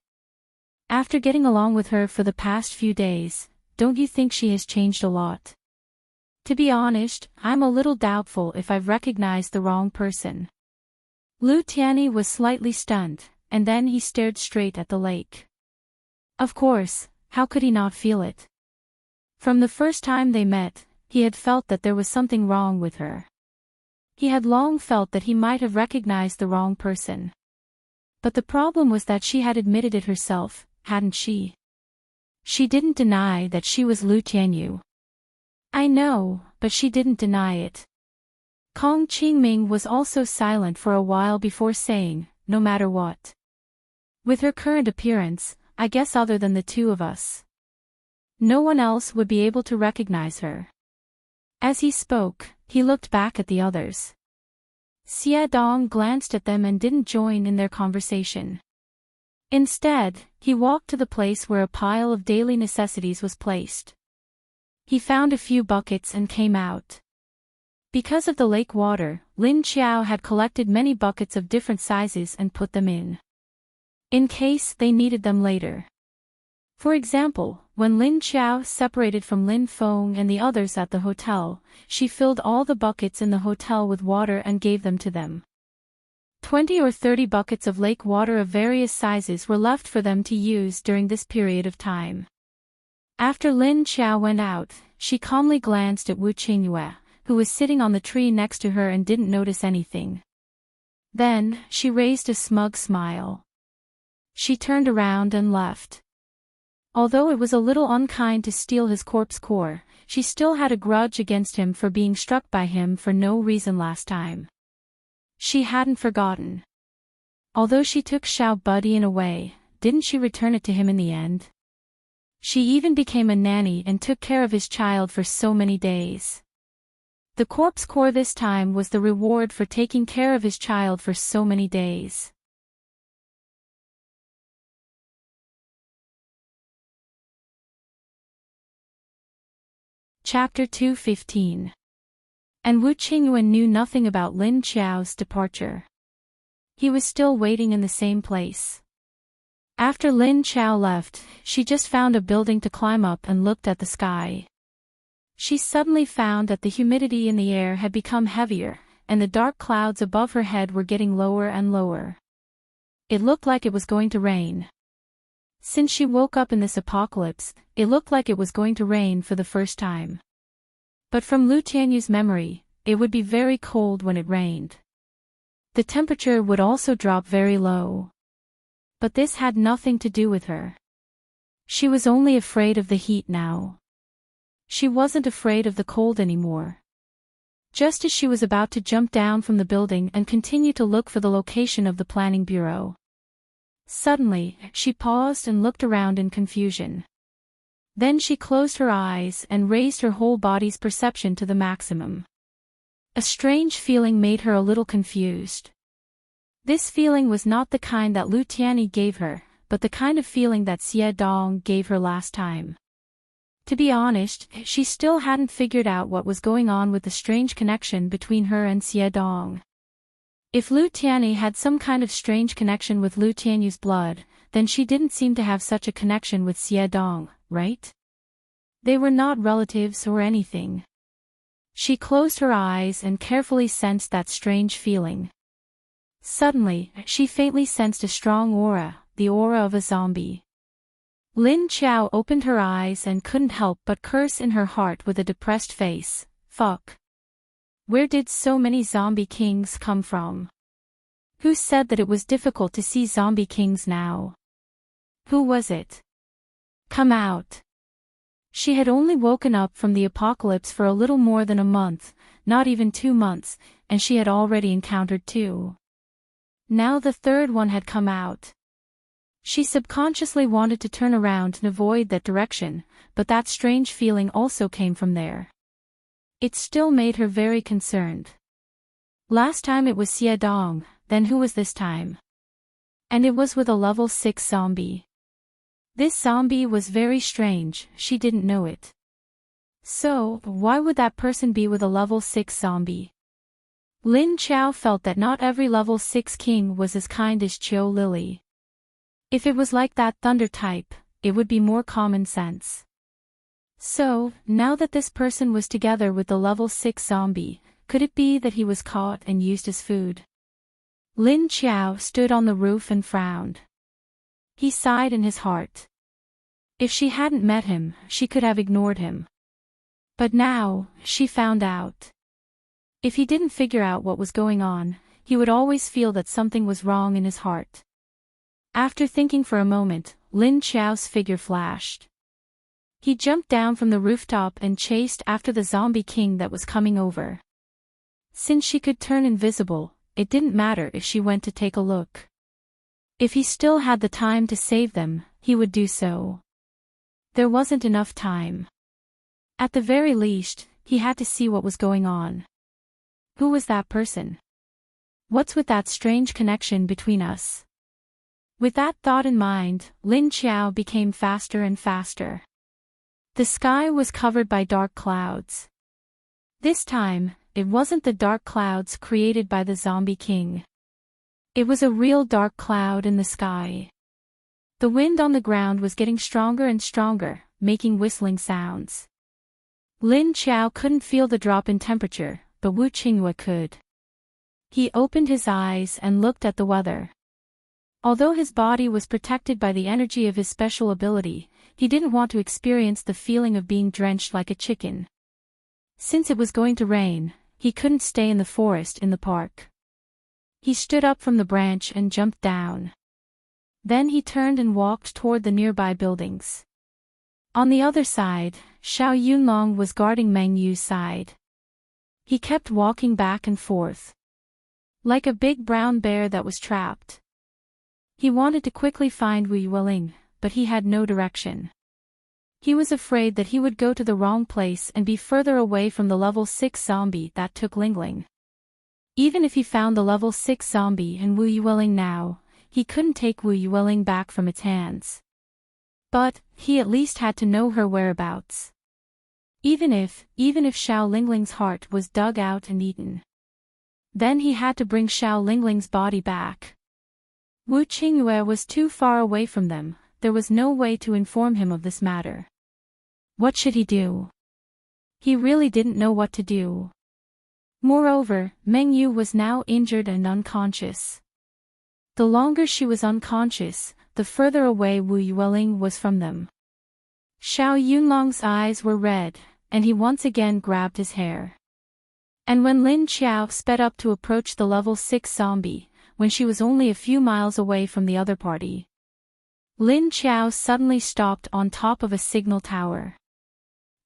Speaker 1: After getting along with her for the past few days, don't you think she has changed a lot? To be honest, I'm a little doubtful if I've recognized the wrong person." Lu Tianyi was slightly stunned, and then he stared straight at the lake. Of course, how could he not feel it? From the first time they met, he had felt that there was something wrong with her. He had long felt that he might have recognized the wrong person. But the problem was that she had admitted it herself, hadn't she? She didn't deny that she was Lu Tianyi. I know, but she didn't deny it. Kong Qingming was also silent for a while before saying, "No matter what. With her current appearance, I guess other than the two of us, no one else would be able to recognize her." As he spoke, he looked back at the others. Xie Dong glanced at them and didn't join in their conversation. Instead, he walked to the place where a pile of daily necessities was placed. He found a few buckets and came out. Because of the lake water, Lin Qiao had collected many buckets of different sizes and put them in case they needed them later. For example, when Lin Qiao separated from Lin Feng and the others at the hotel, she filled all the buckets in the hotel with water and gave them to them. 20 or 30 buckets of lake water of various sizes were left for them to use during this period of time. After Lin Qiao went out, she calmly glanced at Wu Qingyue, who was sitting on the tree next to her and didn't notice anything. Then, she raised a smug smile. She turned around and left. Although it was a little unkind to steal his corpse core, she still had a grudge against him for being struck by him for no reason last time. She hadn't forgotten. Although she took Xiao Budian away, didn't she return it to him in the end? She even became a nanny and took care of his child for so many days. The corpse core this time was the reward for taking care of his child for so many days. Chapter 2:15. And Wu Qingyuan knew nothing about Lin Qiao's departure. He was still waiting in the same place. After Lin Qiao left, she just found a building to climb up and looked at the sky. She suddenly found that the humidity in the air had become heavier, and the dark clouds above her head were getting lower and lower. It looked like it was going to rain. Since she woke up in this apocalypse, it looked like it was going to rain for the first time. But from Lu Tianyu's memory, it would be very cold when it rained. The temperature would also drop very low. But this had nothing to do with her. She was only afraid of the heat now. She wasn't afraid of the cold anymore. Just as she was about to jump down from the building and continue to look for the location of the planning bureau, suddenly, she paused and looked around in confusion. Then she closed her eyes and raised her whole body's perception to the maximum. A strange feeling made her a little confused. This feeling was not the kind that Lu Tianyi gave her, but the kind of feeling that Xie Dong gave her last time. To be honest, she still hadn't figured out what was going on with the strange connection between her and Xie Dong. If Lu Tianyi had some kind of strange connection with Lu Tianyu's blood, then she didn't seem to have such a connection with Xie Dong, right? They were not relatives or anything. She closed her eyes and carefully sensed that strange feeling. Suddenly, she faintly sensed a strong aura, the aura of a zombie. Lin Qiao opened her eyes and couldn't help but curse in her heart with a depressed face. Fuck. Where did so many zombie kings come from? Who said that it was difficult to see zombie kings now? Who was it? Come out. She had only woken up from the apocalypse for a little more than a month, not even 2 months, and she had already encountered 2. Now the third one had come out. She subconsciously wanted to turn around and avoid that direction, but that strange feeling also came from there. It still made her very concerned. Last time it was Xie Dong, then who was this time? And it was with a level 6 zombie. This zombie was very strange, she didn't know it. So, why would that person be with a level 6 zombie? Lin Qiao felt that not every level 6 king was as kind as Qiu Lily. If it was like that thunder type, it would be more common sense. So, now that this person was together with the level 6 zombie, could it be that he was caught and used as food? Lin Qiao stood on the roof and frowned. He sighed in his heart. If she hadn't met him, she could have ignored him. But now, she found out. If he didn't figure out what was going on, he would always feel that something was wrong in his heart. After thinking for a moment, Lin Qiao's figure flashed. He jumped down from the rooftop and chased after the zombie king that was coming over. Since she could turn invisible, it didn't matter if she went to take a look. If he still had the time to save them, he would do so. There wasn't enough time. At the very least, he had to see what was going on. Who was that person? What's with that strange connection between us? With that thought in mind, Lin Qiao became faster and faster. The sky was covered by dark clouds. This time, it wasn't the dark clouds created by the zombie king. It was a real dark cloud in the sky. The wind on the ground was getting stronger and stronger, making whistling sounds. Lin Qiao couldn't feel the drop in temperature, but Wu Qingyue could. He opened his eyes and looked at the weather. Although his body was protected by the energy of his special ability, he didn't want to experience the feeling of being drenched like a chicken. Since it was going to rain, he couldn't stay in the forest in the park. He stood up from the branch and jumped down. Then he turned and walked toward the nearby buildings. On the other side, Xiao Yunlong was guarding Meng Yu's side. He kept walking back and forth. Like a big brown bear that was trapped. He wanted to quickly find Wu Yueling, but he had no direction. He was afraid that he would go to the wrong place and be further away from the level 6 zombie that took Lingling. Even if he found the level 6 zombie and Wu Yueling now, he couldn't take Wu Yueling back from its hands. But, he at least had to know her whereabouts. Even if Xiao Lingling's heart was dug out and eaten. Then he had to bring Xiao Lingling's body back. Wu Qingyue was too far away from them, there was no way to inform him of this matter. What should he do? He really didn't know what to do. Moreover, Meng Yu was now injured and unconscious. The longer she was unconscious, the further away Wu Yueling was from them. Xiao Yunlong's eyes were red, and he once again grabbed his hair. And when Lin Qiao sped up to approach the level 6 zombie, when she was only a few miles away from the other party, Lin Qiao suddenly stopped on top of a signal tower.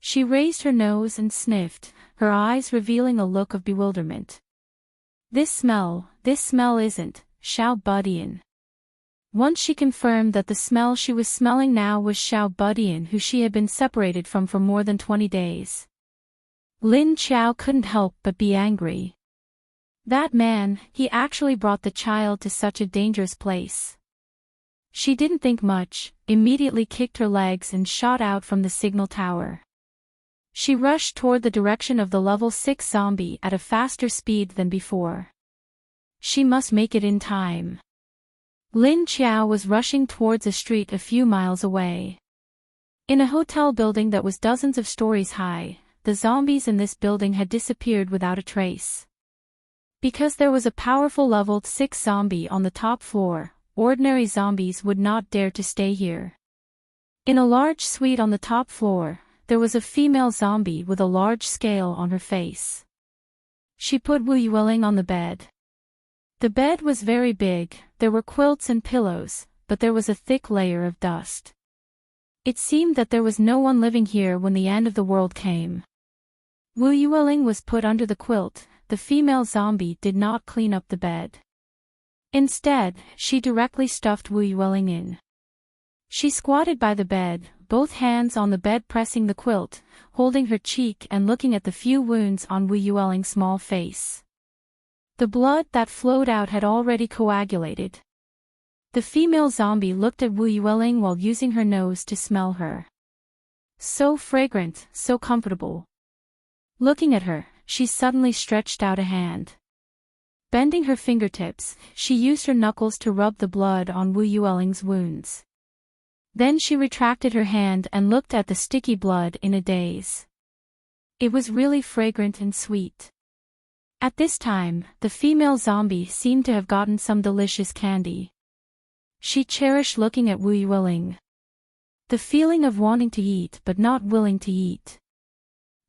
Speaker 1: She raised her nose and sniffed, her eyes revealing a look of bewilderment. This smell isn't Xiao Budian. Once she confirmed that the smell she was smelling now was Xiao Budian, who she had been separated from for more than 20 days. Lin Qiao couldn't help but be angry. That man, he actually brought the child to such a dangerous place. She didn't think much, immediately kicked her legs and shot out from the signal tower. She rushed toward the direction of the level 6 zombie at a faster speed than before. She must make it in time. Lin Qiao was rushing towards a street a few miles away. In a hotel building that was dozens of stories high, the zombies in this building had disappeared without a trace. Because there was a powerful level 6 zombie on the top floor, ordinary zombies would not dare to stay here. In a large suite on the top floor, there was a female zombie with a large scale on her face. She put Wu Yueling on the bed. The bed was very big, there were quilts and pillows, but there was a thick layer of dust. It seemed that there was no one living here when the end of the world came. Wu Yueling was put under the quilt. The female zombie did not clean up the bed. Instead, she directly stuffed Wu Yueling in. She squatted by the bed, both hands on the bed pressing the quilt, holding her cheek and looking at the few wounds on Wu Yueling's small face. The blood that flowed out had already coagulated. The female zombie looked at Wu Yueling while using her nose to smell her. So fragrant, so comfortable. Looking at her, she suddenly stretched out a hand. Bending her fingertips, she used her knuckles to rub the blood on Wu Yueling's wounds. Then she retracted her hand and looked at the sticky blood in a daze. It was really fragrant and sweet. At this time, the female zombie seemed to have gotten some delicious candy. She cherished looking at Wu Yueling. The feeling of wanting to eat but not willing to eat.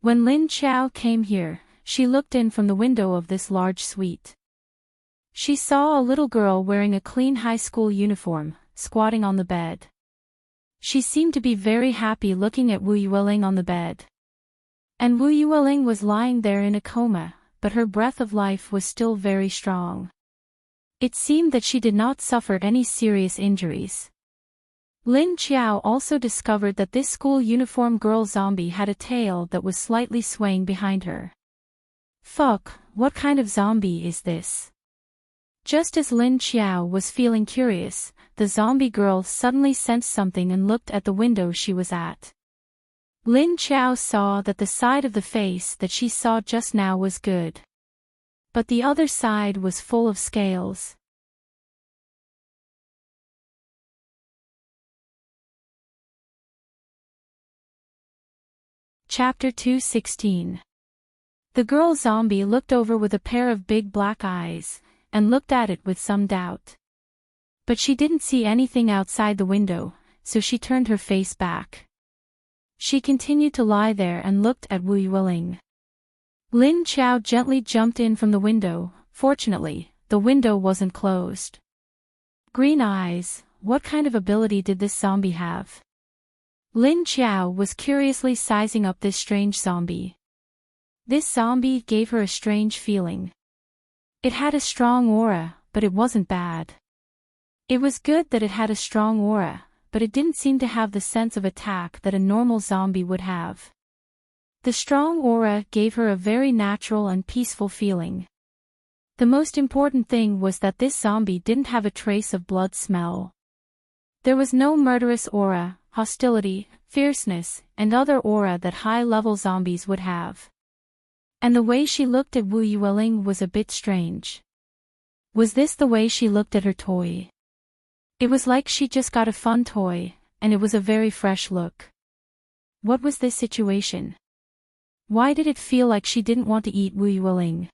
Speaker 1: When Lin Qiao came here, she looked in from the window of this large suite. She saw a little girl wearing a clean high school uniform, squatting on the bed. She seemed to be very happy looking at Wu Yueling on the bed. And Wu Yueling was lying there in a coma, but her breath of life was still very strong. It seemed that she did not suffer any serious injuries. Lin Qiao also discovered that this school uniform girl zombie had a tail that was slightly swaying behind her. Fuck, what kind of zombie is this? Just as Lin Qiao was feeling curious, the zombie girl suddenly sensed something and looked at the window she was at. Lin Qiao saw that the side of the face that she saw just now was good. But the other side was full of scales. Chapter 2:16. The girl zombie looked over with a pair of big black eyes, and looked at it with some doubt. But she didn't see anything outside the window, so she turned her face back. She continued to lie there and looked at Wu Yueling. Lin Qiao gently jumped in from the window. Fortunately, the window wasn't closed. Green eyes, what kind of ability did this zombie have? Lin Qiao was curiously sizing up this strange zombie. This zombie gave her a strange feeling. It had a strong aura, but it wasn't bad. It was good that it had a strong aura, but it didn't seem to have the sense of attack that a normal zombie would have. The strong aura gave her a very natural and peaceful feeling. The most important thing was that this zombie didn't have a trace of blood smell. There was no murderous aura, hostility, fierceness, and other aura that high-level zombies would have. And the way she looked at Wu Yueling was a bit strange. Was this the way she looked at her toy? It was like she just got a fun toy, and it was a very fresh look. What was this situation? Why did it feel like she didn't want to eat Wu Yueling?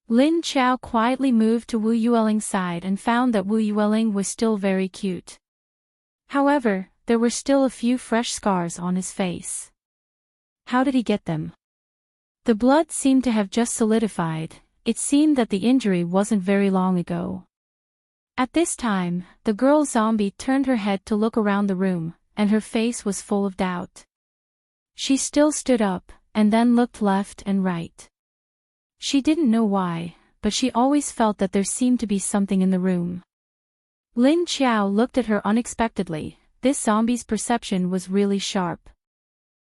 Speaker 1: Lin Qiao quietly moved to Wu Yueling's side and found that Wu Yueling was still very cute. However, there were still a few fresh scars on his face. How did he get them? The blood seemed to have just solidified. It seemed that the injury wasn't very long ago. At this time, the girl zombie turned her head to look around the room, and her face was full of doubt. She still stood up, and then looked left and right. She didn't know why, but she always felt that there seemed to be something in the room. Lin Qiao looked at her unexpectedly. This zombie's perception was really sharp.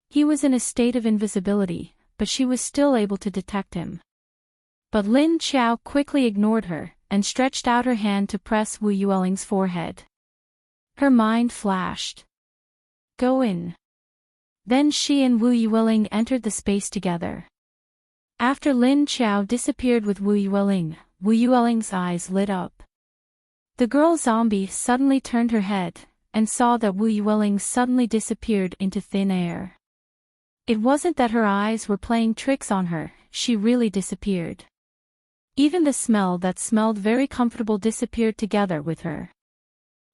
Speaker 1: He was in a state of invisibility, but she was still able to detect him. But Lin Qiao quickly ignored her, and stretched out her hand to press Wu Yueling's forehead. Her mind flashed. Go in. Then she and Wu Yueling entered the space together. After Lin Qiao disappeared with Wu Yueling's eyes lit up. The girl zombie suddenly turned her head, and saw that Wu Yueling suddenly disappeared into thin air. It wasn't that her eyes were playing tricks on her, she really disappeared. Even the smell that smelled very comfortable disappeared together with her.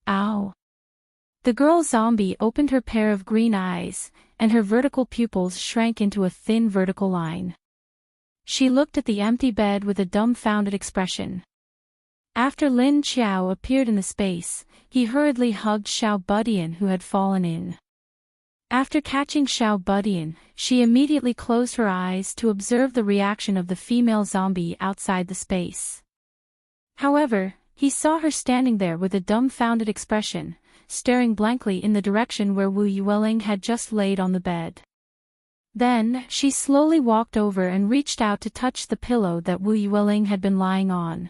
Speaker 1: Ow! The girl zombie opened her pair of green eyes, and her vertical pupils shrank into a thin vertical line. She looked at the empty bed with a dumbfounded expression. After Lin Qiao appeared in the space, he hurriedly hugged Xiao Budian who had fallen in. After catching Xiao Budian, she immediately closed her eyes to observe the reaction of the female zombie outside the space. However, he saw her standing there with a dumbfounded expression, staring blankly in the direction where Wu Yueling had just laid on the bed. Then, she slowly walked over and reached out to touch the pillow that Wu Yueling had been lying on.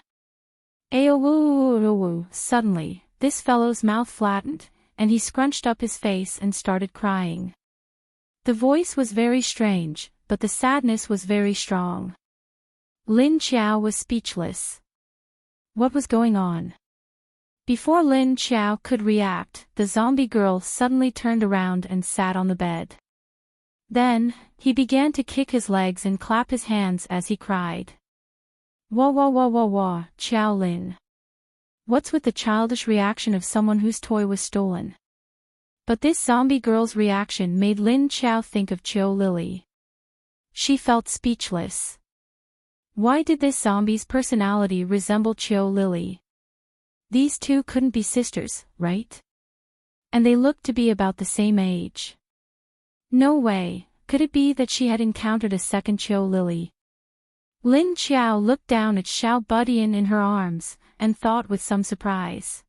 Speaker 1: Ayo. Suddenly, this fellow's mouth flattened, and he scrunched up his face and started crying. The voice was very strange, but the sadness was very strong. Lin Qiao was speechless. What was going on? Before Lin Qiao could react, the zombie girl suddenly turned around and sat on the bed. Then, he began to kick his legs and clap his hands as he cried. Wah, Qiao Lin. What's with the childish reaction of someone whose toy was stolen? But this zombie girl's reaction made Lin Qiao think of Qiao Lily. She felt speechless. Why did this zombie's personality resemble Qiao Lily? These two couldn't be sisters, right? And they looked to be about the same age. No way, could it be that she had encountered a second Qiao Lily? Lin Qiao looked down at Xiao Budian in her arms, and thought with some surprise.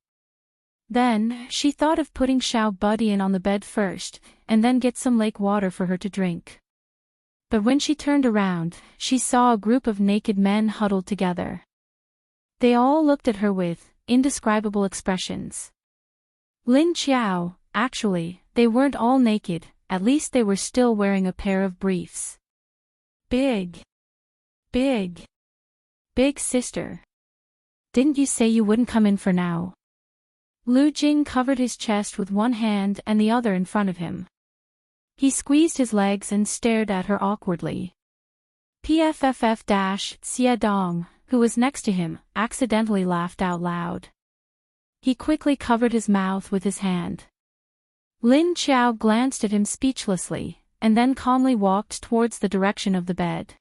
Speaker 1: Then, she thought of putting Xiao Budian on the bed first, and then get some lake water for her to drink. But when she turned around, she saw a group of naked men huddled together. They all looked at her with indescribable expressions. Lin Qiao, actually, they weren't all naked, at least they were still wearing a pair of briefs. Big sister. Didn't you say you wouldn't come in for now? Lu Jing covered his chest with one hand and the other in front of him. He squeezed his legs and stared at her awkwardly. Xie Dong, who was next to him, accidentally laughed out loud. He quickly covered his mouth with his hand. Lin Qiao glanced at him speechlessly, and then calmly walked towards the direction of the bed.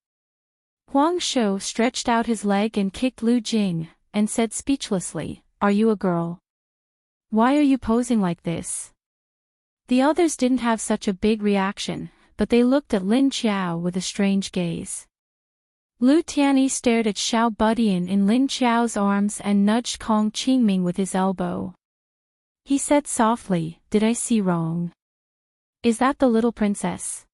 Speaker 1: Huang Shou stretched out his leg and kicked Lu Jing, and said speechlessly, "Are you a girl? Why are you posing like this?" The others didn't have such a big reaction, but they looked at Lin Qiao with a strange gaze. Lu Tianyi stared at Xiao Budian in Lin Qiao's arms and nudged Kong Qingming with his elbow. He said softly, "Did I see wrong? Is that the little princess?"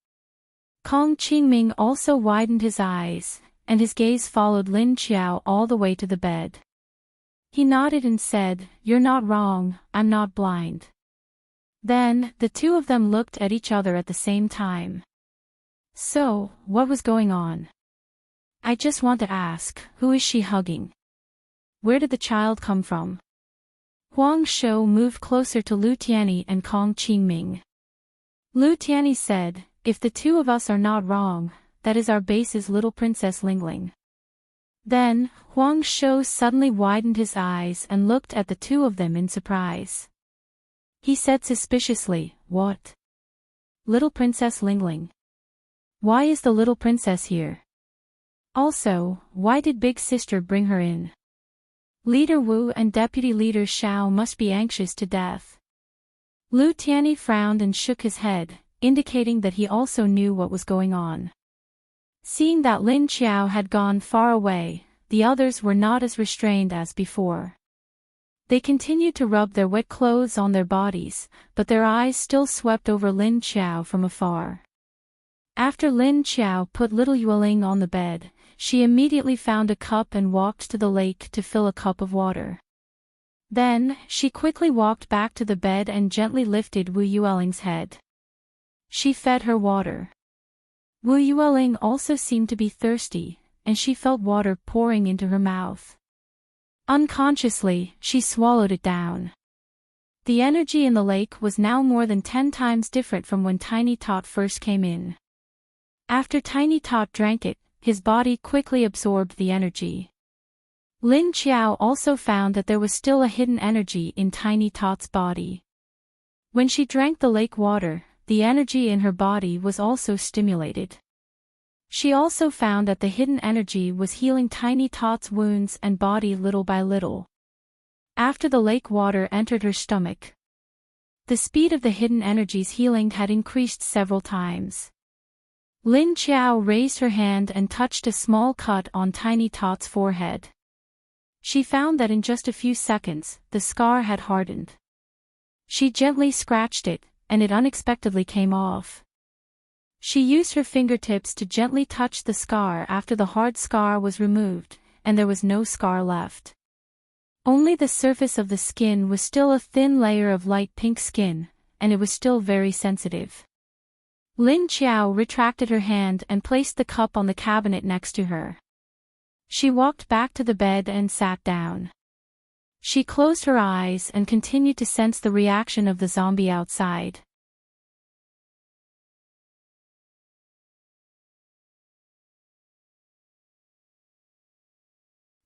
Speaker 1: Kong Qingming also widened his eyes, and his gaze followed Lin Qiao all the way to the bed. He nodded and said, "You're not wrong, I'm not blind." Then, the two of them looked at each other at the same time. So, what was going on? I just want to ask, who is she hugging? Where did the child come from? Huang Shou moved closer to Lu Tianyi and Kong Qingming. Lu Tianyi said, "If the two of us are not wrong, that is our base's little princess Lingling." Then, Huang Shou suddenly widened his eyes and looked at the two of them in surprise. He said suspiciously, "What? Little Princess Lingling? Why is the little princess here? Also, why did Big Sister bring her in? Leader Wu and Deputy Leader Xiao must be anxious to death." Lu Tianyi frowned and shook his head, indicating that he also knew what was going on. Seeing that Lin Qiao had gone far away, the others were not as restrained as before. They continued to rub their wet clothes on their bodies, but their eyes still swept over Lin Qiao from afar. After Lin Qiao put little Yueling on the bed, she immediately found a cup and walked to the lake to fill a cup of water. Then, she quickly walked back to the bed and gently lifted Wu Yueling's head. She fed her water. Wu Yueling also seemed to be thirsty, and she felt water pouring into her mouth. Unconsciously, she swallowed it down. The energy in the lake was now more than 10 times different from when Tiny Tot first came in. After Tiny Tot drank it, his body quickly absorbed the energy. Lin Qiao also found that there was still a hidden energy in Tiny Tot's body. When she drank the lake water, the energy in her body was also stimulated. She also found that the hidden energy was healing Tiny Tot's wounds and body little by little. After the lake water entered her stomach, the speed of the hidden energy's healing had increased several times. Lin Qiao raised her hand and touched a small cut on Tiny Tot's forehead. She found that in just a few seconds, the scar had hardened. She gently scratched it, and it unexpectedly came off. She used her fingertips to gently touch the scar after the hard scar was removed, and there was no scar left. Only the surface of the skin was still a thin layer of light pink skin, and it was still very sensitive. Lin Qiao retracted her hand and placed the cup on the cabinet next to her. She walked back to the bed and sat down. She closed her eyes and continued to sense the reaction of the zombie outside.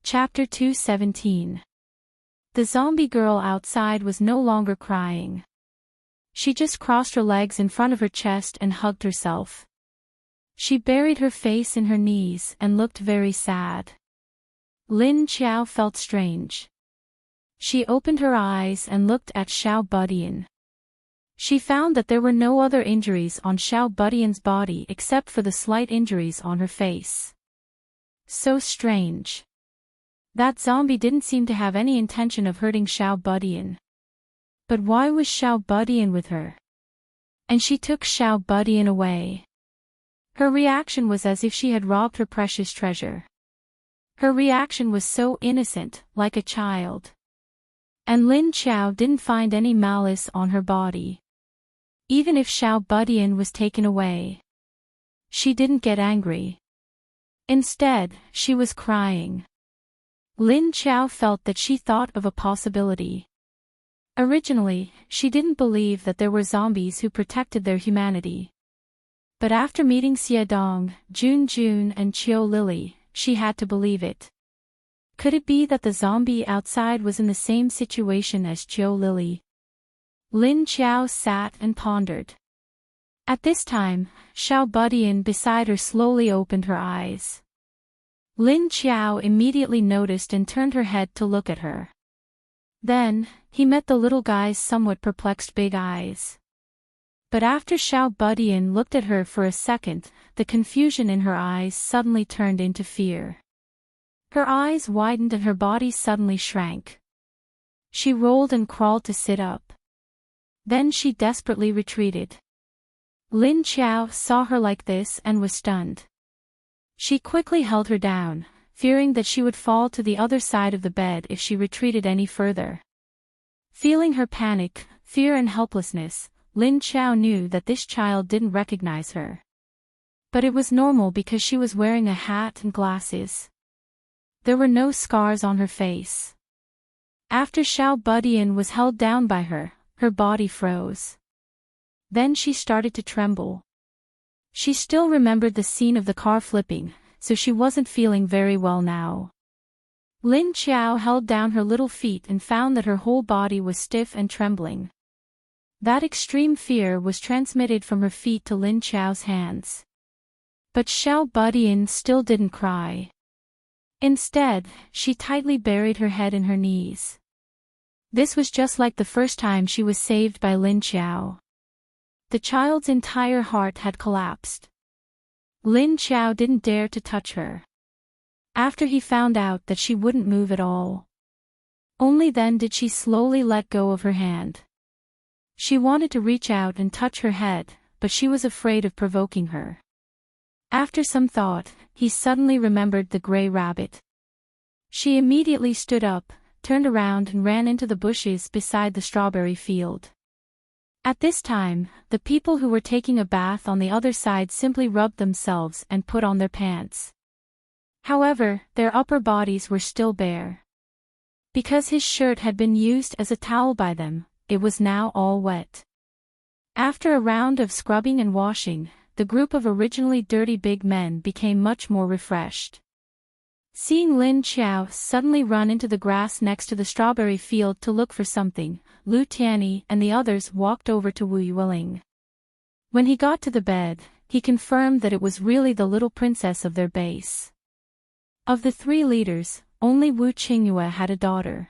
Speaker 1: Chapter 217. The zombie girl outside was no longer crying. She just crossed her legs in front of her chest and hugged herself. She buried her face in her knees and looked very sad. Lin Qiao felt strange. She opened her eyes and looked at Xiao Budian. She found that there were no other injuries on Xiao Budian's body except for the slight injuries on her face. So strange. That zombie didn't seem to have any intention of hurting Xiao Budian. But why was Xiao Budian with her? And she took Xiao Budian away. Her reaction was as if she had robbed her precious treasure. Her reaction was so innocent, like a child. And Lin Qiao didn't find any malice on her body. Even if Xiao Budian was taken away, she didn't get angry. Instead, she was crying. Lin Qiao felt that she thought of a possibility. Originally, she didn't believe that there were zombies who protected their humanity. But after meeting Xie Dong, Jun Jun and Qiu Lily, she had to believe it. Could it be that the zombie outside was in the same situation as Qiu Lily? Lin Qiao sat and pondered. At this time, Xiao Budian beside her slowly opened her eyes. Lin Qiao immediately noticed and turned her head to look at her. Then, he met the little guy's somewhat perplexed big eyes. But after Xiao Budian looked at her for a second, the confusion in her eyes suddenly turned into fear. Her eyes widened and her body suddenly shrank. She rolled and crawled to sit up. Then she desperately retreated. Lin Qiao saw her like this and was stunned. She quickly held her down, fearing that she would fall to the other side of the bed if she retreated any further. Feeling her panic, fear and helplessness, Lin Qiao knew that this child didn't recognize her. But it was normal because she was wearing a hat and glasses. There were no scars on her face. After Xiao Budian was held down by her, her body froze. Then she started to tremble. She still remembered the scene of the car flipping, so she wasn't feeling very well now. Lin Qiao held down her little feet and found that her whole body was stiff and trembling. That extreme fear was transmitted from her feet to Lin Qiao's hands. But Xiao Budian still didn't cry. Instead, she tightly buried her head in her knees. This was just like the first time she was saved by Lin Qiao. The child's entire heart had collapsed. Lin Qiao didn't dare to touch her. After he found out that she wouldn't move at all. Only then did she slowly let go of her hand. She wanted to reach out and touch her head, but she was afraid of provoking her. After some thought, he suddenly remembered the gray rabbit. She immediately stood up, turned around and ran into the bushes beside the strawberry field. At this time, the people who were taking a bath on the other side simply rubbed themselves and put on their pants. However, their upper bodies were still bare. Because his shirt had been used as a towel by them, it was now all wet. After a round of scrubbing and washing, the group of originally dirty big men became much more refreshed. Seeing Lin Xiao suddenly run into the grass next to the strawberry field to look for something, Lu Tianyi and the others walked over to Wu Yueling. When he got to the bed, he confirmed that it was really the little princess of their base. Of the three leaders, only Wu Qingyue had a daughter.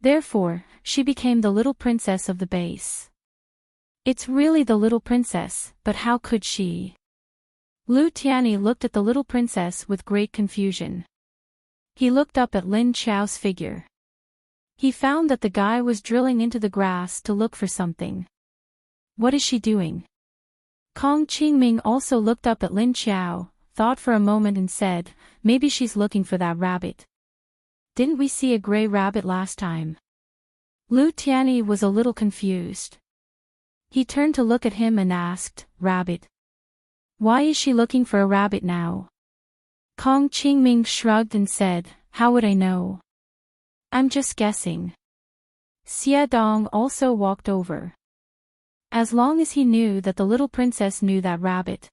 Speaker 1: Therefore, she became the little princess of the base. It's really the little princess, but how could she? Lu Tianyi looked at the little princess with great confusion. He looked up at Lin Xiao's figure. He found that the guy was drilling into the grass to look for something. What is she doing? Kong Qingming also looked up at Lin Xiao, thought for a moment and said, maybe she's looking for that rabbit. Didn't we see a gray rabbit last time? Lu Tianyi was a little confused. He turned to look at him and asked, rabbit? Why is she looking for a rabbit now? Kong Qingming shrugged and said, how would I know? I'm just guessing. Xie Dong also walked over. As long as he knew that the little princess knew that rabbit.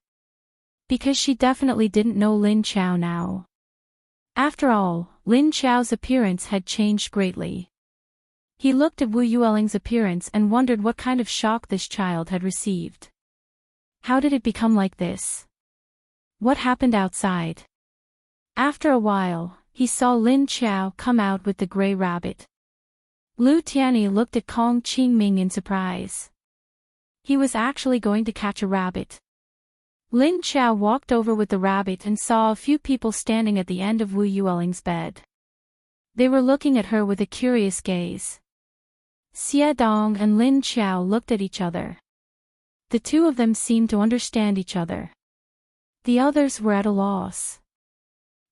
Speaker 1: Because she definitely didn't know Lin Xiao now. After all, Lin Xiao's appearance had changed greatly. He looked at Wu Yueling's appearance and wondered what kind of shock this child had received. How did it become like this? What happened outside? After a while, he saw Lin Xiao come out with the gray rabbit. Lu Tianyi looked at Kong Qingming in surprise. He was actually going to catch a rabbit. Lin Xiao walked over with the rabbit and saw a few people standing at the end of Wu Yueling's bed. They were looking at her with a curious gaze. Xie Dong and Lin Xiao looked at each other. The two of them seemed to understand each other. The others were at a loss.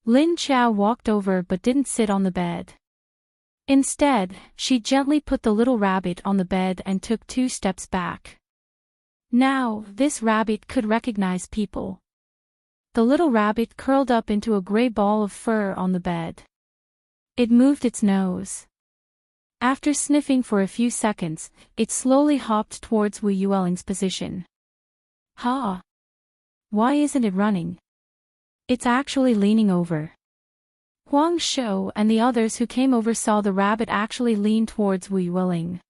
Speaker 1: Lin Xiao walked over but didn't sit on the bed. Instead, she gently put the little rabbit on the bed and took 2 steps back. Now, this rabbit could recognize people. The little rabbit curled up into a gray ball of fur on the bed. It moved its nose. After sniffing for a few seconds, it slowly hopped towards Wu Yueling's position. Ha! Why isn't it running? It's actually leaning over. Huang Shou and the others who came over saw the rabbit actually lean towards Wu Yueling.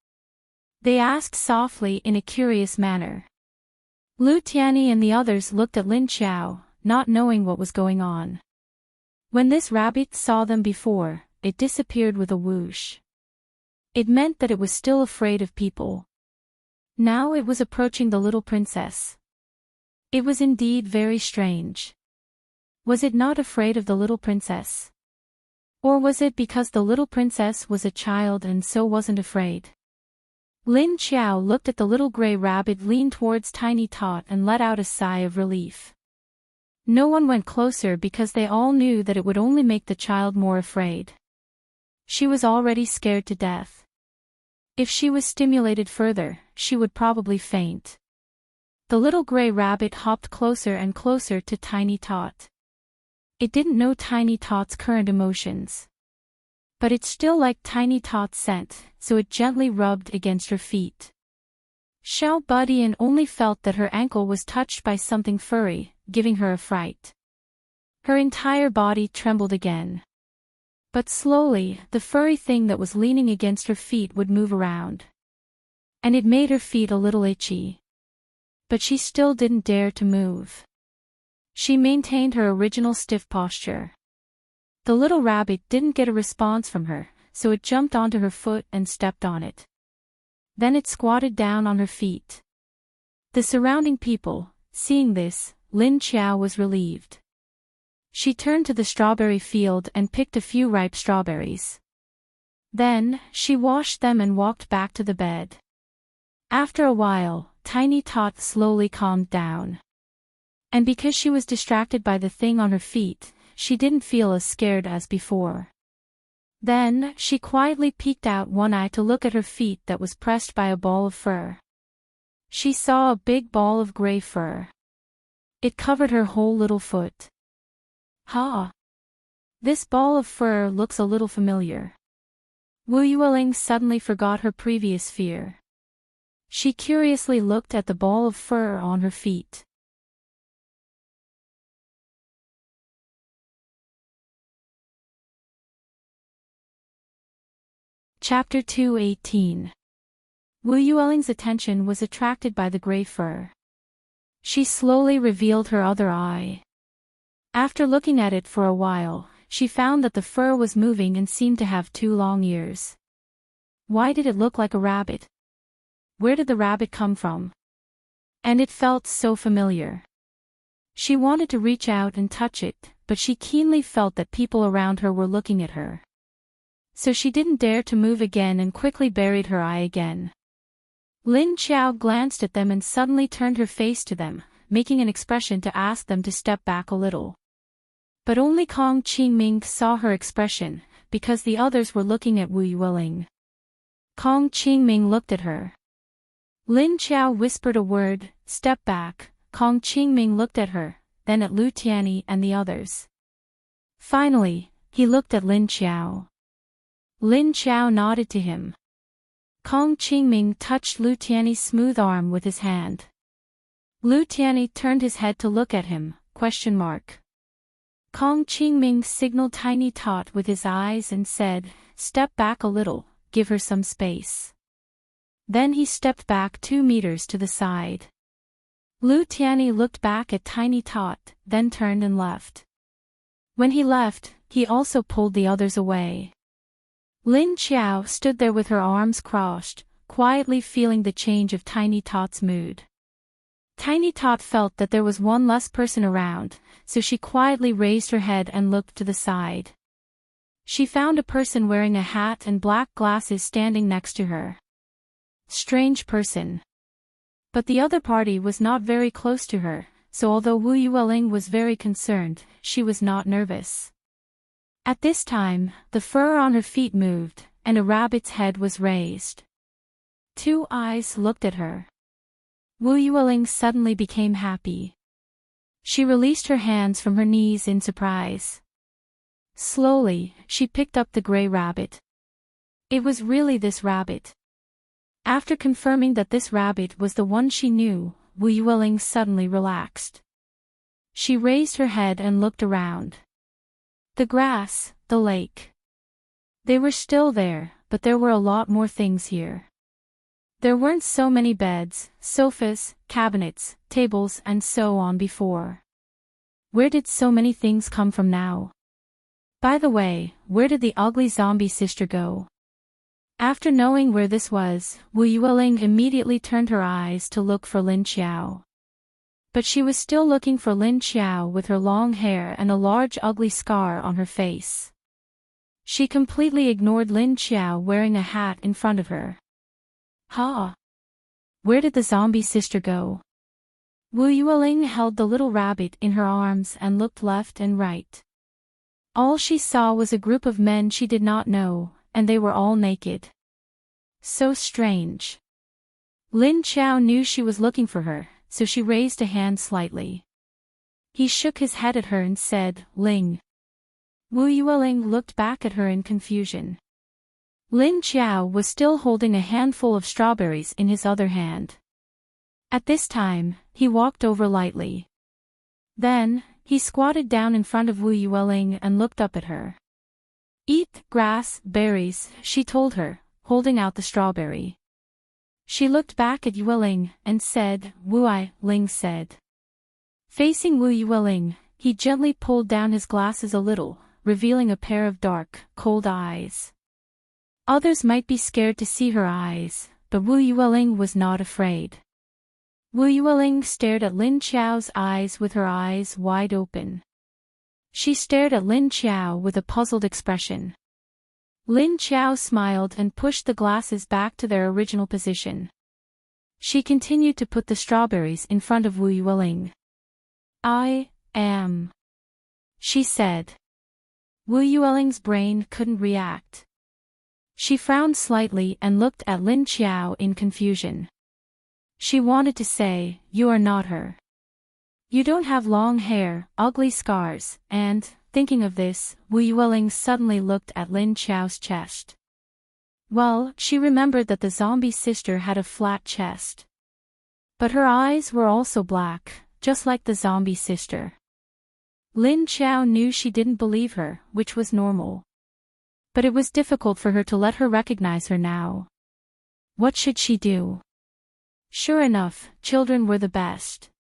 Speaker 1: They asked softly in a curious manner. Lu Tianyi and the others looked at Lin Xiao, not knowing what was going on. When this rabbit saw them before, it disappeared with a whoosh. It meant that it was still afraid of people. Now it was approaching the little princess. It was indeed very strange. Was it not afraid of the little princess? Or was it because the little princess was a child and so wasn't afraid? Lin Xiao looked at the little gray rabbit lean towards Tiny Tot and let out a sigh of relief. No one went closer because they all knew that it would only make the child more afraid. She was already scared to death. If she was stimulated further, she would probably faint. The little gray rabbit hopped closer and closer to Tiny Tot. It didn't know Tiny Tot's current emotions. But it still liked Tiny Tot's scent, so it gently rubbed against her feet. Xiao Budian only felt that her ankle was touched by something furry, giving her a fright. Her entire body trembled again. But slowly, the furry thing that was leaning against her feet would move around. And it made her feet a little itchy. But she still didn't dare to move. She maintained her original stiff posture. The little rabbit didn't get a response from her, so it jumped onto her foot and stepped on it. Then it squatted down on her feet. The surrounding people, seeing this, Lin Xiao was relieved. She turned to the strawberry field and picked a few ripe strawberries. Then, she washed them and walked back to the bed. After a while, Tiny Tot slowly calmed down. And because she was distracted by the thing on her feet, she didn't feel as scared as before. Then, she quietly peeked out one eye to look at her feet that was pressed by a ball of fur. She saw a big ball of gray fur. It covered her whole little foot. Ha! This ball of fur looks a little familiar. Wu Yueling suddenly forgot her previous fear. She curiously looked at the ball of fur on her feet. Chapter 218. Wu Yueling's attention was attracted by the gray fur. She slowly revealed her other eye. After looking at it for a while, she found that the fur was moving and seemed to have 2 long ears. Why did it look like a rabbit? Where did the rabbit come from? And it felt so familiar. She wanted to reach out and touch it, but she keenly felt that people around her were looking at her. So she didn't dare to move again and quickly buried her eye again. Lin Qiao glanced at them and suddenly turned her face to them, making an expression to ask them to step back a little. But only Kong Qingming saw her expression, because the others were looking at Wu Yueling. Kong Qingming looked at her. Lin Qiao whispered a word, "Step back." Kong Qingming looked at her, then at Lu Tianyi and the others. Finally, he looked at Lin Qiao. Lin Qiao nodded to him. Kong Qingming touched Lu Tianyi's smooth arm with his hand. Lu Tianyi turned his head to look at him, ? Kong Qingming signaled Tiny Tot with his eyes and said, "Step back a little, give her some space." Then he stepped back 2 meters to the side. Lu Tianyi looked back at Tiny Tot, then turned and left. When he left, he also pulled the others away. Lin Qiao stood there with her arms crossed, quietly feeling the change of Tiny Tot's mood. Tiny Tot felt that there was one less person around, so she quietly raised her head and looked to the side. She found a person wearing a hat and black glasses standing next to her. Strange person. But the other party was not very close to her, so although Wu Yueling was very concerned, she was not nervous. At this time, the fur on her feet moved, and a rabbit's head was raised. 2 eyes looked at her. Wu Yueling suddenly became happy. She released her hands from her knees in surprise. Slowly, she picked up the gray rabbit. It was really this rabbit. After confirming that this rabbit was the one she knew, Wu Yueling suddenly relaxed. She raised her head and looked around. The grass, the lake. They were still there, but there were a lot more things here. There weren't so many beds, sofas, cabinets, tables and so on before. Where did so many things come from now? By the way, where did the ugly zombie sister go? After knowing where this was, Wu Yueling immediately turned her eyes to look for Lin Qiao. But she was still looking for Lin Qiao with her long hair and a large ugly scar on her face. She completely ignored Lin Qiao wearing a hat in front of her. Ha! Where did the zombie sister go? Wu Yueling held the little rabbit in her arms and looked left and right. All she saw was a group of men she did not know, and they were all naked. So strange. Lin Qiao knew she was looking for her, so she raised a hand slightly. He shook his head at her and said, "Ling." Wu Yueling looked back at her in confusion. Lin Qiao was still holding a handful of strawberries in his other hand. At this time, he walked over lightly. Then, he squatted down in front of Wu Yueling and looked up at her. "Eat grass, berries," she told her, holding out the strawberry. She looked back at Yueling and said, "Wu-I," Ling said. Facing Wu Yueling, he gently pulled down his glasses a little, revealing a pair of dark, cold eyes. Others might be scared to see her eyes, but Wu Yueling was not afraid. Wu Yueling stared at Lin Qiao's eyes with her eyes wide open. She stared at Lin Qiao with a puzzled expression. Lin Qiao smiled and pushed the glasses back to their original position. She continued to put the strawberries in front of Wu Yueling. "I am," she said. Wu Yueling's brain couldn't react. She frowned slightly and looked at Lin Qiao in confusion. She wanted to say, "You are not her. You don't have long hair, ugly scars," and, thinking of this, Wu Yueling suddenly looked at Lin Qiao's chest. Well, she remembered that the zombie sister had a flat chest. But her eyes were also black, just like the zombie sister. Lin Chao knew she didn't believe her, which was normal. But it was difficult for her to let her recognize her now. What should she do? Sure enough, children were the best.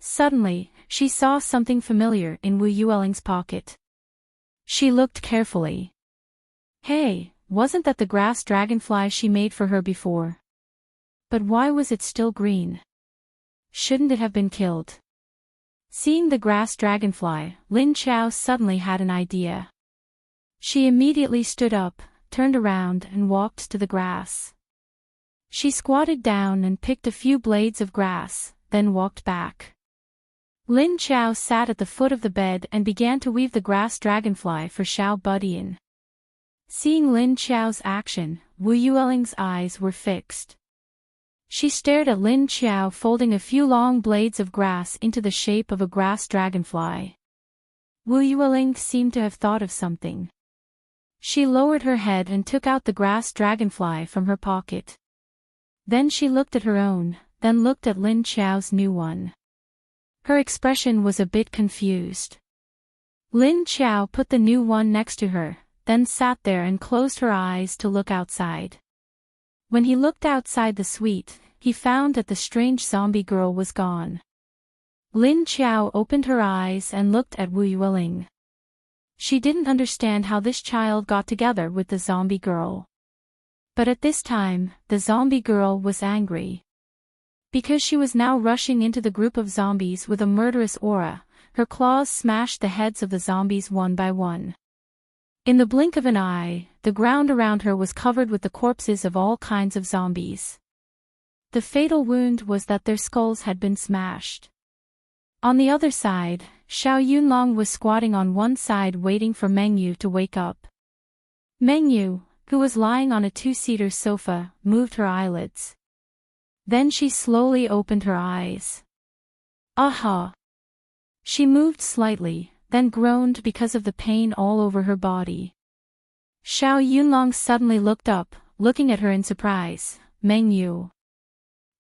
Speaker 1: Suddenly, she saw something familiar in Wu Yueling's pocket. She looked carefully. Hey, wasn't that the grass dragonfly she made for her before? But why was it still green? Shouldn't it have been killed? Seeing the grass dragonfly, Lin Chao suddenly had an idea. She immediately stood up, turned around and walked to the grass. She squatted down and picked a few blades of grass, then walked back. Lin Chao sat at the foot of the bed and began to weave the grass dragonfly for Xiao Budian. Seeing Lin Chao's action, Wu Yueling's eyes were fixed. She stared at Lin Chao folding a few long blades of grass into the shape of a grass dragonfly. Wu Yueling seemed to have thought of something. She lowered her head and took out the grass dragonfly from her pocket. Then she looked at her own, then looked at Lin Chao's new one. Her expression was a bit confused. Lin Chao put the new one next to her, then sat there and closed her eyes to look outside. When he looked outside the suite, he found that the strange zombie girl was gone. Lin Chao opened her eyes and looked at Wu Yueling. She didn't understand how this child got together with the zombie girl. But at this time, the zombie girl was angry. Because she was now rushing into the group of zombies with a murderous aura, her claws smashed the heads of the zombies one by one. In the blink of an eye, the ground around her was covered with the corpses of all kinds of zombies. The fatal wound was that their skulls had been smashed. On the other side, Xiao Yunlong was squatting on one side waiting for Mengyu to wake up. Mengyu, who was lying on a two-seater sofa, moved her eyelids. Then she slowly opened her eyes. Aha! She moved slightly, then groaned because of the pain all over her body. Xiao Yunlong suddenly looked up, looking at her in surprise. Mengyu.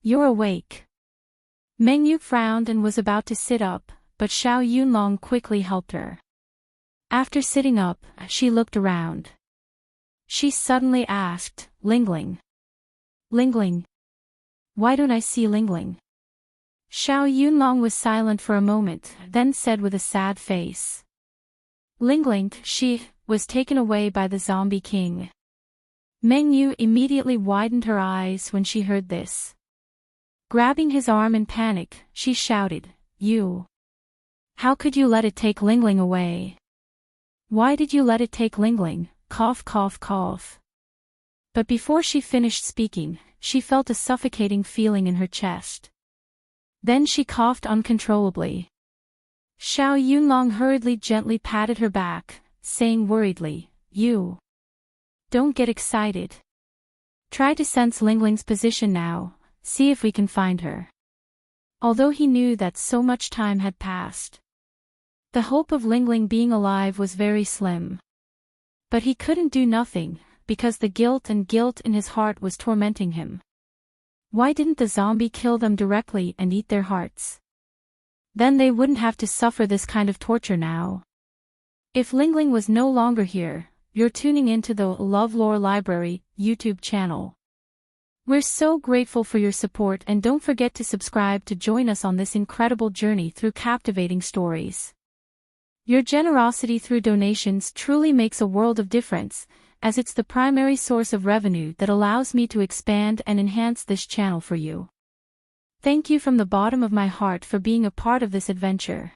Speaker 1: You're awake. Mengyu frowned and was about to sit up, but Xiao Yunlong quickly helped her. After sitting up, she looked around. She suddenly asked, Lingling. Lingling. Why don't I see Lingling? Xiao Yunlong was silent for a moment, then said with a sad face. Lingling, she was taken away by the zombie king. Mengyu immediately widened her eyes when she heard this. Grabbing his arm in panic, she shouted, You! How could you let it take Lingling away? Why did you let it take Lingling? Cough cough cough. But before she finished speaking, she felt a suffocating feeling in her chest. Then she coughed uncontrollably. Xiao Yunlong hurriedly gently patted her back, saying worriedly, You! Don't get excited. Try to sense Lingling's position now, see if we can find her. Although he knew that so much time had passed, the hope of Lingling being alive was very slim. But he couldn't do nothing, because the guilt in his heart was tormenting him. Why didn't the zombie kill them directly and eat their hearts? Then they wouldn't have to suffer this kind of torture now. If Lingling was no longer here, you're tuning into the LoveLore Library YouTube channel. We're so grateful for your support, and don't forget to subscribe to join us on this incredible journey through captivating stories. Your generosity through donations truly makes a world of difference, as it's the primary source of revenue that allows me to expand and enhance this channel for you. Thank you from the bottom of my heart for being a part of this adventure.